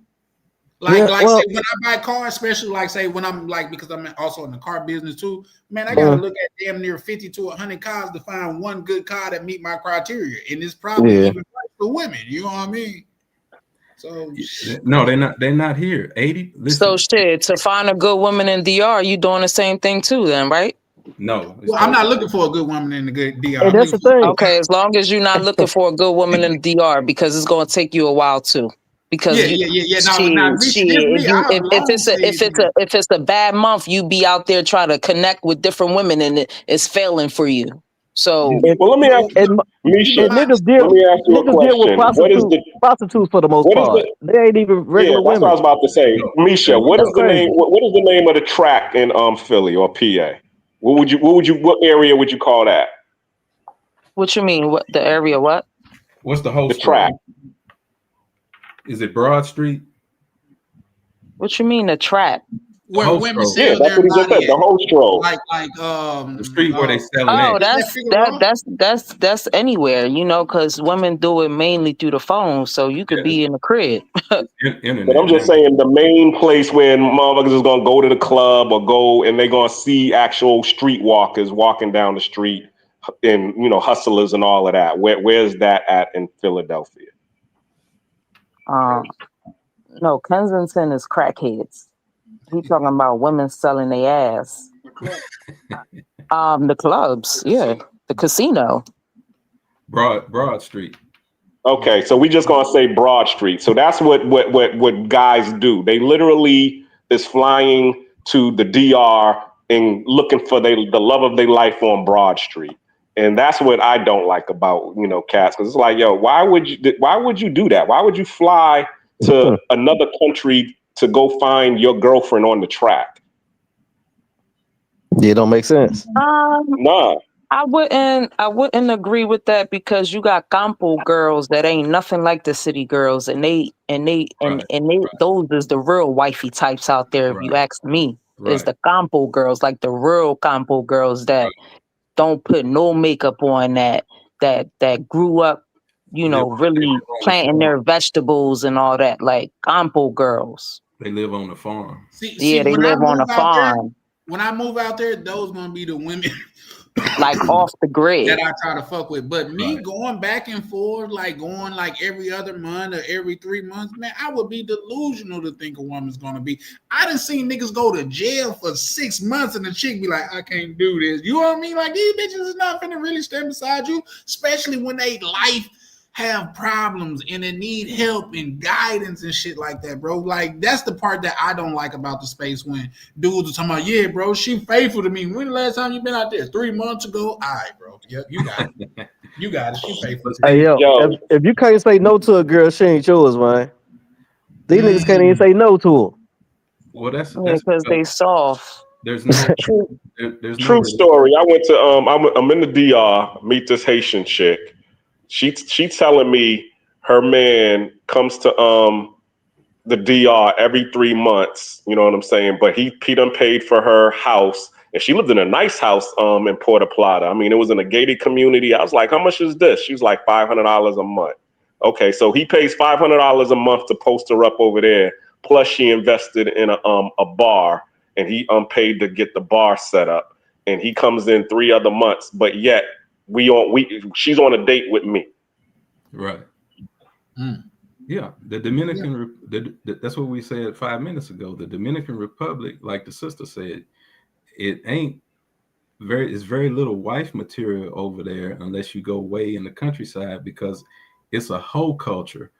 Say when I buy cars, especially when I'm because I'm also in the car business too, man, I gotta look at damn near 50 to 100 cars to find one good car that meet my criteria. And it's probably even right for women, you know what I mean? So no, they're not here. 80. Listen. So shit, to find a good woman in DR, you doing the same thing too, then, right? No. Well, I'm not looking for a good woman in the good DR. That's the thing. Okay, as long as you're not looking for a good woman in the DR, because it's gonna take you a while too. Because if it's a bad month, you be out there trying to connect with different women, and it's failing for you. So, well, let me ask Misha. Niggas deal with prostitutes for the most part. They ain't even regular that's women. what I was about to say. Misha, what is the name? What is the name of the track in Philly or PA? What area would you call that? What you mean? What the area? What? What's the whole track? Is it Broad Street? What you mean the track? Where women sell that's what he just said. The whole stroll. The street where they sell it. That's anywhere, because women do it mainly through the phone, so you could be in the crib. But I'm just saying the main place where motherfuckers is gonna go to the club or go and they're gonna see actual streetwalkers walking down the street and hustlers and all of that. Where's that at in Philadelphia? No, Kensington is crackheads. We talking about women selling their ass. The clubs, the casino. Broad Street. Okay, so we just gonna say Broad Street. So that's what guys do. They literally is flying to the DR and looking for the love of their life on Broad Street. And that's what I don't like about, you know, cats, because it's like, yo, why would you do that? Why would you fly to another country to go find your girlfriend on the track? Yeah, it don't make sense. Nah. I wouldn't agree with that, because you got campo girls that ain't nothing like the city girls, and those is the real wifey types out there. If you ask me, is the campo girls, like the real campo girls that don't put no makeup on, that grew up, you know, really planting their vegetables and all that, like campo girls. They live on the farm. They live on a farm. When I move out there, those gonna be the women like off the grid that I try to fuck with. But me going back and forth, like going like every other month or every 3 months, man, I would be delusional to think a woman's gonna be. I done seen niggas go to jail for 6 months and the chick be like, I can't do this. You know what I mean? Like, these bitches is not finna really stand beside you, especially when they life have problems and they need help and guidance and shit like that, bro. Like, that's the part that I don't like about the space, when dudes are talking about, yeah, bro, she faithful to me. When the last time you been out there? 3 months ago? All right, bro. Yep, you got it. You got it. She faithful to me. Hey, yo. If you can't say no to a girl, she ain't yours, man. These niggas can't even say no to her. Well, that's because they soft. There's no True story. I went to I'm in the DR, meet this Haitian chick. She telling me her man comes to the DR every 3 months, you know what I'm saying? But he done paid for her house, and she lived in a nice house in Puerto Plata. I mean, it was in a gated community. I was like, how much is this? She was like $500 a month. Okay, so he pays $500 a month to post her up over there. Plus she invested in a bar, and he paid to get the bar set up. And he comes in 3 other months, but yet she's on a date with me. Right. Yeah, the Dominican. That's what we said 5 minutes ago. The Dominican Republic, like the sister said, it's very little wife material over there unless you go way in the countryside, because it's a whole culture.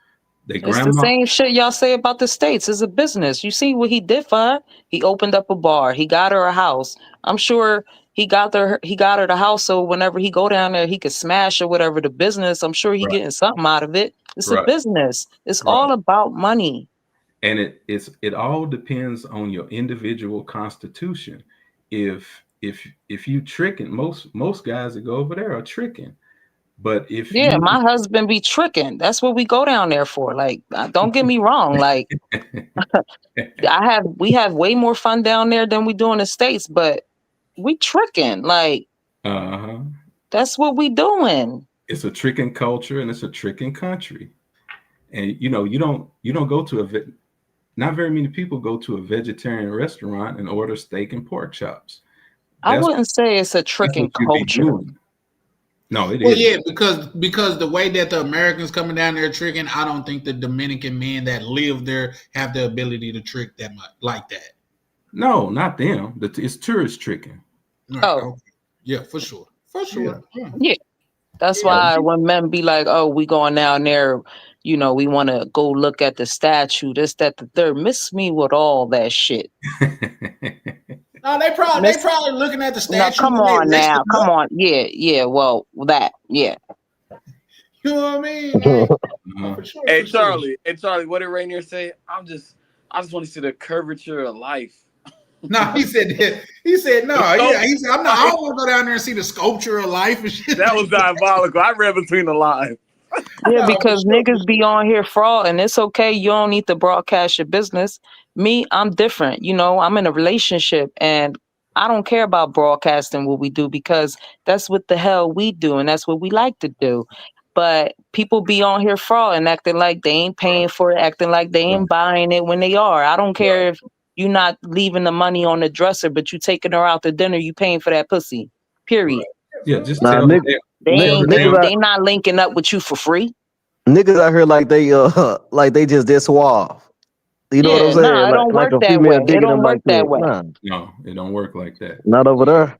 It's the same shit y'all say about the States. It's a business. You see what he did for her? He opened up a bar. He got her a house. I'm sure he got her the house, so whenever he go down there, he could smash or whatever the business. I'm sure he getting something out of it. It's a business. It's all about money. And it all depends on your individual constitution. If you tricking, most guys that go over there are tricking. But my husband be tricking. That's what we go down there for. Like, don't get me wrong. Like, we have way more fun down there than we do in the States, but we tricking. Like, that's what we doing. It's a tricking culture and it's a tricking country. And you don't go to not very many people go to a vegetarian restaurant and order steak and pork chops. I wouldn't say it's a tricking culture. No, it is. Yeah, because the way that the Americans coming down there tricking, I don't think the Dominican men that live there have the ability to trick that much like that. No, not them. It's tourist tricking. Oh, yeah, for sure. Yeah. That's why when men be like, "Oh, we going down there, we want to go look at the statue, this, that, the third." Miss me with all that shit. No, they probably looking at the statue. No, come on now. Come on. Yeah. Well, that. Yeah. You know what I mean? Like, for sure, Hey, Charlie, what did Rainier say? I just want to see the curvature of life. No, he said that. He said no. Yeah, he said I don't want to go down there and see the sculpture of life and shit. That was diabolical. I read between the lines. Yeah, because niggas be on here fraud, and it's okay. You don't need to broadcast your business. Me, I'm different. I'm in a relationship, and I don't care about broadcasting what we do, because that's what the hell we do, and that's what we like to do. But people be on here fraud and acting like they ain't paying for it, acting like they ain't buying it when they are. I don't care if you're not leaving the money on the dresser, but you taking her out to dinner, you paying for that pussy. Period. Yeah, just tell them. They not linking up with you for free. Niggas out here like they just this suave. You know what I'm saying? Nah, it don't work that way. It don't work that way. No, it don't work like that. Not over there.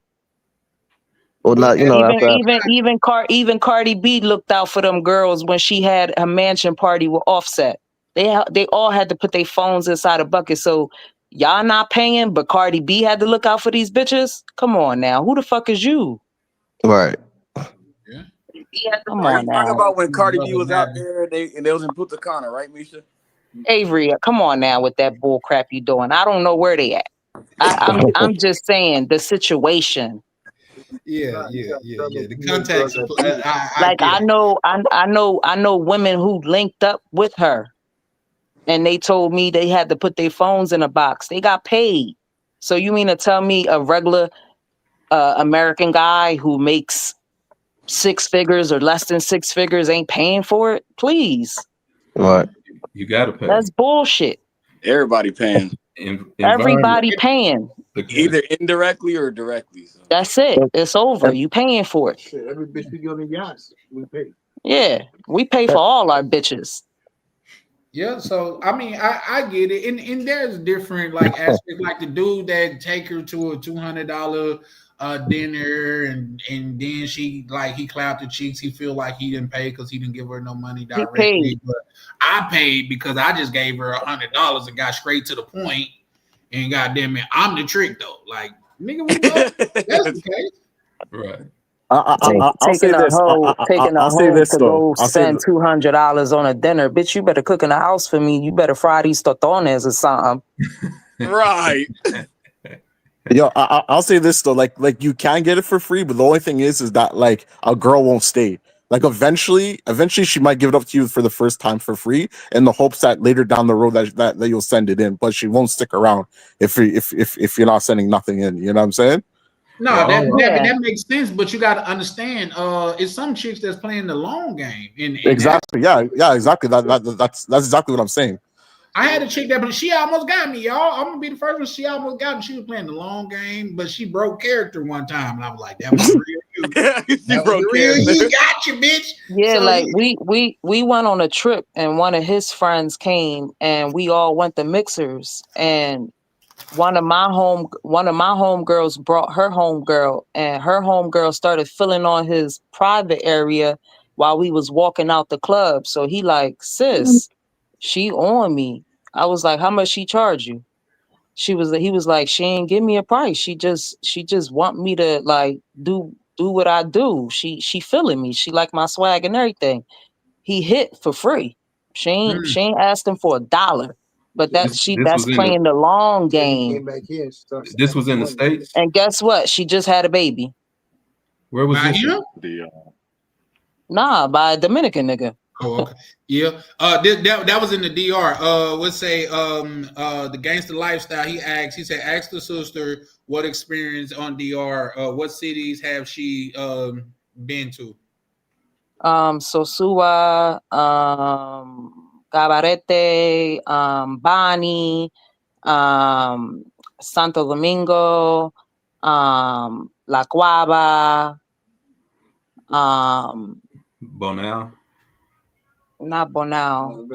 Or not, even Cardi B looked out for them girls when she had a mansion party with Offset. They all had to put their phones inside a bucket. So y'all not paying, but Cardi B had to look out for these bitches. Come on now, who the fuck is you? Right. Come Are on you talking now. about when Cardi B was out there and they was in Punta Cana, right, Misha? Avery, come on now with that bull crap you doing. I don't know where they at. I'm just saying the situation. Yeah. The context. I Like get I it. know women who linked up with her, and they told me they had to put their phones in a box. They got paid. So you mean to tell me a regular American guy who makes 6 figures or less than 6 figures ain't paying for it? Please. Right. You gotta pay. That's bullshit. Everybody paying. Everybody paying. Either indirectly or directly. So. That's it. It's over. You paying for it. Shit, every bitch we go to yachts, we pay. Yeah. We pay for all our bitches. Yeah, so I mean, I get it, and there's different like aspects, like the dude that take her to a $200 dinner, and then she like he clapped the cheeks. He feel like he didn't pay because he didn't give her no money directly, but I paid because I just gave her $100 and got straight to the point. And goddamn it, I'm the trick though. Like nigga, we know that's the case, right? I'll say this. I'll say this though. Go spend $200 on a dinner, bitch. You better cook in the house for me. You better fry these totones or something. Right. Yo, I'll say this though. Like you can get it for free, but the only thing is that like a girl won't stay. Like eventually she might give it up to you for the first time for free, in the hopes that later down the road that you'll send it in. But she won't stick around if you're not sending nothing in. You know what I'm saying? No, that makes sense, but you got to understand, it's some chicks that's playing the long game. And Exactly. Yeah, exactly. That's exactly what I'm saying. I had a chick that she almost got me, y'all. I'm gonna be the first one. She almost got me. She was playing the long game, but she broke character one time, and I was like, "That was real you. That was real you. Got you, bitch." Yeah, So, like we went on a trip, and one of his friends came, and we all went to Mixers, and one of my homegirls brought her homegirl, and her homegirl started filling on his private area while we was walking out the club. So he like, sis, she on me. I was like, how much she charge you? He was like, she ain't give me a price. She just want me to like do what I do. She feeling me. She like my swag and everything. He hit for free. She ain't asking for $1. But that's playing the long game. This was in the States. And guess what? She just had a baby. Where was this? Nah, by a Dominican nigga. Oh, okay. Yeah. That was in the DR. Let's say the gangster lifestyle. He said, ask the sister what experience on DR. What cities have she been to? Sosua, Cabarete, Bani, Santo Domingo, La Cuava, Bonao. Not Bonao,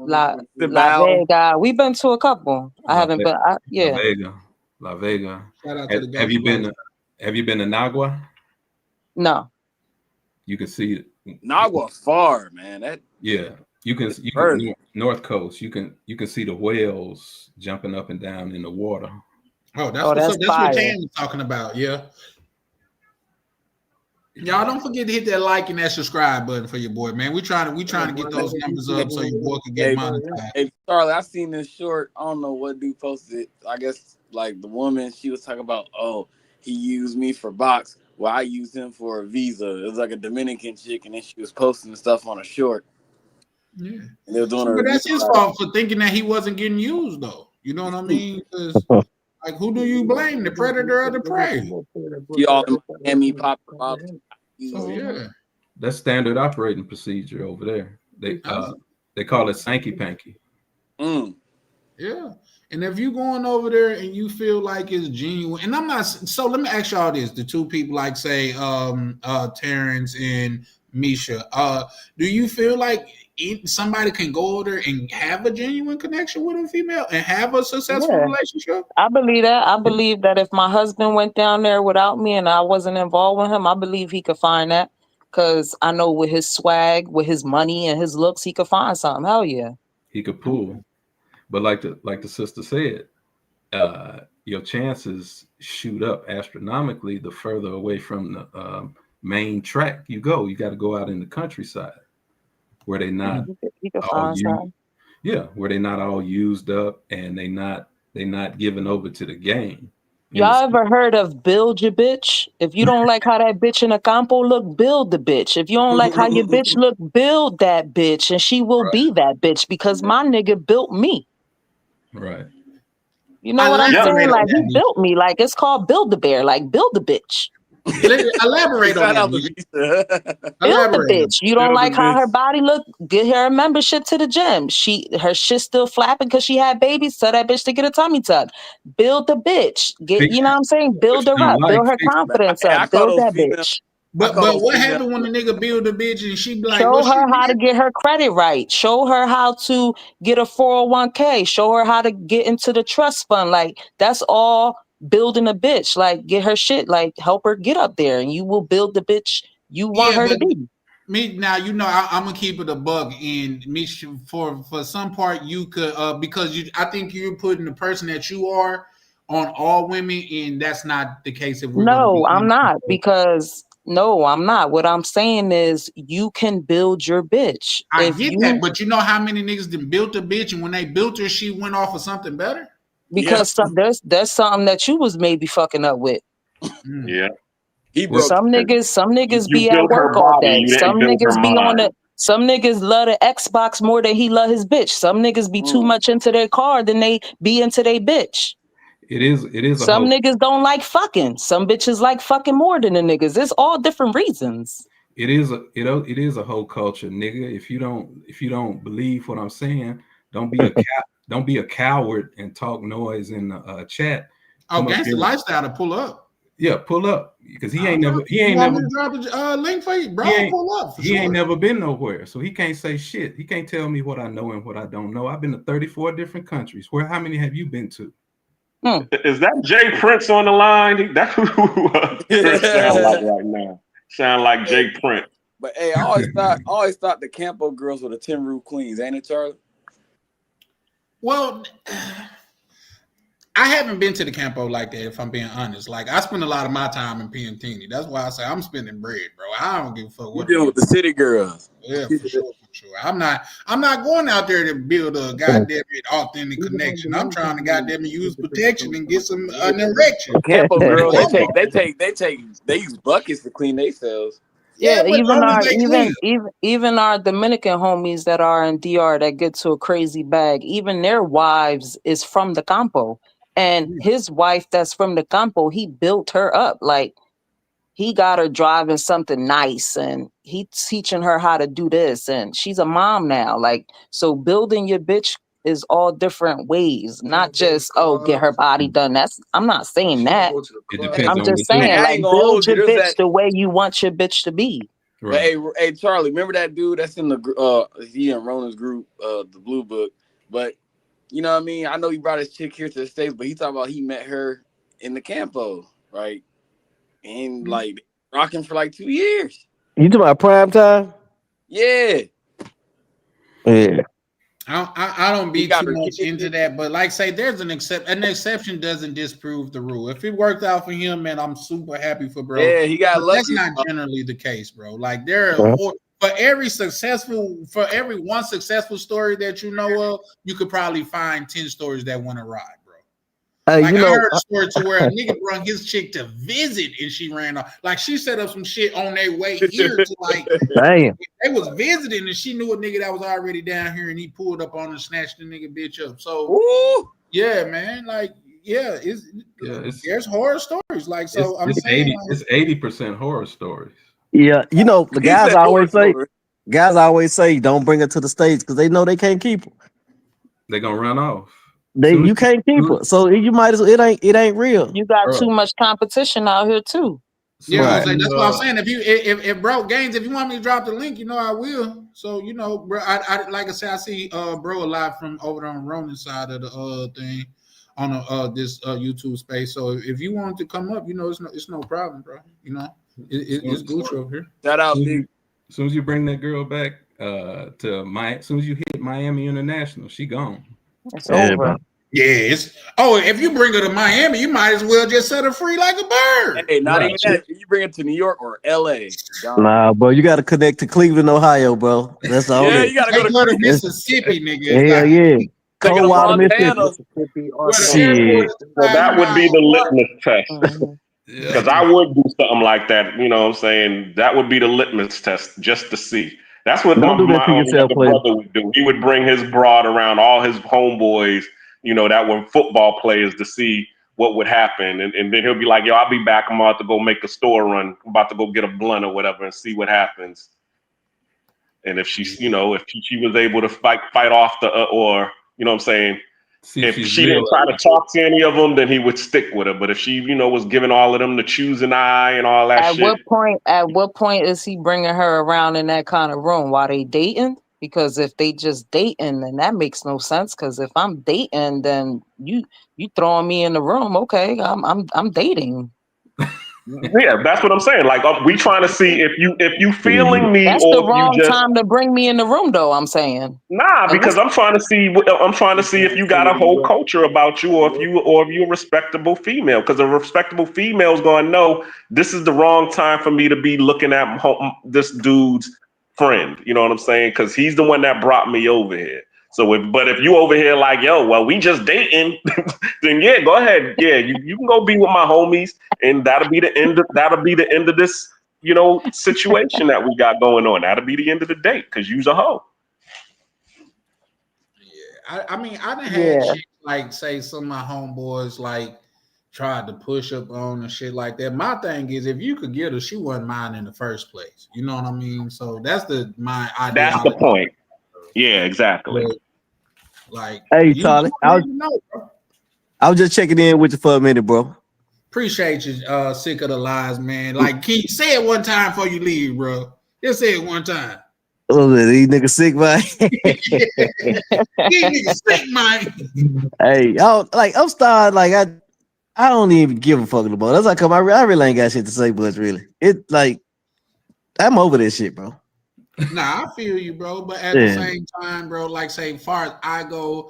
La Vega. We've been to a couple. I haven't been. Yeah. La Vega. Shout out to the Have you been to Nagua? No. You can see it. Nagua far, man. You can North Coast. You can see the whales jumping up and down in the water. Oh, that's what Tan was talking about. Yeah. Y'all don't forget to hit that like and that subscribe button for your boy, man. We trying to get those numbers up so your boy can get monetized. Hey, Charlie, I seen this short. I don't know what dude posted it. I guess like the woman, she was talking about, oh, he used me for box. Well, I used him for a visa. It was like a Dominican chick, and then she was posting stuff on a short. Yeah, and they were doing but that's his fault for thinking that he wasn't getting used, though. You know what I mean? Because like, who do you blame, the predator or the prey? Y'all in Miami pop up. So yeah, that's standard operating procedure over there. They call it Sankey Panky. Yeah. And if you're going over there and you feel like it's genuine, and I'm not, so let me ask y'all this: the two people, like say, Terrence and Misha, do you feel like somebody can go over there and have a genuine connection with a female and have a successful relationship? I believe that. I believe that if my husband went down there without me and I wasn't involved with him, I believe he could find that. Because I know with his swag, with his money and his looks, he could find something. Hell yeah. He could pull. But like the sister said, your chances shoot up astronomically the further away from main track you go. You got to go out in the countryside where they not You can all find used. some. Yeah, where they not all used up and they not given over to the game. Y'all ever heard of build your bitch? If you don't like how that bitch in a campo look, build the bitch. If you don't like how your bitch look, build that bitch, and she will be that bitch because my nigga built me. Right. You know what I'm saying? Elaborate on Like he that. built me. Like it's called Build a Bear. Like build a bitch. Elaborate on Shout out that. to Nisha. Build the Elaborate. bitch. You don't Build the like how her bitch. body look? Get her a membership to the gym. Her shit still flapping because she had babies. Tell that bitch to get a tummy tuck. Build the bitch. You know what I'm saying? Build her up. Build her confidence I up. call Build those that female. bitch. But what happened when the nigga build a bitch and she be like, Show well, she her how to get her credit right. Show her how to get a 401k. Show her how to get into the trust fund. Like that's all building a bitch. Like get her shit. Like help her get up there, and you will build the bitch you want her to be. Me now, I'm gonna keep it a bug, and me for some part you could because I think you're putting the person that you are on all women, and that's not the case. If we're No, I'm not I'm not. What I'm saying is you can build your bitch. I get that, but you know how many niggas done built a bitch, and when they built her, she went off of something better. Because there's something that you was maybe fucking up with. Yeah. Some niggas You be at built her work all body, day. you didn't Some build her niggas be on mind. some niggas love the Xbox more than he love his bitch. Some niggas be too much into their car than they be into their bitch. It is a Some whole niggas don't like fucking. Some bitches like fucking more than the niggas. It's all different reasons. it is a whole culture, nigga. If you don't believe what I'm saying, don't be a coward and talk noise in the chat. Oh, Come up Gangsta here. Lifestyle to pull up. Yeah, pull up because he ain't never You want me to drop a link for you, bro? Pull up for he sure. ain't never been nowhere, so he can't say shit. He can't tell me what I know and what I don't know. I've been to 34 different countries. How many have you been to? Is that Jay Prince on the line? That's who Chris sound like right now. Sound like Jay Prince. But hey, I always thought the Campo girls were the Tenru queens, ain't it, Charlie? Well, I haven't been to the campo like that, if I'm being honest. Like, I spend a lot of my time in Piantini. That's why I say I'm spending bread, bro. I don't give a fuck what. You dealing with the city girls. Yeah, for sure. I'm not going out there to build a goddamn authentic connection. I'm trying to goddamn use protection and get an erection. Campo girls, they use buckets to clean themselves. Yeah, but even our Dominican homies that are in DR that get to a crazy bag, even their wives is from the campo. And his wife that's from the campo, he built her up. Like he got her driving something nice and he teaching her how to do this. And she's a mom now. Like, so building your bitch is all different ways, not just get her body done. I'm not saying that. I'm just saying like build your bitch the way you want your bitch to be. Right. But hey, Charlie, remember that dude that's in the he in Rona's group, the Blue Book. But you know what I mean? I know he brought his chick here to the States, but he talked about he met her in the campo, right? And like rocking for like 2 years. You talking about prime time? Yeah. Yeah. I don't be too much into that, but like say there's an exception doesn't disprove the rule. If it worked out for him, man, I'm super happy for bro. Yeah, he got lucky. That's not generally the case, bro. Like for every one successful story that you know of, you could probably find 10 stories that went awry, bro. Like I heard a story to where a nigga brought his chick to visit and she ran off. Like she set up some shit on their way here to like damn. They was visiting and she knew a nigga that was already down here and he pulled up on her and snatched the nigga bitch up. So yeah, man, like there's horror stories. Like so I'm saying it's 80% horror stories. Yeah, you know the guys always say don't bring her to the States because they know they can't keep her. They're gonna run off. You can't keep her, so you might as well. It ain't real. You got too much competition out here too. Yeah, right. That's what I'm saying. If bro Gaines, if you want me to drop the link, you know I will. So you know, bro, I like I said, I see bro a lot from over there on Ronan side of the thing on this YouTube space. So if you want to come up, you know, it's no problem, bro. You know, it's Gucci over here. Shout out, big. As soon as you bring that girl back to as soon as you hit Miami International, she gone. It's over. Yes. Oh, if you bring her to Miami, you might as well just set her free like a bird. Hey, not even that. You bring it to New York or LA. Nah, bro, you got to connect to Cleveland, Ohio, bro. That's all. Yeah, you got to go to Mississippi, nigga. Yeah, yeah. Cold water, Mississippi. Shit. So that would be the litmus test. Because I would do something like that. You know what I'm saying? That would be the litmus test just to see. That's what Don't do that to yourself, my brother would do. He would bring his broad around all his homeboys, you know, that were football players to see what would happen. And then he'll be like, yo, I'll be back. I'm about to go make a store run. I'm about to go get a blunt or whatever and see what happens. And if she's, you know, if she was able to fight off the, or, you know what I'm saying? If she didn't try to talk to any of them, then he would stick with her. But if she, you know, was giving all of them the choosing eye and all that shit. At what point is he bringing her around in that kind of room? While they dating? Because if they just dating, then that makes no sense. Because if I'm dating, then you throwing me in the room. Okay, I'm dating. Yeah, that's what I'm saying. Like, we trying to see if you feeling me, that's or the wrong if you just time to bring me in the room, though. I'm saying. Nah, because I'm trying to see if you got a whole culture about you, or if you're a respectable female. Because a respectable female is going to know this is the wrong time for me to be looking at this dude's friend. You know what I'm saying? Because he's the one that brought me over here. So if you over here like, yo, well, we just dating, then yeah, go ahead. Yeah, you can go be with my homies, and that'll be the end of this, you know, situation that we got going on. That'll be the end of the date because you's a hoe. Yeah, I mean, I done had shit like, say, some of my homeboys like tried to push up on and shit like that. My thing is, if you could get her, she wasn't mine in the first place. You know what I mean? So that's my idea. That's the point. Yeah, exactly. Like, hey, Charlie, I was just checking in with you for a minute, bro. Appreciate you. Sick of the lies, man. Like, Keith, say it one time before you leave, bro. Just say it one time. Oh, these niggas sick, man. These niggas sick, man. Hey, I'm starting like I don't even give a fuck about. That's like I really ain't got shit to say, but really, it like I'm over this shit, bro. Nah, I feel you, bro. But at the same time, bro, like, say, far as I go,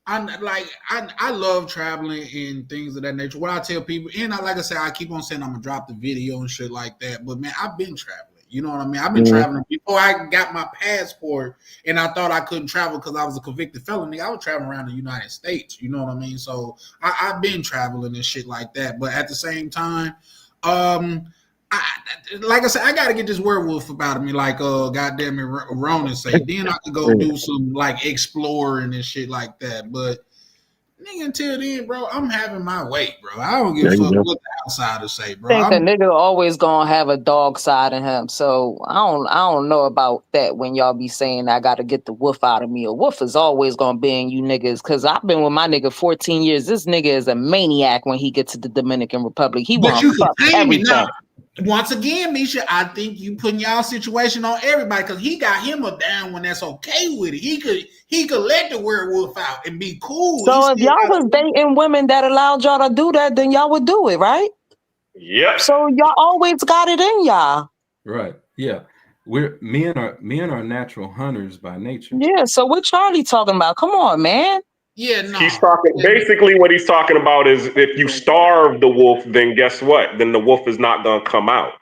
I love traveling and things of that nature. What I tell people, and like I said, I keep on saying I'm gonna drop the video and shit like that. But man, I've been traveling. You know what I mean? I've been traveling before I got my passport, and I thought I couldn't travel because I was a convicted felon. I was traveling around the United States. You know what I mean? So I've been traveling and shit like that. But at the same time, like I said, I gotta get this werewolf about me, like goddamn it, Ronan say. Then I could go do some like exploring and shit like that. But nigga, until then, bro, I'm having my way, bro. I don't give a fuck what the outsiders say, bro. I think the nigga always gonna have a dog side in him. So I don't know about that when y'all be saying I gotta get the wolf out of me. A wolf is always gonna be in you niggas. Cause I've been with my nigga 14 years. This nigga is a maniac when he gets to the Dominican Republic. He wants to fuck everything. Once again, Misha, I think you putting y'all situation on everybody because he got him a down one that's okay with it. He could let the werewolf out and be cool. So if y'all was dating women that allowed y'all to do that, then y'all would do it, right? Yep. So y'all always got it in y'all. Right. Yeah. Men are natural hunters by nature. Yeah. So what Charlie talking about? Come on, man. Yeah, no. He's talking basically what he's talking about is if you starve the wolf, then guess what? Then the wolf is not gonna come out.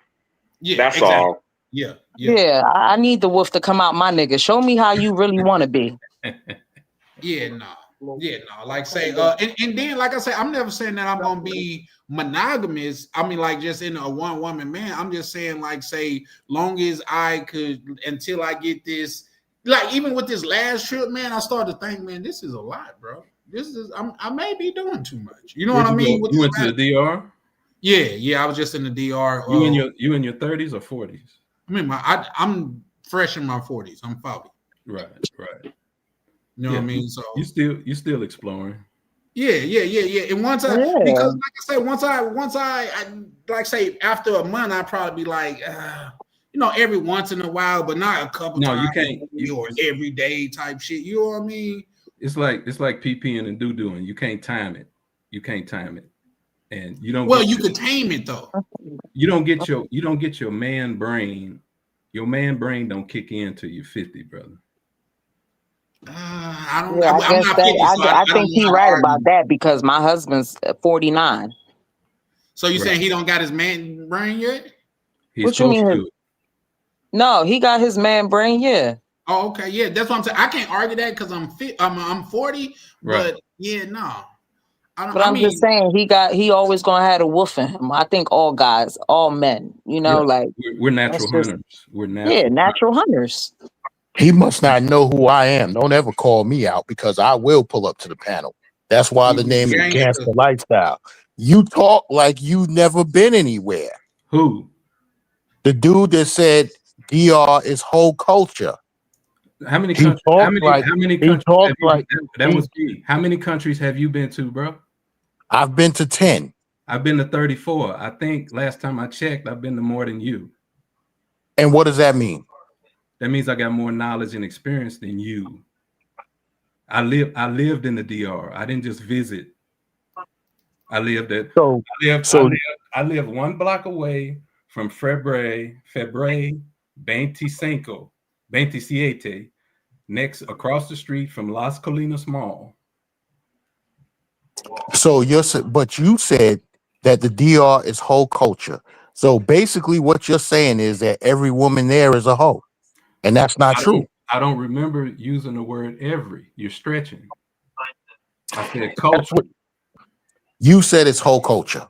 Yeah, that's exactly. all. Yeah. I need the wolf to come out, my nigga. Show me how you really want to be. Yeah, no. Like say, and then like I say, I'm never saying that I'm gonna be monogamous. I mean, like just in a one woman man. I'm just saying, like, say, long as I could until I get this. Like even with this last trip, man, I started to think, man, this is a lot, bro. I may be doing too much. You know what I mean? You went to the DR? Yeah. I was just in the DR. You in your 30s or 40s? I mean, I'm fresh in my 40s. I'm 40. Right. You know what I mean? So you still exploring. Yeah. And once because like I say, once I like say after a month, I'd probably be like, you know, every once in a while, but not a couple times. You can't. Or every day type shit. You know what I mean? It's like PP and doing. You can't time it. And you don't. Well, you could tame it though. You don't get your man brain. Your man brain don't kick in till you're 50, brother. I don't. Yeah, I I'm guess not 50, that. so I I think don't know he how to right argue. about that because my husband's 49. So you saying he don't got his man brain yet? What you mean? No, he got his man brain. Yeah. Oh, okay, yeah, that's what I'm saying. I can't argue that because I'm 40, Right. but yeah, no. But I'm just saying he always gonna have a wolf in him. I think all guys, all men, like We're natural that's just- hunters. We're natural. Yeah, natural hunters. He must not know who I am. Don't ever call me out because I will pull up to the panel. That's why the name is Gangster Lifestyle. You talk like you never been anywhere. Who? The dude that said DR is whole culture. How many He countries? talked How many? like- How many he countries? talked Have you, like- that he- was me. How many countries have you been to, bro? I've been to 10. I've been to 34. I think last time I checked, I've been to more than you. And what does that mean? That means I got more knowledge and experience than you. I lived in the DR. I didn't just visit. I lived at. I lived 1 block away from Febre 27, next across the street from Las Colinas Mall. So but you said that the DR is whole culture. So basically what you're saying is that every woman there is a hoe. And that's not true. I don't remember using the word every. You're stretching. I said culture. You said it's whole culture.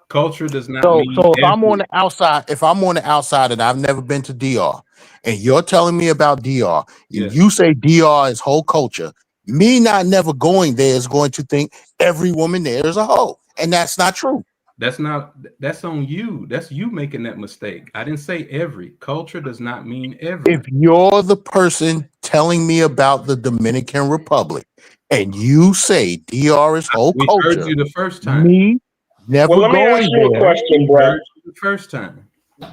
Culture does not So mean if every. I'm on the outside and I've never been to DR and you're telling me about DR, and you say DR is whole culture, me not never going there is going to think every woman there is a hoe. And that's not true. That's on you. That's you making that mistake. I didn't say every. Culture does not mean every. If you're the person telling me about the Dominican Republic and you say DR is whole culture, heard you the first time. Me never Well, let me going ask you a there. question, bro. The first time.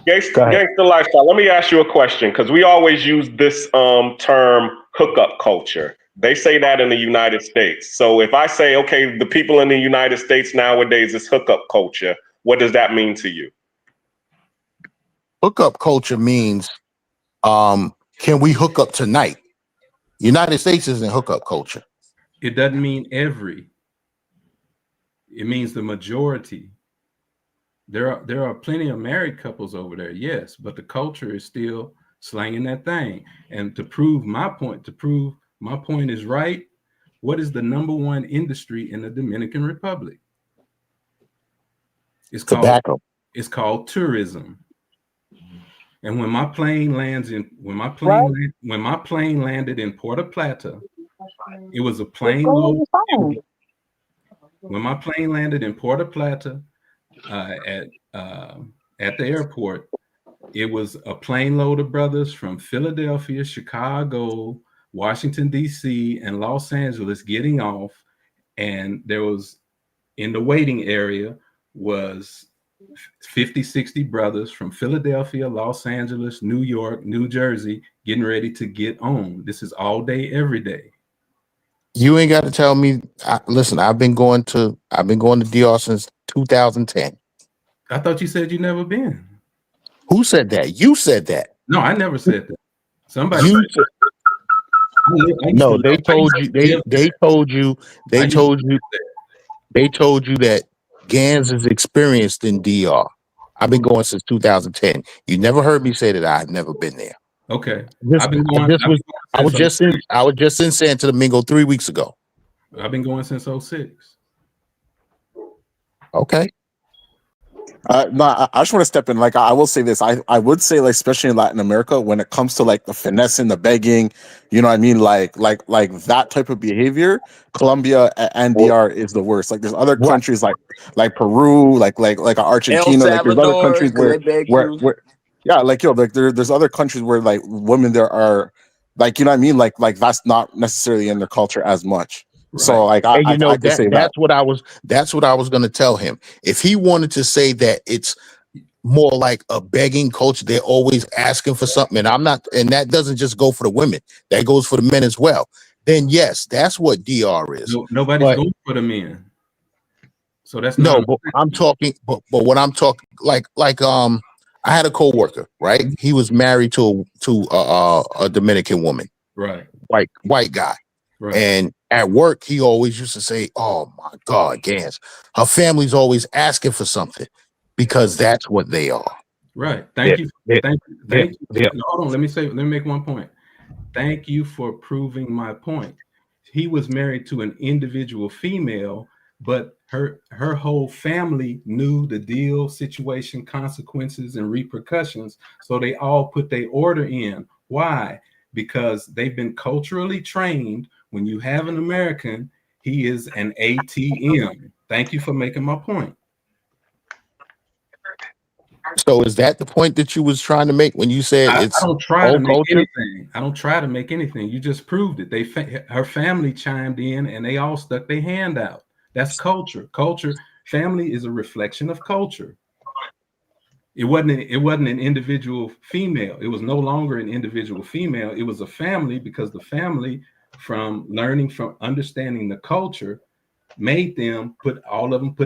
Gangster Lifestyle. Let me ask you a question because we always use this term hookup culture. They say that in the United States. So if I say, okay, the people in the United States nowadays is hookup culture, what does that mean to you? Hookup culture means, can we hook up tonight? United States isn't hookup culture. It doesn't mean every. It means the majority. There are plenty of married couples over there, yes, but the culture is still slanging that thing. And to prove my point is right, what is the #1 industry in the Dominican Republic? It's called tobacco. It's called tourism. And when my plane landed in Puerto Plata, it was a plane load. When my plane landed in Puerto Plata at the airport, it was a plane load of brothers from Philadelphia, Chicago, Washington, D.C., and Los Angeles getting off. And there was, in the waiting area, was 50, 60 brothers from Philadelphia, Los Angeles, New York, New Jersey, getting ready to get on. This is all day, every day. You ain't got to tell me. Listen, I've been going to DR since 2010. I thought you said you never been. Who said that? You said that. No, I never said that. Somebody. No, they told you. They told you that Gans is experienced in DR. I've been going since 2010. You never heard me say that I've never been there. Okay. I was just in Santo Domingo 3 weeks ago. I've been going since 06. Okay. No, I just want to step in. Like, I will say this. I would say, like, especially in Latin America, when it comes to like the finessing, the begging, you know what I mean? Like that type of behavior, Colombia and DR is the worst. Like, there's other countries like Peru, like Argentina, like there's other countries where yeah, like, yo, like there's other countries where like women there are like, you know what I mean? Like that's not necessarily in their culture as much. Right. So like I can say that's what I was going to tell him. If he wanted to say that it's more like a begging culture, they're always asking for something, and that doesn't just go for the women, that goes for the men as well. Then yes, that's what DR is. Nobody's going for the men. So that's no, but I'm talking, but what I'm talking like I had a coworker, right? He was married to a Dominican woman, right? White guy. Right. And at work, he always used to say, "Oh my God, Gans, her family's always asking for something because that's what they are." Right. Thank you. Thank you. Hold on. Let me make one point. Thank you for proving my point. He was married to an individual female, but her whole family knew the deal, situation, consequences, and repercussions. So they all put their order in. Why? Because they've been culturally trained. When you have an American, he is an ATM. Thank you for making my point. So is that the point that you was trying to make when you said I it's don't try to old make culture? anything. I don't try to make anything. You just proved it. Her family chimed in and they all stuck their hand out. That's culture. Family is a reflection of culture. It wasn't an individual female. It was no longer an individual female. It was a family, because the family, from understanding the culture, made them put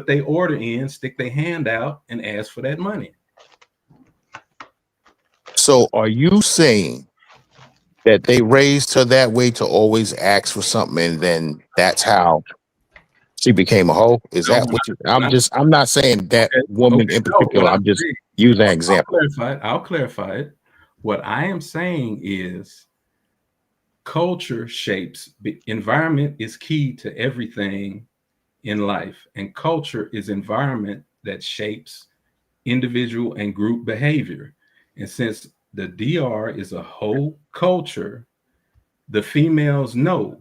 their order in, stick their hand out, and ask for that money. So are you saying that they raised her that way to always ask for something, and then that's how she became a hoe? Is that what you? I'm not saying that woman in particular. I'm just using an example. I'll clarify it. What I am saying is culture shapes. Environment is key to everything in life, and culture is environment that shapes individual and group behavior. And since the DR is a whole culture, the females know,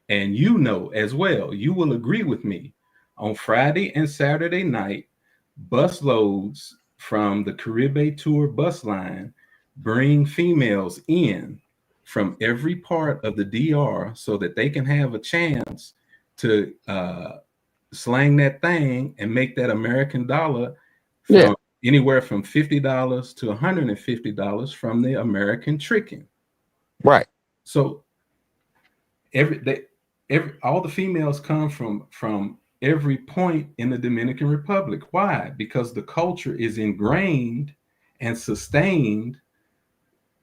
and you know as well, you will agree with me, on Friday and Saturday night, bus loads from the Caribe Tour bus line bring females in from every part of the DR so that they can have a chance to slang that thing and make that American dollar from anywhere from $50 to $150 from the American tricking. Right. So all the females come from every point in the Dominican Republic. Why? Because the culture is ingrained and sustained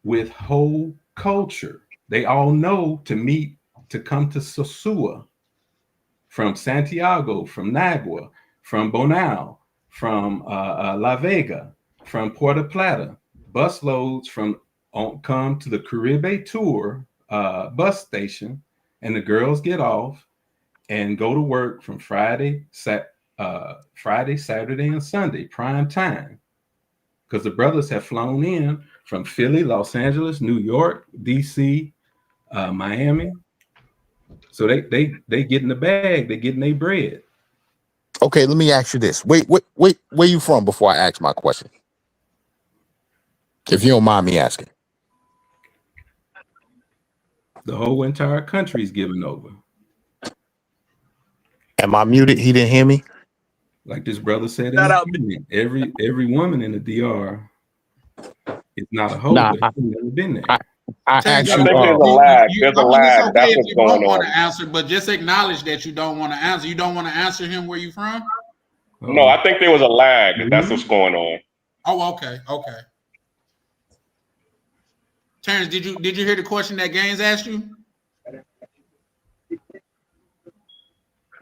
with whole culture. They all know to come to Sosua from Santiago, from Nagua, from Bonao, from La Vega, from Puerto Plata. Bus loads come to the Caribe Tour bus station, and the girls get off and go to work from Friday, Saturday, and Sunday, prime time. Because the brothers have flown in from Philly, Los Angeles, New York, DC, Miami. So they get in the bag, they getting their bread. Okay, let me ask you this. Wait, where you from before I ask my question? If you don't mind me asking. The whole entire country is giving over. Am I muted? He didn't hear me? Like this brother said, every woman in the DR is not a hoe, but he's never been there. I think there's a lag. There's a lag. That's what's going on. You don't want to answer, but just acknowledge that you don't want to answer. You don't want to answer him where you from? No, I think there was a lag. That's what's going on. Oh, okay. Terrence, did you hear the question that Gaines asked you?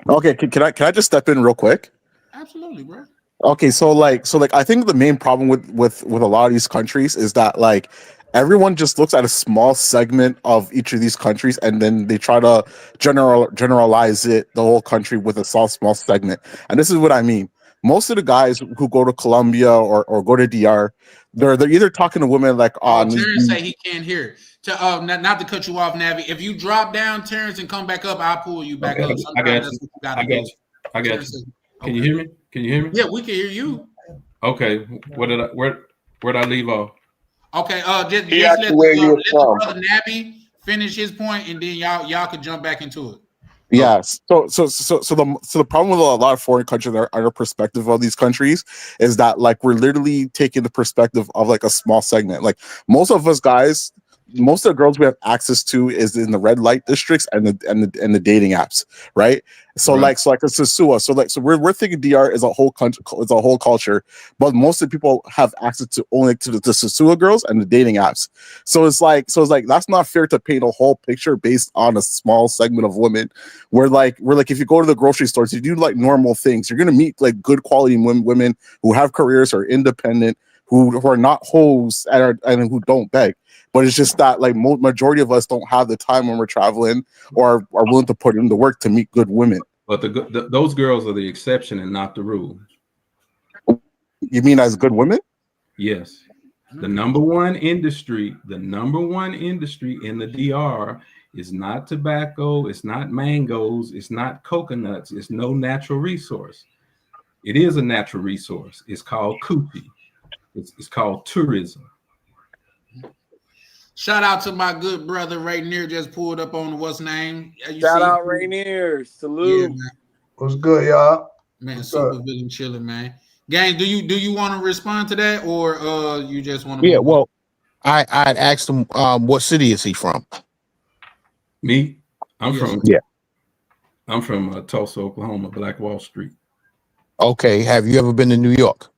Okay, can I just step in real quick? Absolutely, bro. Okay, so I think the main problem with a lot of these countries is that like everyone just looks at a small segment of each of these countries and then they try to generalize the whole country with a small segment. And this is what I mean. Most of the guys who go to Colombia or go to DR, they're either talking to women like Terrence say he can't hear. Not to cut you off, Navi. If you drop down, Terrence, and come back up, I'll pull you back up. I got you. Can you hear me? Yeah, we can hear you. Okay. Where'd I leave off? Okay. Just let the brother Navi finish his point, and then y'all can jump back into it. Yes. So the problem with a lot of foreign countries, our perspective of these countries is that like we're literally taking the perspective of like a small segment. Like most of us guys, most of the girls we have access to is in the red light districts and the dating apps, right? So Right. like a Sosua. So we're thinking DR is a whole country, is a whole culture, but most of the people have access to only to the Sosua girls and the dating apps. So it's like that's not fair to paint a whole picture based on a small segment of women. We're like if you go to the grocery stores, you do like normal things. You're gonna meet like good quality women who have careers, are independent, who are not hoes and who don't beg. But it's just that like majority of us don't have the time when we're traveling or are willing to put in the work to meet good women. But those girls are the exception and not the rule. You mean as good women? Yes. The number one industry in the DR is not tobacco, it's not mangoes, it's not coconuts, it's no natural resource. It is a natural resource. It's called coochie. It's called tourism. Shout out to my good brother Rainier, just pulled up on what's name. Shout out Rainier. Salute. Yeah, What's good, y'all? man, What's super up? villain chilling, man. Gang, do you want to respond to that, or you just want to? Yeah, well, I'd asked him what city is he from? Me? I'm Yes. from Tulsa, Oklahoma, Black Wall Street. Okay, have you ever been to New York?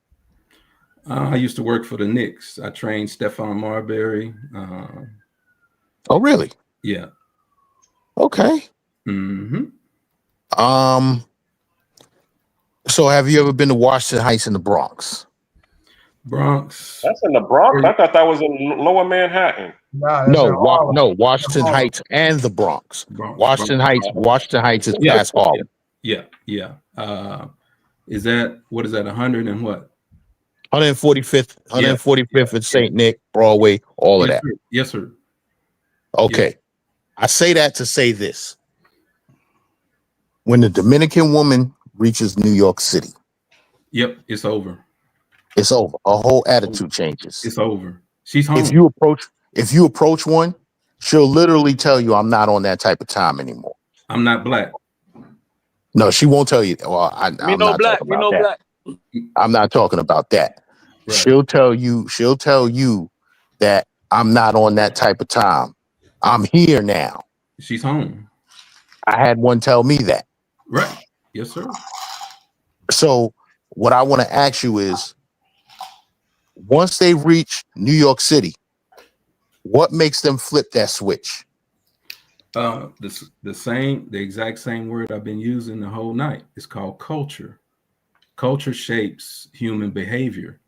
I used to work for the Knicks. I trained Stephon Marbury. Oh, really? Yeah. Okay. Mm-hmm. So have you ever been to Washington Heights in the Bronx? Bronx. That's in the Bronx. I thought that was in Lower Manhattan. Nah, that's in Harlem. No, Washington Harlem. Heights and the Bronx. Washington Heights is Yeah, past Harlem. Yeah. Is that 100 and what? 145th and St. Nick, Broadway, all of Yes, that. sir. Yes, sir. Okay. I say that to say this. When the Dominican woman reaches New York City, Yep, it's over. it's over. A whole attitude changes. It's over. She's home. If you approach one, she'll literally tell you, I'm not on that type of time anymore. I'm not black. No, she won't tell you. Well, I'm Me no not black. talking Me about no that. black. I'm not talking about that. Right. She'll tell you that I'm not on that type of time. I'm here now. She's home. I had one tell me that. Right. Yes, sir. So what I want to ask you is, once they reach New York City, what makes them flip that switch? The exact same word I've been using the whole night. It's called culture. Culture shapes human behavior.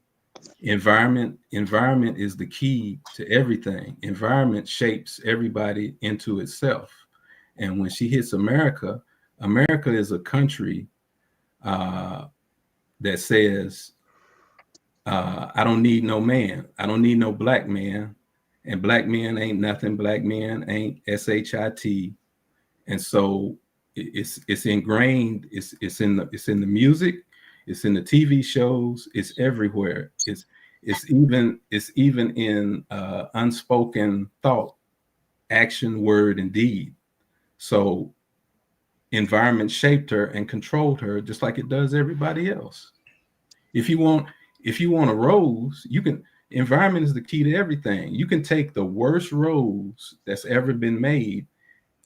Environment is the key to everything. Environment shapes everybody into itself. And when she hits America, America is a country that says, I don't need no man. I don't need no black man. And black men ain't nothing. Black men ain't SHIT. And so it's ingrained. It's in the music. It's in the TV shows. It's everywhere. It's even in unspoken thought, action, word, and deed. So environment shaped her and controlled her just like it does everybody else. If you want a rose, you can. Environment is the key to everything. You can take the worst rose that's ever been made,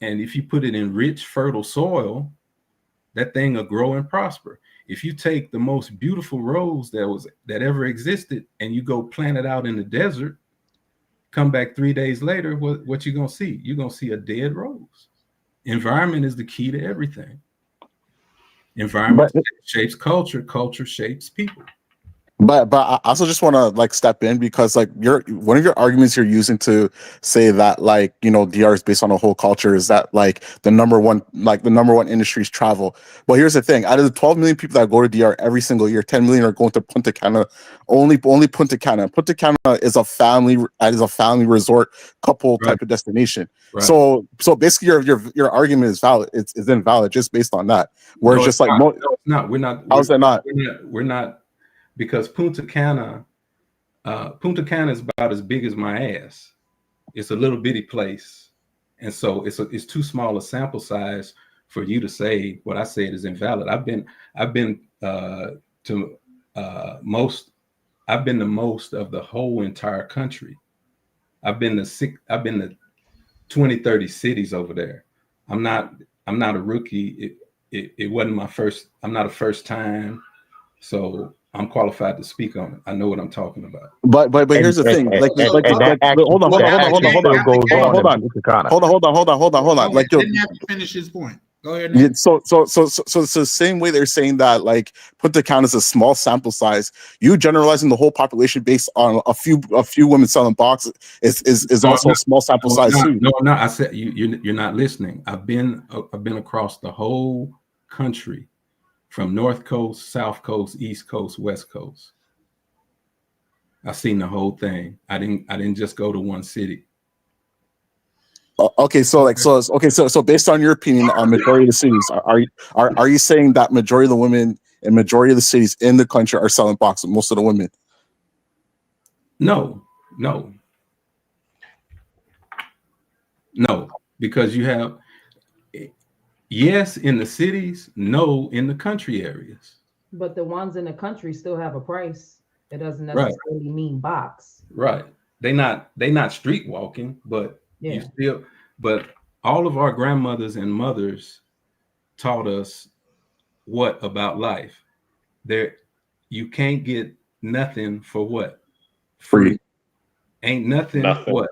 and if you put it in rich, fertile soil, that thing will grow and prosper. If you take the most beautiful rose that ever existed and you go plant it out in the desert, come back 3 days later, what you gonna see? You're gonna see a dead rose. Environment is the key to everything. Environment shapes culture. Culture shapes people. But I also just want to like step in because like one of your arguments you're using to say that like, you know, DR is based on a whole culture is that like the number one industry is travel. Well, here's the thing: out of the 12 million people that go to DR every single year, 10 million are going to Punta Cana. Only Punta Cana. Punta Cana is a family resort couple type of destination. Right. So basically your argument is valid. It's invalid just based on that. Where No, it's just it's like not. No, it's not. We're not. How's that not? We're not. Because Punta Cana is about as big as my ass. It's a little bitty place, and so it's too small a sample size for you to say what I said is invalid. I've been to most of the whole entire country, I've been to 20, 30 cities over there. I'm not a rookie. It wasn't my first. I'm not a first time, so I'm qualified to speak on it. I know what I'm talking about. But here's the thing. Hold on. Like, didn't have to finish his point. Go ahead. Yeah, so it's the same way they're saying that, like, put the count as a small sample size. You generalizing the whole population based on a few women selling boxes is also a small sample size too. No, I said you're not listening. I've been across the whole country, from North Coast, South Coast, East Coast, West Coast. I've seen the whole thing. I didn't just go to one city. Okay, so based on your opinion on majority of the cities, are you saying that majority of the women and majority of the cities in the country are selling boxes? Most of the women? No, because you have yes in the cities, no in the country areas. But the ones in the country still have a price. It doesn't necessarily mean box. Right. They not street walking, but you still. But all of our grandmothers and mothers taught us what about life. There, you can't get nothing for what? Free. Ain't nothing. What?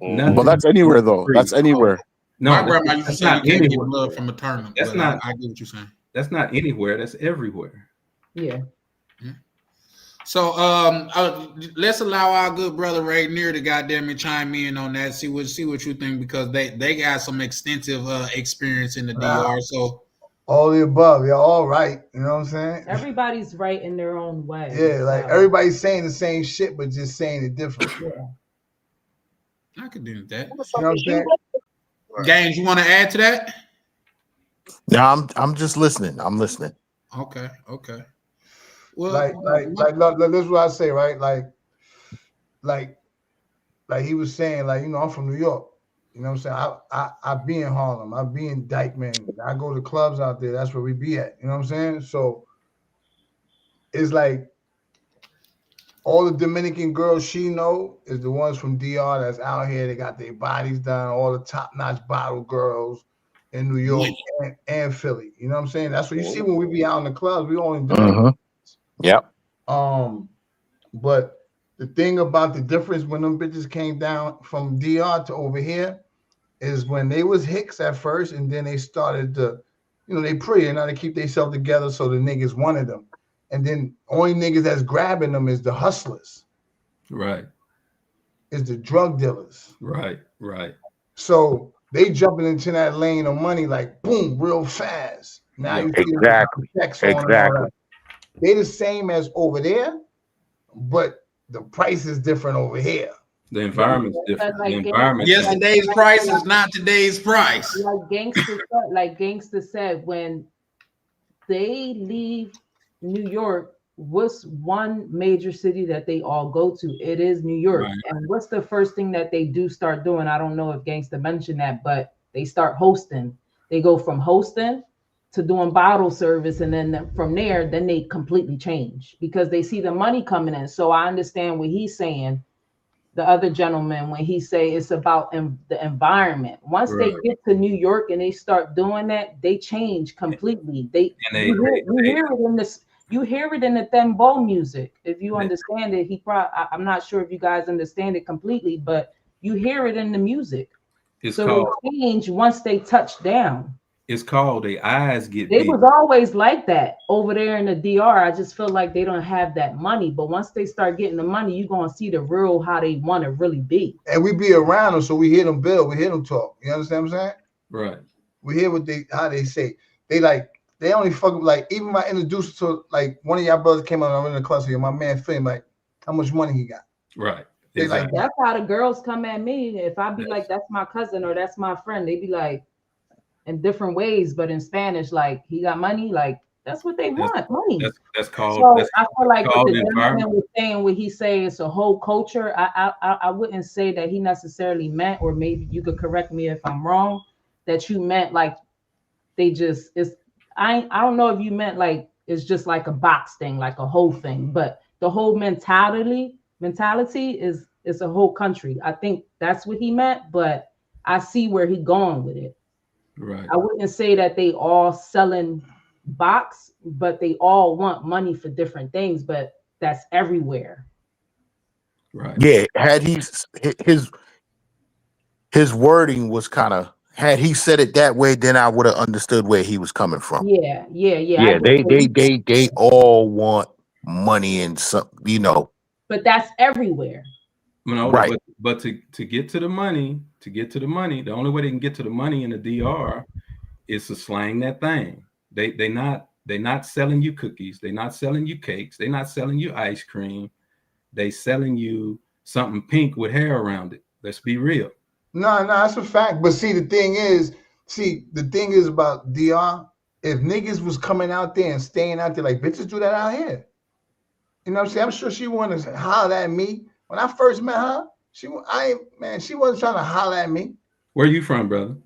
Nothing. But that's anywhere though. Free. That's anywhere. No, my grandma used to say you can't get anywhere. blood from a turnip. That's not. I get what you're saying. That's not anywhere. That's everywhere. Yeah. So let's allow our good brother right near to goddamn it chime in on that. See what you think, because they got some extensive experience in the DR. So all the above, you're all right. You know what I'm saying? Everybody's right in their own way. Yeah, like everybody's saying the same shit, but just saying it different. I could do that. You know what I'm saying? Gaines, you want to add to that? Yeah, I'm just listening. I'm listening. Okay. Well, like this is what I say, right? Like he was saying, like, you know, I'm from New York. You know what I'm saying? I be in Harlem. I be in Dykeman. I go to clubs out there. That's where we be at. You know what I'm saying? So it's like all the Dominican girls she know is the ones from DR that's out here. They got their bodies done. All the top-notch bottle girls in New York and Philly. You know what I'm saying? That's what you see when we be out in the clubs. We only do Yep. But the thing about the difference when them bitches came down from DR to over here is when they was hicks at first, and then they started to, you know, they pray and now they keep themselves together, so the niggas wanted them. And then only niggas that's grabbing them is the hustlers. Right. Is the drug dealers. Right. So they jumping into that lane of money like boom, real fast. Now you see exactly. They the same as over there, but the price is different over here. The environment's different. Like the environment. Yesterday's price is not today's price. Like Gangsta said, when they leave New York, what's one major city that they all go to? It is New York. Right. And what's the first thing that they do start doing? I don't know if Gangsta mentioned that, but they start hosting. They go from hosting to doing bottle service, and then from there, then they completely change because they see the money coming in. So I understand what he's saying, the other gentleman, when he say it's about the environment. Once they get to New York and they start doing that, they change completely. You hear it in the Thembo music. If you understand it, I'm not sure if you guys understand it completely, but you hear it in the music. So they change once they touch down. It's called the eyes get They big. was always like that over there in the DR. I just feel like they don't have that money. But once they start getting the money, you're going to see the real how they want to really be. And we be around them, so we hear them build. We hear them talk. You understand what I'm saying? Right. We hear how they say. They only fuck like, even when I introduced to, like, one of y'all brothers came on, I'm in the club, so my man Fame, like, how much money he got? Right. They like, that's how the girls come at me. If I be like, that's my cousin or that's my friend, they be like, in different ways, but in Spanish, like, he got money, like, that's what they want, money. That's called. So that's I feel like called what the gentleman was saying, what he's saying, it's a whole culture. I wouldn't say that he necessarily meant, or maybe you could correct me if I'm wrong, that you meant like they just I don't know if you meant like it's just like a box thing, like a whole thing, but the whole mentality is It's a whole country. I think that's what he meant, but I see where he going with it. Right. I wouldn't say that they all selling box, but they all want money for different things, but that's everywhere. Right. Yeah, had his wording was kind of, had he said it that way, then I would have understood where he was coming from. Yeah. Yeah, they all want money and some, you know. But that's everywhere. Right. But to get to the money, the only way they can get to the money in the DR is to slang that thing. They not selling you cookies, they're not selling you cakes, they're not selling you ice cream. They selling you something pink with hair around it. Let's be real. No, that's a fact. But see, the thing is about DR, if niggas was coming out there and staying out there, like bitches do that out here. You know what I'm saying? I'm sure she wanted to holler at me. When I first met her, she wasn't trying to holler at me. Where you from, brother?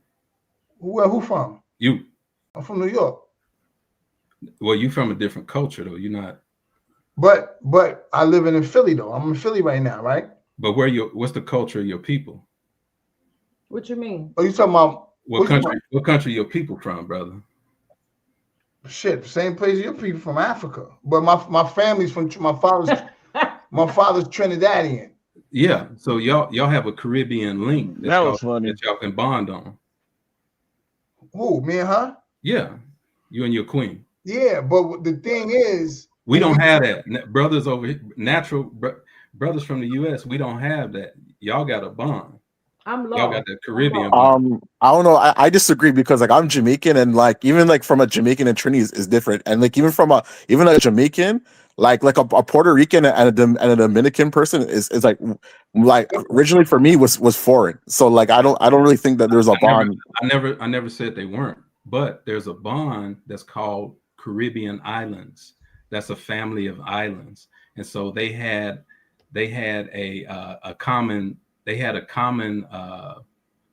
Who from? You. I'm from New York. Well, you from a different culture though. You're not. But I live in Philly though. I'm in Philly right now, right? But what's the culture of your people? What you mean? Oh, you talking about what country? What country your people from, brother? Shit, same place your people from, Africa. But my family's from my father's Trinidadian. Yeah, so y'all have a Caribbean link that was funny that y'all can bond on. Who, me and her? Yeah, you and your queen. Yeah, but the thing is, we don't have that. Brothers over here, brothers from the U.S., we don't have that. Y'all got a bond. I'm low. Y'all got the Caribbean bond. I don't know. I disagree because like I'm Jamaican and like even like from a Jamaican and Trini is different, and like even a Jamaican, like a Puerto Rican and a Dominican person is like originally for me was foreign. So like I don't really think that there's a bond. I never said they weren't, but there's a bond that's called Caribbean Islands. That's a family of islands, and so they had a common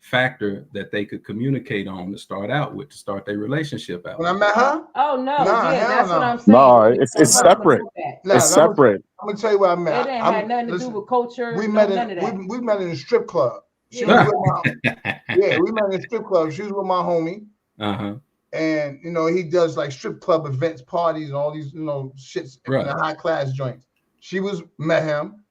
factor that they could communicate on to start out with, to start their relationship out. When I met her? Oh no, that's what I'm saying. No, it's separate. It's separate. I'm gonna tell you what I met. It ain't had nothing to do with culture. We met in a strip club. We met in a strip club. She was with my homie. Uh-huh. And you know, he does like strip club events, parties, and all these, you know, shits in the high class joints. Met him.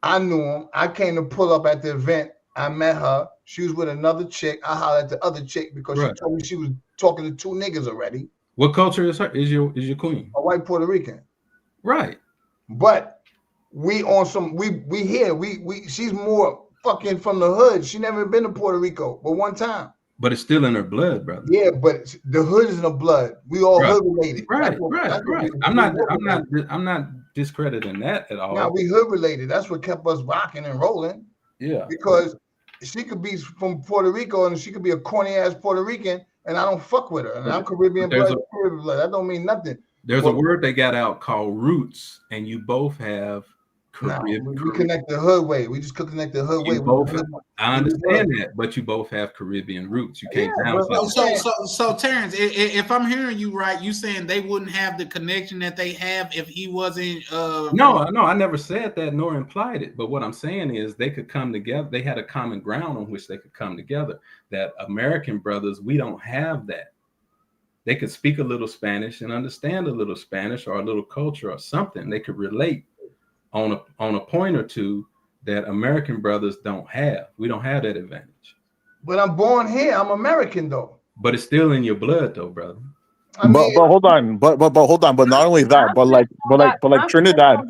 I knew him. I came to pull up at the event. I met her. She was with another chick. I hollered at the other chick because she told me she was talking to two niggas already. What culture is her? Is your queen? A white Puerto Rican. Right. But we on some here. She's more fucking from the hood. She never been to Puerto Rico, but one time. But it's still in her blood, brother. Yeah, but the hood is in the blood. We all hood related. Right. I'm not discrediting that at all. Now we hood related. That's what kept us rocking and rolling. Yeah. Because she could be from Puerto Rico and she could be a corny ass Puerto Rican, and I don't fuck with her. And I'm Caribbean blood. That don't mean nothing. There's a word they got out called roots, and you both have Caribbean. We connect the hood way. We just connect the hood way. I understand that, but you both have Caribbean roots. You can't So Terrence, if I'm hearing you right, you saying they wouldn't have the connection that they have if he wasn't No, I never said that nor implied it. But what I'm saying is they could come together. They had a common ground on which they could come together. That American brothers, we don't have that. They could speak a little Spanish and understand a little Spanish or a little culture or something. They could relate on a point or two that American brothers don't have. We don't have that advantage. But I'm born here. I'm American though. But it's still in your blood though, brother. But hold on. But hold on. But not only that, but like Trinidad.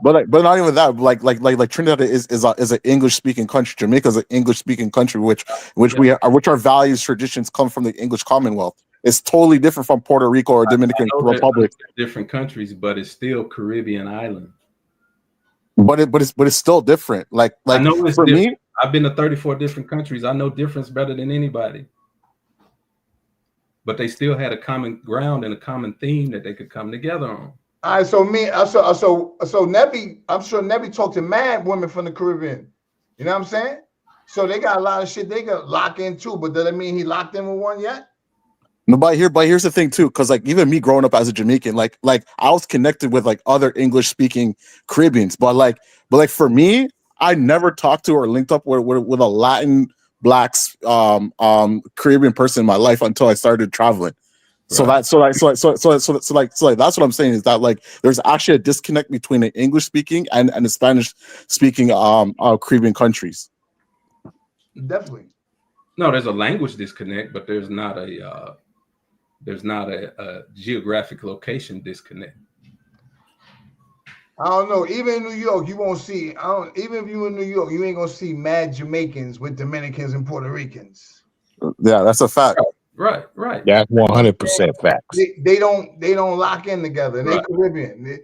But not even that. Like Trinidad is an English speaking country. Jamaica is an English speaking country, which our values, traditions come from the English Commonwealth. It's totally different from Puerto Rico or Dominican Republic. Different countries, but it's still Caribbean island. But it's still different. Like I know it's for different. me, I've been to 34 different countries. I know difference better than anybody. But they still had a common ground and a common theme that they could come together on. All right, so Nebby, I'm sure Nebby talked to mad women from the Caribbean. You know what I'm saying? So they got a lot of shit they got lock in too. But does that mean he locked in with one yet? No, but here's the thing too, because like even me growing up as a Jamaican, like I was connected with like other English speaking Caribbeans, but like for me, I never talked to or linked up with a Latin blacks Caribbean person in my life until I started traveling. So that's what I'm saying is that like there's actually a disconnect between the English speaking and the Spanish speaking Caribbean countries. Definitely. No, there's a language disconnect, but there's not a geographic location disconnect. I don't know. Even in New York, you won't see. Even if you in New York, you ain't gonna see mad Jamaicans with Dominicans and Puerto Ricans. Yeah, that's a fact. Right. That's 100% facts. They don't lock in together. They Caribbean.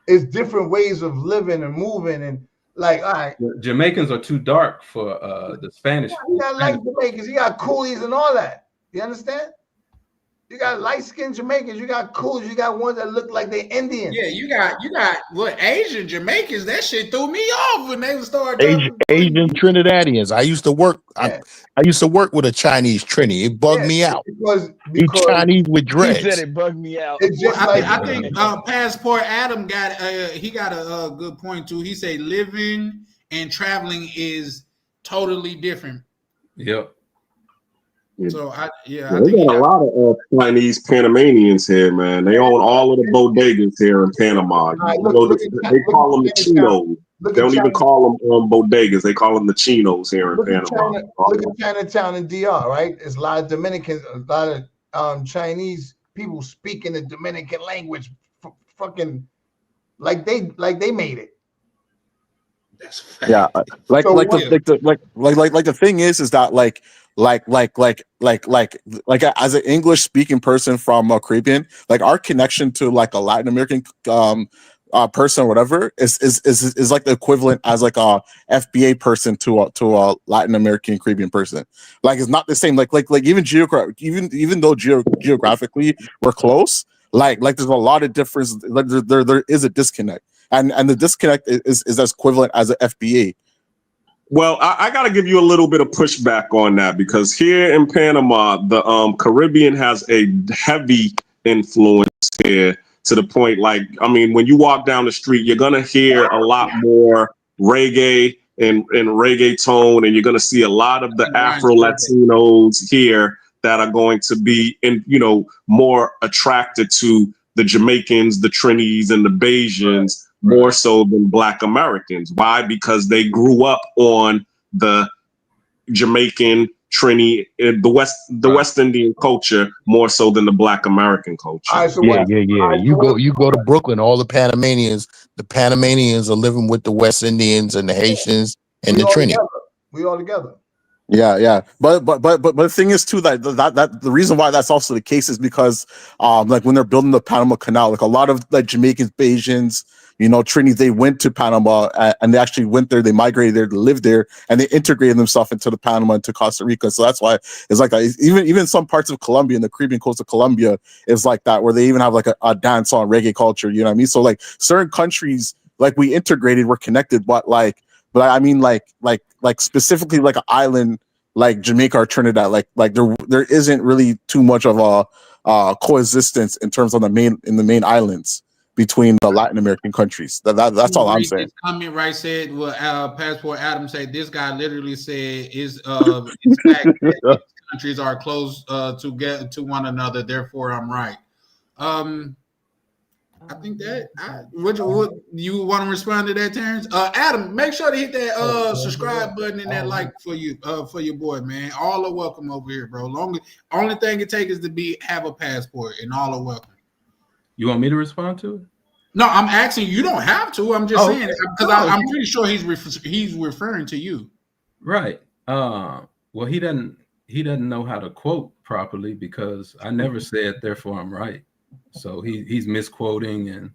It's different ways of living and moving and like. All right, Jamaicans are too dark for the Spanish. You got light Jamaicans. You got coolies and all that. You understand? You got light-skinned Jamaicans. You got coolies. You got ones that look like they're Indian. Yeah, you got what Asian Jamaicans. That shit threw me off when they started. Asian Trinidadians. I used to work. I used to work with a Chinese Trini. It bugged me out. Because Chinese with dreads. He said it bugged me out. I think Passport Adam got a good point too. He said living and traveling is totally different. Yep. So I we got a lot of Chinese Panamanians here, man. They own all of the bodegas here in Panama. They call them the chinos. They don't even call them bodegas. They call them the chinos here in Panama. Look at Chinatown and DR, right? There's a lot of Dominicans, a lot of Chinese people speaking the Dominican language, fucking like they made it. Yeah, the thing is that like as an English speaking person from Caribbean, like our connection to like a Latin American person or whatever is like the equivalent as like a FBA person to a Latin American Caribbean person. Like it's not the same. Like even though geographically we're close, like there's a lot of difference. Like there is a disconnect, and the disconnect is as equivalent as an FBA. Well, I got to give you a little bit of pushback on that because here in Panama, the Caribbean has a heavy influence here to the point, like, I mean, when you walk down the street, you're going to hear a lot more reggae and reggaeton, and you're going to see a lot of the Afro-Latinos here that are going to be, more attracted to the Jamaicans, the Trinis, and the Bajans, more so than Black Americans. Why? Because they grew up on the Jamaican, Trini, the West Indian culture more so than the Black American culture. Yeah. You go to Brooklyn, all the Panamanians are living with the West Indians and the Haitians and the Trini. We all together. Yeah. But the thing is too that the reason why that's also the case is because like when they're building the Panama Canal, like a lot of like Jamaicans, Bajans, Trini, they went to Panama and they actually went there, they migrated there to live there, and they integrated themselves into the Panama and to Costa Rica. So that's why it's like that. Even some parts of Colombia, in the Caribbean coast of Colombia, is like that, where they even have like a dance on reggae culture, you know what I mean? So like certain countries, like we integrated, we're connected, but I mean like specifically like an island like Jamaica or Trinidad, like there isn't really too much of a coexistence in terms of the main islands between the Latin American countries. That's all I'm saying. Comment right said Passport Adam said this guy literally said is it's fact that countries are close to one another, therefore I'm right. I think that would you want to respond to that, Terrence? Adam, make sure to hit that subscribe button and that like for your boy, man. All are welcome over here, bro. Only thing it takes is to have a passport, and all are welcome. You want me to respond to it? No, I'm asking. You don't have to. I'm just saying because I'm pretty sure he's referring to you. Right. Well, he doesn't know how to quote properly because I never said therefore I'm right. So he's misquoting and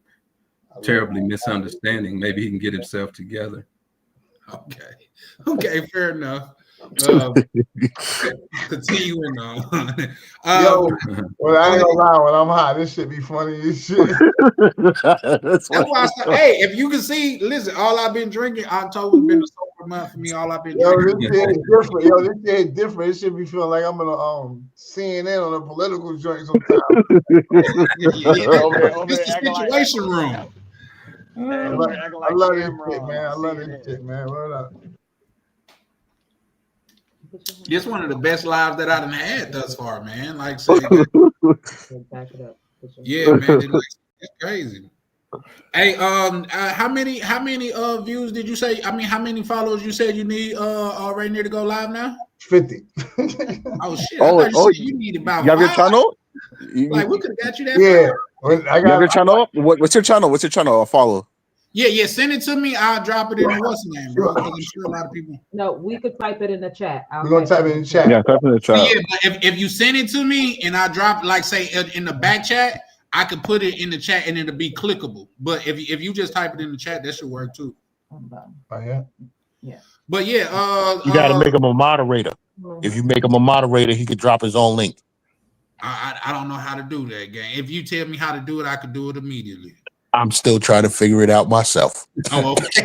terribly misunderstanding. Maybe he can get himself together. Okay, fair enough. Continuing on. Yo, well, I ain't gonna lie, when I'm high, this shit be funny as shit. That's why I said, hey, if you can see, listen, all I've been drinking, October's been a sober month for me. All I've been drinking. This shit is different. Yo, this shit is different. It should be feeling like I'm in a CNN on a political joint sometimes. It's the situation room. I love this shit, man. I love this shit, man. What up? It's one of the best lives that I've had thus far, man. Like, say, yeah, man, it's crazy. Hey, how many views did you say? I mean, how many followers you said you need right near to go live now? 50. Oh shit! You need about. You have your channel? Like we could have got you that. Yeah. You have your channel? What's your channel? What's your channel? I'll follow. Yeah. Send it to me. I'll drop it in the what's name, bro. Because I'm sure a lot of people. No, we could type it in the chat. We're gonna type it in the chat. Yeah, type it in the chat. Yeah, but if you send it to me and I drop, like, say in the back chat, I could put it in the chat and it'll be clickable. But if you just type it in the chat, that should work too. Oh yeah. Yeah. But yeah, you got to make him a moderator. If you make him a moderator, he could drop his own link. I don't know how to do that, gang. If you tell me how to do it, I could do it immediately. I'm still trying to figure it out myself. Oh, okay.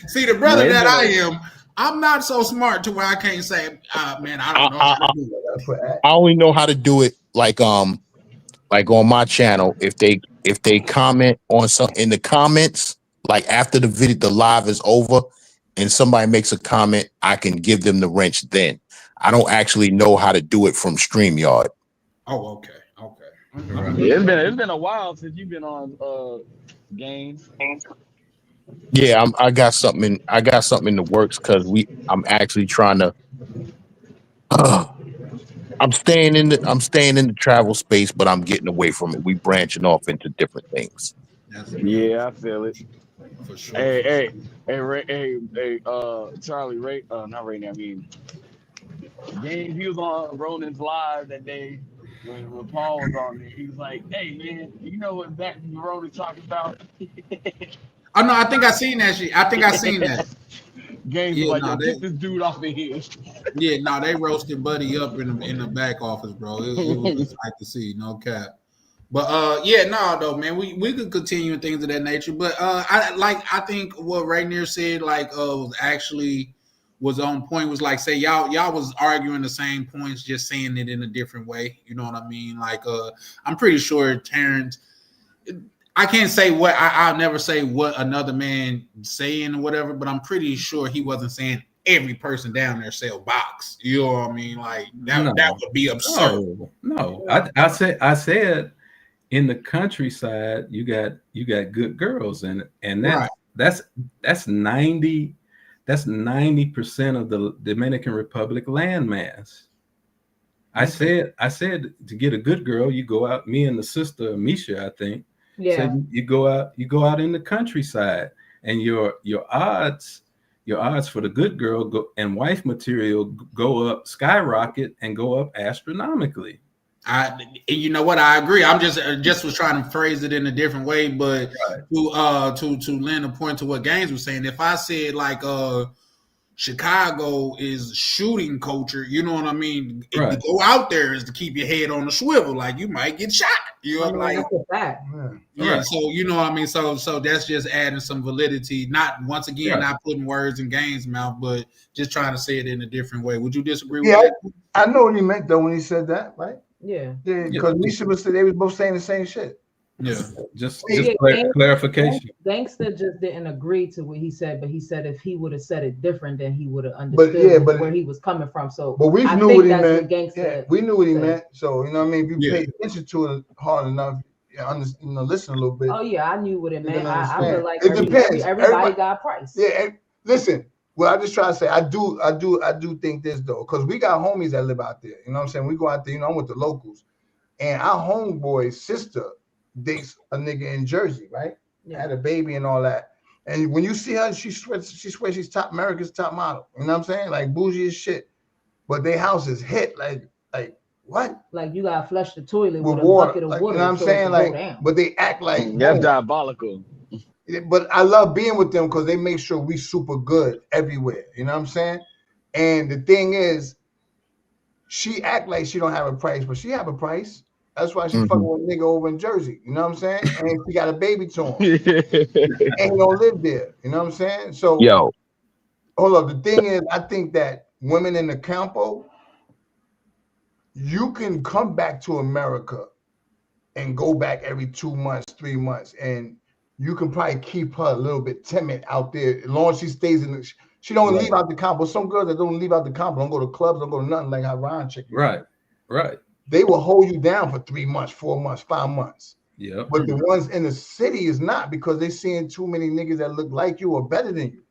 See, the brother that I am, I'm not so smart to where I can't say, man, I don't know how to do it. I only know how to do it like on my channel. If they comment on something in the comments, like after the live is over, and somebody makes a comment, I can give them the wrench then. I don't actually know how to do it from StreamYard. Oh, okay. Yeah, it's been a while since you've been on games. Yeah, I got something in the works because I'm actually trying to I'm staying in the travel space, but I'm getting away from it. We branching off into different things. Yeah, I feel it. For sure. Hey, Charlie, Ray, not Ray. I mean, James. He was on Ronan's live that day when Paul was on there. He was like, "Hey, man, you know what Zach and Ronan talking about?" Oh no, I think I seen that shit. I think I seen that. Games get this dude off of here. Yeah, no, they roasted Buddy up in the back office, bro. It was like to see, no cap. But though, man, we could continue and things of that nature. But I think what Rainier said was on point. Was like, say y'all was arguing the same points, just saying it in a different way. You know what I mean? Like I'm pretty sure Terrence. I can't say what I'll never say what another man saying or whatever, but I'm pretty sure he wasn't saying every person down there sell box. You know what I mean? Like that would be absurd. No. I said in the countryside you got good girls and that's 90% of the Dominican Republic landmass. I said to get a good girl, you go out, me and the sister Misha, I think. Yeah. So you go out in the countryside, and your odds for the good girl and wife material go up, skyrocket, and go up astronomically. You know what? I agree. I'm just was trying to phrase it in a different way, but to lend a point to what Gaines was saying, if I said like Chicago is shooting culture, you know what I mean? Right. To go out there is to keep your head on the swivel, like you might get shot. You know, like yeah. Right. So you know what I mean. So that's just adding some validity. Not once again, not putting words in Gaines' mouth, but just trying to say it in a different way. Would you disagree with that? I know what he meant though when he said that, right? Yeah. Because Misha was they was both saying the same shit. Yeah, just clarification. Gangsta just didn't agree to what he said, but he said if he would have said it different, then he would have understood where he was coming from. So, but we knew what he meant. We knew what he meant. So you know what I mean. If you pay attention to it hard enough, listen a little bit. Oh yeah, I knew what it meant. I feel like it depends. Everybody got a price. Yeah, listen. Well, I just try to say I do think this though, because we got homies that live out there. You know what I'm saying? We go out there. I'm with the locals, and our homeboy's sister dates a nigga in Jersey, right? Yeah. Had a baby and all that. And when you see her, she swears she's America's top model. You know what I'm saying? Like bougie as shit. But their house is hit. Like what? Like you gotta flush the toilet with a bucket of water. You know what I'm saying? Like, but they act like that's diabolical. But I love being with them because they make sure we super good everywhere. You know what I'm saying? And the thing is, she act like she don't have a price, but she have a price. That's why she fucking with a nigga over in Jersey. You know what I'm saying? And she got a baby to him. And he don't live there. You know what I'm saying? So, yo, hold up. The thing is, I think that women in the campo, you can come back to America and go back every 2 months, 3 months, and you can probably keep her a little bit timid out there as long as she stays in the. She don't leave out the campo. Some girls that don't leave out the campo don't go to clubs, don't go to nothing like how Ron chick. Right. They will hold you down for 3 months, 4 months, 5 months. Yeah. But the ones in the city is not, because they're seeing too many niggas that look like you or better than you.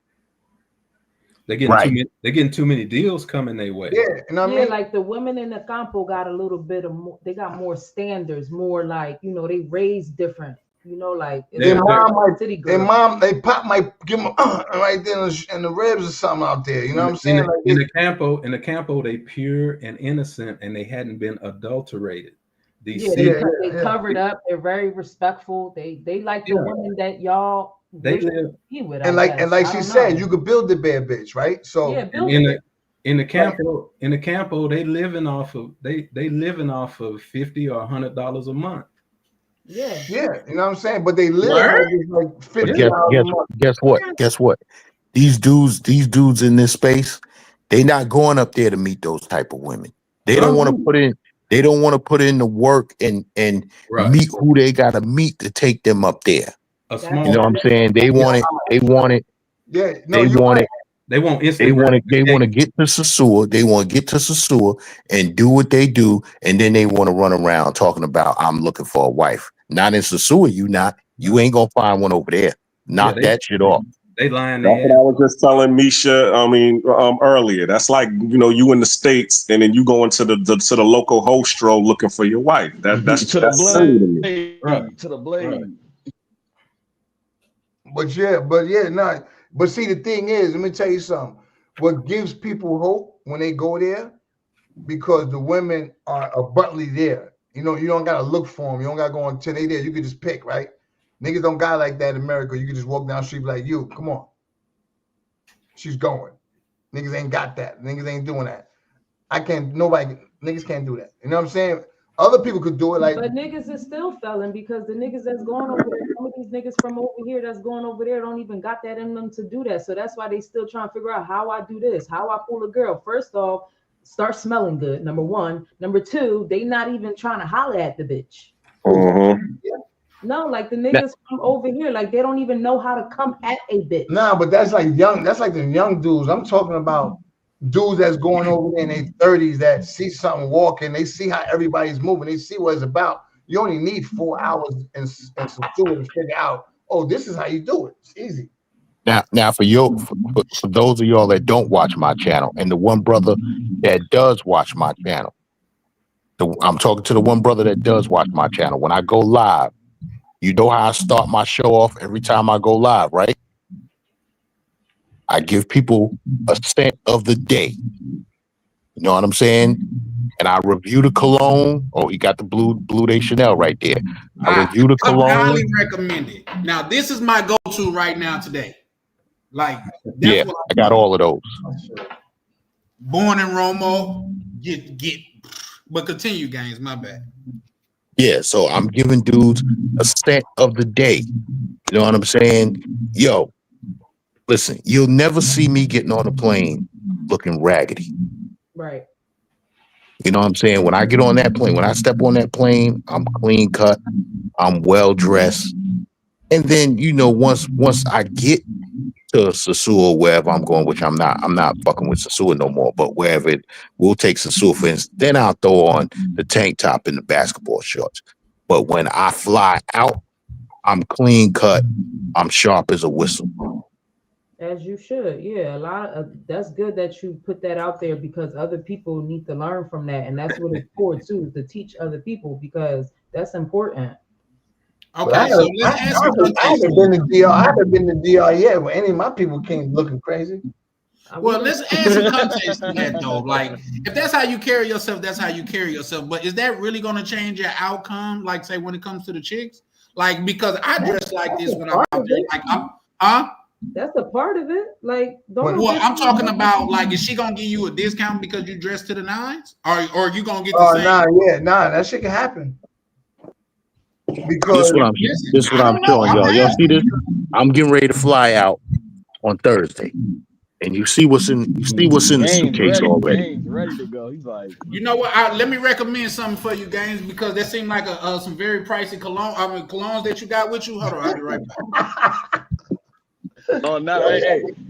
They're getting too many deals coming their way. Yeah, and I mean, like the women in the campo got a little bit of more, they got more standards, more like, you know, they raised different. You know, like their mom, they pop might give them right there in the ribs or something out there. You know what I'm saying? In the campo, they pure and innocent, and they hadn't been adulterated. They covered up. They're very respectful. They like the women that y'all live with. And like she said, you could build the bad bitch, right? So in the campo, they living off of $50 or $100 a month. Yeah, you know what I'm saying? But they live like $50. Guess what? These dudes in this space, they not going up there to meet those type of women. They don't want to put in. They don't want to put in the work and meet who they got to meet to take them up there. You know what I'm saying? They want it. They want it. Yeah, they want it. They want They want to. They want to get to Sasua. They want to get to Sasua and do what they do, and then they want to run around talking about I'm looking for a wife. Not in Sasua. You ain't gonna find one over there. Knock that shit off. They lying. That's what I was just telling Misha. Earlier. That's like, you in the States, and then you go into the local hostro looking for your wife. That's to the blade. Right. To the blade. Right. But see, the thing is, let me tell you something. What gives people hope when they go there, because the women are abundantly there. You know, you don't gotta look for them. You don't gotta go until they there. You can just pick, right? Niggas don't got like that in America. You can just walk down the street like, you, come on. She's going. Niggas ain't got that. Niggas ain't doing that. Niggas can't do that. You know what I'm saying? Other people could do it like. But niggas is still felling, because the niggas that's going over there, some of these niggas from over here that's going over there don't even got that in them to do that. So that's why they still trying to figure out how I do this, how I pull a girl. First off, start smelling good, number one. Number two, they not even trying to holler at the bitch. No, like the niggas from over here, like they don't even know how to come at a bitch. Nah, but that's like the young dudes. I'm talking about dudes that's going over there in their 30s that see something walking, they see how everybody's moving, they see what it's about. You only need 4 hours and some food to figure out, oh, this is how you do it. It's easy. Now for those of y'all that don't watch my channel, and the one brother that does watch my channel, I'm talking to the one brother that does watch my channel. When I go live, you know how I start my show off every time I go live, right? I give people a scent of the day. You know what I'm saying? And I review the cologne. Oh, he got the Blue Day Chanel right there. I review the cologne. I highly recommend it. Now, this is my go-to right now today. Like, yeah, I got all of those. Born in Romo, get. But continue, Gaines. My bad. Yeah, so I'm giving dudes a scent of the day. You know what I'm saying? Yo, listen, you'll never see me getting on a plane looking raggedy. Right. You know what I'm saying? When I get on that plane, when I step on that plane, I'm clean cut, I'm well dressed. And then, once I get to Sasua, wherever I'm going, which I'm not fucking with Sasua no more, but wherever we'll take Sasua, for instance, then I'll throw on the tank top and the basketball shorts. But when I fly out, I'm clean cut, I'm sharp as a whistle. As you should. Yeah, a lot of that's good that you put that out there, because other people need to learn from that. And that's what it's for too, to teach other people, because that's important. Okay, I haven't been to DR. I haven't been to DR yet, but any of my people came looking crazy. Well, let's add some context to that though. Like, if that's how you carry yourself, that's how you carry yourself. But is that really going to change your outcome? Like, say, when it comes to the chicks, like, because I dress like this when I'm out there, like, That's a part of it. Like, don't. Well, I'm talking about like, is she gonna give you a discount because you dressed to the nines, or you gonna get the same? Nah, that shit can happen. Because this is what I'm showing y'all. Y'all see this? I'm getting ready to fly out on Thursday, and you see what's in the suitcase already. Ready to go. He's like, you know what? Let me recommend something for you, Gaines, because that seemed like some very pricey cologne. I mean, colognes that you got with you. Hold on, I'll be right back. Oh no!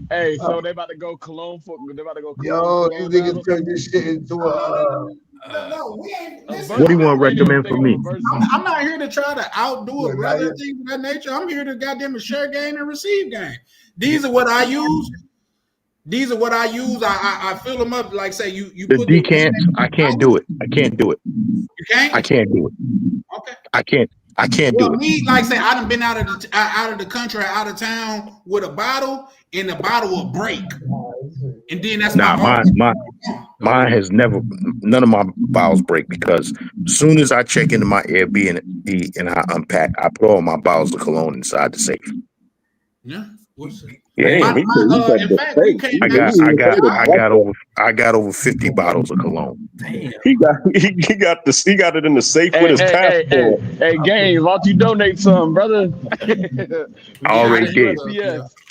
Hey! So they about to go cologne for? They about to go? Yo, these niggas turn this shit into a. What do you want to recommend for me? I'm not here to try to outdo a brother, things of that nature. I'm here to goddamn share game and receive game. These are what I use. I fill them up like say you The put decants. I can't do it. You can't? I can't do it. Okay. I can't do it. Me, like say, I done been out of the country, out of town with a bottle, and the bottle will break, and then that's mine has never. None of my bottles break because as soon as I check into my Airbnb and I unpack, I put all my bottles of cologne inside the safe. Yeah. Yeah, I got over 50 bottles of cologne. Damn. He got it in the safe with his passport. Hey, Gaines, why don't you donate some, brother? I already did.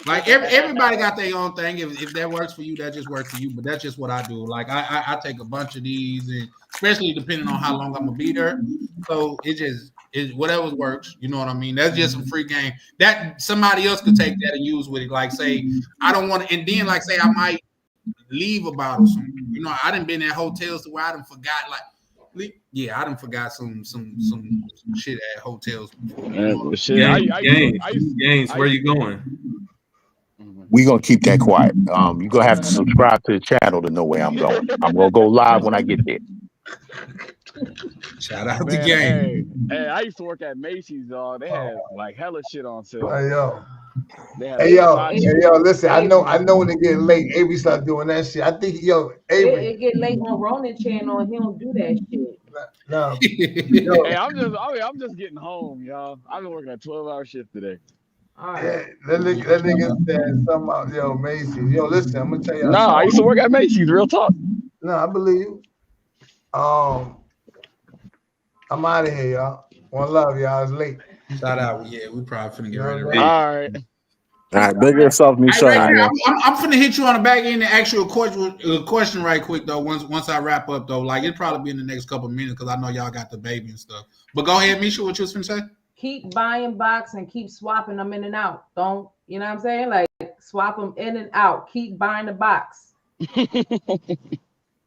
Like everybody got their own thing. If that works for you, that just works for you. But that's just what I do. Like I take a bunch of these, and especially depending on how long I'm gonna be there. So it whatever works. You know what I mean? That's just some free game that somebody else could take that and use with it. Like say I don't want to, and then like say I might leave a bottle somewhere. You know, I done been in hotels where I done forgot I done forgot some shit at hotels before. Gaines, where you going? We gonna keep that quiet. You're gonna have to subscribe to the channel to know where I'm going. I'm gonna go live when I get there. Shout out the game. Hey, I used to work at Macy's, dog. They had like hella shit on sale. Hey yo, listen, I know when it get late, Avery start doing that shit. I think Avery. It get late on Ronan channel and he don't do that shit. No. Hey, I'm just getting home, y'all. I've been working a 12-hour shift today. All right. Yeah, that nigga said something about Macy's. Yo, listen, I'm gonna tell you. I used to work at Macy's, real talk. No, I believe you. I'm out of here, y'all. One love, y'all. It's late. Shout out. Yeah, we probably finna get ready. All right. All right, big yourself, me. I'm finna hit you on the back end and ask you a question right quick though. Once I wrap up though, like it'll probably be in the next couple of minutes because I know y'all got the baby and stuff. But go ahead, Misha. What you was finna say? Keep buying box and keep swapping them in and out. Don't, you know what I'm saying? Like swap them in and out. Keep buying the box.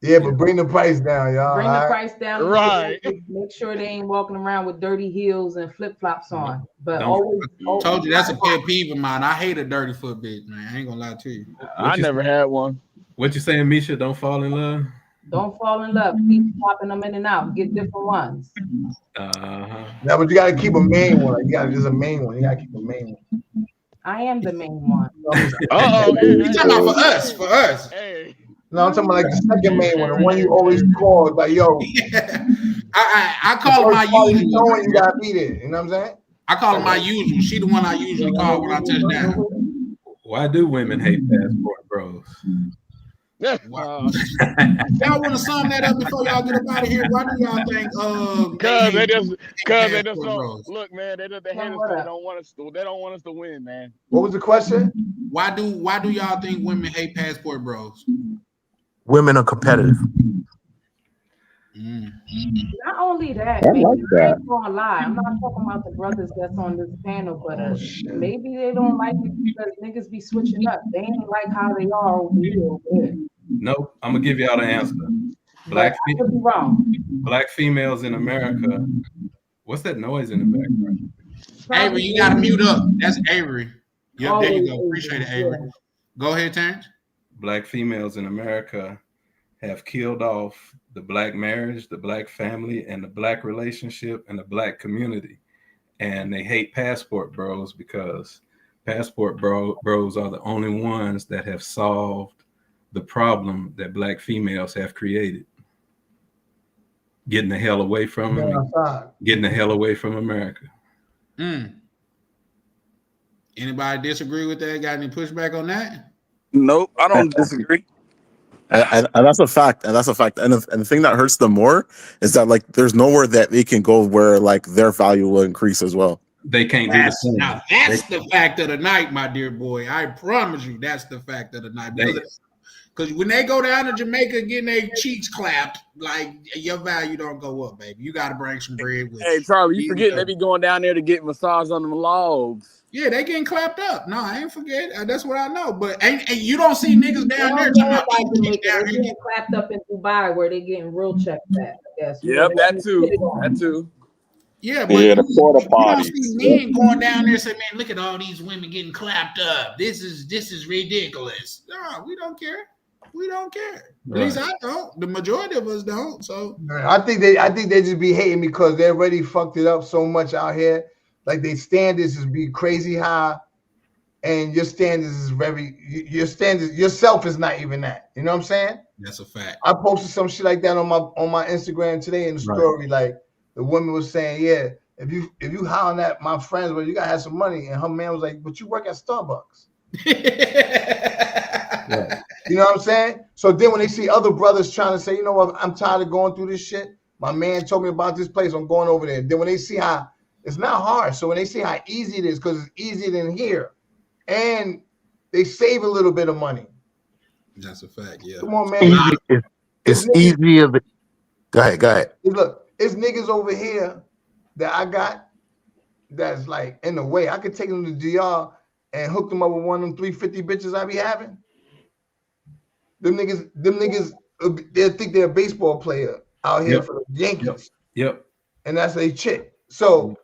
Yeah, but bring the price down, y'all. Bring the price down. Right. Make sure they ain't walking around with dirty heels and flip flops on. But always told you that's a pet peeve of mine. I hate a dirty foot bitch, man. I ain't gonna lie to you. I never had one. What you saying, Misha? Don't fall in love. Don't fall in love. Keep swapping them in and out. Get different ones. No, but you gotta keep a main one. You gotta just a main one. You gotta keep a main one. I am the main one. You talking about for us? Hey. No, I'm talking about like the second main one, the one you always call. Like, yo, I call her my usual. Knowing you gotta be there. You know what I'm saying? I call her my usual. She the one I usually call when I touch down. Why do women hate passport bros? Wow. Y'all want to sum that up before y'all get up out of here? Why do y'all think? Cause they just don't look, man. They hate us. They don't want us. They don't want us to win, man. What was the question? Why do y'all think women hate passport bros? Women are competitive. Not only that, I maybe like I that. ain't gonna lie. I'm not talking about the brothers that's on this panel, but maybe they don't like it because niggas be switching up. They ain't like how they are over here. Nope. I'm gonna give y'all the answer. Black females in America. What's that noise in the background? Avery, you gotta mute up. That's Avery. Yep, there you go. Appreciate it, Avery. Go ahead, Terrence. Black females in America have killed off the black marriage, the black family, and the black relationship, and the black community. And they hate passport bros because passport bros are the only ones that have solved the problem that black females have created. Getting the hell away from them, getting the hell away from America. Anybody disagree with that? Got any pushback on that? Nope, I don't disagree. And that's a fact. And that's a fact. And the thing that hurts them more is that like there's nowhere that they can go where like their value will increase as well. They can't do the same. Now that's the fact of the night, my dear boy. I promise you, that's the fact of the night. Because when they go down to Jamaica getting their cheeks clapped, like your value don't go up, baby. You got to bring some bread with you. Hey, Charlie, you forget they be going down there to get massage on them logs. Yeah, they getting clapped up. No, I ain't forget. That's what I know. But and you don't see niggas down there. They're getting clapped up in Dubai where they getting real checked back. I guess. Yep, that too. That too. Yeah, but the porta you don't potties. see men going down there saying, "Man, look at all these women getting clapped up. This is ridiculous." No, we don't care. We don't care. At least I don't. The majority of us don't. So I think they just be hating because they already fucked it up so much out here. Like their standards is be crazy high, and your standards is your standards yourself is not even that. You know what I'm saying? That's a fact. I posted some shit like that on my Instagram today in the story. Like the woman was saying, yeah, if you hollering at my friends, well, you gotta have some money, and her man was like, but you work at Starbucks. You know what I'm saying? So then when they see other brothers trying to say, you know what, I'm tired of going through this shit. My man told me about this place. I'm going over there. Then when they see how it's not hard, so when they see how easy it is, because it's easier than here, and they save a little bit of money. That's a fact. Yeah. Come on, man. It's easier. Go ahead. Look, it's niggas over here that I got that's like in the way. I could take them to DR and hook them up with one of them 350 bitches I be having. Them niggas, they'll think they're a baseball player out here for the Yankees. Yep. And that's a chick. So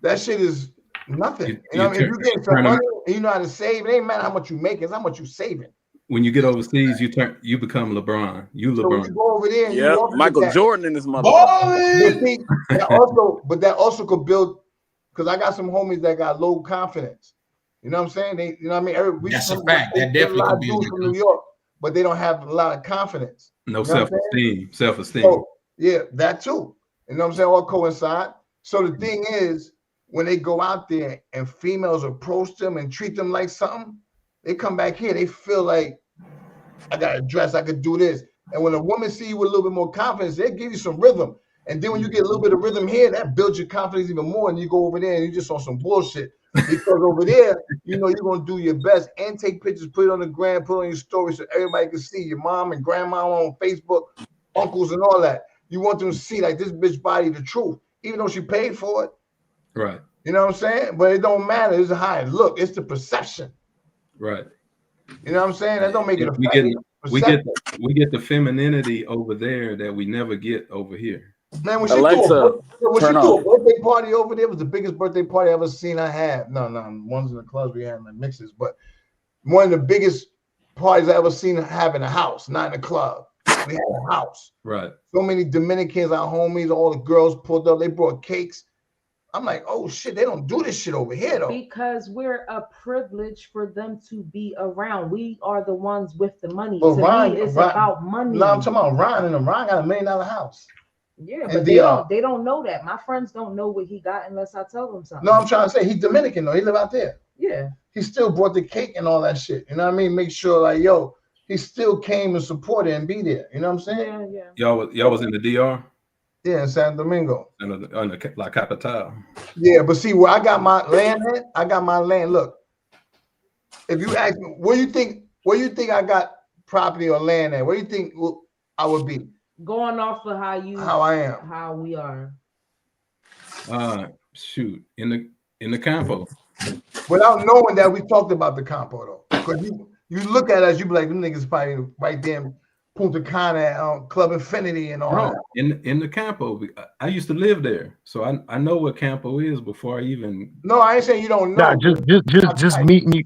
that shit is nothing. You know what I mean? If you get some money and you know how to save, it ain't matter how much you make, it's how much you saving. When you get overseas, you become LeBron. You LeBron. So you go over there and Michael Jordan in this motherfucker. But that also could build, because I got some homies that got low confidence. You know what I'm saying? They, you know what I mean? That's a fact. That definitely could build from New York, but they don't have a lot of confidence. No self-esteem. Self-esteem. So, yeah, that too. You know what I'm saying? All coincide. So the thing is, when they go out there and females approach them and treat them like something, they come back here, they feel like, I got a dress, I could do this. And when a woman see you with a little bit more confidence, they give you some rhythm. And then when you get a little bit of rhythm here, that builds your confidence even more. And you go over there and you just on some bullshit. Because over there, you know, you're going to do your best and take pictures, put it on the gram, put it on your story so everybody can see your mom and grandma on Facebook, uncles and all that. You want them to see like this bitch body the truth, even though she paid for it. Right. You know what I'm saying? But it don't matter. It's how it look. It's the perception. Right. You know what I'm saying? That don't make it a fact. We get the femininity over there that we never get over here. Man, when she threw a birthday party over there, it was the biggest birthday party I ever seen I had. No, ones in the clubs we had like mixes, but one of the biggest parties I ever seen have in a house, not in a club. We had a house. Right. So many Dominicans, our homies, all the girls pulled up. They brought cakes. I'm like, oh shit, they don't do this shit over here though. Because we're a privilege for them to be around. We are the ones with the money. But to me, it's about money. No, I'm talking about Ron, and Ron got $1 million house. Yeah, And but they don't know that. My friends don't know what he got unless I tell them something. No, I'm trying to say he's Dominican though. He live out there. Yeah. He still brought the cake and all that shit. You know what I mean? Make sure like, yo, he still came and supported and be there. You know what I'm saying? Yeah. Y'all was in the DR? Yeah, in San Domingo. In the La Capital. Yeah, but see where I got my land at, I got my land. Look, if you ask me where you think I got property or land at, where you think I would be? Going off of how I am. How we are. Shoot, in the campo. Without knowing that we talked about the campo though. Because you look at us, you be like, them niggas probably right there in Punta Cana, Club Infinity and all that. In the campo. I used to live there. So I know what campo is before I even. No, I ain't saying you don't know. Nah,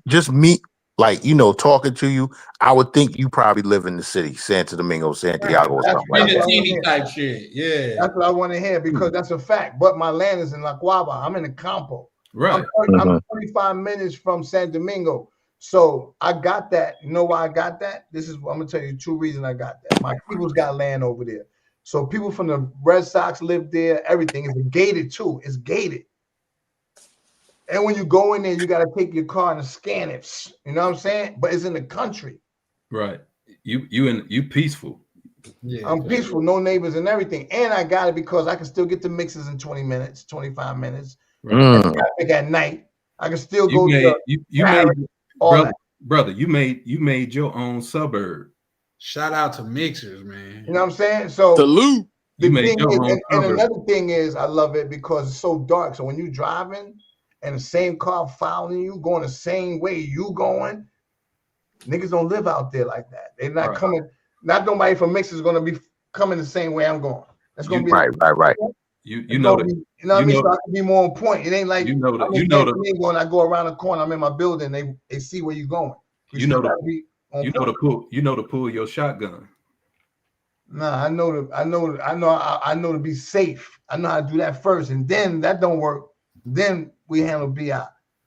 just meet like, you know, talking to you. I would think you probably live in the city, Santo Domingo, Santiago, or something like that. Type shit. Yeah. That's what I want to hear because that's a fact. But my land is in La Guava. I'm in the campo. Right. I'm 35 minutes from San Domingo. So I got that. You know why I got that? I'm gonna tell you 2 reasons I got that. My people's got land over there. So people from the Red Sox live there. Everything is gated too. It's gated. And when you go in there, you got to take your car and scan it. You know what I'm saying? But it's in the country. Right. You peaceful. Yeah. I'm peaceful, no neighbors and everything. And I got it because I can still get the mixes in 20 minutes, 25 minutes. Right. Traffic at night. I can still You go made, to you Paris, made all brother, that. brother, you made your own suburb. Shout out to mixers, man. You know what I'm saying? So salute. The You made thing your is, own and suburb. another thing is, I love it because it's so dark. So when you're driving and the same car following you, going the same way you going, niggas don't live out there like that. They're not coming. Not nobody from Mixers is gonna be coming the same way I'm going. That's gonna be right. You know that. You know what I mean? So I can be more on point. It ain't like You know that. I'm You in know San the. Diego and I go around the corner. I'm in my building. They see where you're going. You know gotta the. be on You know point. to pull. You know to pull your shotgun. Nah, I know to be safe. I know how to do that first, and then that don't work. Then we handle BI.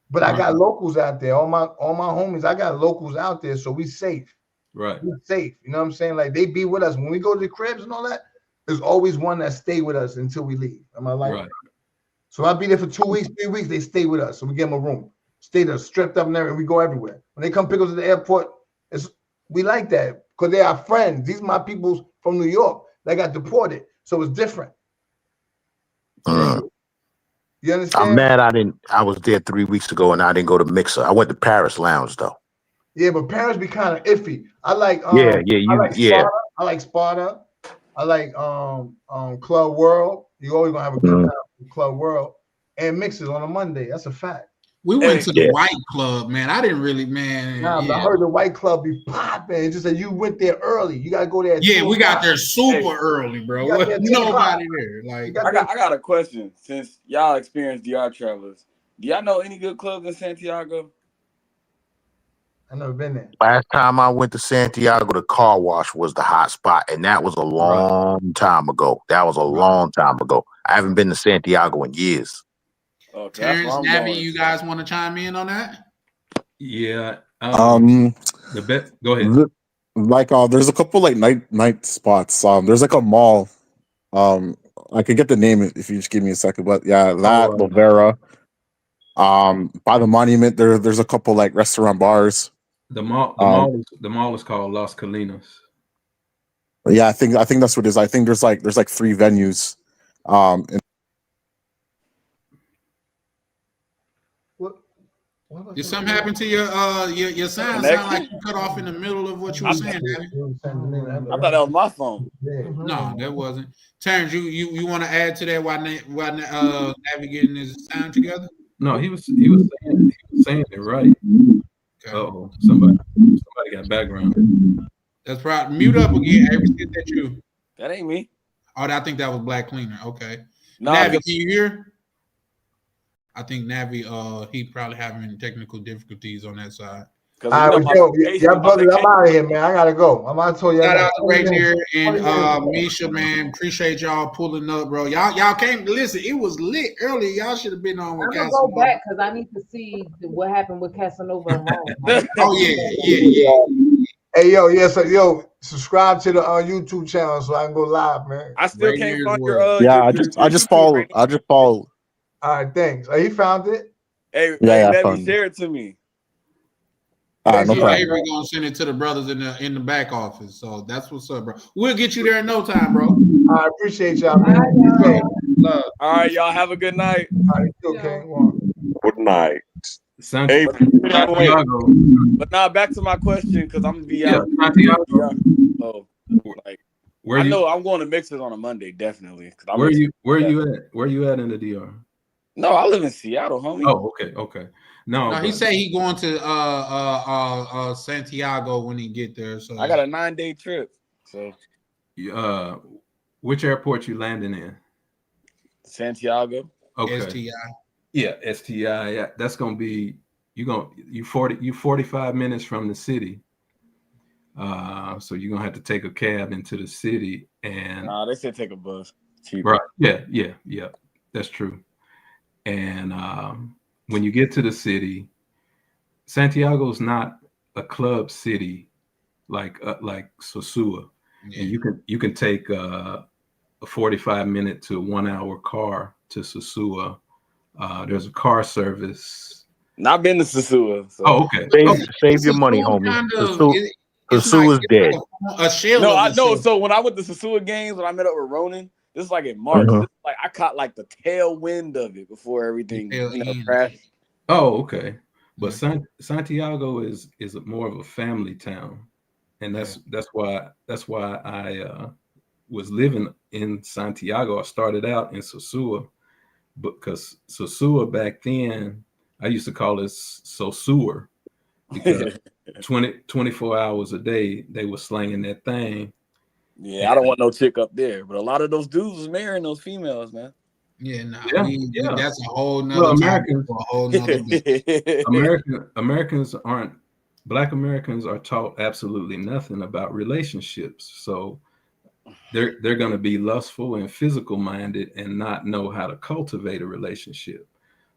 But I got locals out there. All my homies, I got locals out there, so we safe. Right. We safe. You know what I'm saying? Like they be with us when we go to the cribs and all that. There's always one that stay with us until we leave. Am I like? Right. So I'll be there for 2 weeks, 3 weeks. They stay with us, so we give them a room. Stay there, stripped up and everything. We go everywhere. When they come pick us at the airport, we like that because they are friends. These are my people from New York. They got deported, so it's different. You understand? I'm mad I was there 3 weeks ago and I didn't go to Mixer. I went to Paris Lounge though. Yeah, but Paris be kind of iffy. I like I like Sparta. I like Club World. You always gonna have a good time with Club World and Mixers on a Monday. That's a fact. We went to the White Club, man. I didn't really, man. Nah, but I heard the White Club be popping. It just said you went there early. You gotta go there. Yeah, we got there super early, bro. Nobody there. Like I got a question. Since y'all experienced DR travelers, do y'all know any good clubs in Santiago? I've never been there. Last time I went to Santiago, the car wash was the hot spot, and that was a long time ago. That was a long time ago. I haven't been to Santiago in years. Terrence, Navi, you guys want to chime in on that? Yeah. The bet. Go ahead. Like there's a couple like night spots. There's like a mall. I could get the name if you just give me a second. But yeah, that Lovera. By the monument, there's a couple like restaurant bars. The mall is called Las Colinas. Yeah, I think that's what it is. I think there's like 3 venues. Did something happen to your sound? Sound like you cut off in the middle of what you were saying, Navi. I thought that was my phone. No, that wasn't. Terrence, you want to add to that while Navi getting his sound together? No, he was saying it right. Okay. Oh, somebody got background. That's probably mute up again. Avery, is that you? That ain't me. Oh, I think that was Black Cleaner. Okay. No, Navi, can you hear? I think Navi, he probably having technical difficulties on that side. All right, y'all brothers, I'm out of here, man. I gotta go. I'm out to tell you. Shout out to right here and Misha, man. Appreciate y'all pulling up, bro. Y'all came to listen. It was lit earlier. Y'all should have been on with I'm gonna Casanova. go back because I need to see what happened with Casanova and Rome. Oh yeah. Hey yo, subscribe to the YouTube channel so I can go live, man. I still can't find your yeah, I just follow. All right, thanks. He found it. Hey, Yeah, I Navi, found it. share it to me. No problem. Avery gonna send it to the brothers in the back office. So that's what's up, bro. We'll get you there in no time, bro. I appreciate y'all, man. Love. All right, y'all have a good night. Okay. Good night. Hey, but now back to my question because I'm gonna be out. So, like, Where I you- know I'm going to Mixers on a Monday, definitely. Where you at? Where you at in the DR? No, I live in Seattle, homie. Oh, okay. No, he said he going to Santiago when he get there. So I got a 9-day trip. So which airport you landing in? Santiago. Okay. STI. Yeah, STI. Yeah, that's gonna be you 45 minutes from the city. So you're gonna have to take a cab into the city and Nah, they said take a bus. Cheaper. right. Yeah. That's true. And when you get to the city, Santiago's not a club city like Sosua. Yeah. And you can take a 45-minute to 1 hour car to Sosua There's a car service. Not been to Sosua. So. Oh, okay. Save your money, homie. Sosua is dead. A shell. No, I know. So when I went to Sosua games, when I met up with Ronan, this is like in March. This is like I caught like the tailwind of it before everything crashed. Oh, okay. But Santiago is more of a family town, and that's why I was living in Santiago. I started out in Sosua, because Sosua back then, I used to call it Sosua, because 24 hours a day they were slanging that thing. Yeah, I don't want no chick up there, but a lot of those dudes was marrying those females, man. Yeah, no, Yeah. that's a whole nother topic for a whole nother Americans aren't, Black Americans are taught absolutely nothing about relationships. So they're going to be lustful and physical minded and not know how to cultivate a relationship.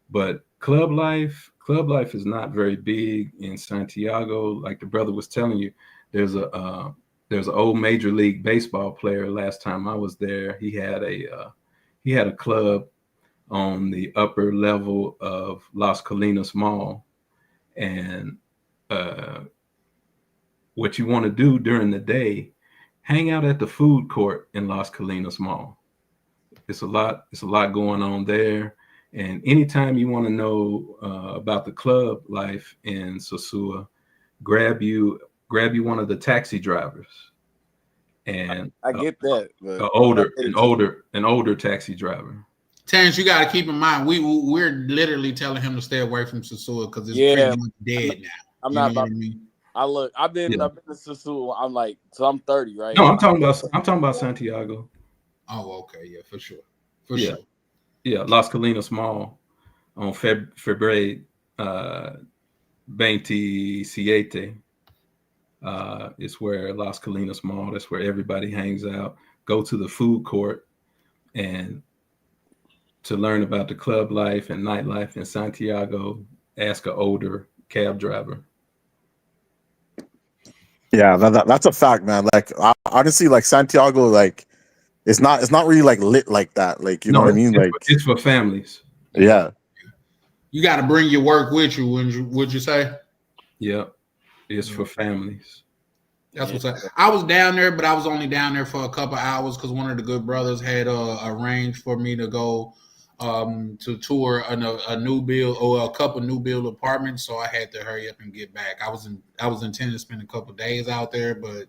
But club life is not very big in Santiago. Like the brother was telling you, there's an old Major League Baseball player. Last time I was there, he had a club on the upper level of Las Colinas Mall. And what you want to do during the day, hang out at the food court in Las Colinas Mall. It's a lot going on there. And anytime you want to know about the club life in Sosua, grab you one of the taxi drivers. And I get that. An older taxi driver. Terrence, you got to keep in mind, we're literally telling him to stay away from Sosua because it's pretty much dead now. I'm not about. I've been to Sosua. I'm 30, right? No, I'm talking about Santiago. Oh, okay, yeah, for sure, sure. Yeah, Las Colinas Mall on Febrero 27. It's where Las Colinas Mall. That's where everybody hangs out. Go to the food court and to learn about the club life and nightlife in Santiago, ask an older cab driver. Yeah, that's a fact, man. Like honestly, like Santiago, like it's not really like lit like that. Like you know what I mean? Like it's for families. Yeah. You got to bring your work with you. Would you say? Yeah, it's for families. That's what's up. I was down there, but I was only down there for a couple hours because one of the good brothers had arranged for me to go to tour a new build or a couple new build apartments, so I had to hurry up and get back. I was intending to spend a couple days out there, but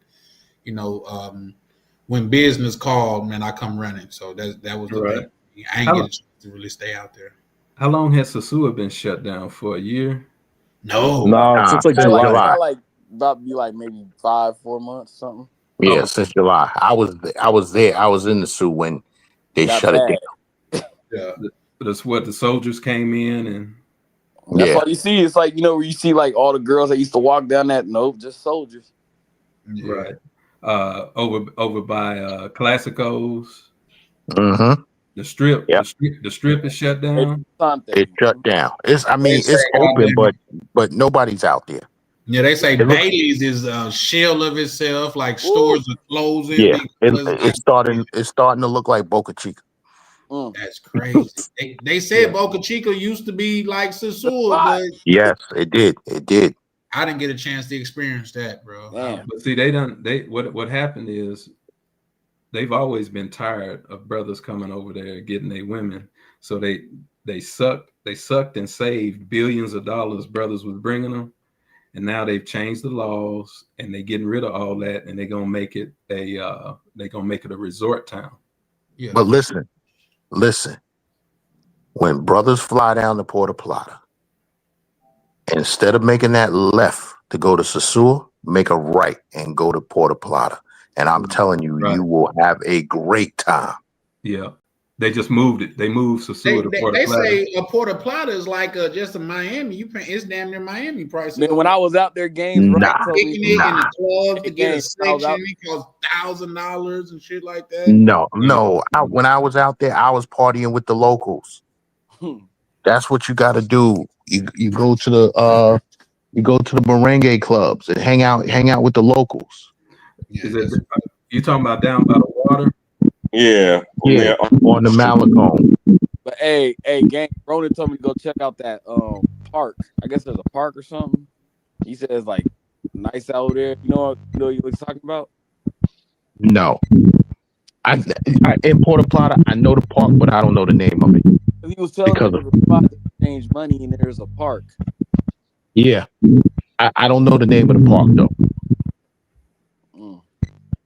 when business called, man, I come running. So that was the thing. I ain't get a chance to really stay out there. How long has Sosua been shut down for? A year? No, since like July. About to be like maybe 5-4 months, something. Yeah, since July. I was there. I was in the zoo when they shut it down. Yeah, that's what the soldiers came in and. That's all you see. It's like where you see like all the girls that used to walk down that. Nope, just soldiers. Yeah. Right. Over by Classicos. Mm-hmm. The strip. Yep. The strip is shut down. It's shut down. It's open, but nobody's out there. Yeah, they say Bailey's is a shell of itself. Like stores are closing. Yeah, it's starting to look like Boca Chica. That's crazy. they said Boca Chica used to be like Sosua, but yes, it did. It did. I didn't get a chance to experience that, bro. But see, what happened is they've always been tired of brothers coming over there getting their women. So they sucked and saved billions of dollars brothers was bringing them. And now they've changed the laws and they're getting rid of all that, and they're gonna make it a resort town. Yeah. But listen. When brothers fly down to Puerto Plata, instead of making that left to go to Sosua, make a right and go to Puerto Plata. And I'm telling you, you will have a great time. Yeah. They just moved it. They moved Sosua to Puerto Plata. They say Puerto Plata is like just a Miami. It's damn near Miami price. Man, when I was out there, games in the club to get a section, it cost $1,000 and shit like that. No. When I was out there, I was partying with the locals. That's what you got to do. You go to the merengue clubs and hang out with the locals. You talking about down by the water? Yeah, on the Malecon. But hey, gang, Ronan told me to go check out that park. I guess there's a park or something. He said it's like nice out there. You know what he was talking about? No. I in Puerto Plata, I know the park, but I don't know the name of it. He was telling me there's a spot to exchange money and there's a park. Yeah. I don't know the name of the park though.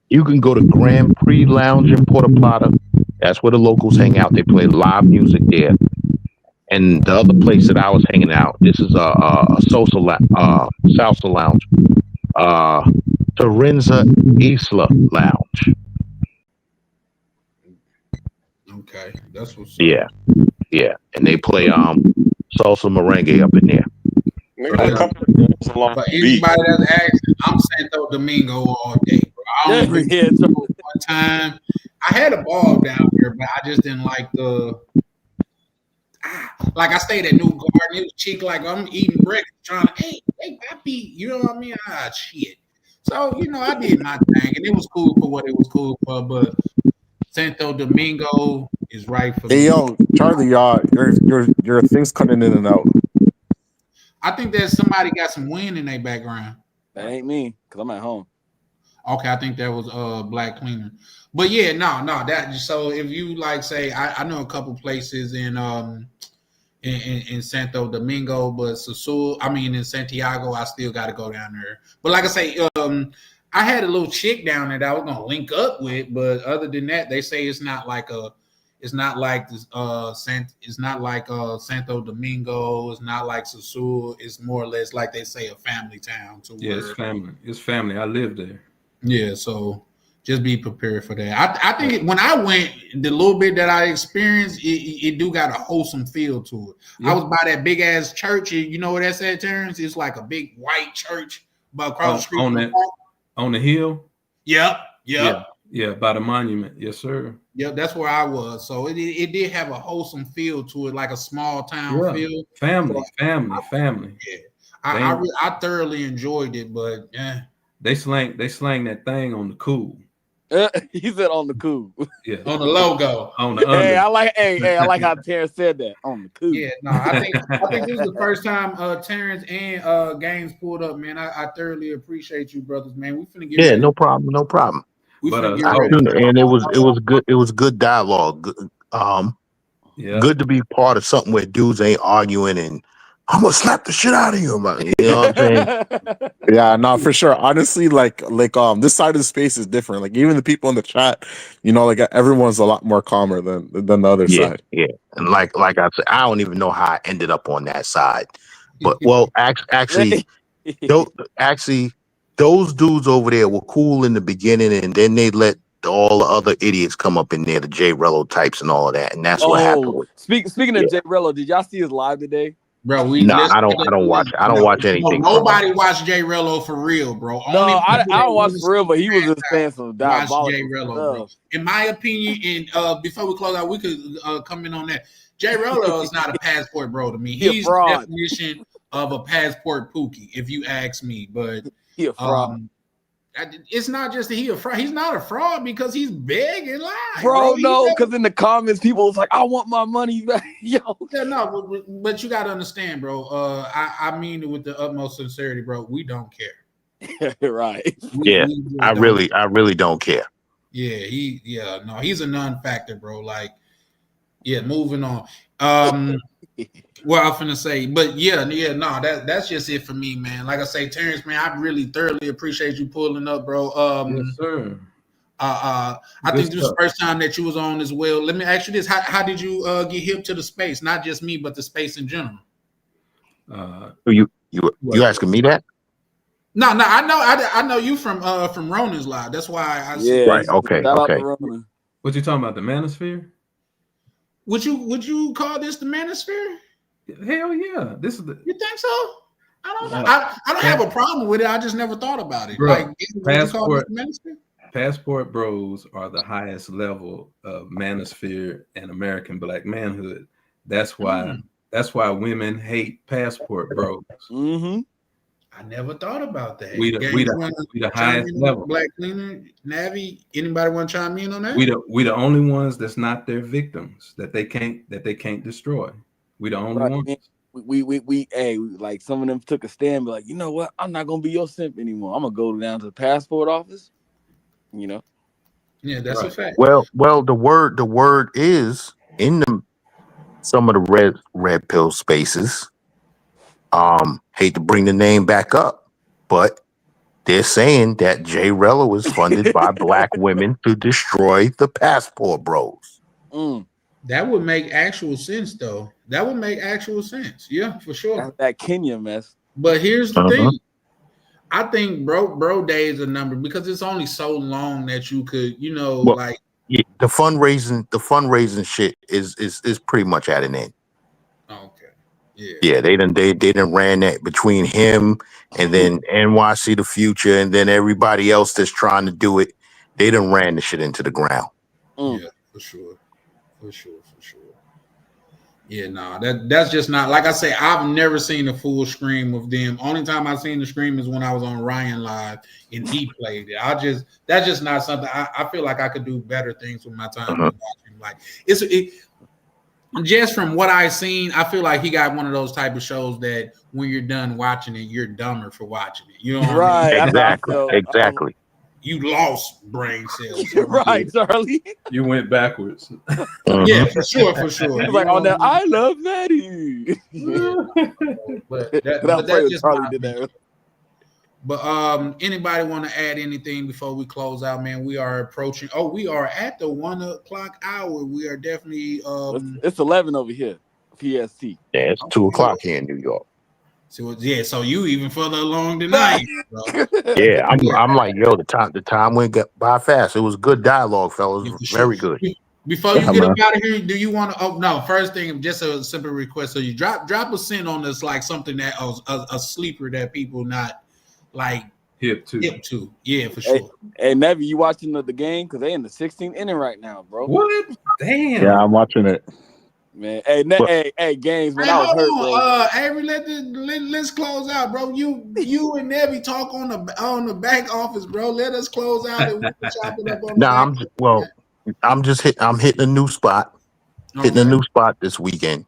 You can go to Grand Prix Lounge in Puerto Plata. That's where the locals hang out. They play live music there. And the other place that I was hanging out, this is a salsa lounge, Terenza Isla Lounge. Okay, that's what's yeah, and they play salsa merengue up in there. For anybody that's asking, I'm Santo Domingo all day, bro. I only one time. I had a ball down here, but I just didn't like like I stayed at New Garden. It was cheap, like I'm eating breakfast, trying to, hey, papi, you know what I mean? Shit. So, I did my thing, and it was cool for what it was cool for, but Santo Domingo is right for me. Hey, yo, Charlie, your thing's cutting in and out. I think there's somebody got some wind in their background. That ain't me, because I'm at home. Okay, I think that was Black Cleaner. But yeah, no, that so if you like say I know a couple places in Santo Domingo, but in Santiago, I still gotta go down there. But like I say, I had a little chick down there that I was gonna link up with, but other than that, they say it's not like Santo Domingo, it's not like Sosúa, it's more or less like they say a family town. It's family. It's family. I live there. Yeah, so just be prepared for that. I think when I went, the little bit that I experienced, it do got a wholesome feel to it. Yeah. I was by that big ass church. You know what that's at, Terrence? It's like a big white church, but across the street on the hill. Yep. Yeah, by the monument. Yes, sir. Yep, that's where I was. So it did have a wholesome feel to it, like a small town feel. Family. Yeah, I thoroughly enjoyed it, but yeah. They slang that thing on the cool. He said on the cool. Yeah. On the logo. On the under. I like how Terrence said that. On the cool. Yeah, no, I think this is the first time Terrence and Games pulled up, man. I thoroughly appreciate you, brothers, man. We finna get ready. No problem. But and it was good. It was good dialogue. Good to be part of something where dudes ain't arguing and I'm gonna slap the shit out of you, man. You know what I'm saying? Yeah, no, for sure. Honestly, like this side of the space is different. Like even the people in the chat, like everyone's a lot more calmer than the other side. Yeah, and like I said, I don't even know how I ended up on that side. But actually, those dudes over there were cool in the beginning, and then they let all the other idiots come up in there, the Jay Rello types and all of that, and that's what happened. Speaking of Jay Rello, did y'all see his live today? Bro, I don't watch. I don't watch anything. Nobody watched Jay Rello for real, bro. I don't watch for real, but he was just saying some diabolical Jay Rello, bro. In my opinion, and before we close out, we could come in on that. Jay Rello is not a passport bro to me. He's the definition of a passport pookie, if you ask me. But he a fraud. It's not just that he a fraud. He's not a fraud because he's big and live. Bro, no, because in the comments, people was like, I want my money back. Yo. Yeah, no, but you got to understand, bro. I mean it with the utmost sincerity, bro. We don't care. Right. I really don't care. Yeah, he's a non-factor, bro. Like, moving on. What I'm finna say, but that's just it for me, man. Like I say, Terrence, man, I really thoroughly appreciate you pulling up, bro. Yes, sir. I think this is the first time that you was on as well. Let me ask you this: How did you get hip to the space? Not just me, but the space in general. You asking me that? No, I know you from Ronan's Live. That's why I said. Right. Okay. What you talking about? The Manosphere? Would you call this the Manosphere? Hell yeah! This is You think so? I don't know. I don't have a problem with it. I just never thought about it. Bro, passport bros are the highest level of manosphere and American black manhood. That's why women hate passport bros. Mm-hmm. I never thought about that. We the highest level. Black Cleaner, Navi. Anybody want to chime in on that? We the only ones that's not their victims that they can't destroy. We the only ones. We like some of them took a stand, but like, you know what? I'm not gonna be your simp anymore. I'm gonna go down to the passport office. You know. Yeah, that's a fact. Well, the word is in some of the red pill spaces. Hate to bring the name back up, but they're saying that Jay Rello is funded by black women to destroy the passport bros. That would make actual sense, though. That would make actual sense. Yeah, for sure. That Kenya mess. But here's the thing. I think bro days are numbered because it's only so long that you could, like the fundraising shit is pretty much at an end. Okay. Yeah, they done ran that between him and then NYC the Future and then everybody else that's trying to do it. They done ran the shit into the ground. Yeah, for sure. Yeah, that's just not, like I say, I've never seen a full scream of them. Only time I've seen the scream is when I was on Ryan Live and he played it. That's just not something I feel like I could do better things with my time watching. Like just from what I've seen, I feel like he got one of those type of shows that when you're done watching it, you're dumber for watching it. You know what I mean? Exactly. You lost brain cells. Right, Charlie. You went backwards. Yeah, for sure. He's like on that. I love Maddie. But that's that's just Charlie did that. But anybody want to add anything before we close out, man? We are approaching. Oh, we are at the 1 o'clock hour. We are definitely. It's 11 over here. PST. Yeah, it's 2 o'clock here in New York. So you even further along tonight, bro. Yeah, I'm like, yo, the time went by fast. It was good dialogue, fellas. Very good. Before you get up out of here, do you want to? Oh no! First thing, just a simple request. So you drop a cent on this, like something that a sleeper that people not like hip to. Yeah, for sure. Hey, Nevy, you watching the game? Because they in the 16th inning right now, bro. What? Damn. Yeah, I'm watching it. Man, hey, games, man. I was hurt, bro. Avery, let's close out, bro. You and Nevy talk on the back office, bro. Let us close out and we can chop it up on I'm hitting a new spot. Hitting a new spot this weekend.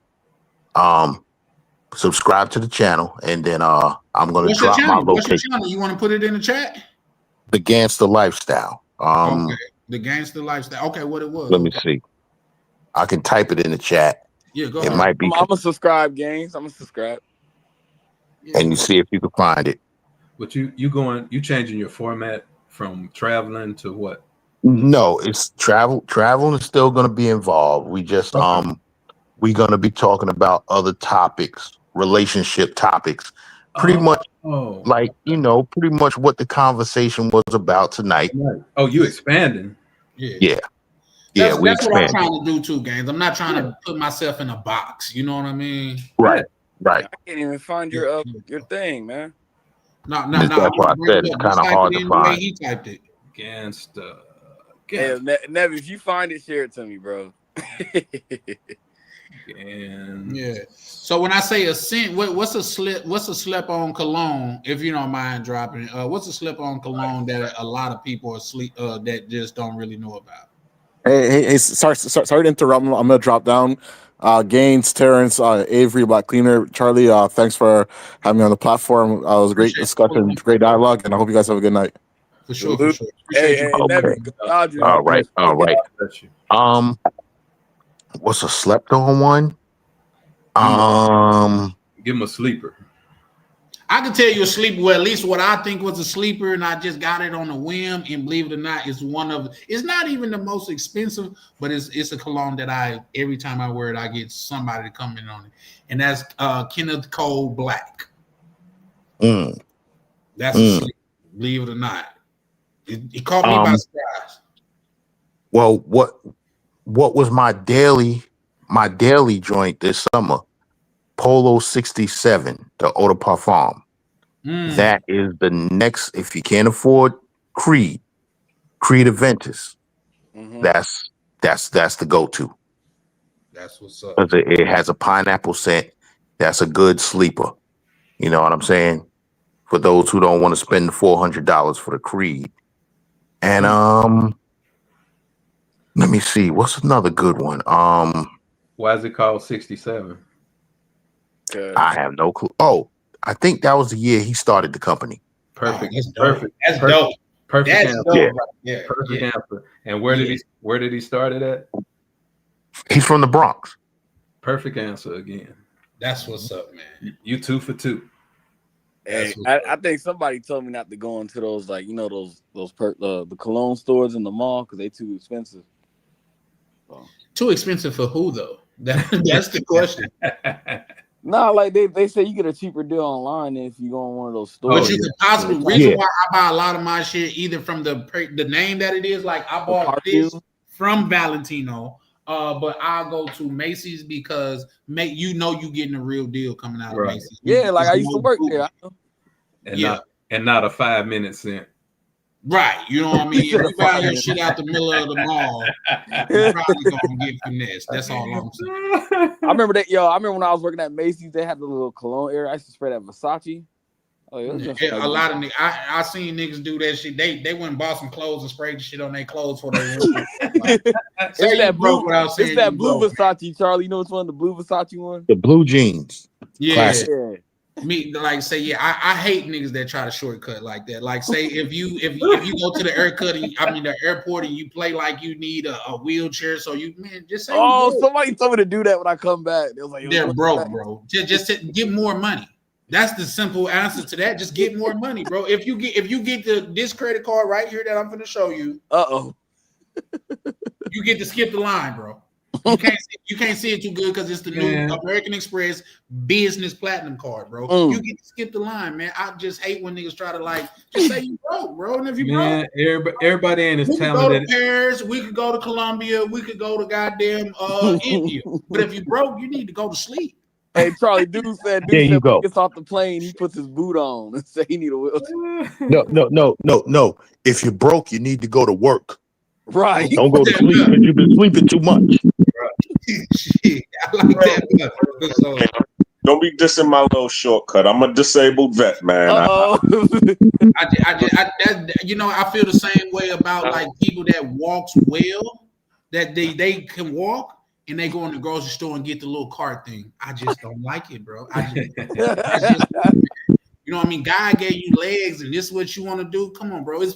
Subscribe to the channel, and then I'm gonna drop my location. What's your channel? You want to put it in the chat? The Gangster Lifestyle. Okay. The Gangster Lifestyle. Okay, what it was? Let me see. I can type it in the chat. Yeah, go ahead. It might be. I'm gonna subscribe, games. I'm gonna subscribe. And you see if you can find it. But you changing your format from traveling to what? No, it's travel. Travel is still going to be involved. We just we're going to be talking about other topics, relationship topics, pretty much like pretty much what the conversation was about tonight. Oh, you expanding? Yeah. Yeah, that's what I'm trying to do too, games. I'm not trying to put myself in a box. You know what I mean? Right. I can't even find your thing, man. No. That's why I said it's kind of hard to find. He typed it. Gangsta. Hey, Nev, if you find it, share it to me, bro. Yeah. So when I say a cent, what's a slip on cologne? If you don't mind dropping, what's a slip on cologne that a lot of people are that just don't really know about? Hey, sorry to interrupt. I'm gonna drop down. Gaines, Terrence, Avery, Black Cleaner, Charlie. Thanks for having me on the platform. It was a great discussion, great dialogue, and I hope you guys have a good night. For sure. Hey, okay. All right. What's a slept on one? Give him a sleeper. I can tell you a sleeper. Well, at least what I think was a sleeper, and I just got it on a whim. And believe it or not, it's it's not even the most expensive, but it's a cologne that every time I wear it, I get somebody to come in on it, and that's Kenneth Cole Black. That's a sleeper, believe it or not. It caught me by surprise. Well, what was my daily joint this summer? Polo 67, the Eau de Parfum. That is the next, if you can't afford Creed Aventus. That's the go-to. That's what's up. It has a pineapple scent. That's a good sleeper. You know what I'm saying? For those who don't want to spend the $400 for the Creed. And let me see, what's another good one? Why is it called 67? I have no clue. Oh, I think that was the year he started the company. Perfect. That's dope. Perfect. That's perfect. dope. Perfect That's answer. dope. Yeah. Right? Yeah. Perfect Yeah. answer. And where did he start it at? He's from the Bronx. Perfect answer again. That's what's up, man. You 2 for 2. Hey, I think somebody told me not to go into those, like, you know, the cologne stores in the mall because they too expensive. So. Too expensive for who though? That's the question. Nah, like they say you get a cheaper deal online than if you go in one of those stores. But you could possibly reason why I buy a lot of my shit either from the name that it is. Like I bought this from Valentino, but I'll go to Macy's because you getting a real deal coming out of Macy's. Yeah, like I used to work there. And not a 5-minute cent. Right, you know what I mean? If you buy your shit out the middle of the mall, you're probably gonna get finessed. That's all I'm saying. I remember that, I remember when I was working at Macy's, they had the little cologne area. I used to spray that Versace. Oh, yeah, a lot of niggas. I seen niggas do that shit. They went and bought some clothes and sprayed the shit on their clothes for their It's that blue Versace, Charlie. You know which one? The blue Versace one? The blue jeans. Yeah. Classic. Me like say I hate niggas that try to shortcut like that. Like say if you go to the the airport and you play like you need a wheelchair, so just say somebody told me to do that when I come back. They was like, they're broke, bro. Just get more money. That's the simple answer to that. Just get more money, bro. If you get this credit card right here that I'm gonna show you, you get to skip the line, bro. You can't see it too good because it's the new American Express Business Platinum card, bro. You get to skip the line, man. I just hate when niggas try to just say you broke, bro. And if you broke, everybody in his talent. We could go to Paris, we could go to Colombia, we could go to goddamn India. But if you broke, you need to go to sleep. Hey, Charlie, dude said when he gets off the plane, he puts his boot on and say he need a wheelchair. No. If you're broke, you need to go to work. Right. Don't go to sleep because you've been sleeping too much. Shit, I like that. Don't be dissing my little shortcut. I'm a disabled vet, man. I feel the same way about like people that walks well, that they can walk and they go in the grocery store and get the little cart thing. I just don't like it, bro. You know what I mean? God gave you legs, and this is what you want to do. Come on, bro. It's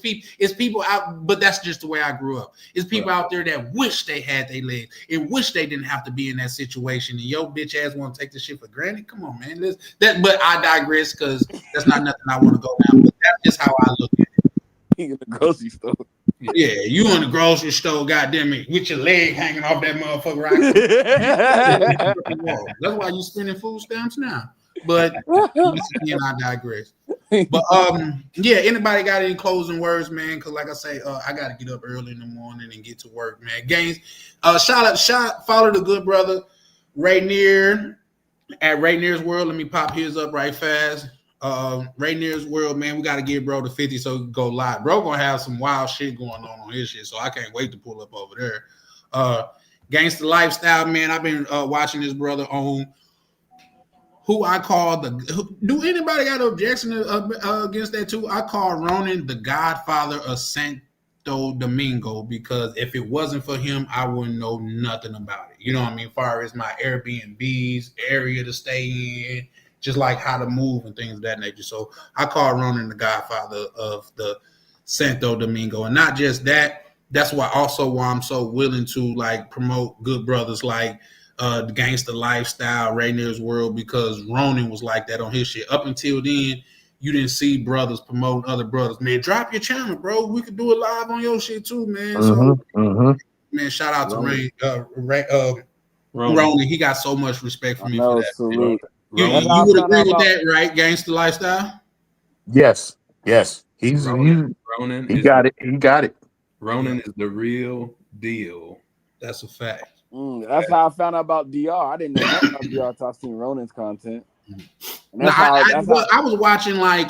people out, but that's just the way I grew up. It's people out there that wish they had their legs and wish they didn't have to be in that situation. And your bitch ass want to take this shit for granted. Come on, man. But I digress because that's not nothing I want to go down. But that's just how I look at it. In the grocery store. Yeah, you in the grocery store, goddamn it, with your leg hanging off that motherfucker. Right? That's why you spending food stamps now. But again, I digress. But anybody got any closing words, man? Because like I say, I got to get up early in the morning and get to work, man. Gaines, follow the good brother Rainier at Rainier's World. Let me pop his up right fast. Rainier's World, man, we got to get bro to 50 so he can go live. Bro gonna have some wild shit going on his shit, so I can't wait to pull up over there. Gangster Lifestyle, man, I've been watching this brother on who I call do anybody got an objection against that too? I call Ronan the godfather of Santo Domingo because if it wasn't for him, I wouldn't know nothing about it. You know what I mean? As far as my Airbnbs, area to stay in, just like how to move and things of that nature. So I call Ronan the godfather of the Santo Domingo. And not just that, that's why I'm so willing to like promote good brothers like the Gangster Lifestyle, Rainier's World, because Ronan was like that on his shit. Up until then, you didn't see brothers promoting other brothers. Man, drop your channel, bro. We could do it live on your shit too, man. Man, shout out to Ronan. He got so much respect for me for that. Salute. You would agree with that, right? Gangster Lifestyle? Yes. He got it. Ronan is the real deal. That's a fact. That's how I found out about DR. I didn't know nothing about DR until I seen Ronan's content. I was watching like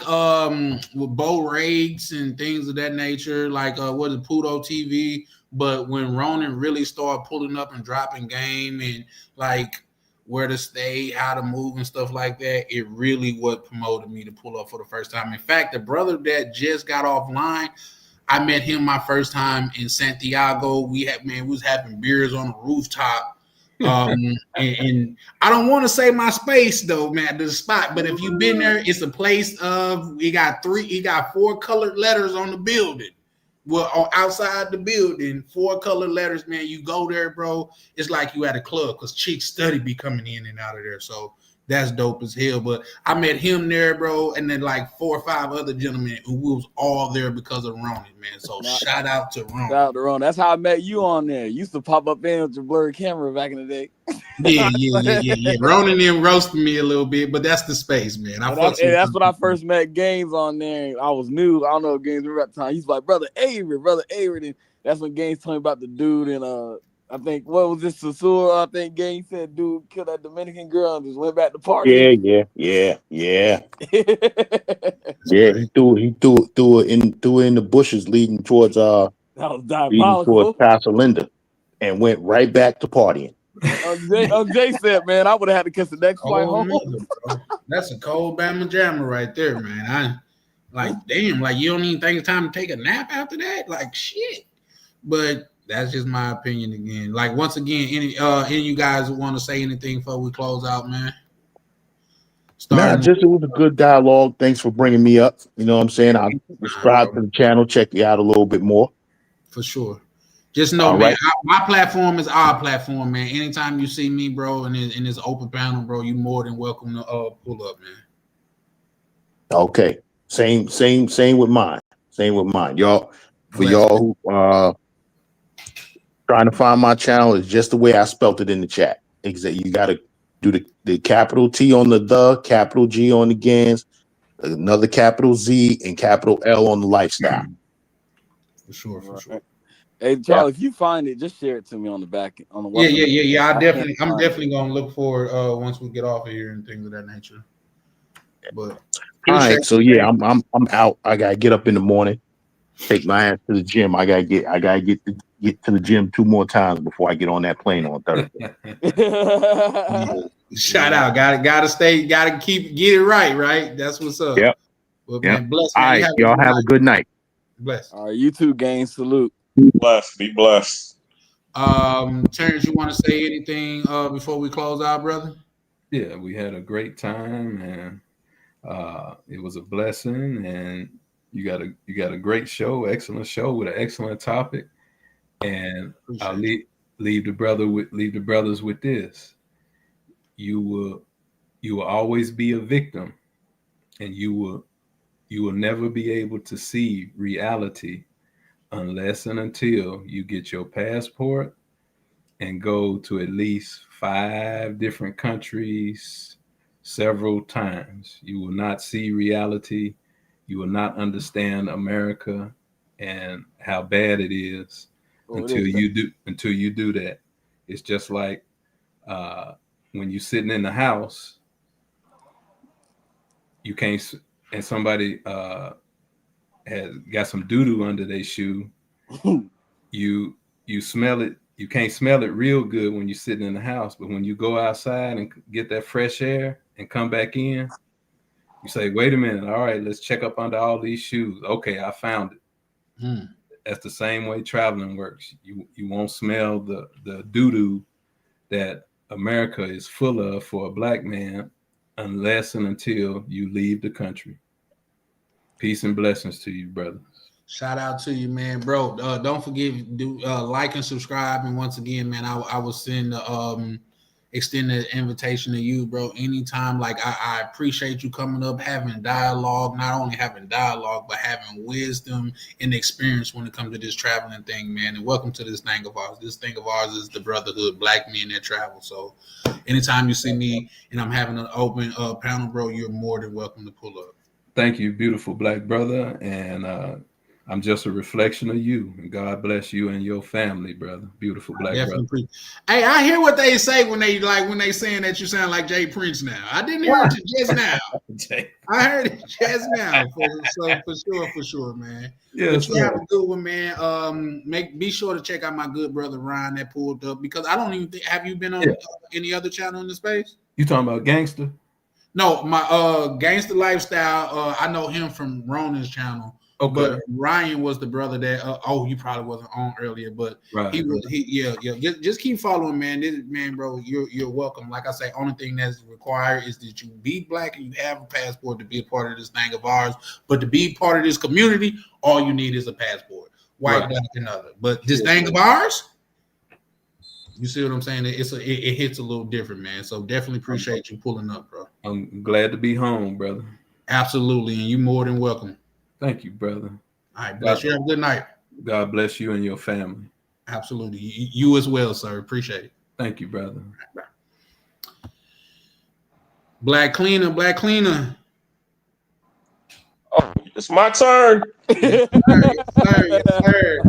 with Bo Riggs and things of that nature, like what is Pluto TV. But when Ronan really started pulling up and dropping game and like where to stay, how to move and stuff like that, it really what promoted me to pull up for the first time. In fact, the brother that just got offline, I met him my first time in Santiago. We was having beers on the rooftop And I don't want to say my space though, man, the spot, but if you've been there, it's a place of he got 4 colored letters on the building. Well, outside the building, 4 colored letters, man. You go there, bro. It's like you at a club because chicks study be coming in and out of there. So that's dope as hell. But I met him there, bro, and then like 4 or 5 other gentlemen who was all there because of Ronnie, man. So shout out to Ron. Shout out to Ron. That's how I met you on there. You used to pop up in with your blurry camera back in the day. Yeah. Ron and them roasted me a little bit, but that's the space, man. That's when I first met Gaines on there. I was new. I don't know if Gaines remember at the time. He's like, brother Avery. And that's when Gaines told me about the dude and I think what was this Sasur? I think Gaines said dude killed that Dominican girl and just went back to party. Yeah. Yeah, he threw it in the bushes leading towards that was diabolical. Casa Linda and went right back to partying. Jay said, man, I would have had to kiss the next flight home. That's a cold Bama jammer right there, man. I like damn, like you don't even think it's time to take a nap after that? Like shit. But that's just my opinion again. Like once again, any of you guys want to say anything before we close out, man? It was a good dialogue. Thanks for bringing me up. You know what I'm saying? I'll subscribe to the channel, check you out a little bit more. For sure. Just know, man, my platform is our platform, man. Anytime you see me, bro, in this open panel, bro, you more than welcome to pull up, man. Okay. Same with mine. Y'all, for y'all who trying to find my channel, is just the way I spelt it in the chat. Exactly. You got to do the capital T on the capital G on the Gans, another capital Z, and capital L on the lifestyle. For sure. Hey, Charlie, if you find it, just share it to me on the back on the WhatsApp. Yeah. I'm definitely gonna look for it once we get off of here and things of that nature. But all right, so yeah, I'm out. I gotta get up in the morning, take my ass to the gym. I gotta get to the gym 2 more times before I get on that plane on Thursday. Shout out, gotta get it right. That's what's up. Yep. Well, man, bless. All right, y'all have a good night. Bless. All right, you too, gang. Salute. Be blessed. Terrence, you want to say anything before we close out, brother? Yeah, we had a great time and it was a blessing, and you got a great show, excellent show with an excellent topic. And I'll leave the brothers with this. You will always be a victim, and you will never be able to see reality unless and until you get your passport and go to at least 5 different countries several times. You will not see reality. You will not understand America and how bad it is until you do that. It's just like when you're sitting in the house, you can't, and somebody has got some doo-doo under their shoe, you smell it. You can't smell it real good when you're sitting in the house, but when you go outside and get that fresh air and come back in, you say, wait a minute, all right, let's check up under all these shoes. Okay, I found it. That's the same way traveling works. You won't smell the doo-doo that America is full of for a black man unless and until you leave the country. Peace and blessings to you, brother. Shout out to you, man, bro. Don't forget, do like and subscribe. And once again, man, I will send extend the invitation to you, bro. Anytime. Like I appreciate you coming up, having dialogue, not only having dialogue, but having wisdom and experience when it comes to this traveling thing, man. And welcome to this thing of ours. This thing of ours is the brotherhood, black men that travel. So anytime you see me and I'm having an open panel, bro, you're more than welcome to pull up. Thank you, beautiful black brother. And I'm just a reflection of you, and God bless you and your family, brother. Beautiful black brother. Hey, I hear what they say when they saying that you sound like Jay Prince now. I didn't hear it just now. I heard it just now. For sure, man. Yeah, but you have a good one, man. Be sure to check out my good brother Ryan that pulled up, because I don't even think, have you been on any other channel in the space? You talking about Gangster? No, my Gangster Lifestyle. I know him from Ronan's channel. Okay. But Ryan was the brother that you probably wasn't on earlier, but right. Yeah. Just keep following, man. Bro, you're welcome. Like I say, only thing that's required is that you be black and you have a passport to be a part of this thing of ours. But to be part of this community, all you need is a passport. White, black, and other. But this thing of ours, you see what I'm saying? It hits a little different, man. So definitely appreciate you pulling up, bro. I'm glad to be home, brother. Absolutely, and you more than welcome. Thank you, brother. All right, bless you. Have a good night. God bless you and your family. Absolutely. You as well, sir. Appreciate it. Thank you, brother. Black Cleaner. Oh, it's my turn. Yes, sir.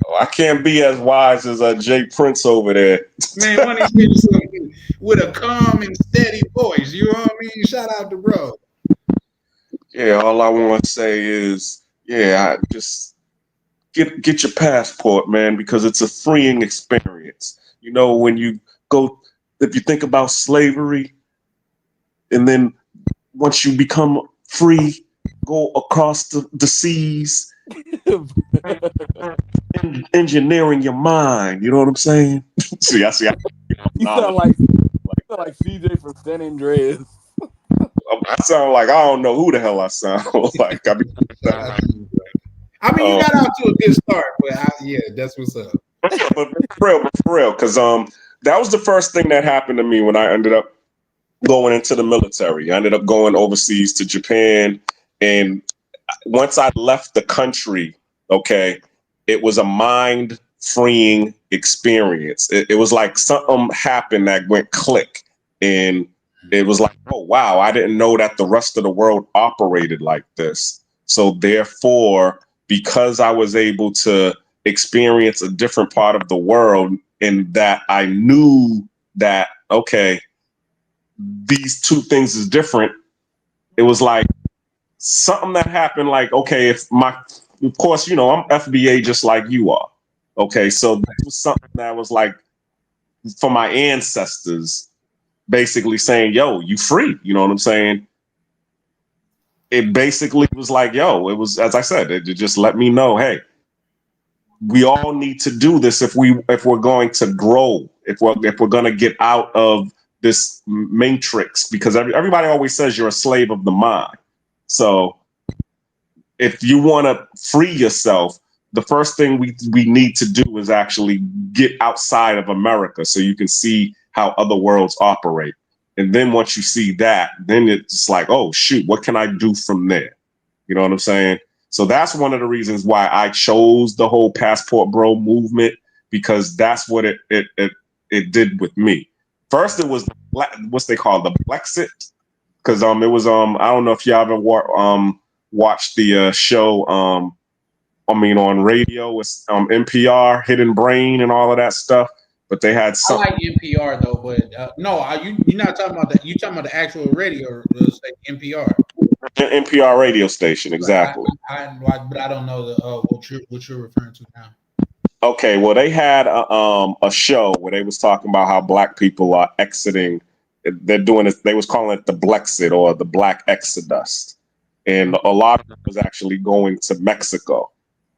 Oh, I can't be as wise as Jay Prince over there. Man, when he did something with a calm and steady voice, you know what I mean? Shout out to bro. Yeah, all I want to say is, just get your passport, man, because it's a freeing experience. You know, when you go, if you think about slavery, and then once you become free, go across the seas, engineering your mind. You know what I'm saying? see. You sound like CJ from San Andreas. I sound like I don't know who the hell I sound like. I mean, you got out to a good start, but that's what's up. But for real, because that was the first thing that happened to me when I ended up going into the military. I ended up going overseas to Japan, and once I left the country, it was a mind-freeing experience. It was like something happened that went click, and it was like, oh, wow, I didn't know that the rest of the world operated like this. So therefore, because I was able to experience a different part of the world and that I knew that, these two things is different, it was like something that happened like, of course, I'm FBA just like you are. So this was something that was like for my ancestors, basically saying, yo, you free. You know what I'm saying? It basically was like, it was, as I said, it just let me know, hey, we all need to do this if we're going to grow, if we're going to get out of this matrix, because everybody always says you're a slave of the mind. So if you want to free yourself, the first thing we need to do is actually get outside of America so you can see how other worlds operate. And then once you see that, then it's like, oh, shoot, what can I do from there? You know what I'm saying? So that's one of the reasons why I chose the whole Passport Bro movement, because that's what it did with me. First, it was what's they call the Blexit, because it was I don't know if y'all ever watched the show on radio with NPR, Hidden Brain, and all of that stuff. But they had some. I like NPR though, but no, you're not talking about that. You're talking about the actual radio, NPR. NPR radio station, exactly. But I don't know what you're referring to now. Okay, well, they had a show where they was talking about how black people are exiting. They're doing it. They was calling it the Blexit or the Black Exodus, and a lot of it was actually going to Mexico,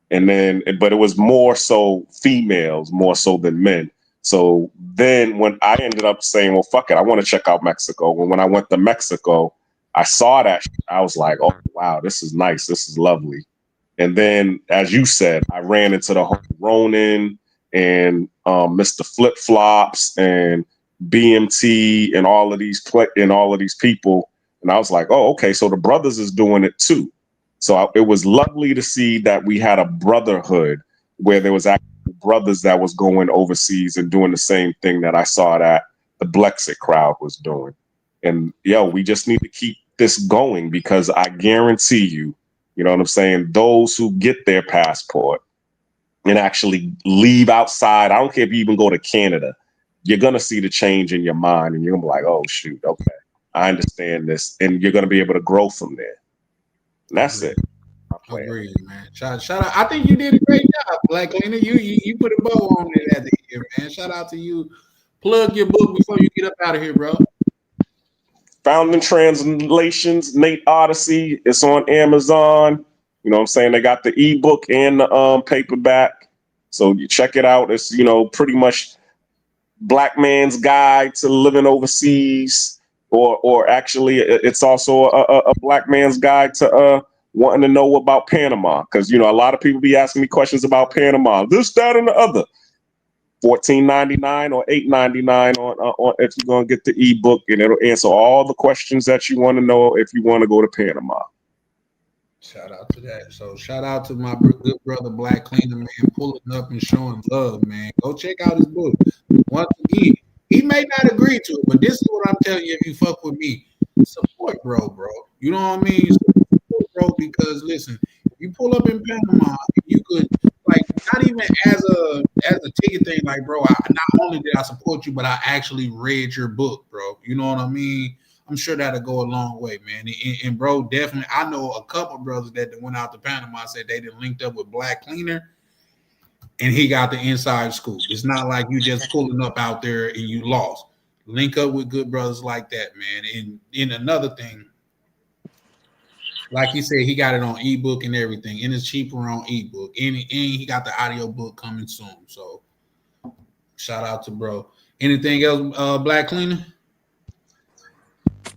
but it was more so females more so than men. So then when I ended up saying, well, fuck it, I want to check out Mexico. When I went to Mexico, I saw that. I was like, oh, wow, this is nice. This is lovely. And then, as you said, I ran into the whole Ronin and Mr. Flip Flops and BMT and all of these people. And I was like, oh, okay, so the brothers is doing it too. So it was lovely to see that we had a brotherhood where there was actually brothers that was going overseas and doing the same thing that I saw that the Blexit crowd was doing. And we just need to keep this going, because I guarantee you, you know what I'm saying, those who get their passport and actually leave outside, I don't care if you even go to Canada, you're going to see the change in your mind and you're going to be like, oh, shoot, okay, I understand this. And you're going to be able to grow from there. And that's it. Agreed, man. Shout out. I think you did a great job, Black Cleaner. You put a bow on it at the end, man. Shout out to you. Plug your book before you get up out of here, bro. Founding Translations, Nate Odyssey. It's on Amazon. You know what I'm saying? They got the ebook and the paperback. So you check it out. It's, you know, pretty much Black Man's Guide to Living Overseas, or actually it's also a Black Man's Guide to wanting to know about Panama. Because, you know, a lot of people be asking me questions about Panama, this, that, and the other. $14.99 or $8.99 on if you're gonna get the ebook, and it'll answer all the questions that you want to know if you want to go to Panama. Shout out to that. So shout out to my good brother Black Cleaner, man, pulling up and showing love, man. Go check out his book. Once again, he may not agree to it, but this is what I'm telling you. If you fuck with me, support bro. You know what I mean? Support bro, because listen, if you pull up in Panama, you could, like, not even as a ticket thing, like, bro, not only did I support you, but I actually read your book, bro. You know what I mean? I'm sure that'll go a long way, man. And bro, definitely, I know a couple brothers that went out to Panama, said they done linked up with Black Cleaner, and he got the inside scoop. It's not like you just pulling up out there and you lost. Link up with good brothers like that, man. And another thing, like he said, he got it on ebook and everything, and it's cheaper on ebook. And he got the audio book coming soon. So shout out to bro. Anything else, Black Cleaner?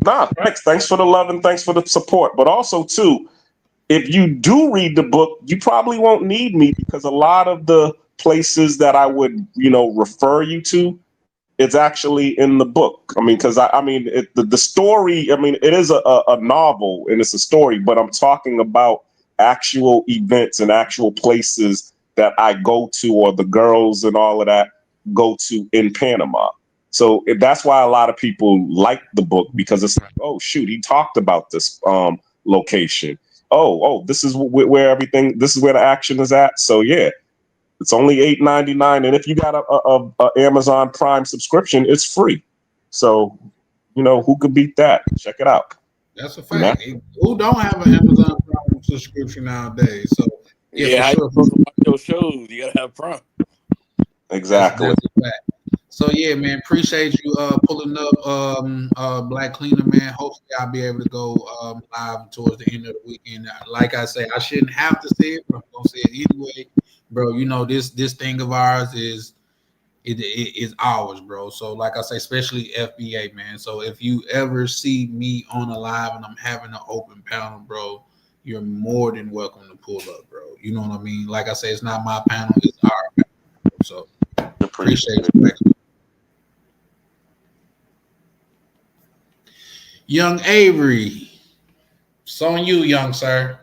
Nah, thanks for the love and thanks for the support. But also, too, if you do read the book, you probably won't need me, because a lot of the places that I would, you know, refer you to, it's actually in the book. I mean, because the story, I mean, it is a novel and it's a story, but I'm talking about actual events and actual places that I go to, or the girls and all of that go to in Panama. So that's why a lot of people like the book, because it's like, oh shoot, he talked about this location. Oh, this is where everything. This is where the action is at. So yeah, it's only $8.99, and if you got a Amazon Prime subscription, it's free. So, you know, who could beat that? Check it out. That's a fact. Who don't have an Amazon Prime subscription nowadays? So yeah, for sure. Supposed to watch your shows, you gotta have Prime. Exactly. That's a fact. So yeah, man, appreciate you pulling up, Black Cleaner, man. Hopefully I'll be able to go live towards the end of the weekend. Like I say, I shouldn't have to say it, but I'm gonna say it anyway, bro. You know, this thing of ours is ours, bro. So like I say, especially FBA, man. So if you ever see me on a live and I'm having an open panel, bro, you're more than welcome to pull up, bro. You know what I mean? Like I say, it's not my panel, it's our panel. So appreciate you, Black. Young Avery, it's on you, young sir.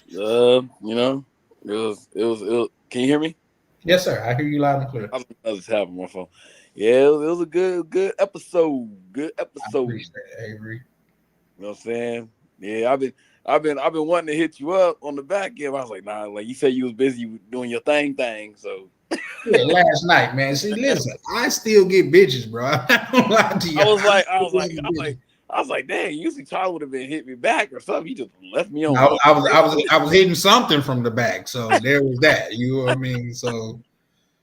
You know, it was. Can you hear me? Yes, sir. I hear you loud and clear. I was having my phone. Yeah, it was a good episode. Good episode. I appreciate it, Avery. You know what I'm saying? Yeah, I've been wanting to hit you up on the back end. I was like, nah, like you said you was busy doing your thing. So yeah, last night, man. See, listen, I still get bitches, bro. I don't lie to you. I was like, dang, usually Tyler would have been hit me back or something. He just left me on. I was hitting something from the back, so there was that. You know what I mean? So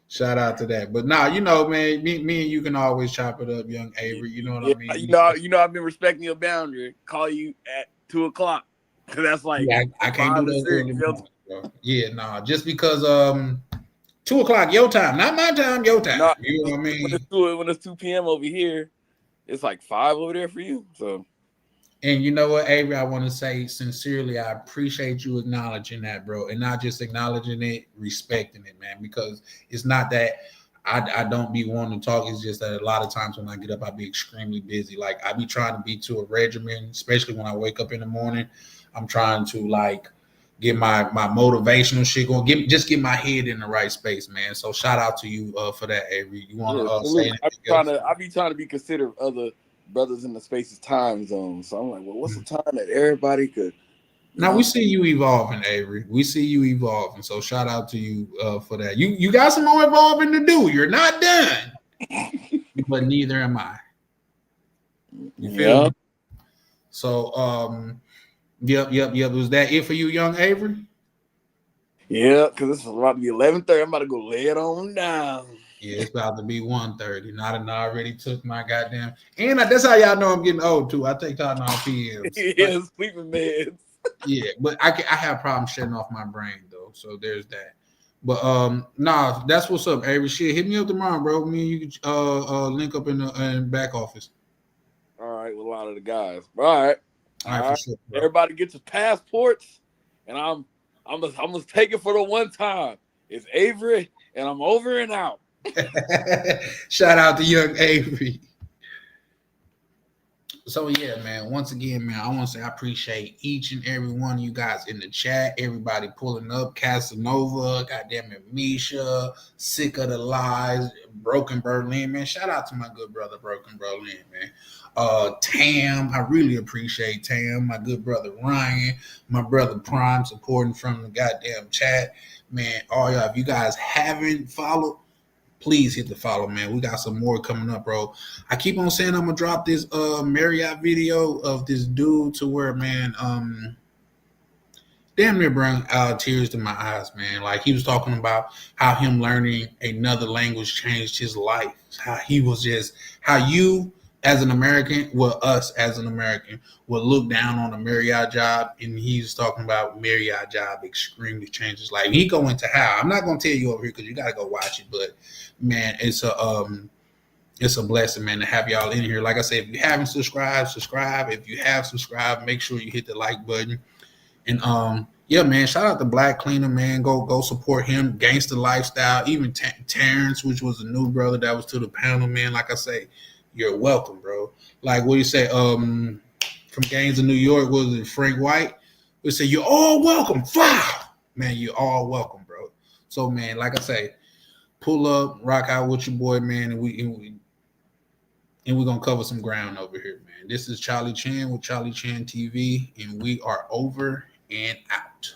shout out to that. But nah, you know, man, me and you can always chop it up, young Avery. You know what I mean? You know, I've been respecting your boundary. Call you at 2:00 because that's like I can't do that. Bro. Yeah, nah, just because 2:00 your time, not my time, your time. Nah, you know what I mean? When it's 2 p.m. over here. It's like 5 over there for you. So, and you know what, Avery, I want to say sincerely, I appreciate you acknowledging that, bro, and not just acknowledging it, respecting it, man. Because it's not that I don't be wanting to talk. It's just that a lot of times when I get up, I be extremely busy. Like I be trying to be to a regimen, especially when I wake up in the morning. I'm trying to like get my motivational shit going, get my head in the right space, man. So shout out to you for that, Avery. You want to say anything else? I be trying to be considerate of other brothers in the space's time zone. So I'm like, well, what's the time that everybody could? Now we see you evolving, Avery. We see you evolving. So shout out to you for that. You got some more evolving to do. You're not done, but neither am I. You feel me? So Yep. Was that it for you, young Avery? Yeah, because it's about to be 11:30. I'm about to go lay it on down. Yeah, it's about to be 1:30. Not and I already took my goddamn. And that's how y'all know I'm getting old too. I take Tylenol PMs. Yeah, sleeping meds. Yeah, but I have problems shutting off my brain though, so there's that. But nah, that's what's up, Avery. Shit, hit me up tomorrow, bro. Me and you link up in the back office. All right, with a lot of the guys. All right. For sure, everybody get your passports, and I'm gonna take it for the one time. It's Avery, and I'm over and out. Shout out to young Avery. So yeah, man. Once again, man, I want to say I appreciate each and every one of you guys in the chat. Everybody pulling up, Casanova, goddamn it, Misha, Sick of the Lies, Broken Berlin, man. Shout out to my good brother, Broken Berlin, man. Tam, I really appreciate Tam. My good brother Ryan, my brother Prime, supporting from the goddamn chat, man. All y'all, if you guys haven't followed, please hit the follow, man. We got some more coming up, bro. I keep on saying I'm gonna drop this Marriott video of this dude to where, man, damn near brought tears to my eyes, man. Like he was talking about how him learning another language changed his life. How he was just how you as an American, well, us as an American would look down on a Marriott job, and he's talking about Marriott job extremely changed his life. He go into how I'm not gonna tell you over here because you gotta go watch it, but man, it's a blessing, man, to have y'all in here. Like I said, if you haven't subscribed, subscribe. If you have subscribed, make sure you hit the like button. And yeah, man, shout out to Black Cleaner, man. Go support him. Gangster Lifestyle. Even Terrence, which was a new brother that was to the panel, man. Like I say, you're welcome, bro. Like what do you say? From Gangs of New York, was it Frank White? We say you're all welcome. Wow, man, you're all welcome, bro. So, man, like I say, pull up, rock out with your boy, man, and we're gonna cover some ground over here, man. This is Charlie Chan with Charlie Chan TV, and we are over and out.